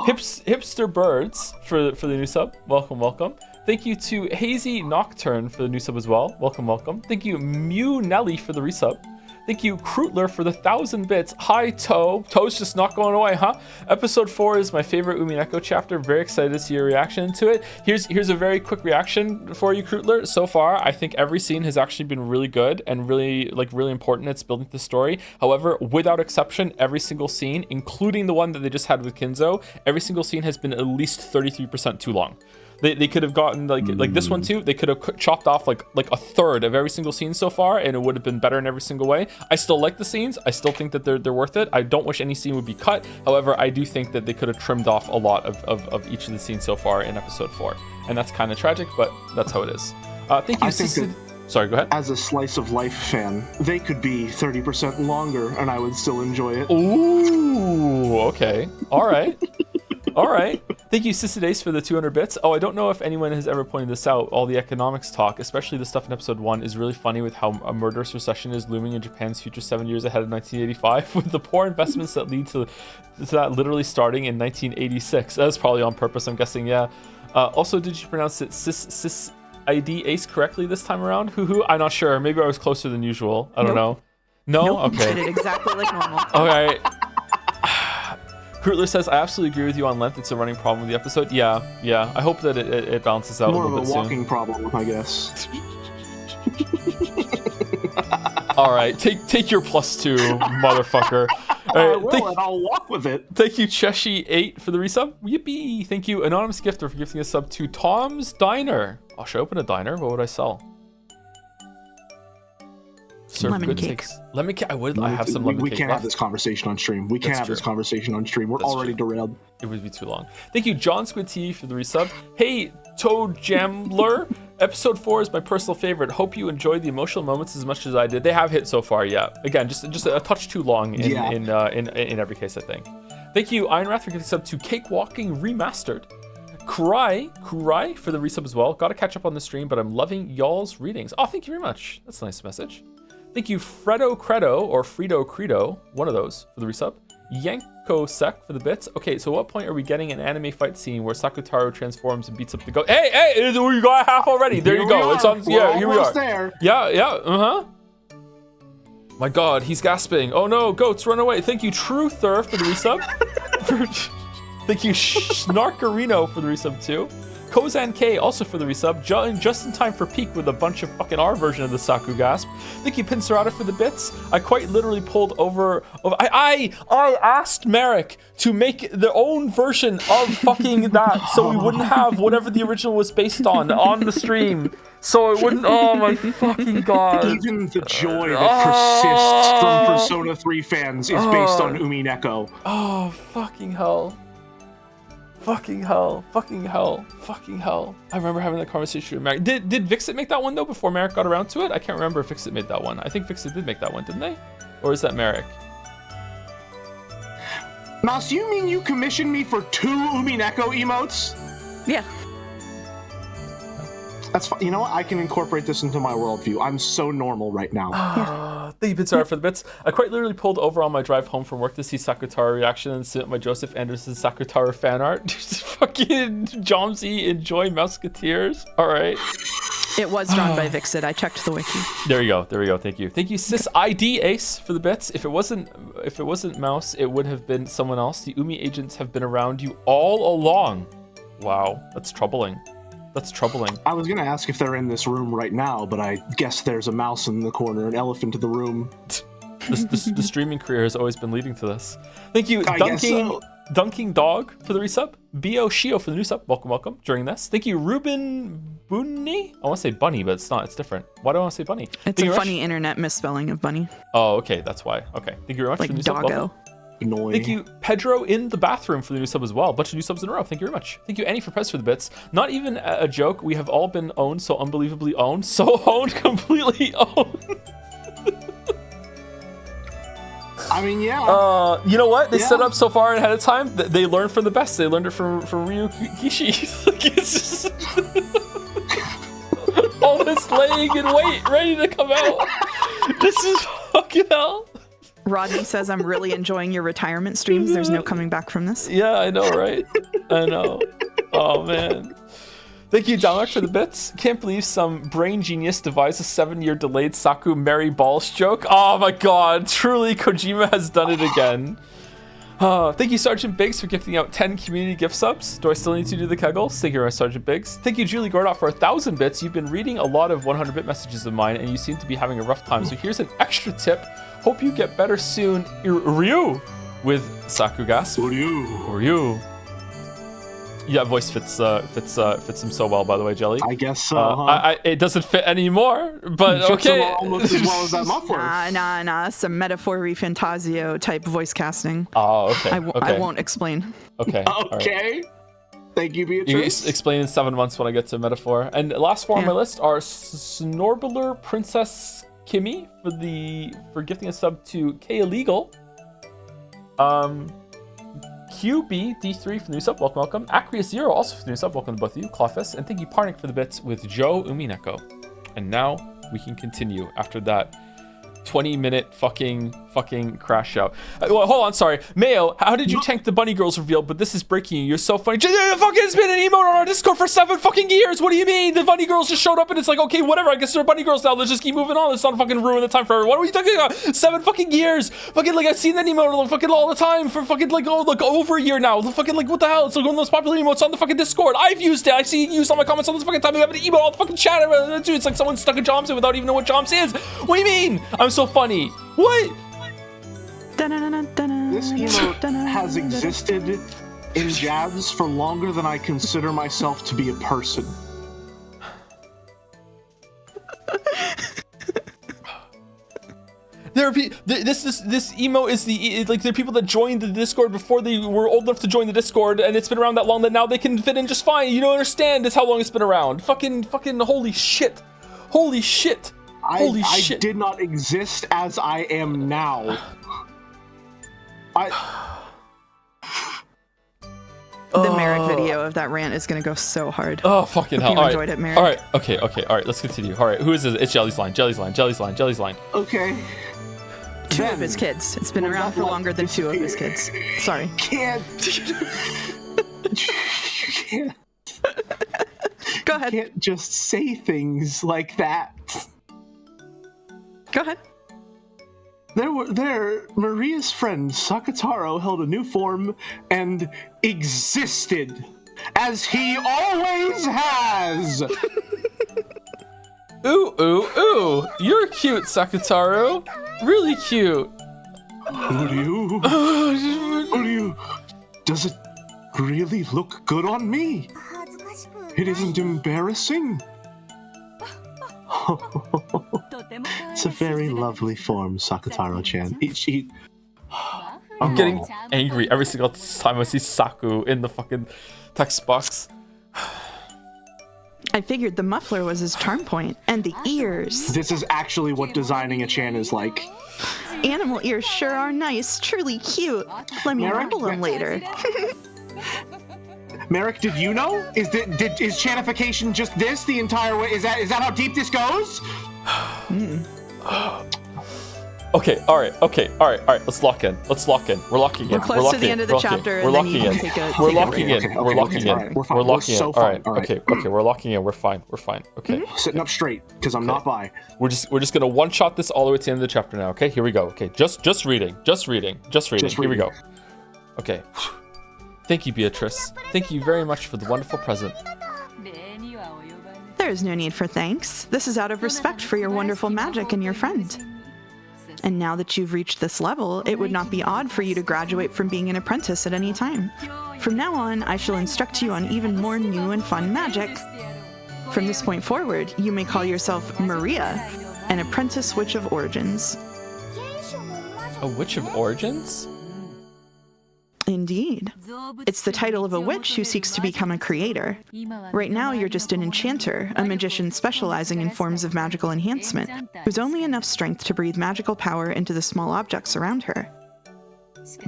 S1: Hipster Birds for the new sub. Welcome. Thank you to Hazy Nocturne for the new sub as well. Welcome. Thank you Mew Nelly for the resub. Thank you Krootler for the 1,000 bits. Hi Toe. Toe's just not going away, huh? Episode 4 is my favorite Umineko chapter. Very excited to see your reaction to it. Here's a very quick reaction for you, Krootler. So far, I think every scene has actually been really good and really important. It's building the story. However, without exception, every single scene, including the one that they just had with Kinzo, every single scene has been at least 33% too long. They could have gotten like this one too. They could have chopped off like a third of every single scene so far, and it would have been better in every single way. I still like the scenes. I still think that they're worth it. I don't wish any scene would be cut. However, I do think that they could have trimmed off a lot of each of the scenes so far in episode 4, and that's kind of tragic, but that's how it is. Thank you. Sorry, go ahead.
S2: As a slice of life fan, they could be 30% longer, and I would still enjoy it.
S1: Ooh, okay. All right. All right. Thank you, Sisidace, for the 200 bits. Oh, I don't know if anyone has ever pointed this out. All the economics talk, especially the stuff in episode 1, is really funny with how a murderous recession is looming in Japan's future 7 years ahead of 1985, with the poor investments that lead to that literally starting in 1986. That was probably on purpose, I'm guessing, yeah. Also, did you pronounce it Sis ID Ace correctly this time around? Hoo-hoo, I'm not sure. Maybe I was closer than usual. I don't know. No?
S3: Nope,
S1: Okay.
S3: you did it exactly like normal.
S1: All right. Kurtler says, I absolutely agree with you on length. It's a running problem with the episode. Yeah. I hope that it balances out
S2: More
S1: a little
S2: of
S1: bit
S2: a walking
S1: soon.
S2: problem, I guess.
S1: All right, take your +2, motherfucker.
S2: I will, and I'll walk with it.
S1: Thank you, Cheshi8, for the resub. Yippee! Thank you, Anonymous Gifter, for gifting a sub to Tom's Diner. Oh, should I open a diner? What would I sell? Serve
S3: Lemon
S1: good
S3: cake.
S1: takes. Lemon cake. I have some lemon
S2: We
S1: cake
S2: can't
S1: left.
S2: have this conversation on stream. We can't
S1: That's
S2: have this
S1: true.
S2: conversation on stream. We're
S1: That's
S2: already
S1: true.
S2: derailed.
S1: It would be too long. Thank you, John Squid TV, for the resub. Hey, Toad Jambler. Episode 4 is my personal favorite. Hope you enjoyed the emotional moments as much as I did. They have hit so far, yeah. Again, just a touch too long in every case, I think. Thank you, Ironwrath, for giving sub to Cakewalking Remastered. Kurai for the resub as well. Gotta catch up on the stream, but I'm loving y'all's readings. Oh, thank you very much. That's a nice message. Thank you, Fredo Credo, or Frito Credo, one of those, for the resub. Yanko Sek for the bits. Okay, so what point are we getting an anime fight scene where Sakutaro transforms and beats up the ghost? Hey, we got half already. There you go. It's on. Yeah, here we are.
S2: There.
S1: Yeah. My God, he's gasping. Oh no, goats, run away. Thank you, Truther, for the resub. Thank you, Snarkarino, for the resub too. Kozan K also for the resub, just in time for peak with a bunch of fucking R version of the Saku gasp. Thank you, Pincerata, for the bits. I quite literally pulled over. I asked Merrick to make their own version of fucking that, so we wouldn't have whatever the original was based on the stream. So it wouldn't. Oh my fucking God.
S2: Even the joy that persists from Persona 3 fans is based on Umineko.
S1: Oh, fucking hell. Fucking hell. I remember having that conversation with Merrick. Did Vixit make that one, though, before Merrick got around to it? I can't remember if Vixit made that one. I think Vixit did make that one, didn't they? Or is that Merrick?
S2: Mouse, you mean you commissioned me for 2 Umineko emotes?
S3: Yeah.
S2: That's fine. You know what? I can incorporate this into my worldview. I'm so normal right now.
S1: Thank you, Bitsar, for the bits. I quite literally pulled over on my drive home from work to see Sakutaro reaction and submit my Joseph Anderson Sakutaro fan art. Fucking Jomsy, enjoy Mouskateers. All right.
S3: It was drawn by Vixit. I checked the wiki.
S1: There you go. Thank you. Thank you, Sis ID Ace, for the bits. If it wasn't Mouse, it would have been someone else. The Umi agents have been around you all along. Wow, that's troubling.
S2: I was going to ask if they're in this room right now, but I guess there's a mouse in the corner, an elephant in the room.
S1: The streaming career has always been leading to this. Thank you,
S2: I guess so.
S1: Dunking Dog, for the resub. Bo Shio for the new sub. Welcome during this. Thank you, Ruben Bunny. I want to say Bunny, but it's not. It's different. Why do I want to say Bunny?
S3: It's a funny internet misspelling of bunny.
S1: Oh, okay. That's why. Okay. Thank you very much
S3: Like
S1: for the new sub.
S3: doggo.
S1: Welcome.
S2: Annoying.
S1: Thank you, Pedro in the bathroom, for the new sub as well. Bunch of new subs in a row. Thank you very much. Thank you, Annie, for press for the bits. Not even a joke. We have all been owned, so unbelievably owned. So owned, completely owned.
S2: I mean, yeah.
S1: You know what? They
S2: Yeah.
S1: set up so far ahead of time. They learned from the best. They learned it from Ryu Kishi. Like, it's just all this laying in wait, ready to come out. This is fucking hell.
S3: Rodney says, I'm really enjoying your retirement streams. There's no coming back from this.
S1: Yeah, I know, right? I know. Oh, man. Thank you, Dominic, for the bits. Can't believe some brain genius devised a 7-year delayed Saku Mary Balls joke. Oh, my God. Truly, Kojima has done it again. Thank you, Sergeant Biggs, for gifting out 10 community gift subs. Do I still need to do the kegels? Thank you, Sergeant Biggs. Thank you, Julie Gordoff, for 1,000 bits. You've been reading a lot of 100-bit messages of mine, and you seem to be having a rough time. So here's an extra tip. Hope you get better soon. Ryu with Sakugas.
S2: Ryu.
S1: Ryu. Yeah, voice fits him so well, by the way, Jelly.
S2: I guess so,
S1: it doesn't fit anymore, but
S2: Fits him
S1: okay.
S2: almost as well as that muffler.
S3: Nah. Some metaphor refantasio type voice casting.
S1: Oh, okay.
S3: I won't explain.
S1: Okay.
S2: Okay. Thank you,
S1: You
S2: Beatrice.
S1: explain in 7 months when I get to metaphor. And last four on my list are Snorbler Princess Kimmy for gifting a sub to K Illegal. QB D3 for the new sub, welcome. Acria0 also for the new sub, welcome to both of you. Clawfest, and thank you Parnik for the bits with Joe Umineko. And now we can continue after that 20-minute fucking crash out. Well, hold on, sorry. Mayo, how did you tank the Bunny Girls reveal? But this is breaking you. You're so funny. Fucking, it's been an emote on our Discord for 7 fucking years. What do you mean? The Bunny Girls just showed up and it's like, okay, whatever. I guess they're Bunny Girls now. Let's just keep moving on. Let's not fucking ruin the time for everyone. What are we talking about? 7 fucking years. Fucking, like, I've seen that emote fucking all the time for fucking, like, over a year now. Fucking, like, what the hell? It's like one of the most popular emotes on the fucking Discord. I've used it. I see it used on my comments all this fucking time. We have an emote all the fucking chat. Dude, it's like someone stuck a Joms in without even knowing what Joms is. What do you mean? I'm so funny. What?
S2: This emote has existed in jabs for longer than I consider myself to be a person.
S1: There are this emo is there are people that joined the Discord before they were old enough to join the Discord, and it's been around that long that now they can fit in just fine. You don't understand is how long it's been around. Fucking holy shit. Holy shit. Holy shit.
S2: I did not exist as I am now.
S3: The Merrick video of that rant is gonna go so hard.
S1: Oh, fucking hell.
S3: You enjoyed it, Merrick.
S1: All right. Okay. All right. Let's continue. All right. Who is this? It's Jelly's line.
S2: Okay.
S3: Two of his kids. It's been around for longer than 2 of his kids. Sorry.
S2: Can't.
S3: Go ahead.
S2: You can't just say things like that.
S3: Go ahead.
S2: Maria's friend Sakataro held a new form and existed, as he always has.
S1: Ooh. You're cute, Sakataro. Really cute.
S2: Who do you? Does it really look good on me? It isn't embarrassing. It's a very lovely form, Sakataro-chan.
S1: I'm getting angry every single time I see Saku in the fucking text box.
S3: I figured the muffler was his charm point, and the ears.
S2: This is actually what designing a Chan is like.
S3: Animal ears sure are nice, truly cute. Let me nibble them later.
S2: Merrick, did you know? Is chanification just this the entire way? Is that how deep this goes?
S1: Okay, all right. Let's lock in. We're locking in.
S3: We're close to the end of the chapter, and then you can take a...
S1: We're locking in. We're locking in.
S2: We're locking in.
S1: All right. Okay. We're locking in. We're fine. Okay.
S2: Sitting up straight, because I'm not by.
S1: We're just gonna one-shot this all the way to the end of the chapter now. Okay. Here we go. Okay. Just reading. Here we go. Okay. Thank you, Beatrice. Thank you very much for the wonderful present.
S3: There is no need for thanks. This is out of respect for your wonderful magic and your friend. And now that you've reached this level, it would not be odd for you to graduate from being an apprentice at any time. From now on, I shall instruct you on even more new and fun magic. From this point forward, you may call yourself Maria, an apprentice witch of origins.
S1: A witch of origins?
S3: Indeed. It's the title of a witch who seeks to become a creator. Right now, you're just an enchanter, a magician specializing in forms of magical enhancement, who's only enough strength to breathe magical power into the small objects around her.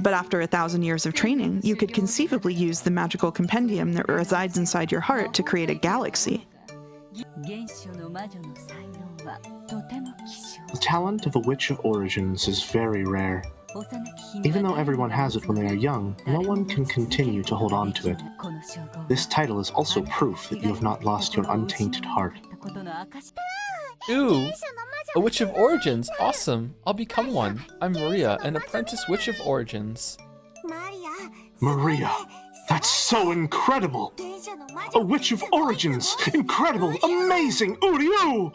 S3: But after 1,000 years of training, you could conceivably use the magical compendium that resides inside your heart to create a galaxy.
S2: The talent of a witch of origins is very rare. Even though everyone has it when they are young, no one can continue to hold on to it. This title is also proof that you have not lost your untainted heart.
S1: Ooh, a witch of origins. Awesome. I'll become one. I'm Maria, an apprentice witch of origins.
S2: Maria, that's so incredible! A witch of origins! Incredible! Amazing! Uryu!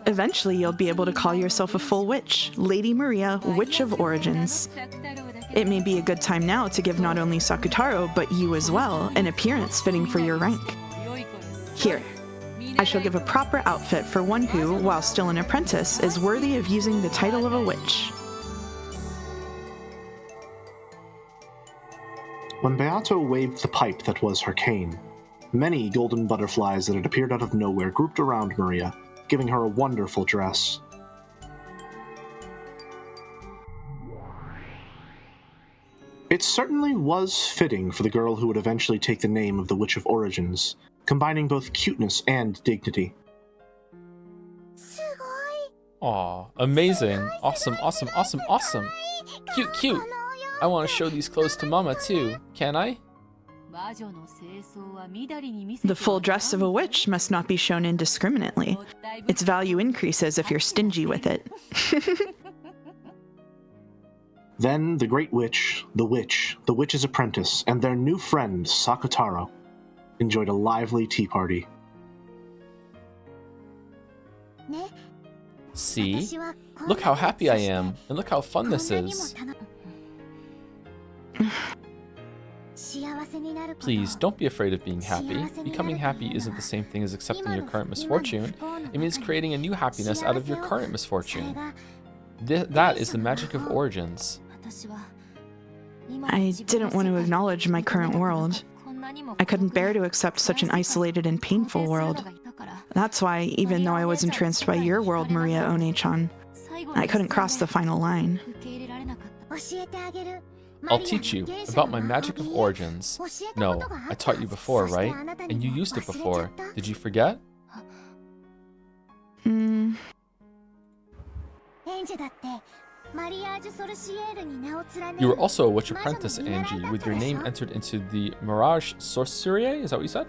S3: Eventually, you'll be able to call yourself a full witch, Lady Maria, Witch of Origins. It may be a good time now to give not only Sakutaro, but you as well, an appearance fitting for your rank. Here, I shall give a proper outfit for one who, while still an apprentice, is worthy of using the title of a witch.
S2: When Beato waved the pipe that was her cane, many golden butterflies that had appeared out of nowhere grouped around Maria, giving her a wonderful dress. It certainly was fitting for the girl who would eventually take the name of the Witch of Origins, combining both cuteness and dignity.
S4: Aw, amazing. Awesome, awesome, awesome, awesome. Cute, cute. I want to show these clothes to Mama too. Can I?
S3: The full dress of a witch must not be shown indiscriminately. Its value increases if you're stingy with it.
S2: Then the Great Witch, the Witch's Apprentice, and their new friend, Sakutaro, enjoyed a lively tea party.
S4: See? Look how happy I am, and look how fun this is. Please, don't be afraid of being happy. Becoming happy isn't the same thing as accepting your current misfortune. It means creating a new happiness out of your current misfortune. That is the magic of origins.
S3: I didn't want to acknowledge my current world. I couldn't bear to accept such an isolated and painful world. That's why, even though I was entranced by your world, Maria One-chan, I couldn't cross the final line.
S4: I'll teach you about my magic of origins. No, I taught you before, right? And you used it before. Did you forget? You were also a witch apprentice, Angie, with your name entered into the Mirage Sorcier. Is that what you said?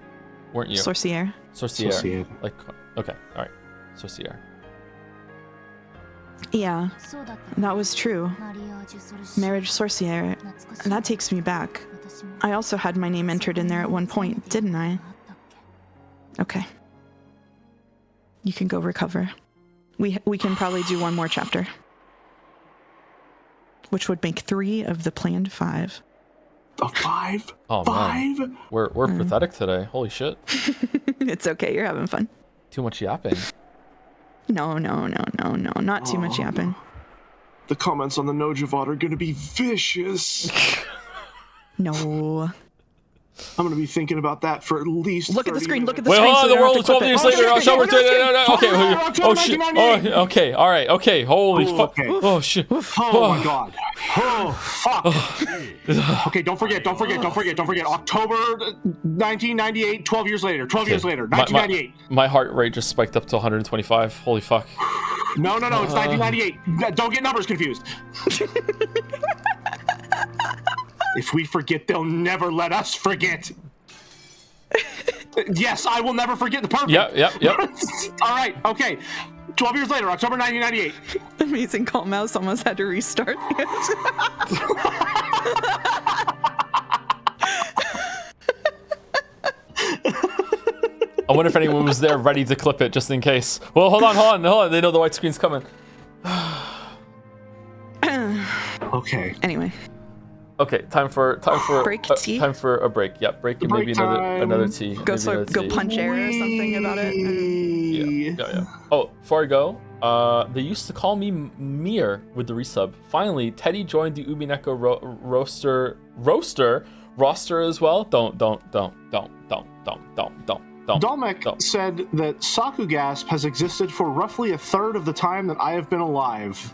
S4: Weren't you?
S3: Sorcier.
S4: Sorcier. Like, okay, alright. Sorcier.
S3: Yeah, that was true. Marriage Sorcier. That takes me back. I also had my name entered in there at one point, didn't I? Okay. You can go recover. We can probably do one more chapter. Which would make 3 of the planned 5.
S2: A 5?
S4: Oh,
S2: 5?
S4: Man. We're pathetic today. Holy shit.
S3: It's okay, you're having fun.
S4: Too much yapping.
S3: No, not too much yapping.
S2: The comments on the Nojavad are gonna be vicious.
S3: No.
S2: I'm gonna be thinking about that for at least.
S3: Look at the screen. Look at the
S1: Wait,
S3: screen.
S1: hold on.
S3: So
S1: The world is 12 years later. October 20. Okay. Oh shit. Oh, okay. All right. Okay. Holy fuck.
S2: Okay.
S1: Oh shit.
S2: Oh my god. Oh fuck. Okay. Don't forget. October 1998. 12 years later. 12 years later. 1998.
S1: My heart rate just spiked up to 125. Holy fuck.
S2: No. It's 1998. Don't get numbers confused. If we forget, they'll never let us forget. Yes, I will never forget the perfect.
S1: Yep.
S2: All right, okay. 12 years later, October 1998.
S3: Amazing call mouse almost had to restart.
S1: I wonder if anyone was there ready to clip it just in case. Well, hold on. They know the white screen's coming.
S2: Okay.
S3: Anyway.
S1: Okay, time for
S3: break tea?
S1: time for a break. Yeah, break and maybe another tea.
S3: Go punch air or something about it.
S1: Yeah. Oh, before I go, they used to call me Mir with the resub. Finally, Teddy joined the Umineko roster as well. Don't.
S2: Dolmek said that Sakugasp has existed for roughly a third of the time that I have been alive.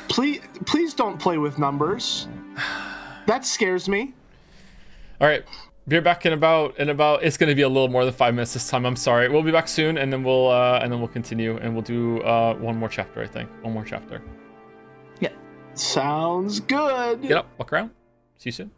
S2: Please don't play with numbers. That scares me.
S1: All right, be back in about. It's going to be a little more than 5 minutes this time. I'm sorry. We'll be back soon, and then we'll continue, and we'll do one more chapter. I think one more chapter.
S3: Yeah.
S2: Sounds good.
S1: Get up, walk around. See you soon.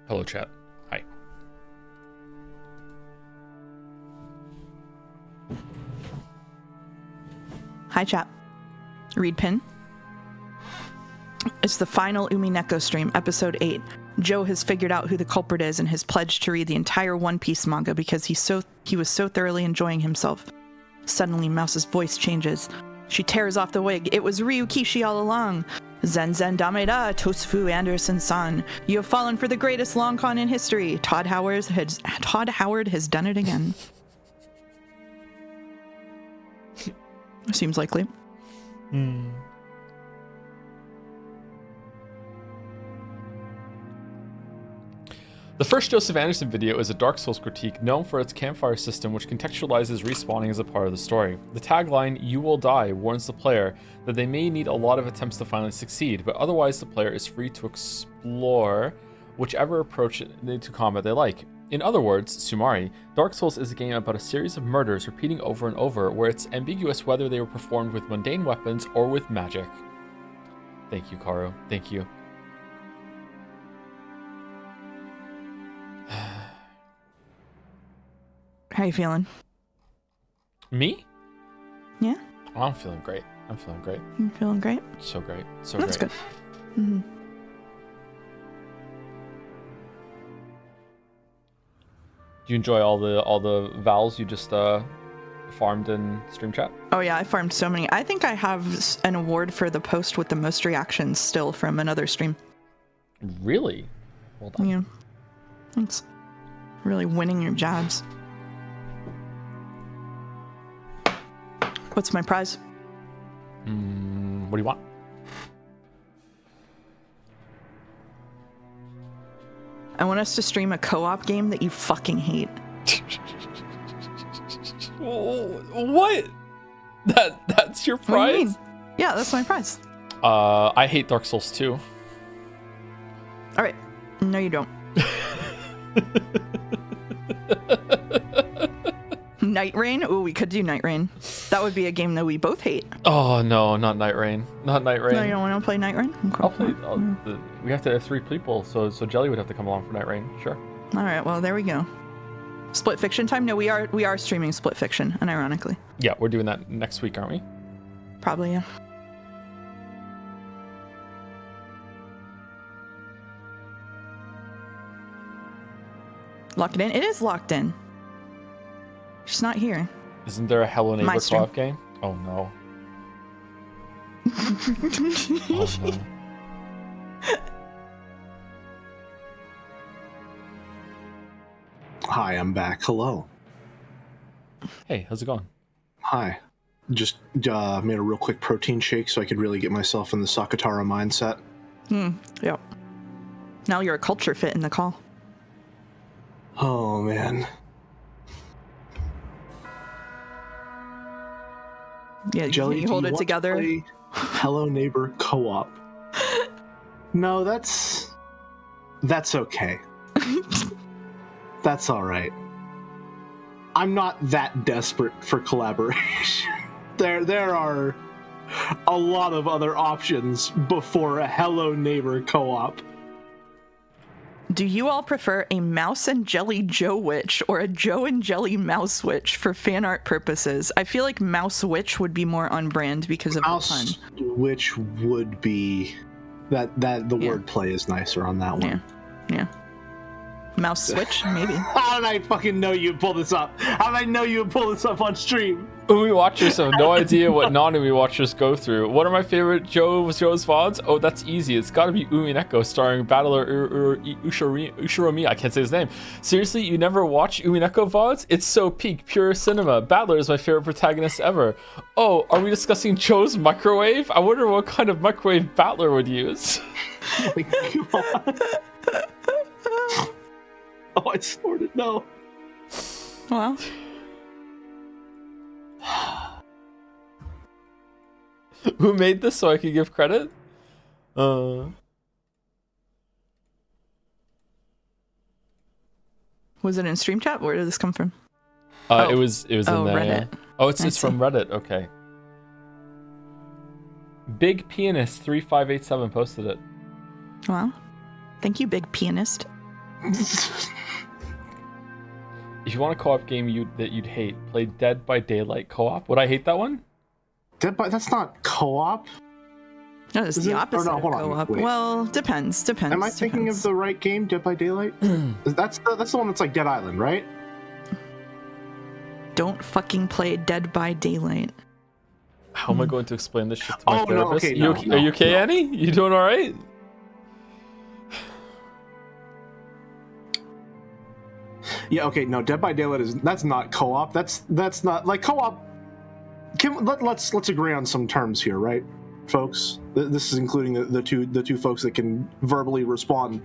S1: Hello, chat. Hi.
S3: Hi, chat. Read pin. It's the final Umineko stream, episode 8. Joe has figured out who the culprit is and has pledged to read the entire One Piece manga because he was so thoroughly enjoying himself. Suddenly, Mouse's voice changes. She tears off the wig. It was Ryukishi all along. Zen Zen Dameda, Tosufu Anderson-san. You have fallen for the greatest long con in history. Todd Howard has done it again. Seems likely.
S1: The first Joseph Anderson video is a Dark Souls critique known for its campfire system, which contextualizes respawning as a part of the story. The tagline, "You will die," warns the player that they may need a lot of attempts to finally succeed, but otherwise the player is free to explore whichever approach to combat they like. In other words, Sumari, Dark Souls is a game about a series of murders repeating over and over, where it's ambiguous whether they were performed with mundane weapons or with magic. Thank you, Karu. Thank you.
S3: How you feeling?
S1: Me?
S3: Yeah?
S1: Oh, I'm feeling great. I'm feeling great.
S3: You feeling great?
S1: So great. So
S3: That's
S1: great.
S3: good. Mm-hmm.
S1: Do you enjoy all the vowels you just farmed in stream chat?
S3: Oh yeah, I farmed so many. I think I have an award for the post with the most reactions still from another stream.
S1: Really? Well done.
S3: Yeah. Thanks. Really winning your jobs. What's my prize?
S1: What do you want?
S3: I want us to stream a co-op game that you fucking hate.
S1: What? That's your
S3: What do you
S1: prize?
S3: mean? Yeah, that's my prize.
S1: I hate Dark Souls 2.
S3: All right. No, you don't. Night Rain? Ooh, we could do Night Rain. That would be a game that we both hate.
S1: Oh no, not Night Rain. Not Night Rain.
S3: No, you don't want to play Night Rain? Okay.
S1: I'll play. We have to have 3 people, so Jelly would have to come along for Night Rain. Sure.
S3: All right, well, there we go. Split Fiction time? No, we are streaming Split Fiction, unironically.
S1: Yeah, we're doing that next week, aren't we?
S3: Probably, yeah. Lock it in? It is locked in. She's not here.
S1: Isn't there a Hello Neighbor
S3: My stream.
S1: co-op game? Oh no. Oh no.
S2: Hi, I'm back. Hello.
S1: Hey, how's it going?
S2: Hi. Just made a real quick protein shake so I could really get myself in the Sakatara mindset.
S3: Yep. Now you're a culture fit in the call.
S2: Oh, man.
S3: Yeah,
S2: Jelly,
S3: you hold
S2: do
S3: it
S2: want to
S3: together.
S2: play Hello Neighbor co-op. No, that's okay. That's all right. I'm not that desperate for collaboration. There are a lot of other options before a Hello Neighbor co-op.
S3: Do you all prefer a Mouse and Jelly Joe Witch or a Joe and Jelly Mouse Witch for fan art purposes? I feel like Mouse Witch would be more on brand because of the pun.
S2: Mouse, which would be that the wordplay is nicer on that one.
S3: Yeah. Mouse Switch, maybe.
S2: How did I fucking know you'd pull this up? How did I know you would pull this up on stream?
S1: Umi watchers have no idea what non-Umi watchers go through. What are my favorite Joe's VODs? Oh, that's easy. It's gotta be Umineko starring battler Ushiromi. I can't say his name. Seriously, you never watch Umineko VODs? It's so peak, pure cinema. Battler is my favorite protagonist ever. Oh, are we discussing Joe's microwave? I wonder what kind of microwave Battler would use.
S2: Like, come on. Oh, I snorted. No.
S3: Well,
S1: Who made this so I could give credit?
S3: was it in stream chat? Where did this come from?
S1: It was in there.
S3: Reddit.
S1: Yeah. Oh, it's
S3: I
S1: from Reddit. Okay. Big Pianist 3587 posted it.
S3: Well, thank you, big pianist.
S4: If you want a co-op game that you'd hate, play Dead by Daylight co-op. Would I hate that one?
S2: That's not co-op.
S3: No, it's the opposite of
S2: hold on,
S3: co-op.
S2: wait.
S3: Well, depends.
S2: Am I thinking of the right game, Dead by Daylight? That's the one that's like Dead Island, right?
S3: Don't fucking play Dead by Daylight.
S4: How am I going to explain this shit to my therapist?
S2: No,
S4: Are you okay, Annie? You doing all right?
S2: Yeah, okay, no, Dead by Daylight that's not co-op. That's not like co-op. Let's agree on some terms here, right, folks? This is including the two folks that can verbally respond.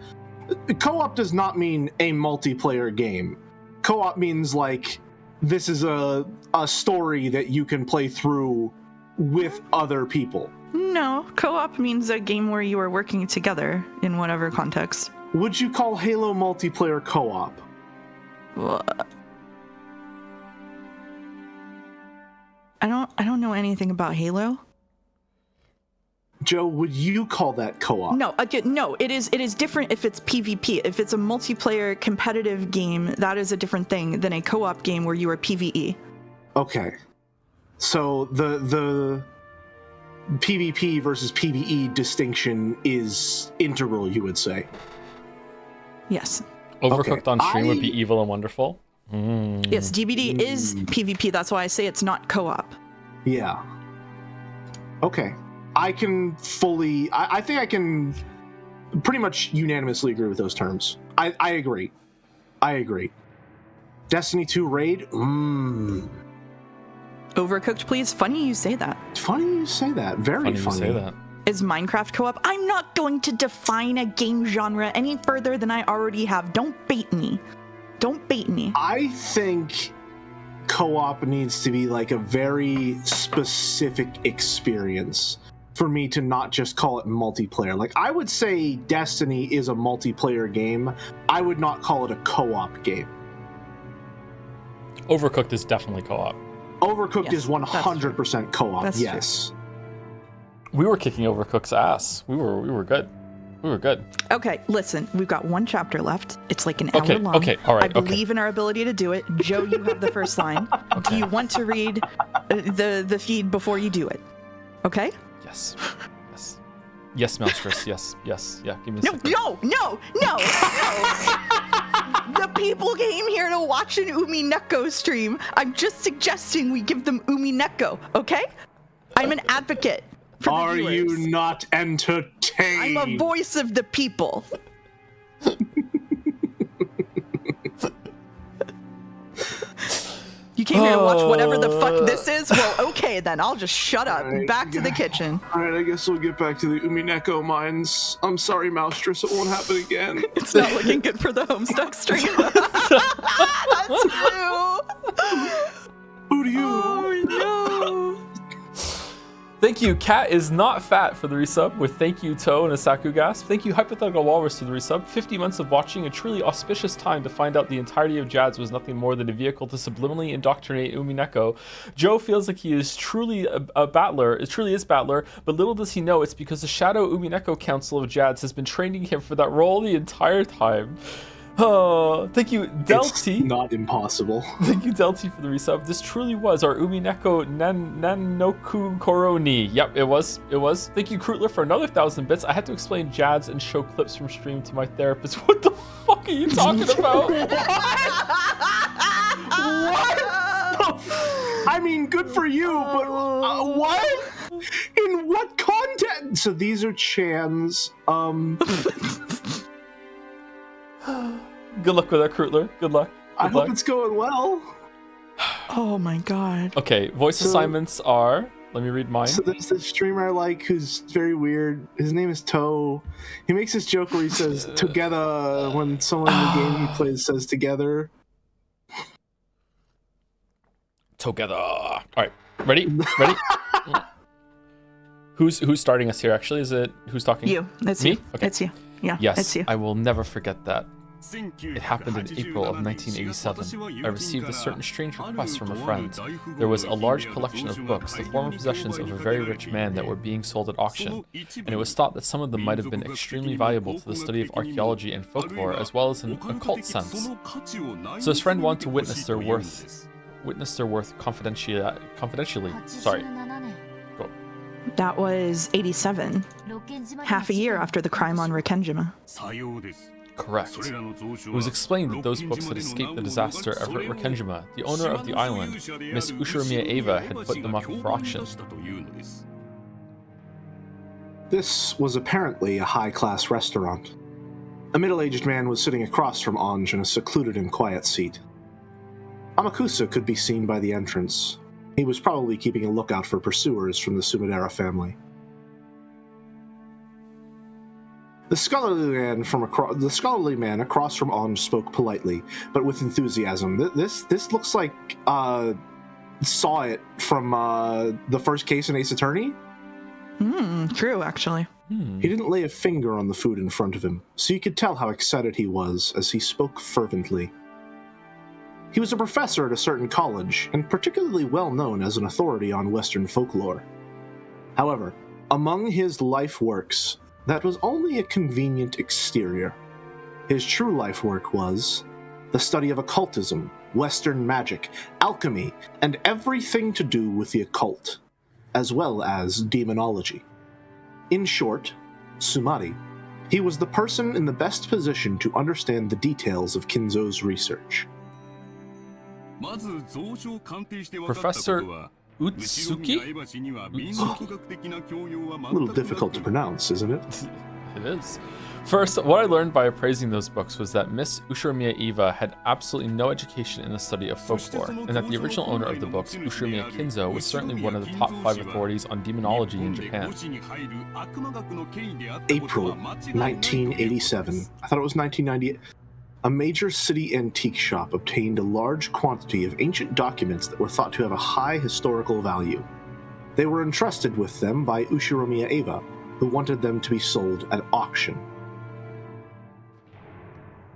S2: Co-op does not mean a multiplayer game. Co-op means like this is a story that you can play through with other people.
S3: No, co-op means a game where you are working together in whatever context.
S2: Would you call Halo multiplayer co-op?
S3: Well, I don't know anything about Halo.
S2: Joe, would you call that co-op?
S3: No, again, no. It is different if it's PvP. If it's a multiplayer competitive game, that is a different thing than a co-op game where you are PvE.
S2: Okay, so the PvP versus PvE distinction is integral, you would say.
S3: Yes.
S4: Overcooked on stream would be evil and wonderful.
S3: Yes, DBD is PvP. That's why I say it's not co-op.
S2: Yeah. Okay. I can fully... I think I can pretty much unanimously agree with those terms. I agree. I agree. Destiny 2 Raid?
S3: Overcooked, please. Funny you say that.
S2: Funny you say that. Very funny.
S4: You say that.
S3: Is Minecraft co-op? I'm not going to define a game genre any further than I already have. Don't bait me. Don't bait me.
S2: I think co-op needs to be like a very specific experience for me to not just call it multiplayer. Like, I would say Destiny is a multiplayer game. I would not call it a co-op game.
S4: Overcooked is definitely co-op.
S2: Overcooked
S3: Yes,
S2: is 100% co-op.
S3: That's
S2: yes.
S4: We were kicking Overcooked's ass. We were good. We were good.
S3: Okay, listen, we've got one chapter left. It's like an hour long.
S4: Okay, all right.
S3: I believe in our ability to do it. Joe, you have the first line. Do you want to read the feed before you do it? Okay?
S4: Yes. Yes, Mouskateers. Yes. Yeah, give me a second.
S3: No. The people came here to watch an Umineko stream. I'm just suggesting we give them Umineko, okay? I'm an advocate for the viewers.
S2: Are you not entertained?
S3: I'm a voice of the people. You came here to watch whatever the fuck this is? Well, okay then. I'll just shut up.
S2: Right,
S3: Back to the kitchen.
S2: Alright, I guess we'll get back to the Umineko mines. I'm sorry, Mouskateers, it won't happen again.
S3: It's not looking good for the Homestuck stream. That's you.
S2: Who do you?
S3: Oh no.
S4: Thank you, Cat is not fat for the resub with thank you, Toe and a Saku Gasp. Thank you, Hypothetical Walrus for the resub. 50 months of watching, a truly auspicious time to find out the entirety of Jads was nothing more than a vehicle to subliminally indoctrinate Umineko. Joe feels like he is truly a battler, it truly is battler, but little does he know it's because the Shadow Umineko Council of Jads has been training him for that role the entire time. Oh, thank you, Delty.
S2: It's not impossible.
S4: Thank you, Delty, for the resub. This truly was our Umineko Nanoku Koroni. Yep, it was. Thank you, Krootler, for another 1,000 bits. I had to explain Jads and show clips from stream to my therapist. What the fuck are you talking about?
S2: What? I mean, good for you, but what? In what context? So these are Chans.
S4: Good luck with that, Krootler. Good luck.
S2: I hope it's going well.
S3: Oh my god.
S4: Okay, voice assignments are... Let me read mine.
S2: So there's this streamer I like who's very weird. His name is Toe. He makes this joke where he says together when someone in the game he plays says together.
S4: Together. All right, ready? Who's starting us here? Actually, is it who's talking?
S3: You. It's
S4: me?
S3: you.
S4: Okay.
S3: It's you. Yeah.
S4: Yes,
S3: It's you.
S4: I will never forget that. It happened in April of 1987. I received a certain strange request from a friend. There was a large collection of books, the former possessions of a very rich man, that were being sold at auction, and it was thought that some of them might have been extremely valuable to the study of archaeology and folklore, as well as in an occult sense. So his friend wanted to witness their worth confidentially. Sorry. Go.
S3: That was 87, half a year after the crime on Rikkenjima.
S4: Correct. It was explained that those books had escaped the disaster ever at Rikkenjima. The owner of the island, Miss Ushiromiya Eva, had put them up for auction.
S2: This was apparently a high-class restaurant. A middle-aged man was sitting across from Anj in a secluded and quiet seat. Amakusa could be seen by the entrance. He was probably keeping a lookout for pursuers from the Sumidera family. The scholarly man across from Anj spoke politely, but with enthusiasm. This looks like saw it from the first case in Ace Attorney.
S3: True, actually.
S2: He didn't lay a finger on the food in front of him, so you could tell how excited he was as he spoke fervently. He was a professor at a certain college, and particularly well known as an authority on Western folklore. However, among his life works, that was only a convenient exterior. His true life work was the study of occultism, Western magic, alchemy, and everything to do with the occult, as well as demonology. In short, Sumari, he was the person in the best position to understand the details of Kinzo's research.
S4: Professor Utsuki?
S2: A little difficult to pronounce, isn't it?
S4: It is. First, what I learned by appraising those books was that Miss Ushiromiya Eva had absolutely no education in the study of folklore, and that the original owner of the books, Ushiromiya Kinzo, was certainly one of the top 5 authorities on demonology in Japan.
S2: April 1987. I thought it was 1998. A major city antique shop obtained a large quantity of ancient documents that were thought to have a high historical value. They were entrusted with them by Ushiromiya Eva, who wanted them to be sold at auction.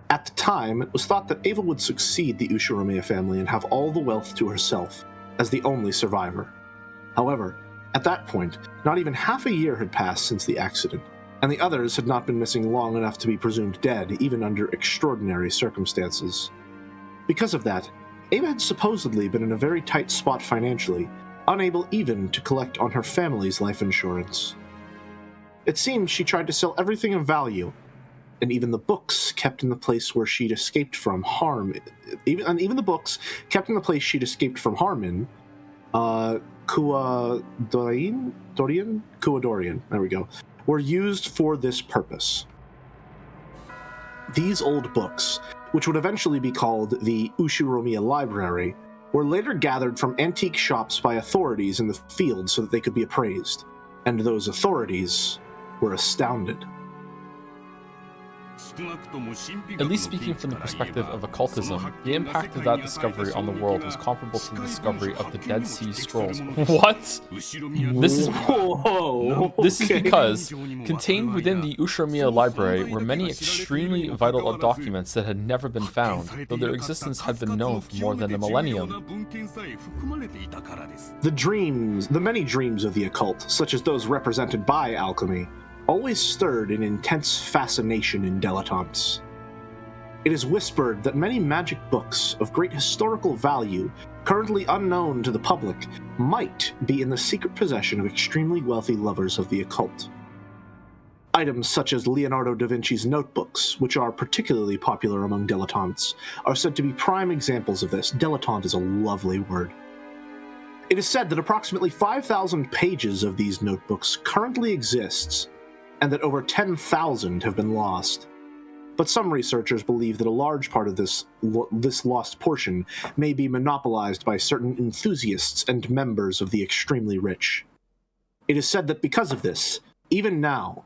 S2: At the time, it was thought that Eva would succeed the Ushiromiya family and have all the wealth to herself, as the only survivor. However, at that point, not even half a year had passed since the accident, and the others had not been missing long enough to be presumed dead, even under extraordinary circumstances. Because of that, Eva had supposedly been in a very tight spot financially, unable even to collect on her family's life insurance. It seems she tried to sell everything of value, and even the books kept in the place where she'd escaped from harm. Even the books kept in the place she'd escaped from harm in. Kuadorian? There we go. Were used for this purpose. These old books, which would eventually be called the Ushiromiya Library, were later gathered from antique shops by authorities in the field so that they could be appraised, and those authorities were astounded.
S4: At least speaking from the perspective of occultism, the impact of that discovery on the world was comparable to the discovery of the Dead Sea Scrolls. What? This is because contained within the Ushiromiya Library were many extremely vital documents that had never been found, though their existence had been known for more than a millennium.
S2: The many dreams of the occult, such as those represented by alchemy, always stirred an intense fascination in dilettantes. It is whispered that many magic books of great historical value, currently unknown to the public, might be in the secret possession of extremely wealthy lovers of the occult. Items such as Leonardo da Vinci's notebooks, which are particularly popular among dilettantes, are said to be prime examples of this. Dilettante is a lovely word. It is said that approximately 5,000 pages of these notebooks currently exists, and that over 10,000 have been lost. But some researchers believe that a large part of this lost portion may be monopolized by certain enthusiasts and members of the extremely rich. It is said that because of this, even now,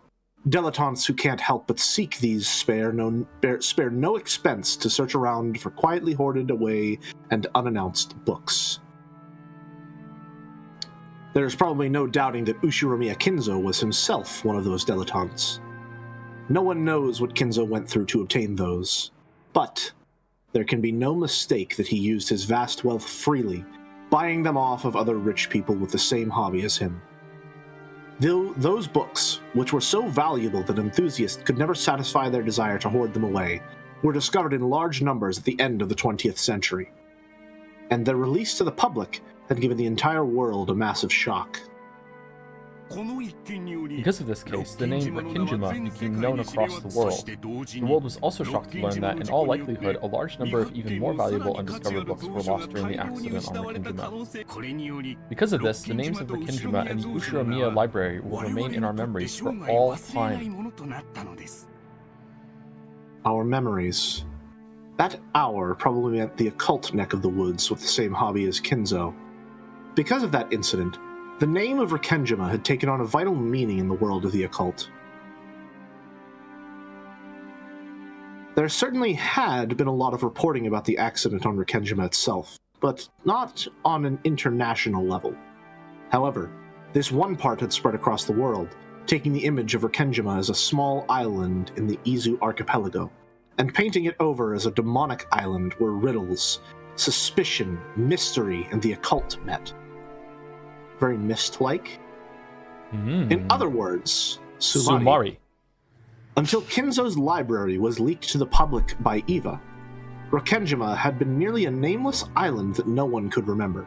S2: dilettantes who can't help but seek these spare no expense to search around for quietly hoarded away and unannounced books. There's probably no doubting that Ushiromiya Kinzo was himself one of those dilettantes. No one knows what Kinzo went through to obtain those, But there can be no mistake that he used his vast wealth freely, buying them off of other rich people with the same hobby as him. Though those books, which were so valuable that enthusiasts could never satisfy their desire to hoard them away, were discovered in large numbers at the end of the 20th century. And their release to the public had given the entire world a massive shock.
S4: Because of this case, the name Rakinjima became known across the world. The world was also shocked to learn that, in all likelihood, a large number of even more valuable undiscovered books were lost during the accident on Rakinjima. Because of this, the names of Rakinjima and the Ushiromiya Library will remain in our memories for all time.
S2: Our memories. That hour probably meant the occult neck of the woods with the same hobby as Kinzo. Because of that incident, the name of Rakenjima had taken on a vital meaning in the world of the occult. There certainly had been a lot of reporting about the accident on Rakenjima itself, but not on an international level. However, this one part had spread across the world, taking the image of Rakenjima as a small island in the Izu archipelago, and painting it over as a demonic island where riddles, suspicion, mystery, and the occult met. Very mist-like. In other words, Sumari. Until Kinzo's library was leaked to the public by Eva, Rakenjima had been merely a nameless island that no one could remember,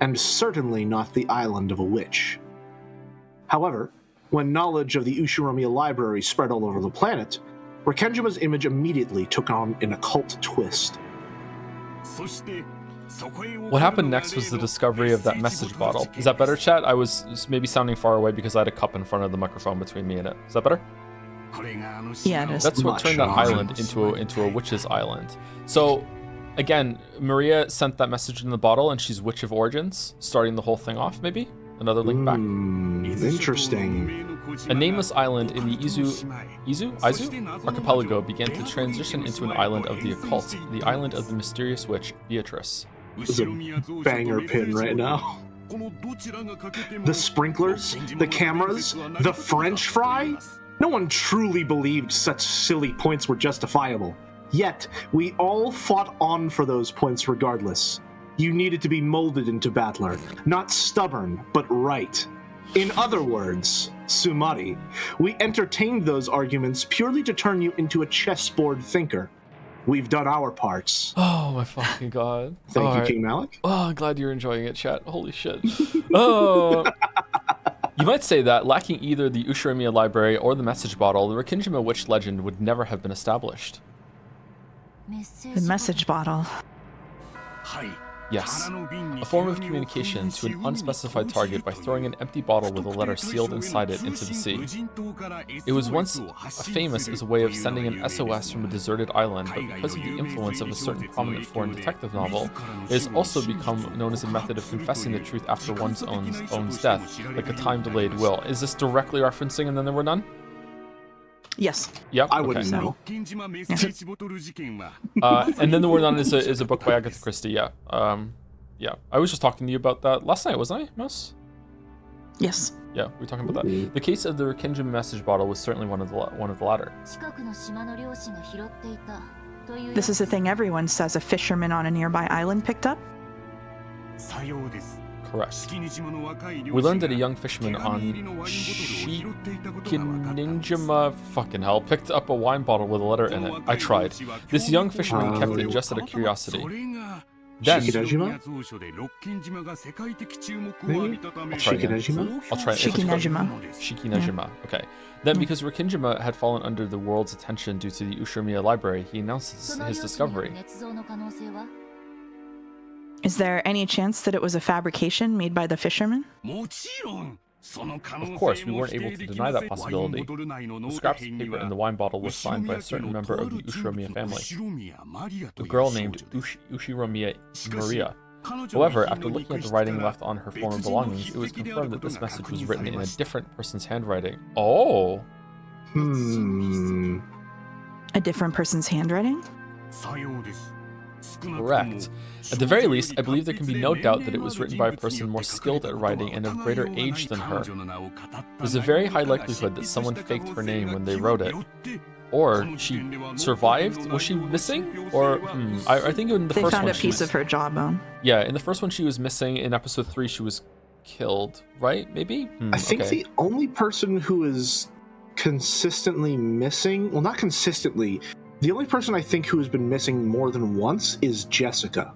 S2: and certainly not the island of a witch. However, when knowledge of the Ushiromiya library spread all over the planet, Rakenjima's image immediately took on an occult twist.
S4: What happened next was the discovery of that message bottle. Is that better, chat? I was maybe sounding far away because I had a cup in front of the microphone between me and it. Is that better?
S3: Yeah, it is.
S4: That's what turned that island into a witch's island. So, again, Maria sent that message in the bottle, and she's Witch of Origins, starting the whole thing off, maybe? Another link back.
S2: Interesting.
S4: A nameless island in the Izu archipelago began to transition into an island of the occult, the island of the mysterious witch, Beatrice.
S2: This is a banger pin right now. The sprinklers, the cameras, the French fry? No one truly believed such silly points were justifiable. Yet, we all fought on for those points regardless. You needed to be molded into battler, not stubborn, but right. In other words, Sumari, we entertained those arguments purely to turn you into a chessboard thinker. We've done our parts.
S4: Oh my fucking god.
S2: Thank you, King Malik.
S4: Oh, I'm glad you're enjoying it, chat. Holy shit. Oh. You might say that, lacking either the Ushiromiya library or the message bottle, the Rakinjima witch legend would never have been established.
S3: The message bottle.
S4: Yes, a form of communication to an unspecified target by throwing an empty bottle with a letter sealed inside it into the sea. It was once famous as a way of sending an SOS from a deserted island, but because of the influence of a certain prominent foreign detective novel, it has also become known as a method of confessing the truth after one's own death, like a time-delayed will. Is this directly referencing And Then There Were None?
S3: Yes.
S4: Yep.
S2: I wouldn't know.
S4: And Then There Were None is a book by Agatha Christie, yeah. Yeah. I was just talking to you about that last night, wasn't I, Mouse?
S3: Yes.
S4: Yeah, we were talking about that. The case of the Rakinjima message bottle was certainly one of the latter.
S3: This is the thing everyone says a fisherman on a nearby island picked up?
S4: Correct. We learned that a young fisherman on Shikinjima, fucking hell, picked up a wine bottle with a letter in it. I tried. This young fisherman kept it just out of curiosity. Then,
S2: Shikinejima?
S4: I'll try it. Shikinejima. Okay. Then, because Rakinjima had fallen under the world's attention due to the Ushiromiya library, he announced his discovery.
S3: Is there any chance that it was a fabrication made by the fisherman?
S4: Of course, we weren't able to deny that possibility. The scraps of paper in the wine bottle was signed by a certain member of the Ushiromiya family, a girl named Ushiromiya Maria. However, after looking at the writing left on her former belongings, it was confirmed that this message was written in a different person's handwriting. Oh!
S3: A different person's handwriting?
S4: Correct. At the very least, I believe there can be no doubt that it was written by a person more skilled at writing and of greater age than her. There's a very high likelihood that someone faked her name when they wrote it.
S1: Or she survived? Was she missing? Or I think in the
S3: They
S1: first
S3: found
S1: one
S3: a piece of her jawbone.
S1: Yeah, in the first one she was missing. In episode 3 she was killed, right? Maybe?
S2: I think the only person who is consistently missing, well, not consistently, the only person I think who has been missing more than once is Jessica.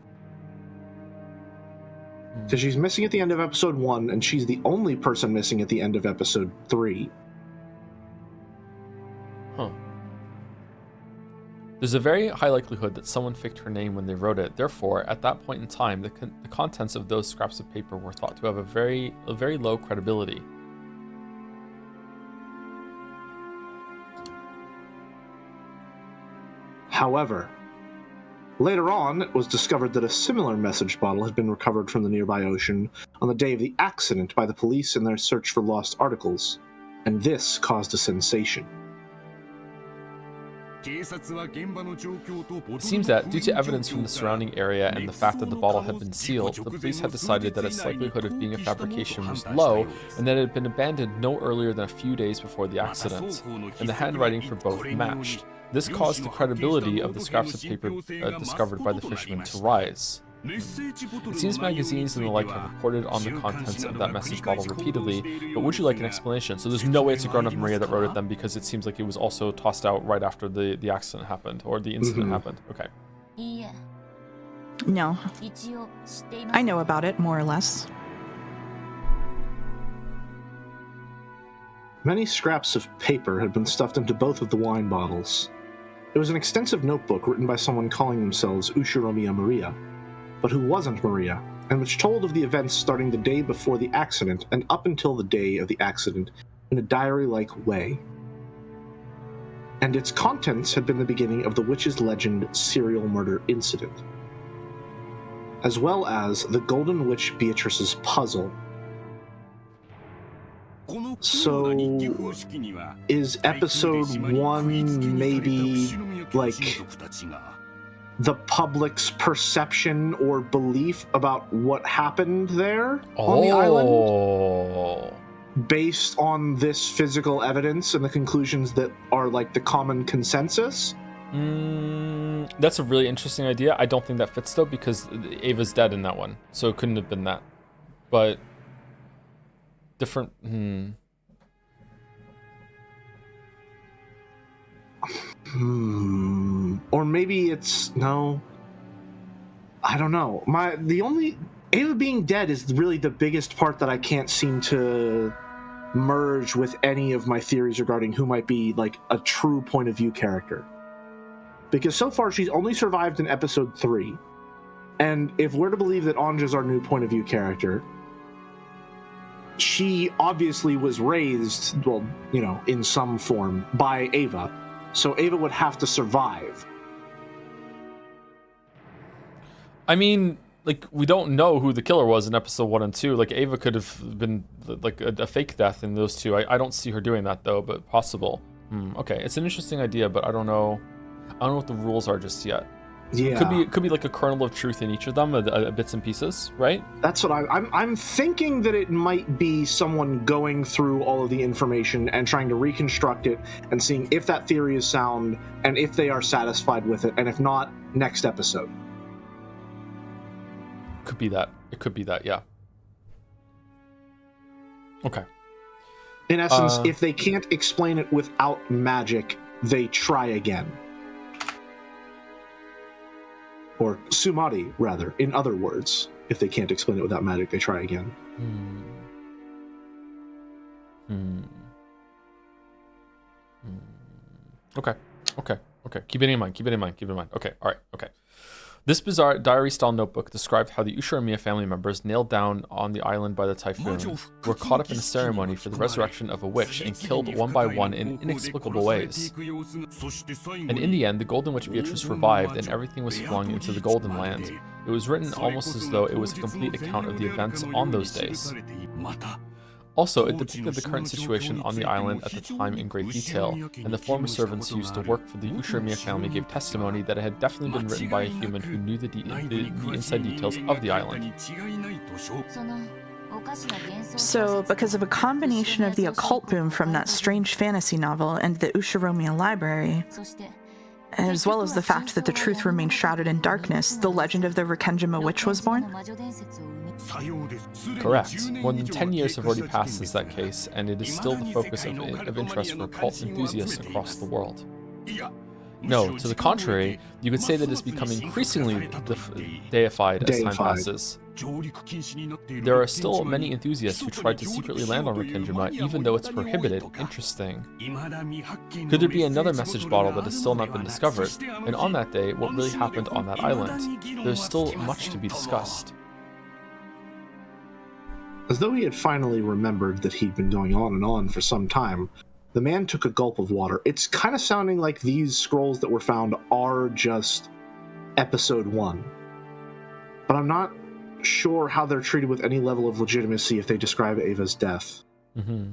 S2: Because she's missing at the end of episode 1, and she's the only person missing at the end of episode 3.
S1: Huh. There's a very high likelihood that someone faked her name when they wrote it. Therefore, at that point in time, the contents of those scraps of paper were thought to have a very low credibility.
S2: However, later on, it was discovered that a similar message bottle had been recovered from the nearby ocean on the day of the accident by the police in their search for lost articles, and this caused a sensation.
S1: It seems that, due to evidence from the surrounding area and the fact that the bottle had been sealed, the police had decided that its likelihood of being a fabrication was low, and that it had been abandoned no earlier than a few days before the accident, and the handwriting for both matched. This caused the credibility of the scraps of paper discovered by the fishermen to rise. It seems magazines and the like have reported on the contents of that message bottle repeatedly, but would you like an explanation? So there's no way it's a grown-up Maria that wrote it then, because it seems like it was also tossed out right after the accident happened, or the incident happened. Okay.
S3: No. I know about it, more or less.
S2: Many scraps of paper had been stuffed into both of the wine bottles. It was an extensive notebook written by someone calling themselves Ushiromiya Maria, but who wasn't Maria, and which told of the events starting the day before the accident and up until the day of the accident in a diary-like way. And its contents had been the beginning of the witch's legend serial murder incident, as well as the Golden Witch Beatrice's puzzle. So, is episode 1 maybe, like, the public's perception or belief about what happened there on the island? Based on this physical evidence and the conclusions that are, like, the common consensus?
S1: That's a really interesting idea. I don't think that fits, though, because Ava's dead in that one, so it couldn't have been that. But different.
S2: Or maybe it's no. I don't know. The only Ava being dead is really the biggest part that I can't seem to merge with any of my theories regarding who might be like a true point of view character. Because so far she's only survived in episode 3. And if we're to believe that Anja's our new point of view character, she obviously was raised, well, you know, in some form by Ava. So Ava would have to survive.
S1: I mean, like, we don't know who the killer was in episode 1 and 2. Like, Ava could have been like a fake death in those two. I don't see her doing that, though, but possible. Okay, it's an interesting idea, but I don't know what the rules are just yet.
S2: Yeah,
S1: It could be like a kernel of truth in each of them, bits and pieces, right?
S2: That's what I'm thinking, that it might be someone going through all of the information and trying to reconstruct it and seeing if that theory is sound and if they are satisfied with it, and if not, next episode.
S1: Could be that. It could be that, yeah. Okay.
S2: In essence, if they can't explain it without magic, they try again. Or Sumari, rather, in other words. If they can't explain it without magic, they try again.
S1: Okay. Keep it in mind. Okay, alright, okay. This bizarre diary-style notebook described how the Ushiromiya family members, nailed down on the island by the typhoon, were caught up in a ceremony for the resurrection of a witch and killed one by one in inexplicable ways. And in the end, the Golden Witch Beatrice revived and everything was flung into the Golden Land. It was written almost as though it was a complete account of the events on those days. Also, it depicted the current situation on the island at the time in great detail, and the former servants who used to work for the Ushiromiya family gave testimony that it had definitely been written by a human who knew the inside details of the island.
S3: So, because of a combination of the occult boom from that strange fantasy novel and the Ushiromiya library, as well as the fact that the truth remained shrouded in darkness, the legend of the Rikenjima witch was born?
S4: Correct. More than 10 years have already passed since that case, and it is still the focus of interest for occult enthusiasts across the world. No, to the contrary, you could say that it's become increasingly deified as time passes. There are still many enthusiasts who try to secretly land on Rikenjima, even though it's prohibited. Interesting. Could there be another message bottle that has still not been discovered? And on that day, what really happened on that island? There's still much to be discussed.
S2: As though he had finally remembered that he'd been going on and on for some time, the man took a gulp of water. It's kind of sounding like these scrolls that were found are just episode 1. But I'm not sure how they're treated with any level of legitimacy if they describe Ava's death.
S4: Mm-hmm.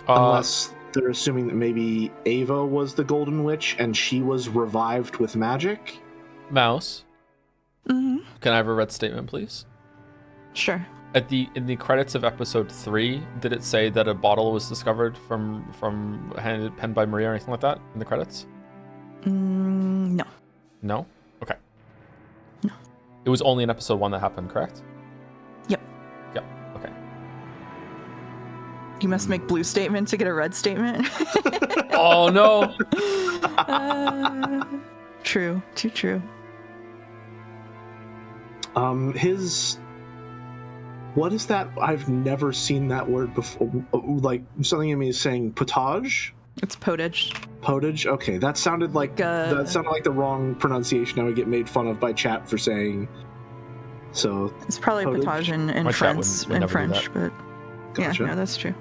S2: Unless they're assuming that maybe Ava was the Golden Witch and she was revived with magic.
S4: Mouse,
S3: Mm-hmm.
S4: can I have a red statement, please?
S3: Sure.
S4: In the credits of episode 3, did it say that a bottle was discovered from penned by Maria or anything like that in the credits?
S3: No.
S4: No? Okay.
S3: No.
S4: It was only in episode 1 that happened, correct?
S3: Yep.
S4: Yep. Okay.
S3: You must make blue statement to get a red statement.
S4: Oh no.
S3: True. Too true.
S2: What is that? I've never seen that word before. Like, something in me is saying potage?
S3: It's potage.
S2: Potage? Okay, that sounded like the wrong pronunciation I would get made fun of by chat for saying. So
S3: it's probably potage in French, but
S2: gotcha.
S3: Yeah, no, that's true.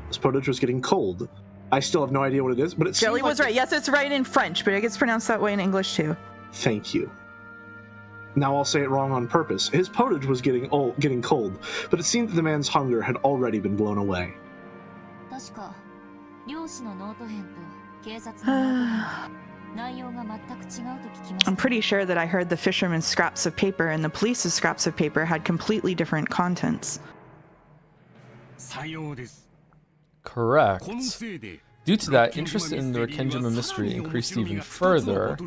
S2: This potage was getting cold. I still have no idea what it is, but it
S3: Jelly was right. Yes, it's right in French, but it gets pronounced that way in English too.
S2: Thank you. Now I'll say it wrong on purpose. His potage was getting cold, but it seemed that the man's hunger had already been blown away.
S3: I'm pretty sure that I heard the fisherman's scraps of paper and the police's scraps of paper had completely different contents.
S4: Correct. Due to that, interest in the Rikenjima mystery increased even further.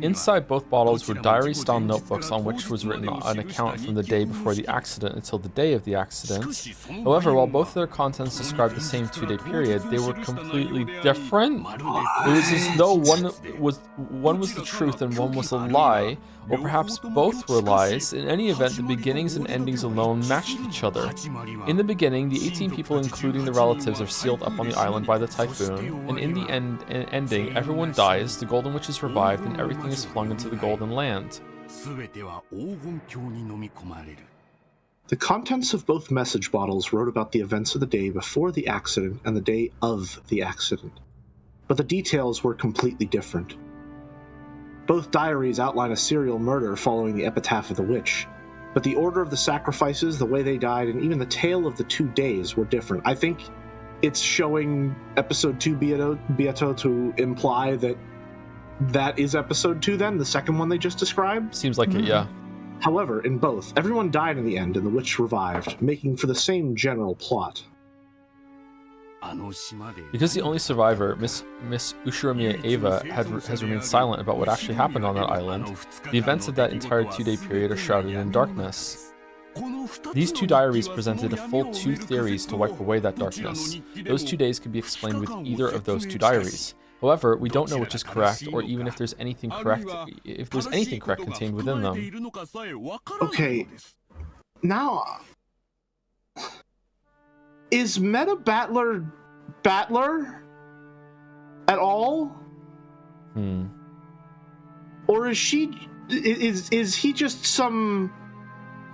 S4: Inside both bottles were diary-style notebooks on which was written an account from the day before the accident until the day of the accident. However, while both of their contents described the same 2-day period, they were completely different. It was as though one was the truth and one was a lie, or perhaps both were lies. In any event, the beginnings and endings alone matched each other. In the beginning, the 18 people, including the relatives, are sealed up on the island by the typhoon, and in the ending, everyone dies, the Golden Witch is revived, and everything is flung into the Golden Land.
S2: The contents of both message bottles wrote about the events of the day before the accident and the day of the accident, but the details were completely different. Both diaries outline a serial murder following the epitaph of the witch, but the order of the sacrifices, the way they died, and even the tale of the 2 days were different. I think it's showing episode 2 Beato to imply that is episode 2 then, the second one they just described?
S4: Seems like it, yeah.
S2: However, in both, everyone died in the end and the witch revived, making for the same general plot.
S4: Because the only survivor, Miss Ushiromiya Ava, has remained silent about what actually happened on that island, the events of that entire 2-day period are shrouded in darkness. These 2 diaries presented a full 2 theories to wipe away that darkness. Those 2 days could be explained with either of those 2 diaries. However, we don't know which is correct, or even if there's anything correct contained within them.
S2: Okay, now, is Meta Battler at all? Or is he just some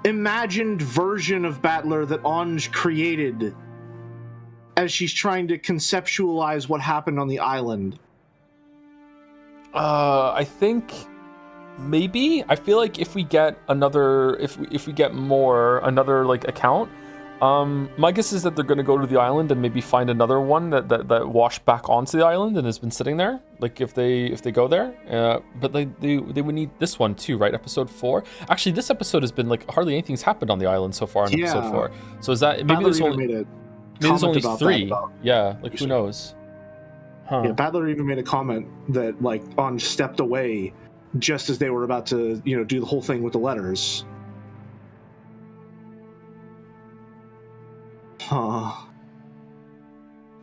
S2: imagined version of Battler that Anj created as she's trying to conceptualize what happened on the island?
S4: I think maybe. I feel like if we get another, if we get more, another like account,
S1: My guess is that they're going to go to the island and maybe find another one that washed back onto the island and has been sitting there. Like if they go there, but they would need this one too, right? Episode 4. Actually, this episode has been like hardly anything's happened on the island so far in episode 4. So is that maybe there's only 3? Yeah, like who knows? Huh.
S2: Yeah, Battler even made a comment that like On stepped away just as they were about to, do the whole thing with the letters. Huh.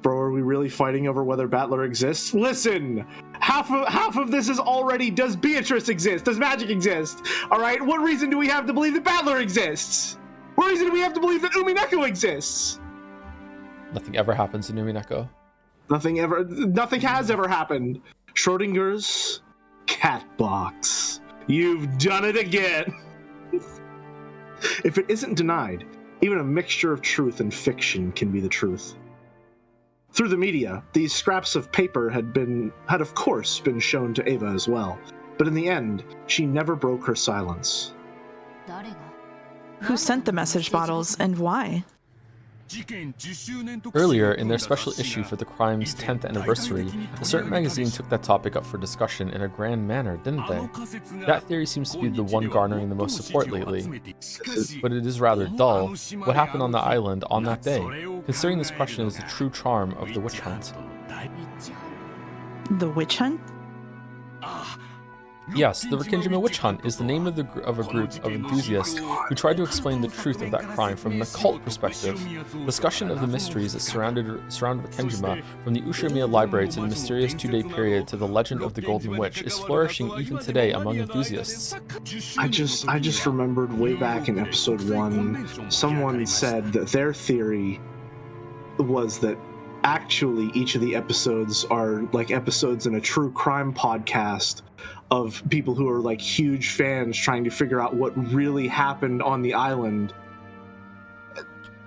S2: Bro, are we really fighting over whether Battler exists? Listen! Half of this is already, does Beatrice exist? Does magic exist? Alright, what reason do we have to believe that Battler exists? What reason do we have to believe that Umineko exists?
S1: Nothing ever happens in Umineko.
S2: Nothing has ever happened. Schrodinger's cat box. You've done it again! If it isn't denied, even a mixture of truth and fiction can be the truth. Through the media, these scraps of paper had of course been shown to Ava as well, but in the end, she never broke her silence.
S3: Who sent the message bottles and why?
S1: Earlier, in their special issue for the crime's 10th anniversary, a certain magazine took that topic up for discussion in a grand manner, didn't they? That theory seems to be the one garnering the most support lately. But it is rather dull. What happened on the island on that day? Considering this question is the true charm of the witch hunt.
S3: The witch hunt?
S1: Yes, the Rikkinjima witch hunt is the name of a group of enthusiasts who tried to explain the truth of that crime from an occult perspective. Discussion of the mysteries that surround Rikkinjima, from the Ushirimiya library to the mysterious 2-day period to the legend of the Golden Witch, is flourishing even today among enthusiasts.
S2: I just remembered way back in episode 1, someone said that their theory was that actually each of the episodes are like episodes in a true crime podcast of people who are like huge fans trying to figure out what really happened on the island.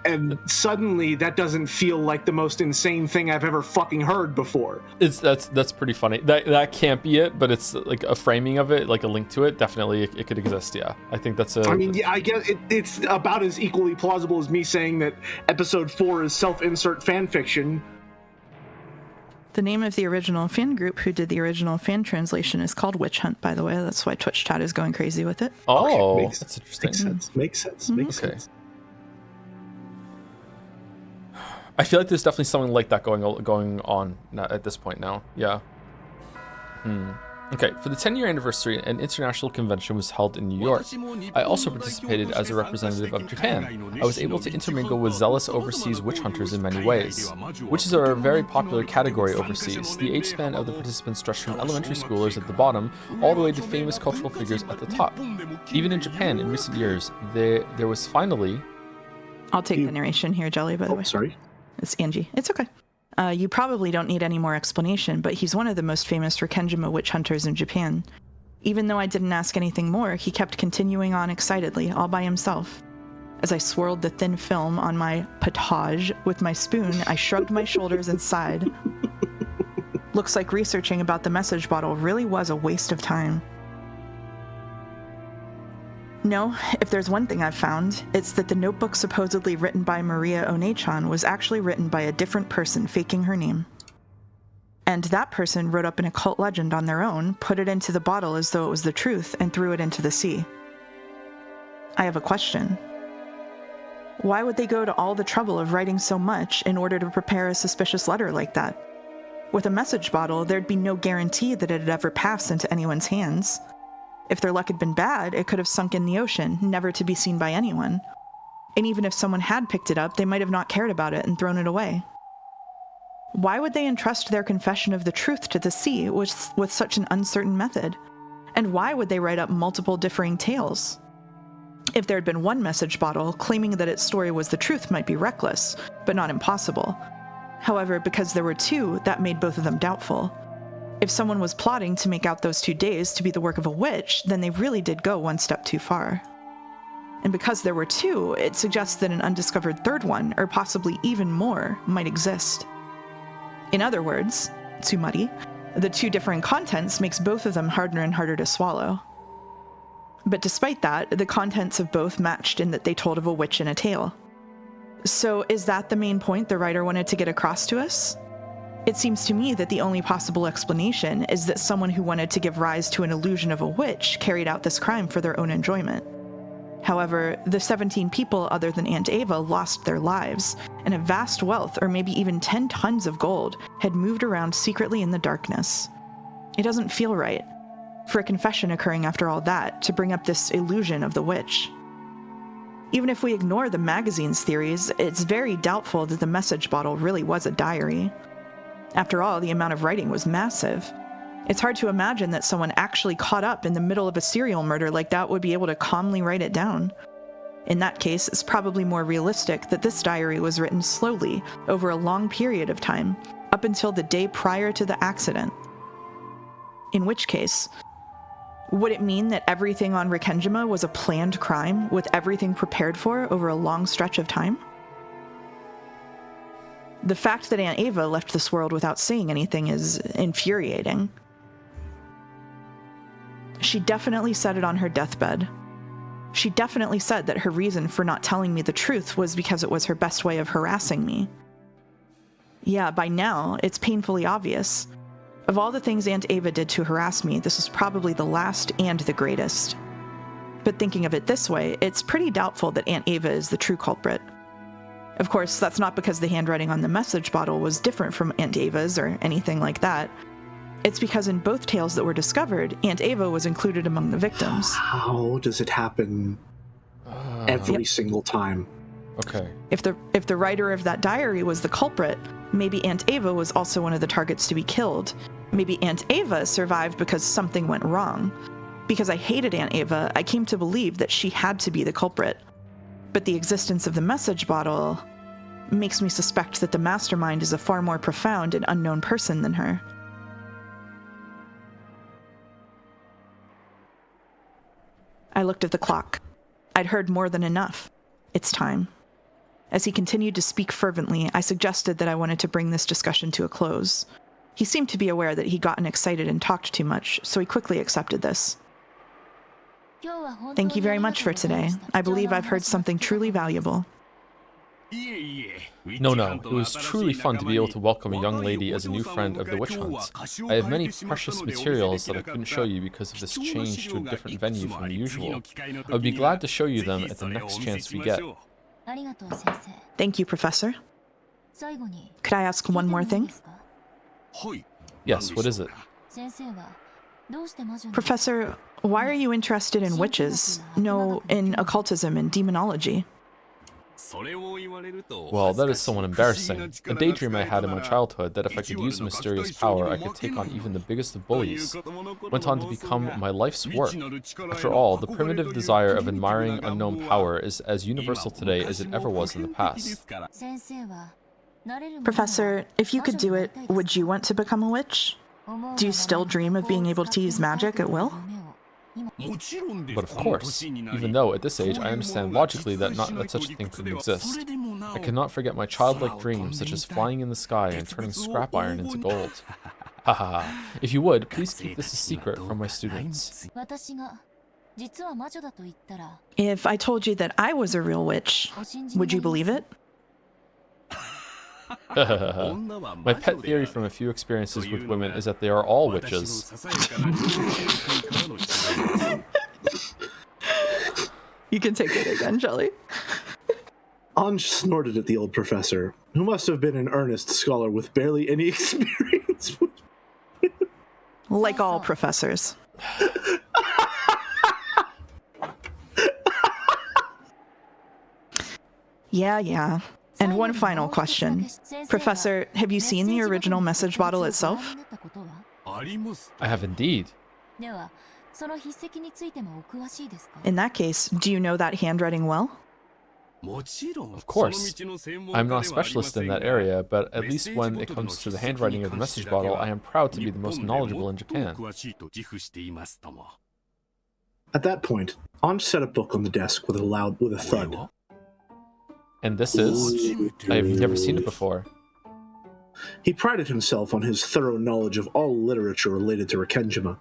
S2: And suddenly that doesn't feel like the most insane thing I've ever fucking heard before.
S1: That's pretty funny. That can't be it, but it's like a framing of it, like a link to it. Definitely it could exist. Yeah, I think that's a.
S2: I mean, yeah, I guess it's about as equally plausible as me saying that episode 4 is self-insert fan fiction.
S3: The name of the original fan group who did the original fan translation is called Witch Hunt, by the way. That's why Twitch chat is going crazy with it.
S1: Oh,
S2: okay,
S1: that's interesting.
S2: Makes sense. Makes sense.
S1: I feel like there's definitely something like that going on at this point now. Yeah. Okay, for the 10-year anniversary, an international convention was held in New York. I also participated as a representative of Japan. I was able to intermingle with zealous overseas witch hunters in many ways. Witches are a very popular category overseas. The age span of the participants stretched from elementary schoolers at the bottom all the way to famous cultural figures at the top. Even in Japan, in recent years, there was finally...
S3: I'll take the narration here, Jelly, by the way.
S2: Sorry.
S3: It's Angie. It's okay. You probably don't need any more explanation, but he's one of the most famous Rikkinjima witch hunters in Japan. Even though I didn't ask anything more, he kept continuing on excitedly, all by himself. As I swirled the thin film on my potage with my spoon, I shrugged my shoulders and sighed. Looks like researching about the message bottle really was a waste of time. No, if there's one thing I've found, it's that the notebook supposedly written by Maria One-chan was actually written by a different person faking her name. And that person wrote up an occult legend on their own, put it into the bottle as though it was the truth, and threw it into the sea. I have a question. Why would they go to all the trouble of writing so much in order to prepare a suspicious letter like that? With a message bottle, there'd be no guarantee that it'd ever pass into anyone's hands. If their luck had been bad, it could have sunk in the ocean, never to be seen by anyone. And even if someone had picked it up, they might have not cared about it and thrown it away. Why would they entrust their confession of the truth to the sea with such an uncertain method? And why would they write up multiple differing tales? If there had been one message bottle, claiming that its story was the truth might be reckless, but not impossible. However, because there were two, that made both of them doubtful. If someone was plotting to make out those 2 days to be the work of a witch, then they really did go one step too far. And because there were 2, it suggests that an undiscovered third one, or possibly even more, might exist. In other words, too muddy, the 2 differing contents makes both of them harder and harder to swallow. But despite that, the contents of both matched in that they told of a witch in a tale. So is that the main point the writer wanted to get across to us? It seems to me that the only possible explanation is that someone who wanted to give rise to an illusion of a witch carried out this crime for their own enjoyment. However, the 17 people other than Aunt Ava lost their lives, and a vast wealth, or maybe even 10 tons of gold, had moved around secretly in the darkness. It doesn't feel right, for a confession occurring after all that, to bring up this illusion of the witch. Even if we ignore the magazine's theories, it's very doubtful that the message bottle really was a diary. After all, the amount of writing was massive. It's hard to imagine that someone actually caught up in the middle of a serial murder like that would be able to calmly write it down. In that case, it's probably more realistic that this diary was written slowly over a long period of time, up until the day prior to the accident. In which case, would it mean that everything on Rikkenjima was a planned crime with everything prepared for over a long stretch of time? The fact that Aunt Ava left this world without saying anything is infuriating. She definitely said it on her deathbed. She definitely said that her reason for not telling me the truth was because it was her best way of harassing me. Yeah, by now, it's painfully obvious. Of all the things Aunt Ava did to harass me, this was probably the last and the greatest. But thinking of it this way, it's pretty doubtful that Aunt Ava is the true culprit. Of course, that's not because the handwriting on the message bottle was different from Aunt Ava's or anything like that. It's because in both tales that were discovered, Aunt Ava was included among the victims.
S2: How does it happen every single time?
S1: Okay.
S3: If the writer of that diary was the culprit, maybe Aunt Ava was also one of the targets to be killed. Maybe Aunt Ava survived because something went wrong. Because I hated Aunt Ava, I came to believe that she had to be the culprit. But the existence of the message bottle makes me suspect that the mastermind is a far more profound and unknown person than her. I looked at the clock. I'd heard more than enough. It's time. As he continued to speak fervently, I suggested that I wanted to bring this discussion to a close. He seemed to be aware that he'd gotten excited and talked too much, so he quickly accepted this. Thank you very much for today. I believe I've heard something truly valuable.
S1: No, it was truly fun to be able to welcome a young lady as a new friend of the witch hunt. I have many precious materials that I couldn't show you because of this change to a different venue from the usual. I would be glad to show you them at the next chance we get.
S3: Thank you, Professor. Could I ask one more thing?
S1: Yes, what is it?
S3: Professor, why are you interested in witches? No, in occultism and demonology.
S1: Well, that is somewhat embarrassing. A daydream I had in my childhood that if I could use a mysterious power, I could take on even the biggest of bullies went on to become my life's work. After all, the primitive desire of admiring unknown power is as universal today as it ever was in the past.
S3: Professor, if you could do it, would you want to become a witch? Do you still dream of being able to use magic at will?
S1: But of course, even though at this age I understand logically that such a thing couldn't exist, I cannot forget my childlike dreams such as flying in the sky and turning scrap iron into gold. Haha, if you would, please keep this a secret from my students.
S3: If I told you that I was a real witch, would you believe it?
S1: My pet theory from a few experiences with women is that they are all witches.
S3: You can take it again, Jelly.
S2: Anj snorted at the old professor, who must have been an earnest scholar with barely any experience.
S3: Like all professors. Yeah. And one final question. Professor, have you seen the original message bottle itself?
S1: I have indeed.
S3: In that case, do you know that handwriting well?
S1: Of course. I'm not a specialist in that area, but at least when it comes to the handwriting of the message bottle, I am proud to be the most knowledgeable in Japan.
S2: At that point, Anj set a book on the desk with a thud.
S1: And this is? I've never seen it before.
S2: He prided himself on his thorough knowledge of all literature related to Rikkenjima,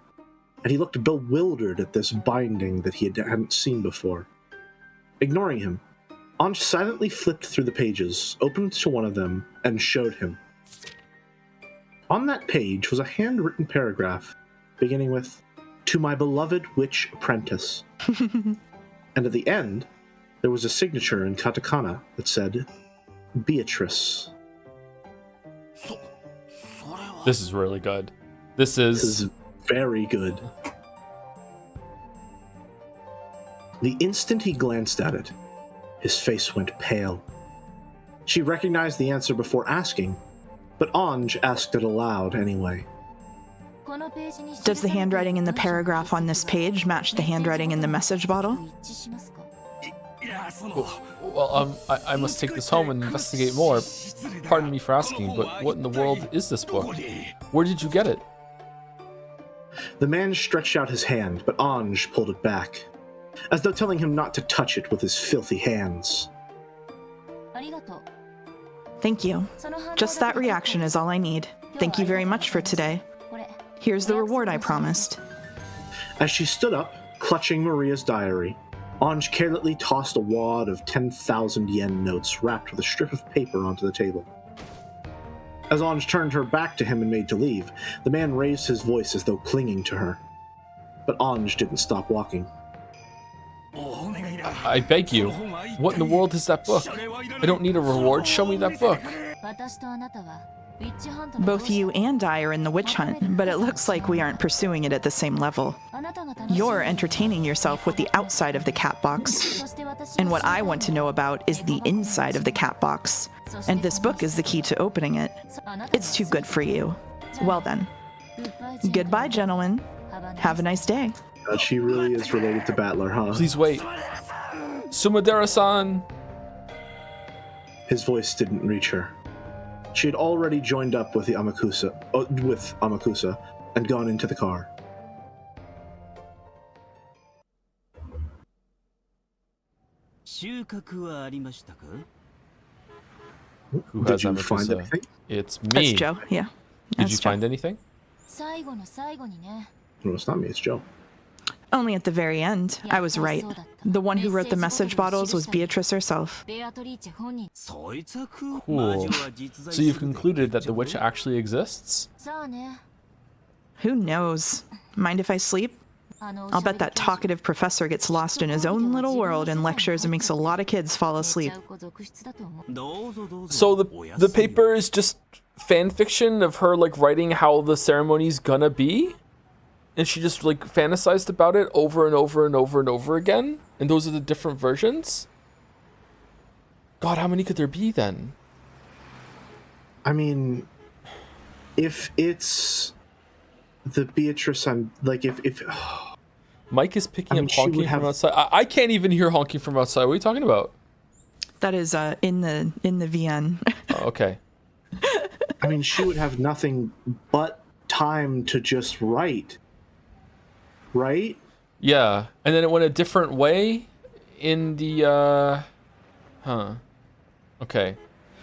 S2: and he looked bewildered at this binding that he hadn't seen before. Ignoring him, Anj silently flipped through the pages, opened to one of them, and showed him. On that page was a handwritten paragraph beginning with, "To my beloved witch apprentice." And at the end, there was a signature in katakana that said, Beatrice.
S1: This is really good. This
S2: This
S1: is
S2: is very good. The instant he glanced at it, his face went pale. She recognized the answer before asking, but Anj asked it aloud anyway.
S3: Does the handwriting in the paragraph on this page match the handwriting in the message bottle?
S1: Well, I must take this home and investigate more. Pardon me for asking, but what in the world is this book? Where did you get it?
S2: The man stretched out his hand, but Anj pulled it back, as though telling him not to touch it with his filthy hands.
S3: Thank you. Just that reaction is all I need. Thank you very much for today. Here's the reward I promised.
S2: As she stood up, clutching Maria's diary, Anj carelessly tossed a wad of 10,000 yen notes wrapped with a strip of paper onto the table. As Anj turned her back to him and made to leave, the man raised his voice as though clinging to her. But Anj didn't stop walking.
S1: I beg you. What in the world is that book? I don't need a reward. Show me that book.
S3: Both you and I are in the witch hunt, but it looks like we aren't pursuing it at the same level. You're entertaining yourself with the outside of the cat box. And what I want to know about is the inside of the cat box. And this book is the key to opening it. It's too good for you. Well then. Goodbye, gentlemen. Have a nice day.
S2: She really is related to Battler, huh?
S1: Please wait. Sumadera-san!
S2: His voice didn't reach her. She had already joined up with Amakusa, and gone into the car.
S1: Who
S2: Did
S1: has
S2: you
S1: Amakusa?
S2: find anything?
S1: It's me.
S3: That's Joe, yeah.
S1: Did
S3: That's
S1: you
S3: Joe.
S1: find anything?
S2: No, it's not me, it's Joe.
S3: Only at the very end. I was right. The one who wrote the message bottles was Beatrice herself.
S1: Cool. So you've concluded that the witch actually exists?
S3: Who knows? Mind if I sleep? I'll bet that talkative professor gets lost in his own little world and lectures and makes a lot of kids fall asleep.
S1: So the paper is just fan fiction of her like writing how the ceremony's gonna be? And she just like fantasized about it over and over and over and over again? And those are the different versions? God, how many could there be then?
S2: I mean, if it's the Beatrice, I'm like, if
S1: Mike is picking
S2: I mean,
S1: up
S2: she would
S1: honking
S2: have-
S1: from outside. I can't even hear honking from outside. What are you talking about?
S3: That is in the VN.
S1: Oh, okay.
S2: I mean, she would have nothing but time to just write, right?
S1: Yeah, and then it went a different way in the Okay.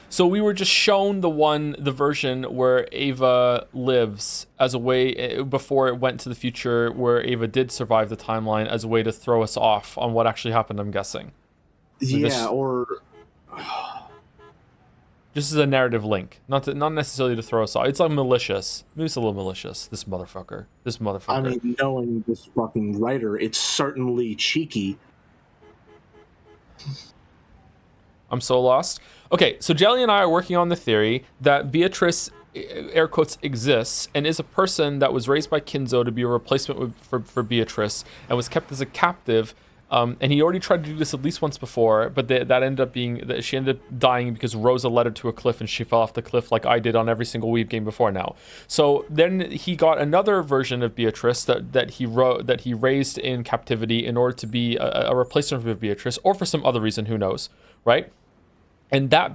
S1: So we were just shown the version where Ava lives as a way before it went to the future where Ava did survive the timeline as a way to throw us off on what actually happened, I'm guessing.
S2: Yeah, or
S1: Just as a narrative link, not necessarily to throw us off. It's like malicious. Maybe it's a little malicious. This motherfucker.
S2: I mean, knowing this fucking writer, it's certainly cheeky.
S1: I'm so lost. Okay, so Jelly and I are working on the theory that Beatrice, air quotes, exists and is a person that was raised by Kinzo to be a replacement for Beatrice and was kept as a captive. And he already tried to do this at least once before, but that ended up being that she ended up dying because Rosa led her to a cliff and she fell off the cliff like I did on every single Weeb game before now. So then he got another version of Beatrice that he raised in captivity in order to be a replacement for Beatrice or for some other reason, who knows, right? And that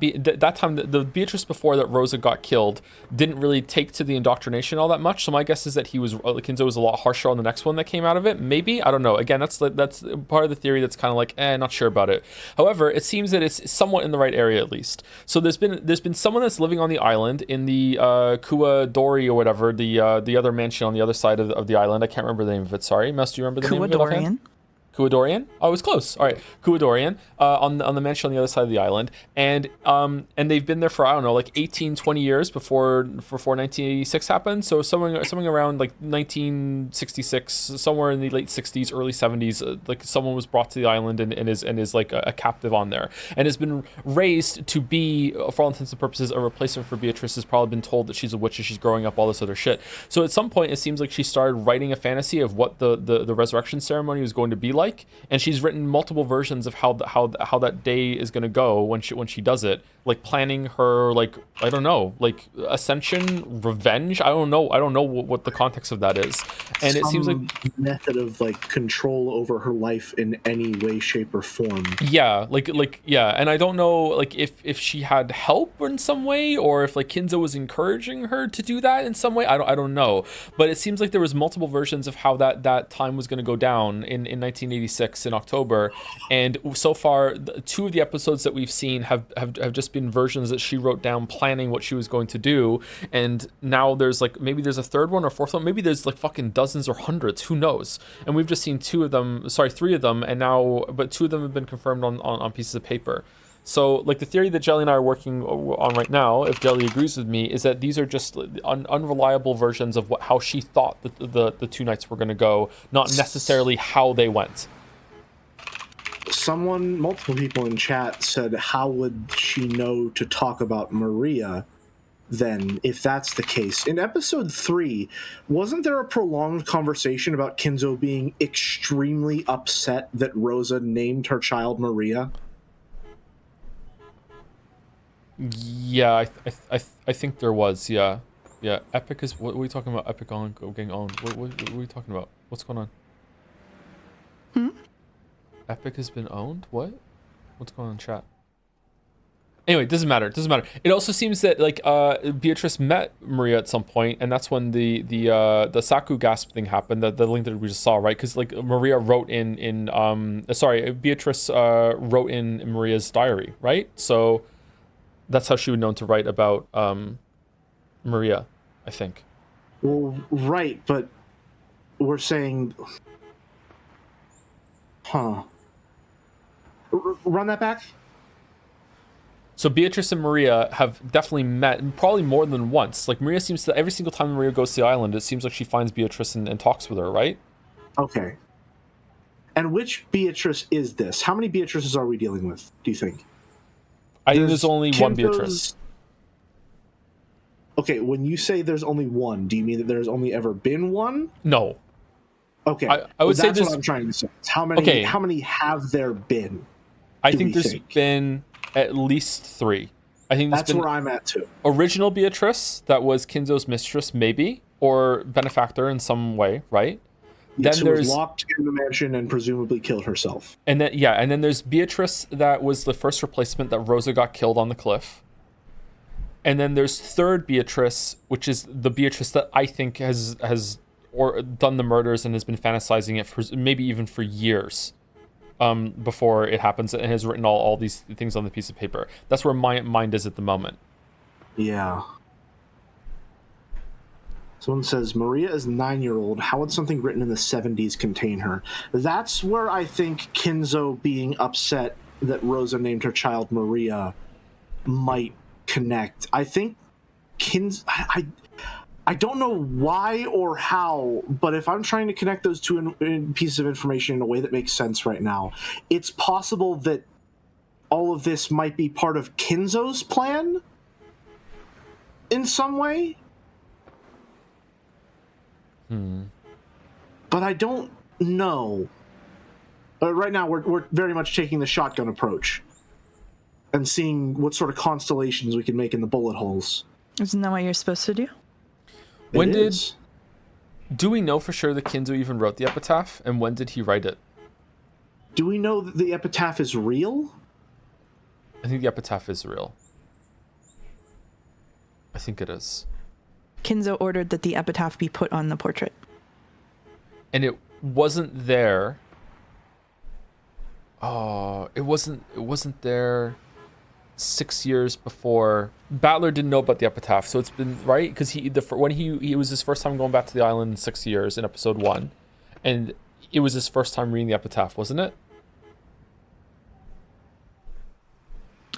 S1: time, the Beatrice before that Rosa got killed didn't really take to the indoctrination all that much. So my guess is that Kinzo was a lot harsher on the next one that came out of it. Maybe, I don't know. Again, that's part of the theory that's kind of like, not sure about it. However, it seems that it's somewhat in the right area at least. So there's been someone that's living on the island in the Kuadori or whatever, the other mansion on the other side of the island. I can't remember the name of it. Sorry, Mess, do you remember the name of it?
S3: Kuadorian?
S1: Kuadorian? Oh, it was close. All right, Kuadorian on the mansion on the other side of the island, and they've been there for, I don't know, like 18, 20 years before 1986 happened. So somewhere around like 1966, somewhere in the late 60s, early 70s, like someone was brought to the island and is like a captive on there, and has been raised to be, for all intents and purposes, a replacement for Beatrice. Has probably been told that she's a witch and she's growing up, all this other shit. So at some point, it seems like she started writing a fantasy of what the resurrection ceremony was going to be like, and she's written multiple versions of how that day is going to go when she does it, like planning her, like, I don't know, like ascension, revenge. I don't know what the context of that is, and it seems like
S2: method of like control over her life in any way, shape, or form.
S1: Yeah, like yeah, and I don't know, like, if she had help in some way, or if like Kinzo was encouraging her to do that in some way. I don't know, but it seems like there was multiple versions of how that time was going to go down in 1986 in October, and so far two of the episodes that we've seen have just been versions that she wrote down planning what she was going to do, and now there's like, maybe there's a third one or fourth one, maybe there's like fucking dozens or hundreds, who knows, and we've just seen three of them, and now, but two of them have been confirmed on pieces of paper. So like the theory that Jelly and I are working on right now, if Jelly agrees with me, is that these are just unreliable versions of how she thought the two nights were going to go, not necessarily how they went.
S2: Multiple people in chat said, how would she know to talk about Maria then, if that's the case? In episode 3, wasn't there a prolonged conversation about Kinzo being extremely upset that Rosa named her child Maria?
S1: Yeah, I think there was, yeah. Epic is, what are we talking about? Epic on getting owned. What are we talking about? What's going on? Epic has been owned? What's going on in chat? Anyway, doesn't matter. It also seems that like Beatrice met Maria at some point, and that's when the Saku gasp thing happened. The link that we just saw, right? Because like Maria wrote Beatrice wrote in Maria's diary, right? So that's how she would know to write about Maria, I think.
S2: Well, right, but we're saying, run that back.
S1: So Beatrice and Maria have definitely met, probably more than once. Like Maria seems to, every single time Maria goes to the island, it seems like she finds Beatrice and talks with her, right?
S2: Okay. And which Beatrice is this? How many Beatrices are we dealing with, do you think?
S1: I think there's only one Beatrice.
S2: Okay, when you say there's only one, do you mean that there's only ever been one?
S1: No.
S2: Okay.
S1: I would say
S2: that's what I'm trying to say. How many have there been?
S1: I think there's been at least 3. I think
S2: that's where I'm at too.
S1: Original Beatrice, that was Kinzo's mistress, maybe, or benefactor in some way, right?
S2: Yes, then there's locked in the mansion and presumably killed herself.
S1: And then there's Beatrice, that was the first replacement that Rosa got killed on the cliff. And then there's third Beatrice, which is the Beatrice that I think has done the murders and has been fantasizing it for maybe even for years. Before it happens, and has written all these things on the piece of paper. That's where my mind is at the moment.
S2: Yeah. Someone says, Maria is 9-year-old. How would something written in the 70s contain her? That's where I think Kinzo being upset that Rosa named her child Maria might connect. I think I don't know why or how, but if I'm trying to connect those two pieces of information in a way that makes sense right now, it's possible that all of this might be part of Kinzo's plan in some way. But I don't know. Right now, we're very much taking the shotgun approach and seeing what sort of constellations we can make in the bullet holes.
S3: Isn't that what you're supposed to do?
S1: Do we know for sure that Kinzo even wrote the epitaph, and when did he write it?
S2: Do we know that the epitaph is real?
S1: I think the epitaph is real. I think it is.
S3: Kinzo ordered that the epitaph be put on the portrait. And
S1: it wasn't there. Oh, it wasn't there 6 years before. Battler didn't know about the epitaph, so it's been right because when he was his first time going back to the island in 6 years in episode 1, and it was his first time reading the epitaph, wasn't it?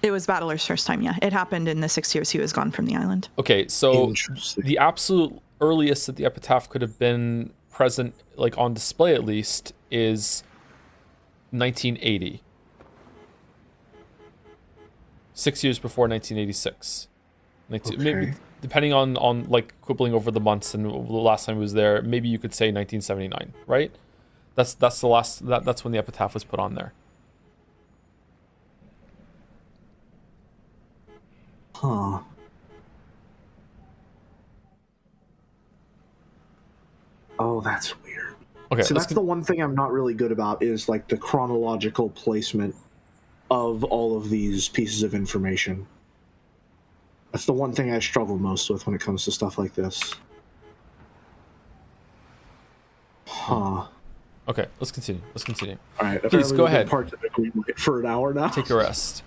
S3: It was Battler's first time, yeah. It happened in the 6 years he was gone from the island.
S1: Okay, so
S2: Interesting.
S1: the absolute earliest that the epitaph could have been present, like on display at least, is 1980. 6 years before 1986. Maybe, depending on like quibbling over the months and the last time he was there, maybe you could say 1979, right? That's the last, that's when the epitaph was put on there.
S2: Huh. Oh, that's weird.
S1: Okay,
S2: So that's the one thing I'm not really good about is like the chronological placement of all of these pieces of information. That's the one thing I struggle most with when it comes to stuff like this. Huh.
S1: Okay, let's continue.
S2: All right.
S1: Please, go ahead.
S2: Parts of it for an hour now.
S1: Take a rest.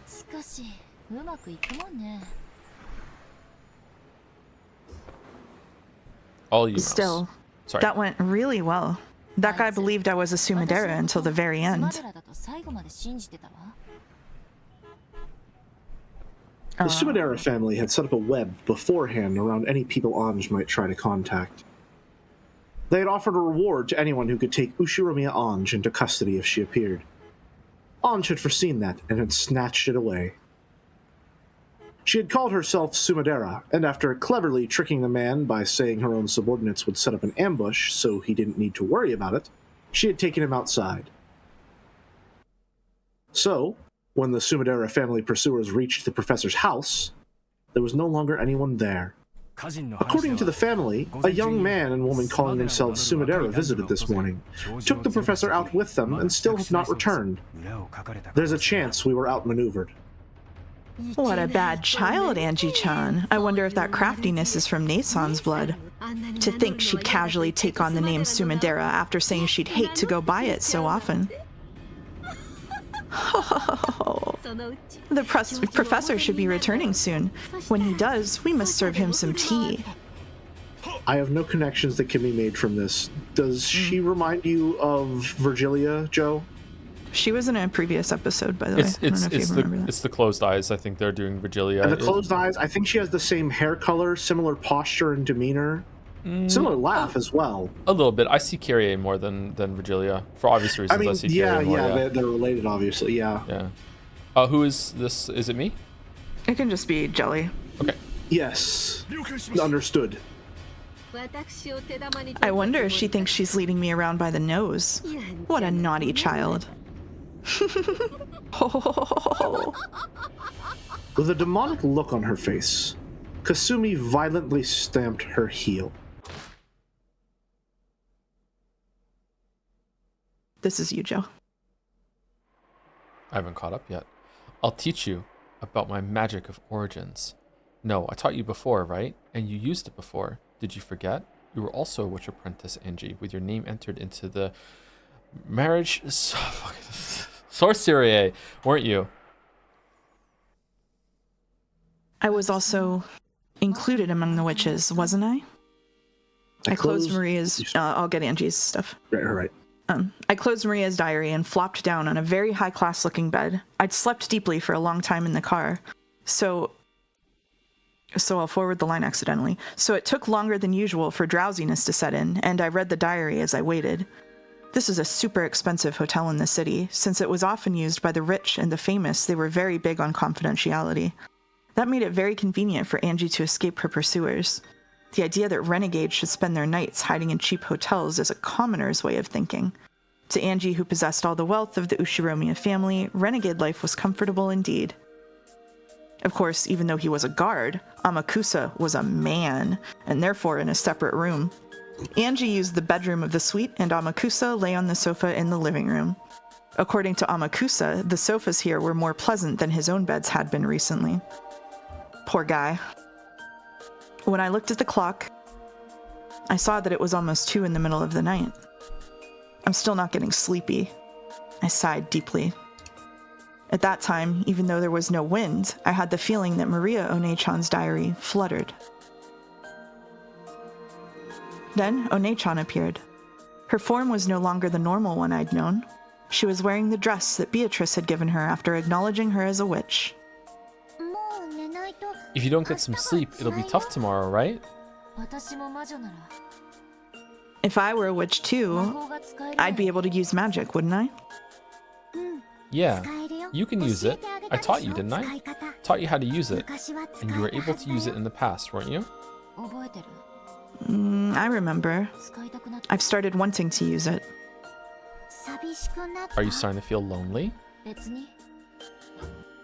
S1: All you.
S3: Still,
S1: Sorry.
S3: that went really well. That guy believed I was a Sumidera until the very end.
S2: The Sumidera family had set up a web beforehand around any people Anj might try to contact. They had offered a reward to anyone who could take Ushiromiya Anj into custody if she appeared. Anj had foreseen that and had snatched it away. She had called herself Sumidera, and after cleverly tricking the man by saying her own subordinates would set up an ambush so he didn't need to worry about it, she had taken him outside. So, when the Sumidera family pursuers reached the professor's house, there was no longer anyone there. According to the family, a young man and woman calling themselves Sumidera visited this morning, took the professor out with them, and still have not returned. There's a chance we were outmaneuvered.
S3: What a bad child, Angie-chan. I wonder if that craftiness is from Nasan's blood. To think she'd casually take on the name Sumidera after saying she'd hate to go by it so often. The professor should be returning soon. When he does, we must serve him some tea.
S2: I have no connections that can be made from this. Does she remind you of Virgilia, Joe?
S3: She was in a previous episode, by the way.
S1: It's the closed eyes. I think they're doing Virgilia.
S2: And the closed eyes, I think she has the same hair color, similar posture and demeanor. Similar laugh as well.
S1: A little bit. I see Kyrie more than Virgilia for obvious reasons.
S2: I mean,
S1: see Kyrie more,
S2: they're related, obviously. Yeah.
S1: Yeah. Who is this? Is it me?
S3: It can just be Jelly.
S1: Okay.
S2: Yes. Understood.
S3: I wonder if she thinks she's leading me around by the nose. What a naughty child.
S2: With a demonic look on her face, Kasumi violently stamped her heel.
S3: This is you, Joe.
S1: I haven't caught up yet. I'll teach you about my magic of origins. No, I taught you before, right? And you used it before. Did you forget? You were also a witch apprentice, Angie, with your name entered into the marriage sorcerer, weren't you?
S3: I was also included among the witches, wasn't I? I closed Maria's... I'll get Angie's stuff.
S2: Right.
S3: I closed Maria's diary and flopped down on a very high-class looking bed. I'd slept deeply for a long time in the car. So I'll forward the line accidentally. So it took longer than usual for drowsiness to set in, and I read the diary as I waited. This is a super expensive hotel in the city. Since it was often used by the rich and the famous, they were very big on confidentiality. That made it very convenient for Angie to escape her pursuers. The idea that renegades should spend their nights hiding in cheap hotels is a commoner's way of thinking. To Angie, who possessed all the wealth of the Ushiromiya family, renegade life was comfortable indeed. Of course, even though he was a guard, Amakusa was a man, and therefore in a separate room. Angie used the bedroom of the suite, and Amakusa lay on the sofa in the living room. According to Amakusa, the sofas here were more pleasant than his own beds had been recently. Poor guy. When I looked at the clock, I saw that it was almost 2 in the middle of the night. I'm still not getting sleepy. I sighed deeply. At that time, even though there was no wind, I had the feeling that Maria One-chan's diary fluttered. Then One-chan appeared. Her form was no longer the normal one I'd known. She was wearing the dress that Beatrice had given her after acknowledging her as a witch.
S4: If you don't get some sleep, it'll be tough tomorrow, right?
S3: If I were a witch too, I'd be able to use magic, wouldn't I?
S4: Yeah, you can use it. I taught you, didn't I? Taught you how to use it. And you were able to use it in the past, weren't you?
S3: I remember. I've started wanting to use it.
S4: Are you starting to feel lonely?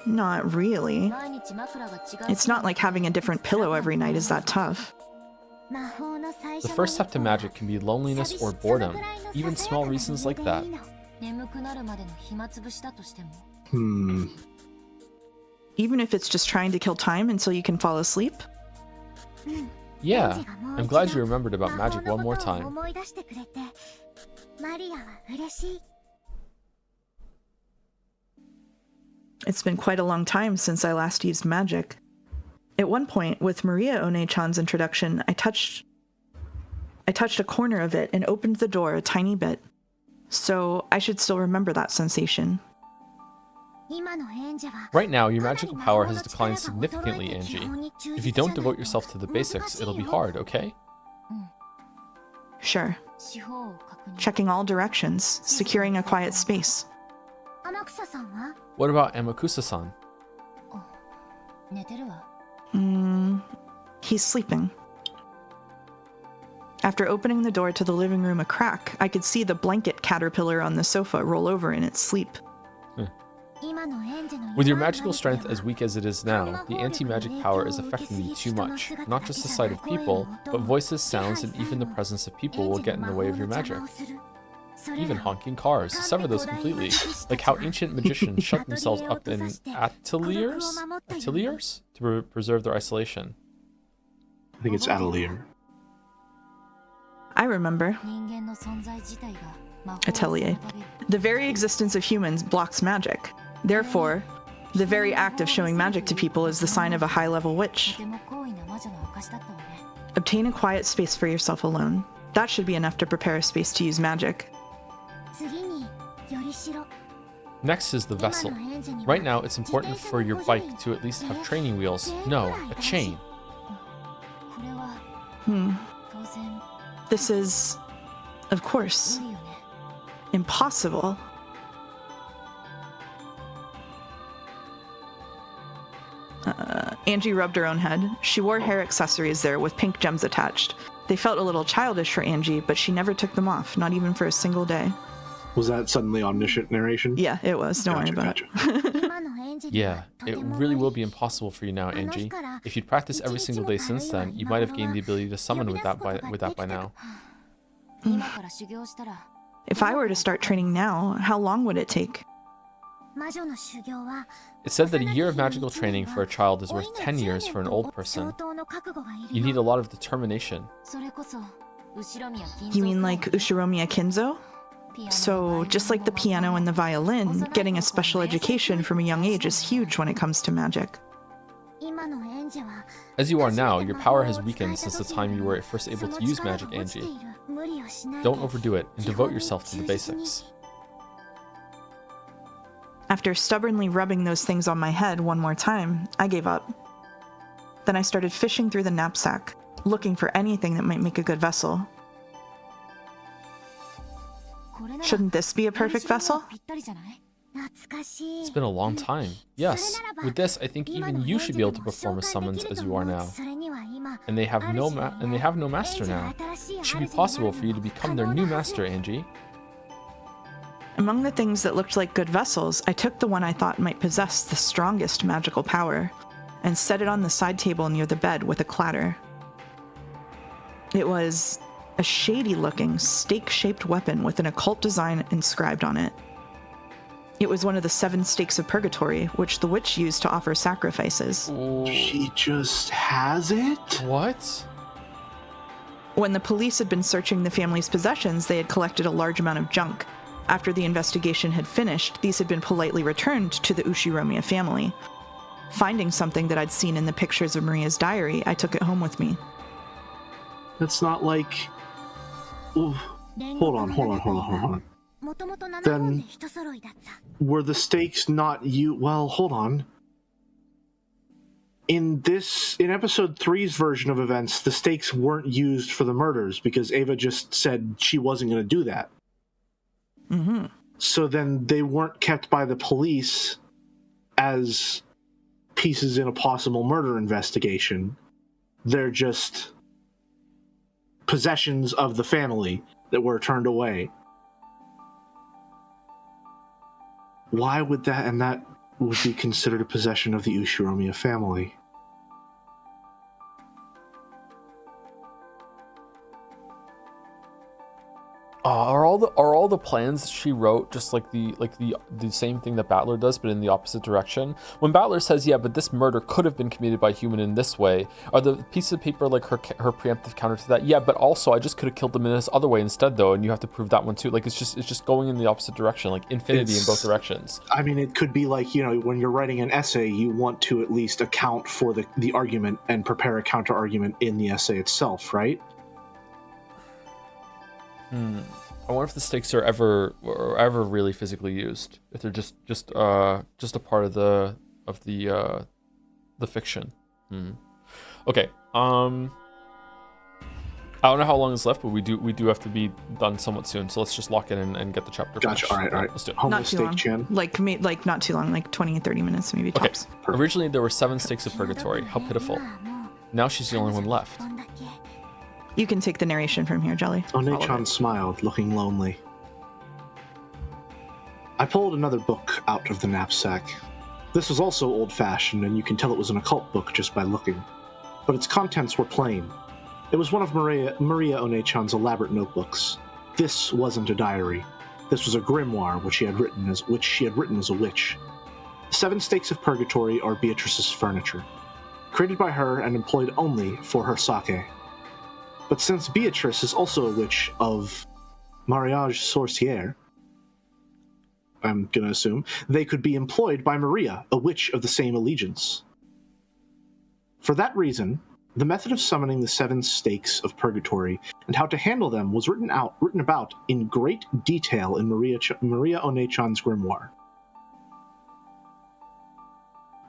S3: Not really. It's not like having a different pillow every night is that tough.
S4: The first step to magic can be loneliness or boredom, even small reasons like that.
S3: Even if it's just trying to kill time until you can fall asleep?
S4: Yeah, I'm glad you remembered about magic one more time.
S3: It's been quite a long time since I last used magic. At one point, with Maria One-chan's introduction, I touched a corner of it and opened the door a tiny bit. So I should still remember that sensation.
S4: Right now, your magical power has declined significantly, Angie. If you don't devote yourself to the basics, it'll be hard, okay?
S3: Sure. Checking all directions, securing a quiet space.
S4: What about Amakusa-san?
S3: He's sleeping. After opening the door to the living room a crack, I could see the blanket caterpillar on the sofa roll over in its sleep.
S4: With your magical strength as weak as it is now, the anti-magic power is affecting you too much. Not just the sight of people, but voices, sounds, and even the presence of people will get in the way of your magic. Even honking cars, sever those completely, like how ancient magicians shut themselves up in ateliers to preserve their isolation.
S2: I think it's atelier.
S3: I remember. Atelier. The very existence of humans blocks magic. Therefore, the very act of showing magic to people is the sign of a high-level witch. Obtain a quiet space for yourself alone. That should be enough to prepare a space to use magic.
S4: Next is the vessel. Right now, it's important for your bike to at least have training wheels. No, a chain.
S3: This is, of course, impossible. Angie rubbed her own head. She wore hair accessories there with pink gems attached. They felt a little childish for Angie, but she never took them off, not even for a single day.
S2: Was that suddenly omniscient narration?
S3: Yeah, it was. Don't worry about it.
S4: Yeah, it really will be impossible for you now, Angie. If you'd practiced every single day since then, you might have gained the ability to summon with that by now.
S3: If I were to start training now, how long would it take?
S4: It's said that a year of magical training for a child is worth 10 years for an old person. You need a lot of determination.
S3: You mean like Ushiromiya Kinzo? So, just like the piano and the violin, getting a special education from a young age is huge when it comes to magic.
S4: As you are now, your power has weakened since the time you were first able to use magic, Angie. Don't overdo it, and devote yourself to the basics.
S3: After stubbornly rubbing those things on my head one more time, I gave up. Then I started fishing through the knapsack, looking for anything that might make a good vessel. Shouldn't this be a perfect vessel?
S4: It's been a long time. Yes, with this, I think even you should be able to perform a summons as you are now. And they have no master now. It should be possible for you to become their new master, Angie.
S3: Among the things that looked like good vessels, I took the one I thought might possess the strongest magical power, and set it on the side table near the bed with a clatter. It was a shady-looking, stake-shaped weapon with an occult design inscribed on it. It was one of the 7 stakes of purgatory, which the witch used to offer sacrifices.
S2: She just has it?
S4: What?
S3: When the police had been searching the family's possessions, they had collected a large amount of junk. After the investigation had finished, these had been politely returned to the Ushiromiya family. Finding something that I'd seen in the pictures of Maria's diary, I took it home with me.
S2: That's not like... Ooh, Hold on. Then were the stakes not you? Well, hold on. In episode 3's version of events, the stakes weren't used for the murders because Ava just said she wasn't going to do that.
S3: Mm-hmm.
S2: So then they weren't kept by the police as pieces in a possible murder investigation. They're just possessions of the family that were turned away. Why would that would be considered a possession of the Ushiromiya family?
S4: Are all the plans she wrote just like the same thing that Battler does, but in the opposite direction? When Battler says, "Yeah, but this murder could have been committed by a human in this way," are the pieces of paper like her preemptive counter to that? Yeah, but also I just could have killed them in this other way instead, though, and you have to prove that one too. Like it's just going in the opposite direction, like infinity in both directions.
S2: I mean, it could be like, you know, when you're writing an essay, you want to at least account for the argument and prepare a counter argument in the essay itself, right?
S4: I wonder if the stakes are ever really physically used. If they're just a part of the fiction. Okay. I don't know how long is left, but we do have to be done somewhat soon. So let's just lock in and get the chapter
S2: Gotcha.
S4: finished.
S2: All right.
S4: Let's do it.
S3: Not too long. Like not too long, like 20, 30 minutes maybe tops.
S2: Perfect.
S4: Originally there were 7 stakes of purgatory. How pitiful. Now she's the only one left.
S3: You can take the narration from here, Jelly.
S2: One-chan smiled, looking lonely. I pulled another book out of the knapsack. This was also old-fashioned, and you can tell it was an occult book just by looking. But its contents were plain. It was one of Maria One-chan's elaborate notebooks. This wasn't a diary. This was a grimoire which she had written as a witch. The 7 stakes of purgatory are Beatrice's furniture, created by her and employed only for her sake. But since Beatrice is also a witch of mariage sorcière, I'm gonna assume, they could be employed by Maria, a witch of the same allegiance. For that reason, the method of summoning the 7 stakes of purgatory and how to handle them was written about in great detail in Maria One-chan's grimoire.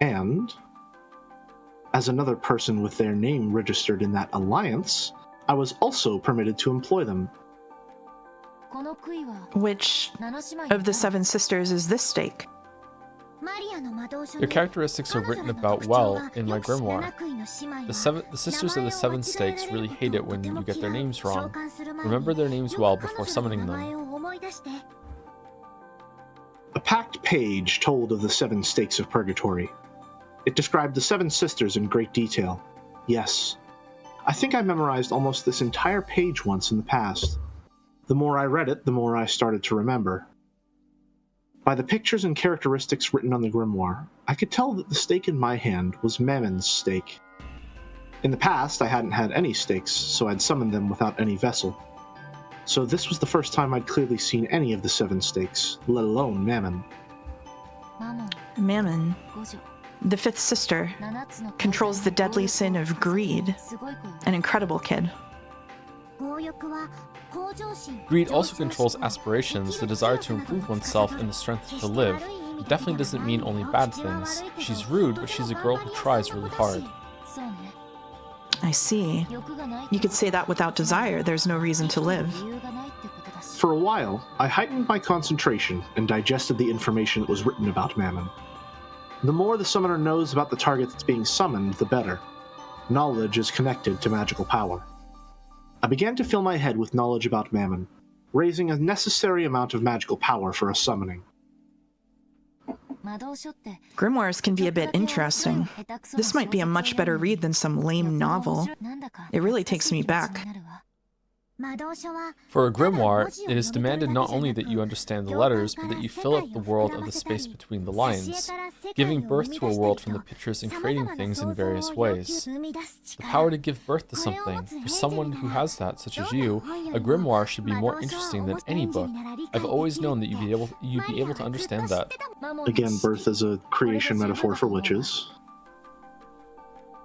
S2: And, as another person with their name registered in that alliance, I was also permitted to employ them.
S3: Which of the 7 sisters is this stake?
S4: Your characteristics are written about well in my grimoire. The sisters of the 7 stakes really hate it when you get their names wrong. Remember their names well before summoning them.
S2: A packed page told of the 7 stakes of purgatory. It described the 7 sisters in great detail. Yes, I think I memorized almost this entire page once in the past. The more I read it, the more I started to remember. By the pictures and characteristics written on the grimoire, I could tell that the stake in my hand was Mammon's stake. In the past, I hadn't had any stakes, so I'd summoned them without any vessel. So this was the first time I'd clearly seen any of the 7 stakes, let alone Mammon.
S3: Mammon, the 5th sister, controls the deadly sin of greed. An incredible kid.
S4: Greed also controls aspirations, the desire to improve oneself, and the strength to live. It definitely doesn't mean only bad things. She's rude, but she's a girl who tries really hard.
S3: I see. You could say that without desire, there's no reason to live.
S2: For a while, I heightened my concentration and digested the information that was written about Mammon. The more the summoner knows about the target that's being summoned, the better. Knowledge is connected to magical power. I began to fill my head with knowledge about Mammon, raising a necessary amount of magical power for a summoning.
S3: Grimoires can be a bit interesting. This might be a much better read than some lame novel. It really takes me back.
S4: For a grimoire, it is demanded not only that you understand the letters, but that you fill up the world of the space between the lines, giving birth to a world from the pictures and creating things in various ways. The power to give birth to something, for someone who has that, such as you, a grimoire should be more interesting than any book. I've always known that you'd be able to understand that.
S2: Again, birth is a creation metaphor for witches.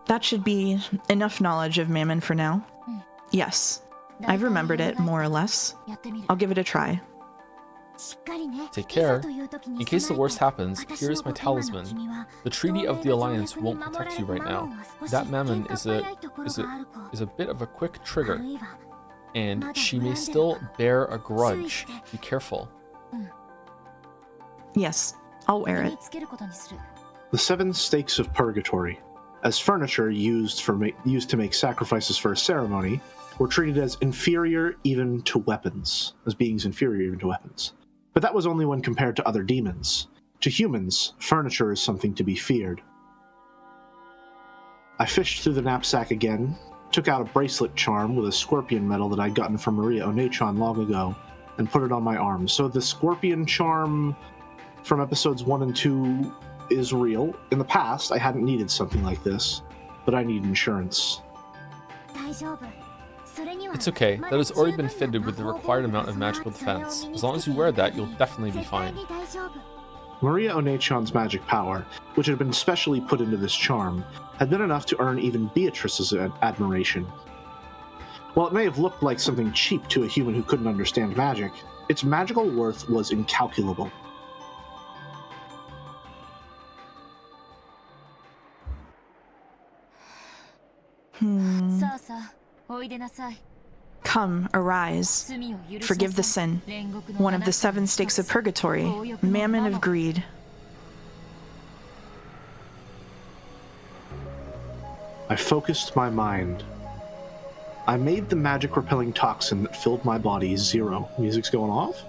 S3: That should be enough knowledge of Mammon for now. Yes. I've remembered it, more or less. I'll give it a try.
S4: Take care. In case the worst happens, here is my talisman. The Treaty of the Alliance won't protect you right now. That mammon is a bit of a quick trigger, and she may still bear a grudge. Be careful.
S3: Yes, I'll wear it.
S2: The 7 stakes of purgatory, as furniture used to make sacrifices for a ceremony, were treated as inferior even to weapons, as beings inferior even to weapons. But that was only when compared to other demons. To humans, furniture is something to be feared. I fished through the knapsack again, took out a bracelet charm with a scorpion medal that I'd gotten from Maria Onechan long ago, and put it on my arm. So the scorpion charm from episodes 1 and 2 is real. In the past, I hadn't needed something like this, but I need insurance.
S4: It's okay, that has already been fitted with the required amount of magical defense. As long as you wear that, you'll definitely be fine.
S2: Maria Onechan's magic power, which had been specially put into this charm, had been enough to earn even Beatrice's admiration. While it may have looked like something cheap to a human who couldn't understand magic, its magical worth was incalculable.
S3: Come, arise. Forgive the sin. One of the 7 stakes of purgatory, mammon of greed.
S2: I focused my mind. I made the magic-repelling toxin that filled my body 0. Music's going off?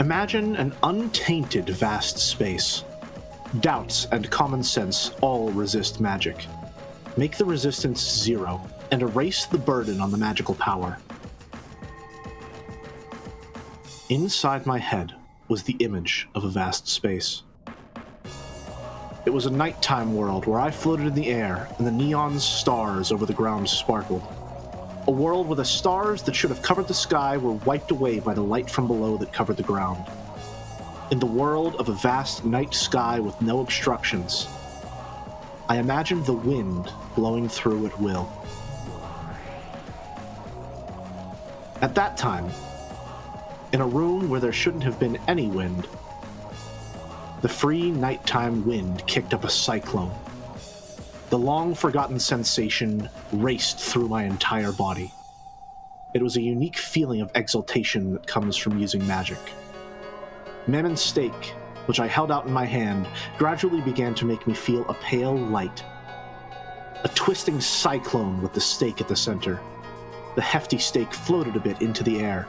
S2: Imagine an untainted vast space. Doubts and common sense all resist magic. Make the resistance 0, and erase the burden on the magical power. Inside my head was the image of a vast space. It was a nighttime world where I floated in the air, and the neon stars over the ground sparkled. A world where the stars that should have covered the sky were wiped away by the light from below that covered the ground. In the world of a vast night sky with no obstructions, I imagined the wind blowing through at will. At that time, in a room where there shouldn't have been any wind, the free nighttime wind kicked up a cyclone. The long-forgotten sensation raced through my entire body. It was a unique feeling of exultation that comes from using magic. Mammon's stake, which I held out in my hand, gradually began to make me feel a pale light. A twisting cyclone with the stake at the center. The hefty stake floated a bit into the air.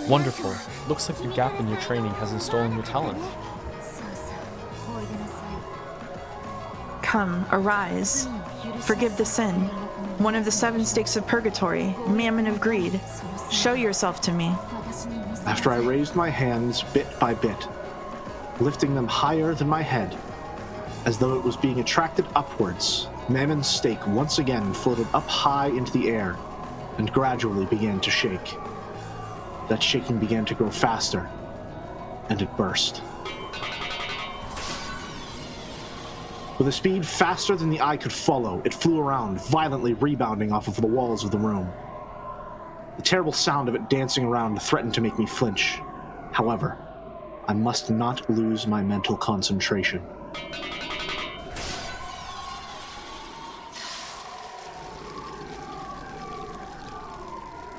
S4: Wonderful. Looks like the gap in your training hasn't stolen your talent.
S3: Come, arise. Forgive the sin. One of the 7 stakes of purgatory, mammon of greed. Show yourself to me.
S2: After I raised my hands bit by bit, lifting them higher than my head, as though it was being attracted upwards, Mammon's stake once again floated up high into the air and gradually began to shake. That shaking began to grow faster, and it burst. With a speed faster than the eye could follow, it flew around, violently rebounding off of the walls of the room. The terrible sound of it dancing around threatened to make me flinch. However, I must not lose my mental concentration.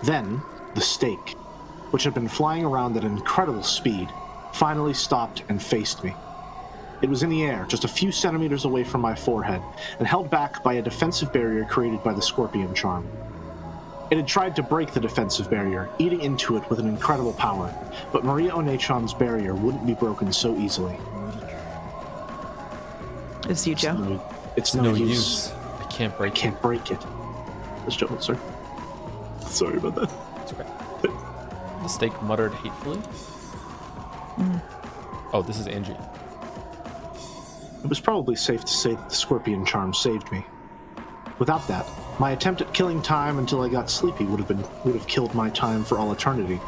S2: Then, the stake, which had been flying around at incredible speed, finally stopped and faced me. It was in the air, just a few centimeters away from my forehead, and held back by a defensive barrier created by the scorpion charm. It had tried to break the defensive barrier, eating into it with an incredible power, but Maria Onechan's barrier wouldn't be broken so easily.
S3: It's you, Joe.
S2: It's no use.
S4: I can't break
S2: it. Let's jump, sir. Sorry about that.
S4: It's okay. The stake muttered hatefully. Oh, this is Angie.
S2: It was probably safe to say that the scorpion charm saved me. Without that, my attempt at killing time until I got sleepy would have killed my time for all eternity.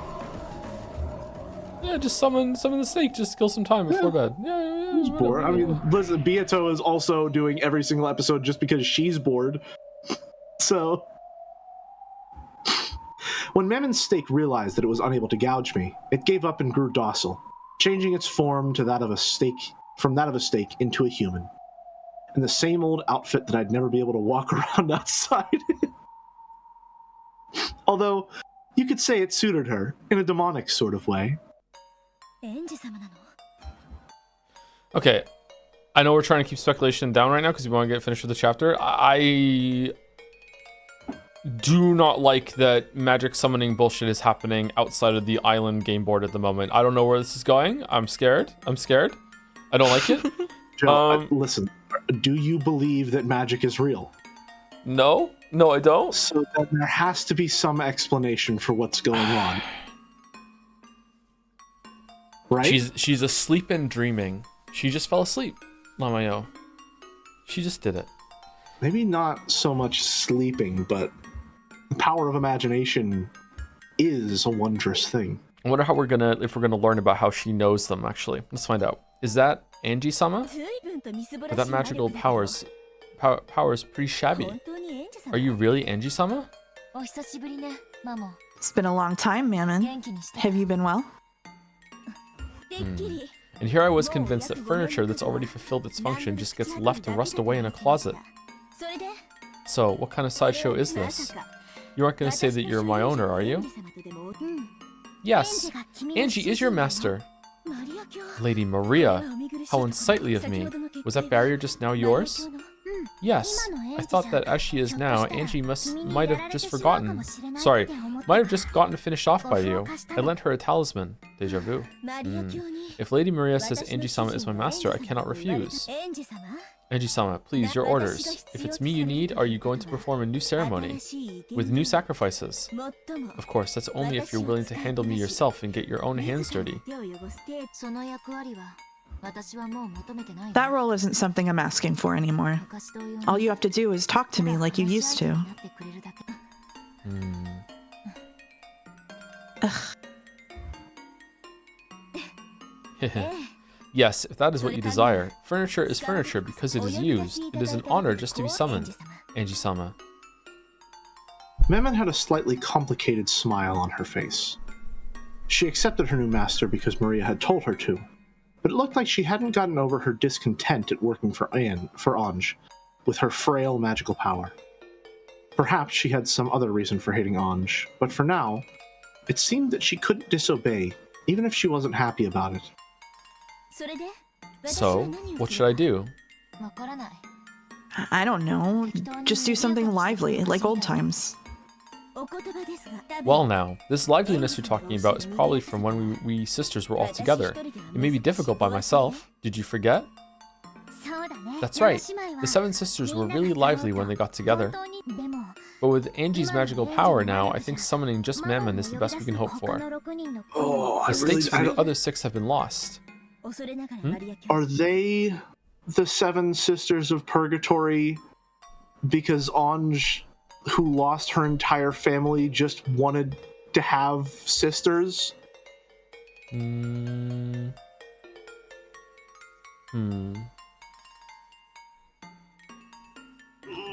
S1: Yeah, just summon the snake. Just kill some time before bed. Yeah,
S2: Who's bored? I mean, listen, Beato is also doing every single episode just because she's bored. So, when Memmon's stake realized that it was unable to gouge me, it gave up and grew docile, changing its form to that of a stake, from that of a stake into a human, in the same old outfit that I'd never be able to walk around outside in. Although, you could say it suited her in a demonic sort of way.
S1: Okay, I know we're trying to keep speculation down right now because we want to get finished with the chapter. I do not like that magic summoning bullshit is happening outside of the island game board at the moment. I don't know where this is going. I'm scared. I don't like it.
S2: Joe, listen, do you believe that magic is real?
S1: No, I don't.
S2: So then there has to be some explanation for what's going on. Right?
S1: She's asleep and dreaming. She just fell asleep. Lamayo. She just did it.
S2: Maybe not so much sleeping, but the power of imagination is a wondrous thing.
S1: I wonder if we're gonna learn about how she knows them. Actually, let's find out. Is that Angie-sama? But that magical powers pretty shabby. Are you really Angie-sama?
S3: It's been a long time, Mammon. Have you been well?
S1: And here I was convinced that furniture that's already fulfilled its function just gets left to rust away in a closet. So, what kind of sideshow is this? You aren't going to say that you're my owner, are you? Yes, Angie is your master. Lady Maria, how unsightly of me. Was that barrier just now yours? Yes, I thought that as she is now, Angie might have just gotten finished off by you. I lent her a talisman. Deja vu. If Lady Maria says Angie-sama is my master, I cannot refuse. Angie-sama, please, your orders. If it's me you need, are you going to perform a new ceremony? With new sacrifices? Of course, that's only if you're willing to handle me yourself and get your own hands dirty.
S3: That role isn't something I'm asking for anymore. All you have to do is talk to me like you used to.
S1: Yes, if that is what you desire. Furniture is furniture because it is used. It is an honor just to be summoned. Angie-sama.
S2: Memon had a slightly complicated smile on her face. She accepted her new master because Maria had told her to, but it looked like she hadn't gotten over her discontent at working for Ange, with her frail magical power. Perhaps she had some other reason for hating Ange, but for now, it seemed that she couldn't disobey, even if she wasn't happy about it.
S1: So, what should I do?
S3: I don't know. Just do something lively, like old times.
S1: Well now, this liveliness you're talking about is probably from when we sisters were all together. It may be difficult by myself. Did you forget? That's right. The 7 sisters were really lively when they got together. But with Angie's magical power now, I think summoning just Mammon is the best we can hope for. The stakes for the other 6 have been lost.
S2: Are they the 7 sisters of purgatory because Ange, who lost her entire family, just wanted to have sisters?
S1: When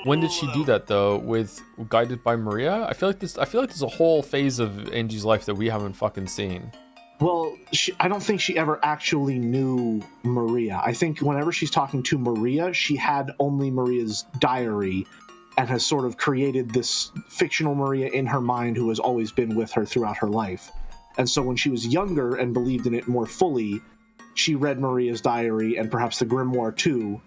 S1: did she do that though? With guided by Maria? I feel like there's a whole phase of Angie's life that we haven't fucking seen.
S2: Well, I don't think she ever actually knew Maria. I think whenever she's talking to Maria, she had only Maria's diary and has sort of created this fictional Maria in her mind who has always been with her throughout her life. And so when she was younger and believed in it more fully, she read Maria's diary and perhaps the grimoire too,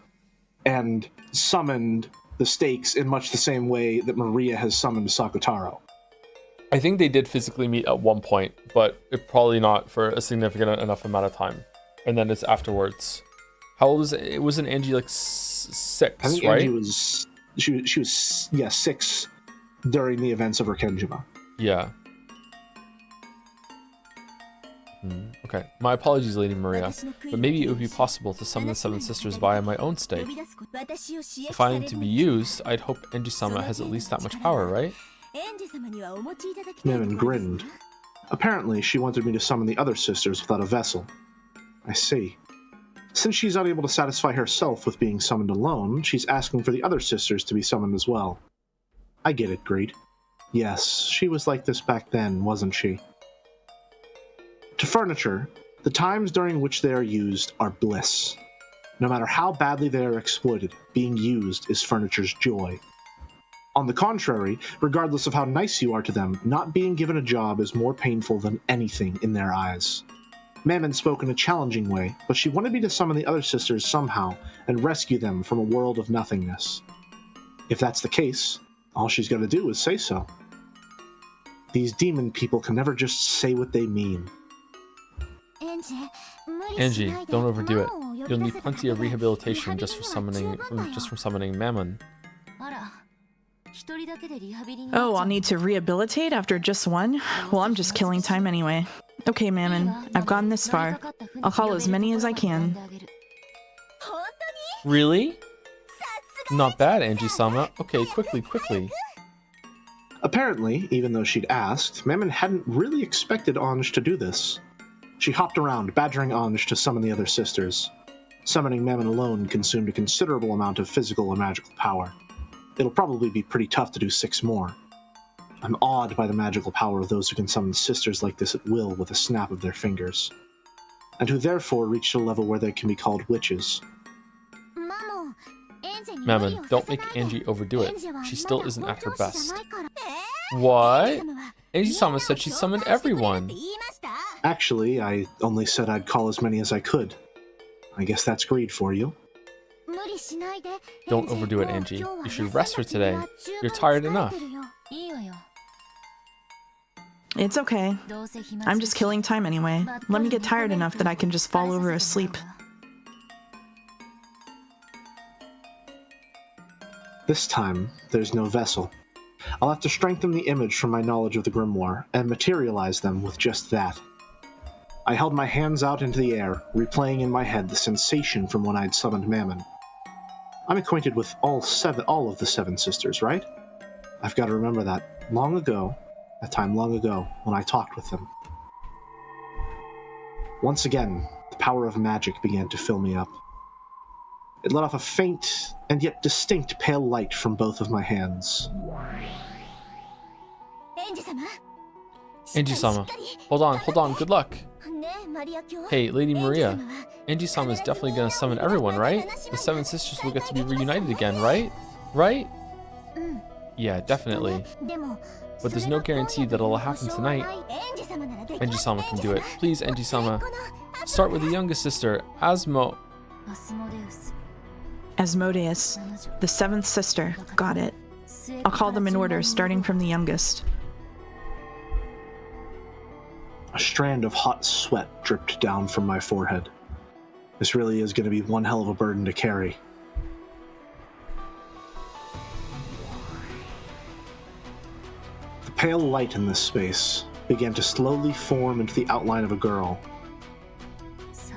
S2: and summoned the stakes in much the same way that Maria has summoned Sakutaro.
S1: I think they did physically meet at one point, but it probably not for a significant enough amount of time. And then it's afterwards. How old is it? It wasn't Angie like 6,
S2: I think
S1: right?
S2: Angie was she was 6 during the events of her Kenjima.
S1: Yeah. Okay. My apologies, Lady Maria, but maybe it would be possible to summon the 7 sisters via my own stake. If I am to be used, I'd hope Angie-sama has at least that much power, right?
S2: Memon grinned. Apparently, she wanted me to summon the other sisters without a vessel. I see. Since she's unable to satisfy herself with being summoned alone, she's asking for the other sisters to be summoned as well. I get it, Greed. Yes, she was like this back then, wasn't she? To furniture, the times during which they are used are bliss. No matter how badly they are exploited, being used is furniture's joy. On the contrary, regardless of how nice you are to them, not being given a job is more painful than anything in their eyes. Mammon spoke in a challenging way, but she wanted me to summon the other sisters somehow and rescue them from a world of nothingness. If that's the case, all she's got to do is say so. These demon people can never just say what they mean.
S4: Angie, don't overdo it. You'll need plenty of rehabilitation just from summoning Mammon.
S3: Oh, I'll need to rehabilitate after just one? Well, I'm just killing time anyway. Okay, Mammon, I've gotten this far. I'll call as many as I can.
S4: Really? Not bad, Angie-sama. Okay, quickly.
S2: Apparently, even though she'd asked, Mammon hadn't really expected Anj to do this. She hopped around, badgering Anj to summon the other sisters. Summoning Mammon alone consumed a considerable amount of physical and magical power. It'll probably be pretty tough to do 6 more. I'm awed by the magical power of those who can summon sisters like this at will with a snap of their fingers, and who therefore reached a level where they can be called witches.
S4: Mammon, don't make Angie overdo it. She still isn't at her best. What? Angie-sama said she summoned everyone.
S2: Actually, I only said I'd call as many as I could. I guess that's greed for you.
S4: Don't overdo it, Angie. You should rest for today. You're tired enough.
S3: It's okay. I'm just killing time anyway. Let me get tired enough that I can just fall over asleep.
S2: This time, there's no vessel. I'll have to strengthen the image from my knowledge of the grimoire, and materialize them with just that. I held my hands out into the air, replaying in my head the sensation from when I'd summoned Mammon. I'm acquainted with all of the 7 sisters, right? I've got to remember that time long ago, when I talked with them. Once again, the power of magic began to fill me up. It let off a faint and yet distinct pale light from both of my hands.
S4: Angie-sama, hold on, good luck. Hey, Lady Maria, Angie-sama is definitely gonna summon everyone, right? The 7 sisters will get to be reunited again, right? Right? Yeah, definitely. But there's no guarantee that it'll happen tonight. Angie-sama can do it. Please, Angie-sama. Start with the youngest sister,
S3: Asmodeus, the 7th sister. Got it. I'll call them in order, starting from the youngest.
S2: A strand of hot sweat dripped down from my forehead. This really is going to be one hell of a burden to carry. The pale light in this space began to slowly form into the outline of a girl.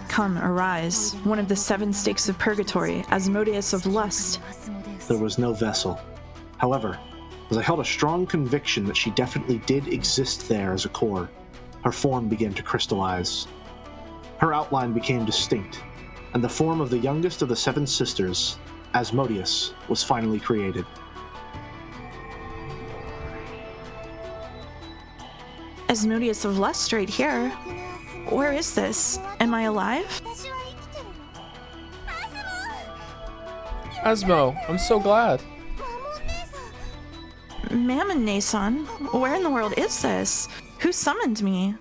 S3: Come, arise, one of the 7 stakes of purgatory, Asmodeus of lust.
S2: There was no vessel. However, as I held a strong conviction that she definitely did exist there as a core, her form began to crystallize. Her outline became distinct, and the form of the youngest of the 7 sisters, Asmodeus, was finally created.
S3: Asmodeus of lust right here. Where is this? Am I alive?
S4: Asmo, I'm so glad.
S3: Mammon Nason, where in the world is this? Who summoned me?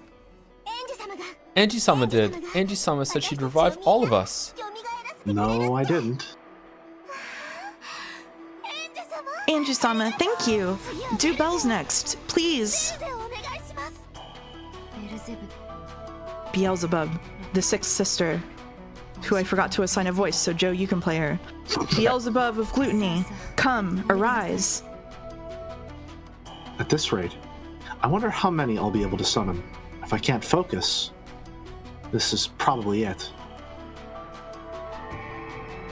S4: Angie-sama did. Angie-sama said she'd revive all of us.
S2: No, I didn't.
S3: Angie-sama, thank you. Do bells next, please. Beelzebub, the 6th sister, who I forgot to assign a voice, so Joe, you can play her. Beelzebub of gluttony, come, arise.
S2: At this rate, I wonder how many I'll be able to summon. If I can't focus, this is probably it.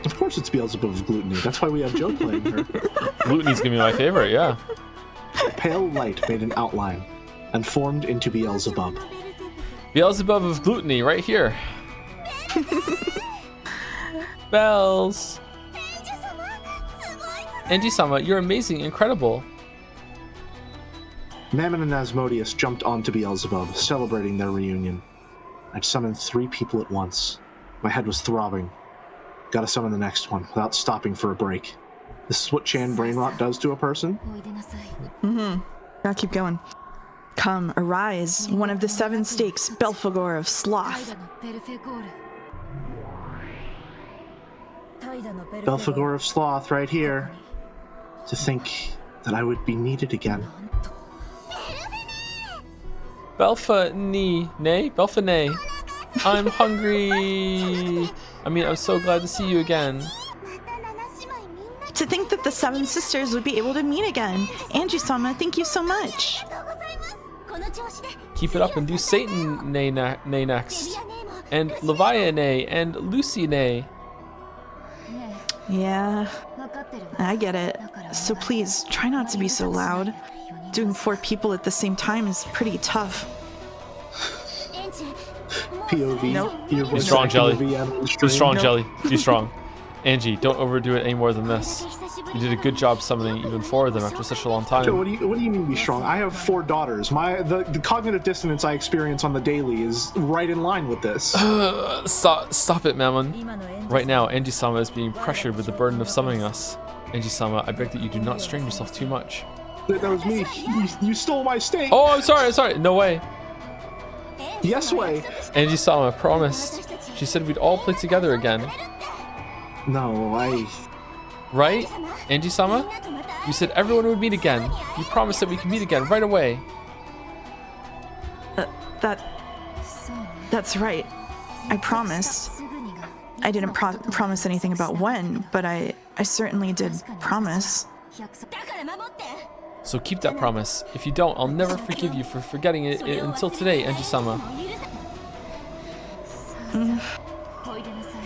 S2: Of course it's Beelzebub of gluttony. That's why we have Joe playing her.
S4: Gluttony's gonna be my favorite, yeah.
S2: A pale light made an outline, and formed into Beelzebub.
S4: Beelzebub of gluttony, right here. Bells. Angie-sama, you're amazing, incredible.
S2: Mammon and Asmodeus jumped onto Beelzebub, celebrating their reunion. I'd summoned 3 people at once. My head was throbbing. Gotta summon the next one, without stopping for a break. This is what Chan brain rot does to a person?
S3: Gotta keep going. Come, arise, one of the 7 stakes, Belphegor of Sloth.
S2: Belphegor of Sloth, right here. To think that I would be needed again.
S4: Belphane. I'm hungry. I mean, I'm so glad to see you again.
S3: To think that the 7 sisters would be able to meet again. Angie-sama, thank you so much.
S4: Keep it up and do Satan Nay next. And Leviah Nay and Lucy Nay.
S3: Yeah, I get it. So please, try not to be so loud. Doing 4 people at the same time is pretty tough.
S2: POV.
S3: Nope.
S4: Be strong, Jelly. Be strong,
S3: Nope.
S4: Jelly. Be strong. Angie, don't overdo it any more than this. You did a good job summoning even 4 of them after such a long time.
S2: Joe, what do you mean be strong? I have 4 daughters. The cognitive dissonance I experience on the daily is right in line with this.
S4: Stop it, Mammon. Right now, Angie-sama is being pressured with the burden of summoning us. Angie-sama, I beg that you do not strain yourself too much.
S2: That was me. You stole my steak.
S4: Oh, I'm sorry. No way.
S2: Yes way.
S4: Angie-sama promised. She said we'd all play together again.
S2: No,
S4: Right? Angie-sama? You said everyone would meet again. You promised that we can meet again right away.
S3: That's right. I promised. I didn't promise anything about when, but I certainly did promise.
S4: So keep that promise. If you don't, I'll never forgive you for forgetting it until today, Angie-sama.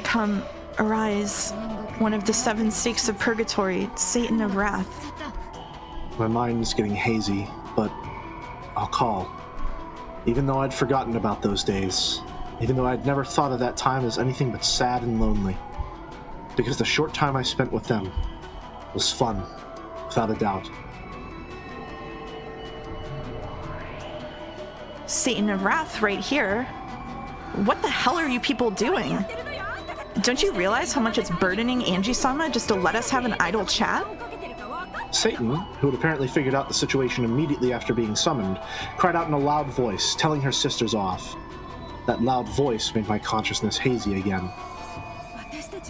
S3: Come, arise, one of the 7 stakes of purgatory, Satan of Wrath.
S2: my mind is getting hazy, but I'll call. Even though I'd forgotten about those days. Even though I'd never thought of that time as anything but sad and lonely. Because the short time I spent with them was fun, without a doubt.
S3: Satan of Wrath right here. What the hell are you people doing? Don't you realize how much it's burdening Angie-sama just to let us have an idle chat?
S2: Satan, who had apparently figured out the situation immediately after being summoned, cried out in a loud voice, telling her sisters off. That loud voice made my consciousness hazy again.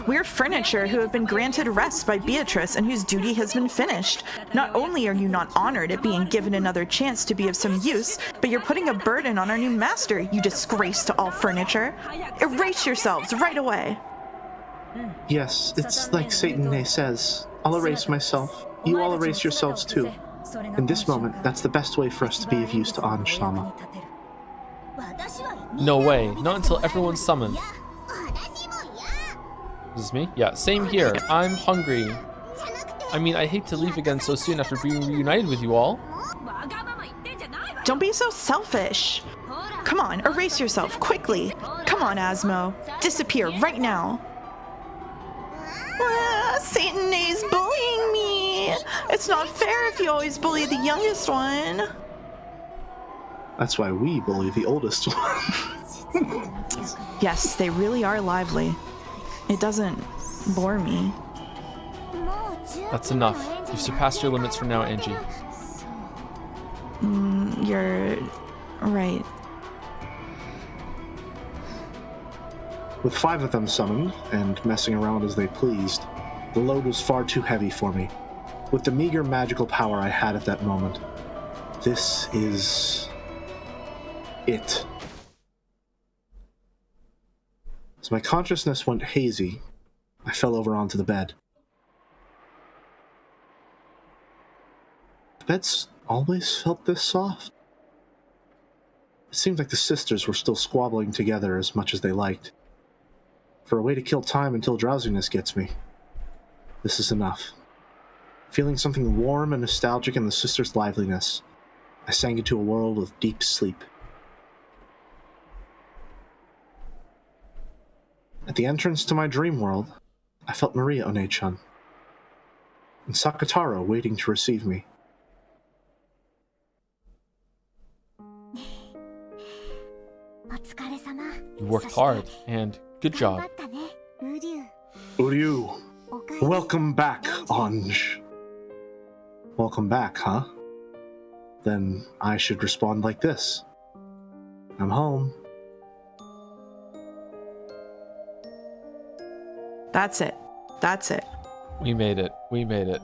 S3: We're furniture who have been granted rest by Beatrice and whose duty has been finished. Not only are you not honored at being given another chance to be of some use, but you're putting a burden on our new master, you disgrace to all furniture. Erase yourselves right away.
S2: Yes, it's like Satan says. I'll erase myself. You all erase yourselves too. In this moment, that's the best way for us to be of use to Anj-sama.
S4: No way. Not until everyone's summoned. Is this me? Yeah, same here. I'm hungry. I mean, I hate to leave again so soon after being reunited with you all.
S3: Don't be so selfish. Come on, erase yourself, quickly. Come on, Asmo. Disappear right now. Satan is bullying me. It's not fair if you always bully the youngest one.
S2: That's why we bully the oldest one.
S3: Yes, they really are lively. It doesn't bore me.
S4: That's enough. You've surpassed your limits for now, Angie.
S3: You're right.
S2: With 5 of them summoned, and messing around as they pleased, the load was far too heavy for me. With the meager magical power I had at that moment, this is it. As my consciousness went hazy, I fell over onto the bed. The beds always felt this soft. It seemed like the sisters were still squabbling together as much as they liked. For a way to kill time until drowsiness gets me, this is enough. Feeling something warm and nostalgic in the sisters' liveliness, I sank into a world of deep sleep. At the entrance to my dream world, I felt Maria One-chan and Sakataro waiting to receive me.
S4: You worked hard, and good job.
S2: Uryu, welcome back, Anj. Welcome back, huh? Then I should respond like this. I'm home.
S3: That's it. That's it.
S4: We made it. We made it.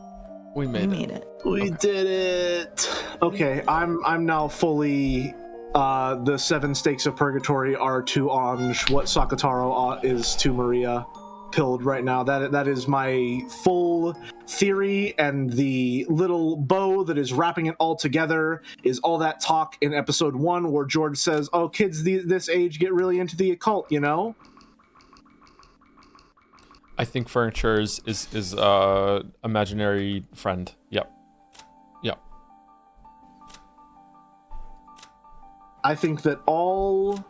S4: We
S3: We
S4: made
S3: made
S4: it.
S3: it.
S2: We did it. Okay, I'm now fully. The 7 stakes of purgatory are to Anj what Sakataro is to Maria. Pilled right now. That is my full theory, and the little bow that is wrapping it all together is all that talk in episode 1 where George says, "Oh, kids this age get really into the occult, you know."
S4: I think furniture is imaginary friend. Yep. Yep.
S2: I think that all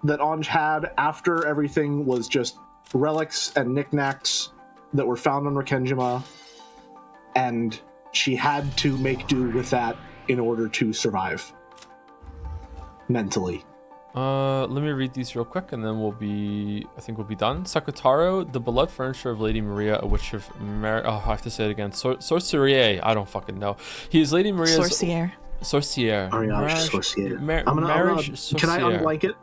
S2: that Anj had after everything was just relics and knickknacks that were found on Rekenjima, and she had to make do with that in order to survive mentally.
S4: Let me read these real quick, and then I think we'll be done. Sakataro, the beloved furniture of Lady Maria, a witch of I have to say it again. Sorcier. I don't fucking know. He is Lady Maria's Sorcier.
S2: Mariage Sorcier.
S4: Marriage Sorcier.
S2: Can I unblank it?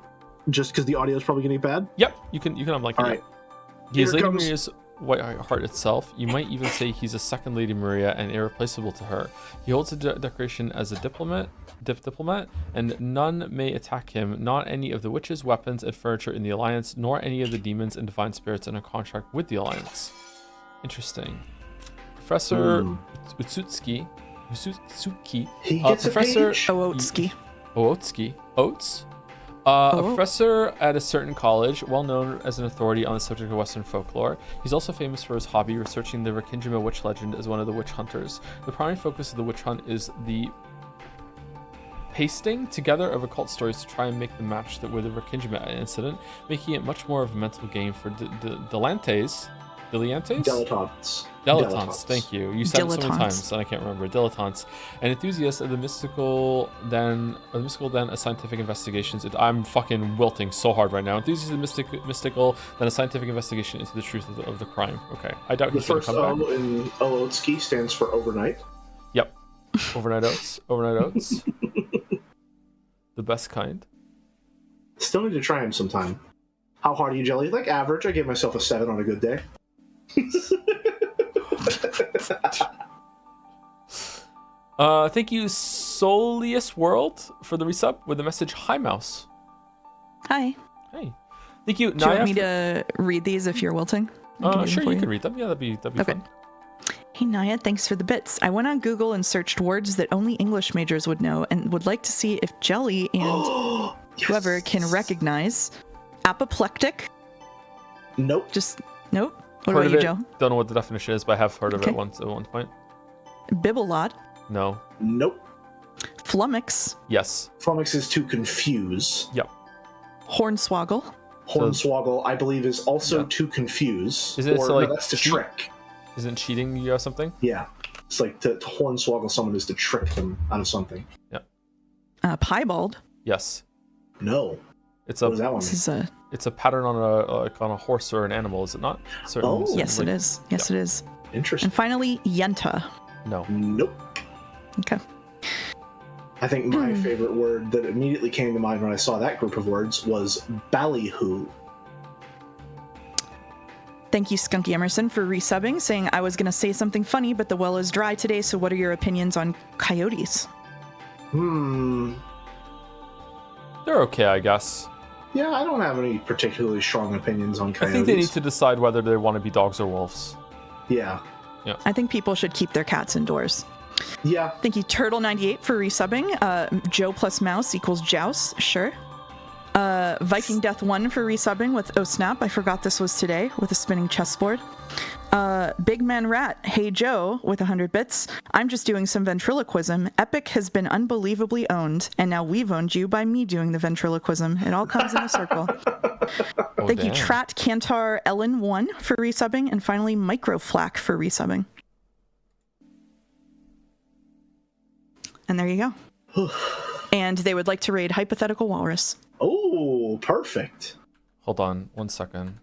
S2: Just because the audio is probably getting bad?
S4: Yep, you can unblank it.
S2: All right.
S4: He is
S2: Here
S4: Lady
S2: comes-
S4: Maria's White Heart itself. You might even say he's a second Lady Maria and irreplaceable to her. He holds the decoration as a diplomat, and none may attack him, not any of the witches, weapons, and furniture in the Alliance, nor any of the demons and divine spirits in a contract with the Alliance. Interesting. Professor Utsutsuki.
S2: He gets
S4: Professor
S2: a page.
S3: Ootsky.
S4: Oats? A professor at a certain college, well known as an authority on the subject of Western folklore. He's also famous for his hobby, researching the Rekenjima witch legend as one of the witch hunters. The primary focus of the witch hunt is the pasting together of occult stories to try and make them match with the Rekenjima incident, making it much more of a mental game for Dilettantes. Dilettantes, thank you. You said it so many times and I can't remember. Dilettantes. An enthusiast of the mystical, then a scientific investigations. I'm fucking wilting so hard right now. Enthusiast of the mystical, then a scientific investigation into the truth of the crime. Okay. I doubt
S2: The
S4: he's gonna
S2: first
S4: come back.
S2: O in Ootsky stands for overnight.
S4: Yep. Overnight oats. Overnight oats. The best kind.
S2: Still need to try him sometime. How hard are you, Jelly? Like average. I give myself a 7 on a good day.
S4: Thank you, Solius World, for the resub with the message, "Hi, Mouse."
S3: Hi.
S4: Hey. Thank you,
S3: Do you
S4: Naya.
S3: want me to read these if you're wilting?
S4: Sure, you can read them. Yeah, that'd be
S3: Okay.
S4: fun.
S3: Hey Naya, thanks for the bits. I went on Google and searched words that only English majors would know and would like to see if Jelly and whoever can recognize apoplectic.
S2: Nope.
S3: Just nope. What
S4: Heard
S3: about
S4: of
S3: you,
S4: it.
S3: Joe?
S4: Don't know what the definition is, but I have heard of it
S3: Okay.
S4: once at one point.
S3: Bibelot,
S4: No.
S2: Nope.
S3: flummox,
S4: Yes.
S2: Flummox is to confuse.
S4: Yep.
S3: hornswoggle,
S2: Hornswoggle, I believe, is also
S4: Yeah.
S2: to confuse.
S4: Is it
S2: or
S4: so, like,
S2: no, that's to
S4: cheat?
S2: trick.
S4: Isn't cheating something?
S2: Yeah. It's like to hornswoggle someone is to trick them out of something.
S3: piebald.
S4: Yes.
S2: No.
S4: It's
S2: What does
S4: a
S2: that one
S3: This
S2: mean?
S3: is a
S4: it's a pattern on a horse or an animal, is it not?
S2: Oh.
S3: yes, it is. Yes, it is.
S2: Interesting.
S3: And finally, yenta.
S4: No.
S2: Nope.
S3: Okay.
S2: I think my favorite word that immediately came to mind when I saw that group of words was ballyhoo.
S3: Thank you, Skunky Emerson, for resubbing, saying I was going to say something funny, but the well is dry today, so what are your opinions on coyotes?
S4: They're okay, I guess.
S2: Yeah, I don't have any particularly strong opinions on coyotes.
S4: I think they need to decide whether they want to be dogs or wolves.
S2: Yeah.
S3: I think people should keep their cats indoors.
S2: Yeah.
S3: Thank you, Turtle98, for resubbing. Joe plus mouse equals joust. Sure. Viking Death 1 for resubbing with Oh Snap. I forgot this was today with a spinning chessboard. Big Man Rat, Hey Joe, with 100 bits. I'm just doing some ventriloquism. Epic has been unbelievably owned, and now we've owned you by me doing the ventriloquism. It all comes in a circle.
S4: Oh,
S3: Thank you,
S4: damn.
S3: Trat Cantar Ellen 1 for resubbing, and finally Microflack for resubbing. And there you go. And they would like to raid Hypothetical Walrus.
S2: Oh, perfect.
S4: Hold on 1 second.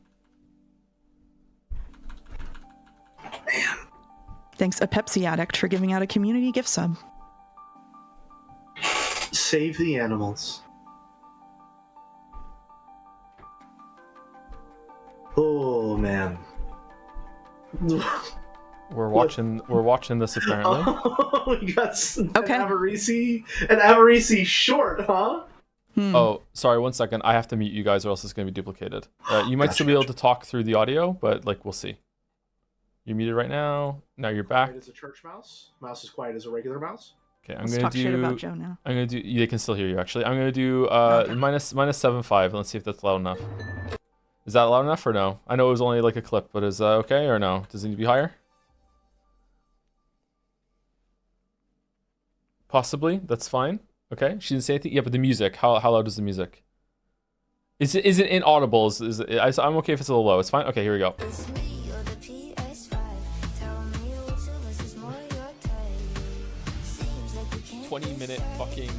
S3: Thanks, a Pepsi addict, for giving out a community gift sub.
S2: Save the animals. Oh, man.
S4: We're watching this apparently.
S2: Oh, we got
S3: Okay.
S2: an Avarisi short, huh?
S4: Oh, sorry, 1 second. I have to mute you guys or else it's going to be duplicated. You might still be able to talk through the audio, but like we'll see. You're muted right now. Now you're back.
S2: Quiet as a church mouse. Mouse is quiet as a regular mouse.
S4: Okay, I'm
S3: Let's
S4: gonna
S3: talk shit about
S4: do.
S3: Joe now.
S4: I'm gonna do. They can still hear you actually. I'm gonna do minus 7.5. Let's see if that's loud enough. Is that loud enough or no? I know it was only like a clip, but is that okay or no? Does it need to be higher? Possibly. That's fine. Okay. She didn't say anything. Yeah, but the music. How loud is the music? Is it inaudible? I'm okay if it's a little low. It's fine. Okay, here we go. 20-minute fucking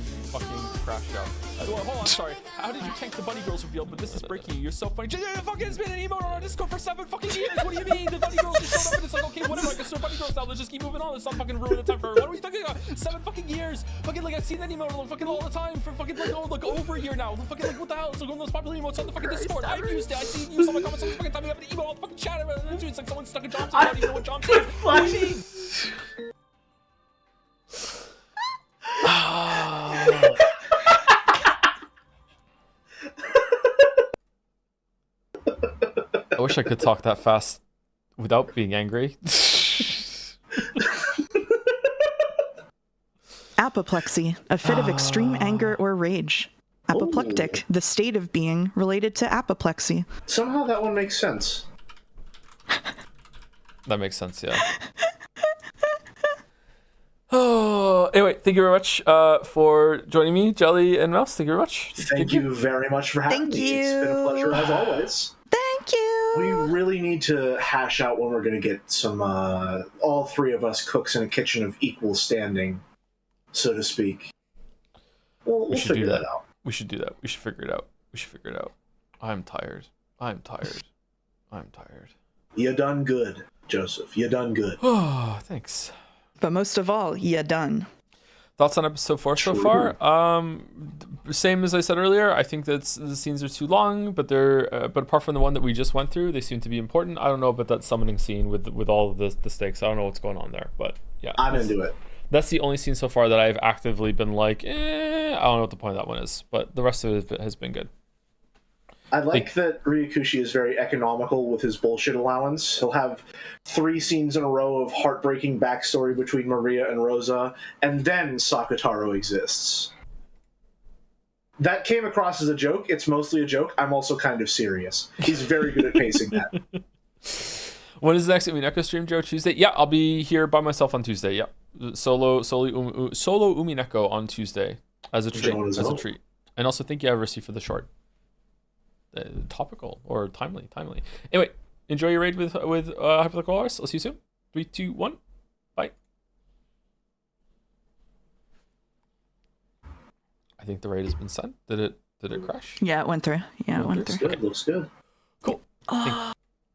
S4: crash out. Hold on, sorry. How did you tank the Bunny Girls reveal? But this is breaking you. You're so funny. Fucking has been an emote on our Discord for 7 fucking years. What do you mean? The Bunny Girls just showed up and it's like, okay, whatever. I guess they're Bunny Girls now. Let's just keep moving on. Let's not fucking ruin the time for. What are we talking about? 7 fucking years. Fucking like I've seen that emote fucking all the time for fucking like over a year now. Fucking like what the hell? It's like one of those popular emotes on the fucking Discord. I've used it. I've seen you. Some comments all the fucking time. We have an emote on the fucking chat. It's like someone stuck a Johnson. I don't even know what Johnson is. What do you mean? I wish I could talk that fast without being angry.
S3: Apoplexy, a fit of extreme anger or rage. Apoplectic, the state of being related to apoplexy.
S2: Somehow that one makes sense.
S4: That makes sense, yeah. Oh, anyway, thank you very much for joining me, Jelly and Mouse. Thank you very much.
S2: Thank you very much for having me. It's been a pleasure as always.
S3: Thank you.
S2: We really need to hash out when we're going to get some, all three of us cooks in a kitchen of equal standing, so to speak. We'll figure that out.
S4: We should do that. We should figure it out. I'm tired.
S2: You done good, Joseph. You done good.
S4: Oh, thanks.
S3: But most of all, you done.
S4: Thoughts on episode 4 so far? Same as I said earlier. I think that the scenes are too long, but but apart from the one that we just went through, they seem to be important. I don't know about that summoning scene with all of the stakes. I don't know what's going on there, but yeah,
S2: I'm into it.
S4: That's the only scene so far that I've actively been like, I don't know what the point of that one is, but the rest of it has been good.
S2: I like that Ryukushi is very economical with his bullshit allowance. He'll have 3 scenes in a row of heartbreaking backstory between Maria and Rosa, and then Sakataro exists. That came across as a joke. It's mostly a joke. I'm also kind of serious. He's very good at pacing that.
S4: When is the next Umineko stream, Joe? Tuesday? Yeah, I'll be here by myself on Tuesday. Yeah, solo Umineko on Tuesday as a treat. And also thank you, Eversy, for the short. Topical or timely. Anyway, enjoy your raid with Hypothetical Walrus. I'll see you soon. 3, 2, 1. Bye. I think the raid has been sent. Did it crash?
S3: Yeah, it went through.
S2: Looks good.
S4: Cool.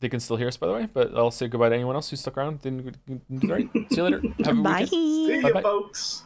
S4: They can still hear us, by the way, but I'll say goodbye to anyone else who stuck around. Didn't do the raid. See you later. Have a good weekend.
S2: See you,
S4: Bye-bye.
S2: folks.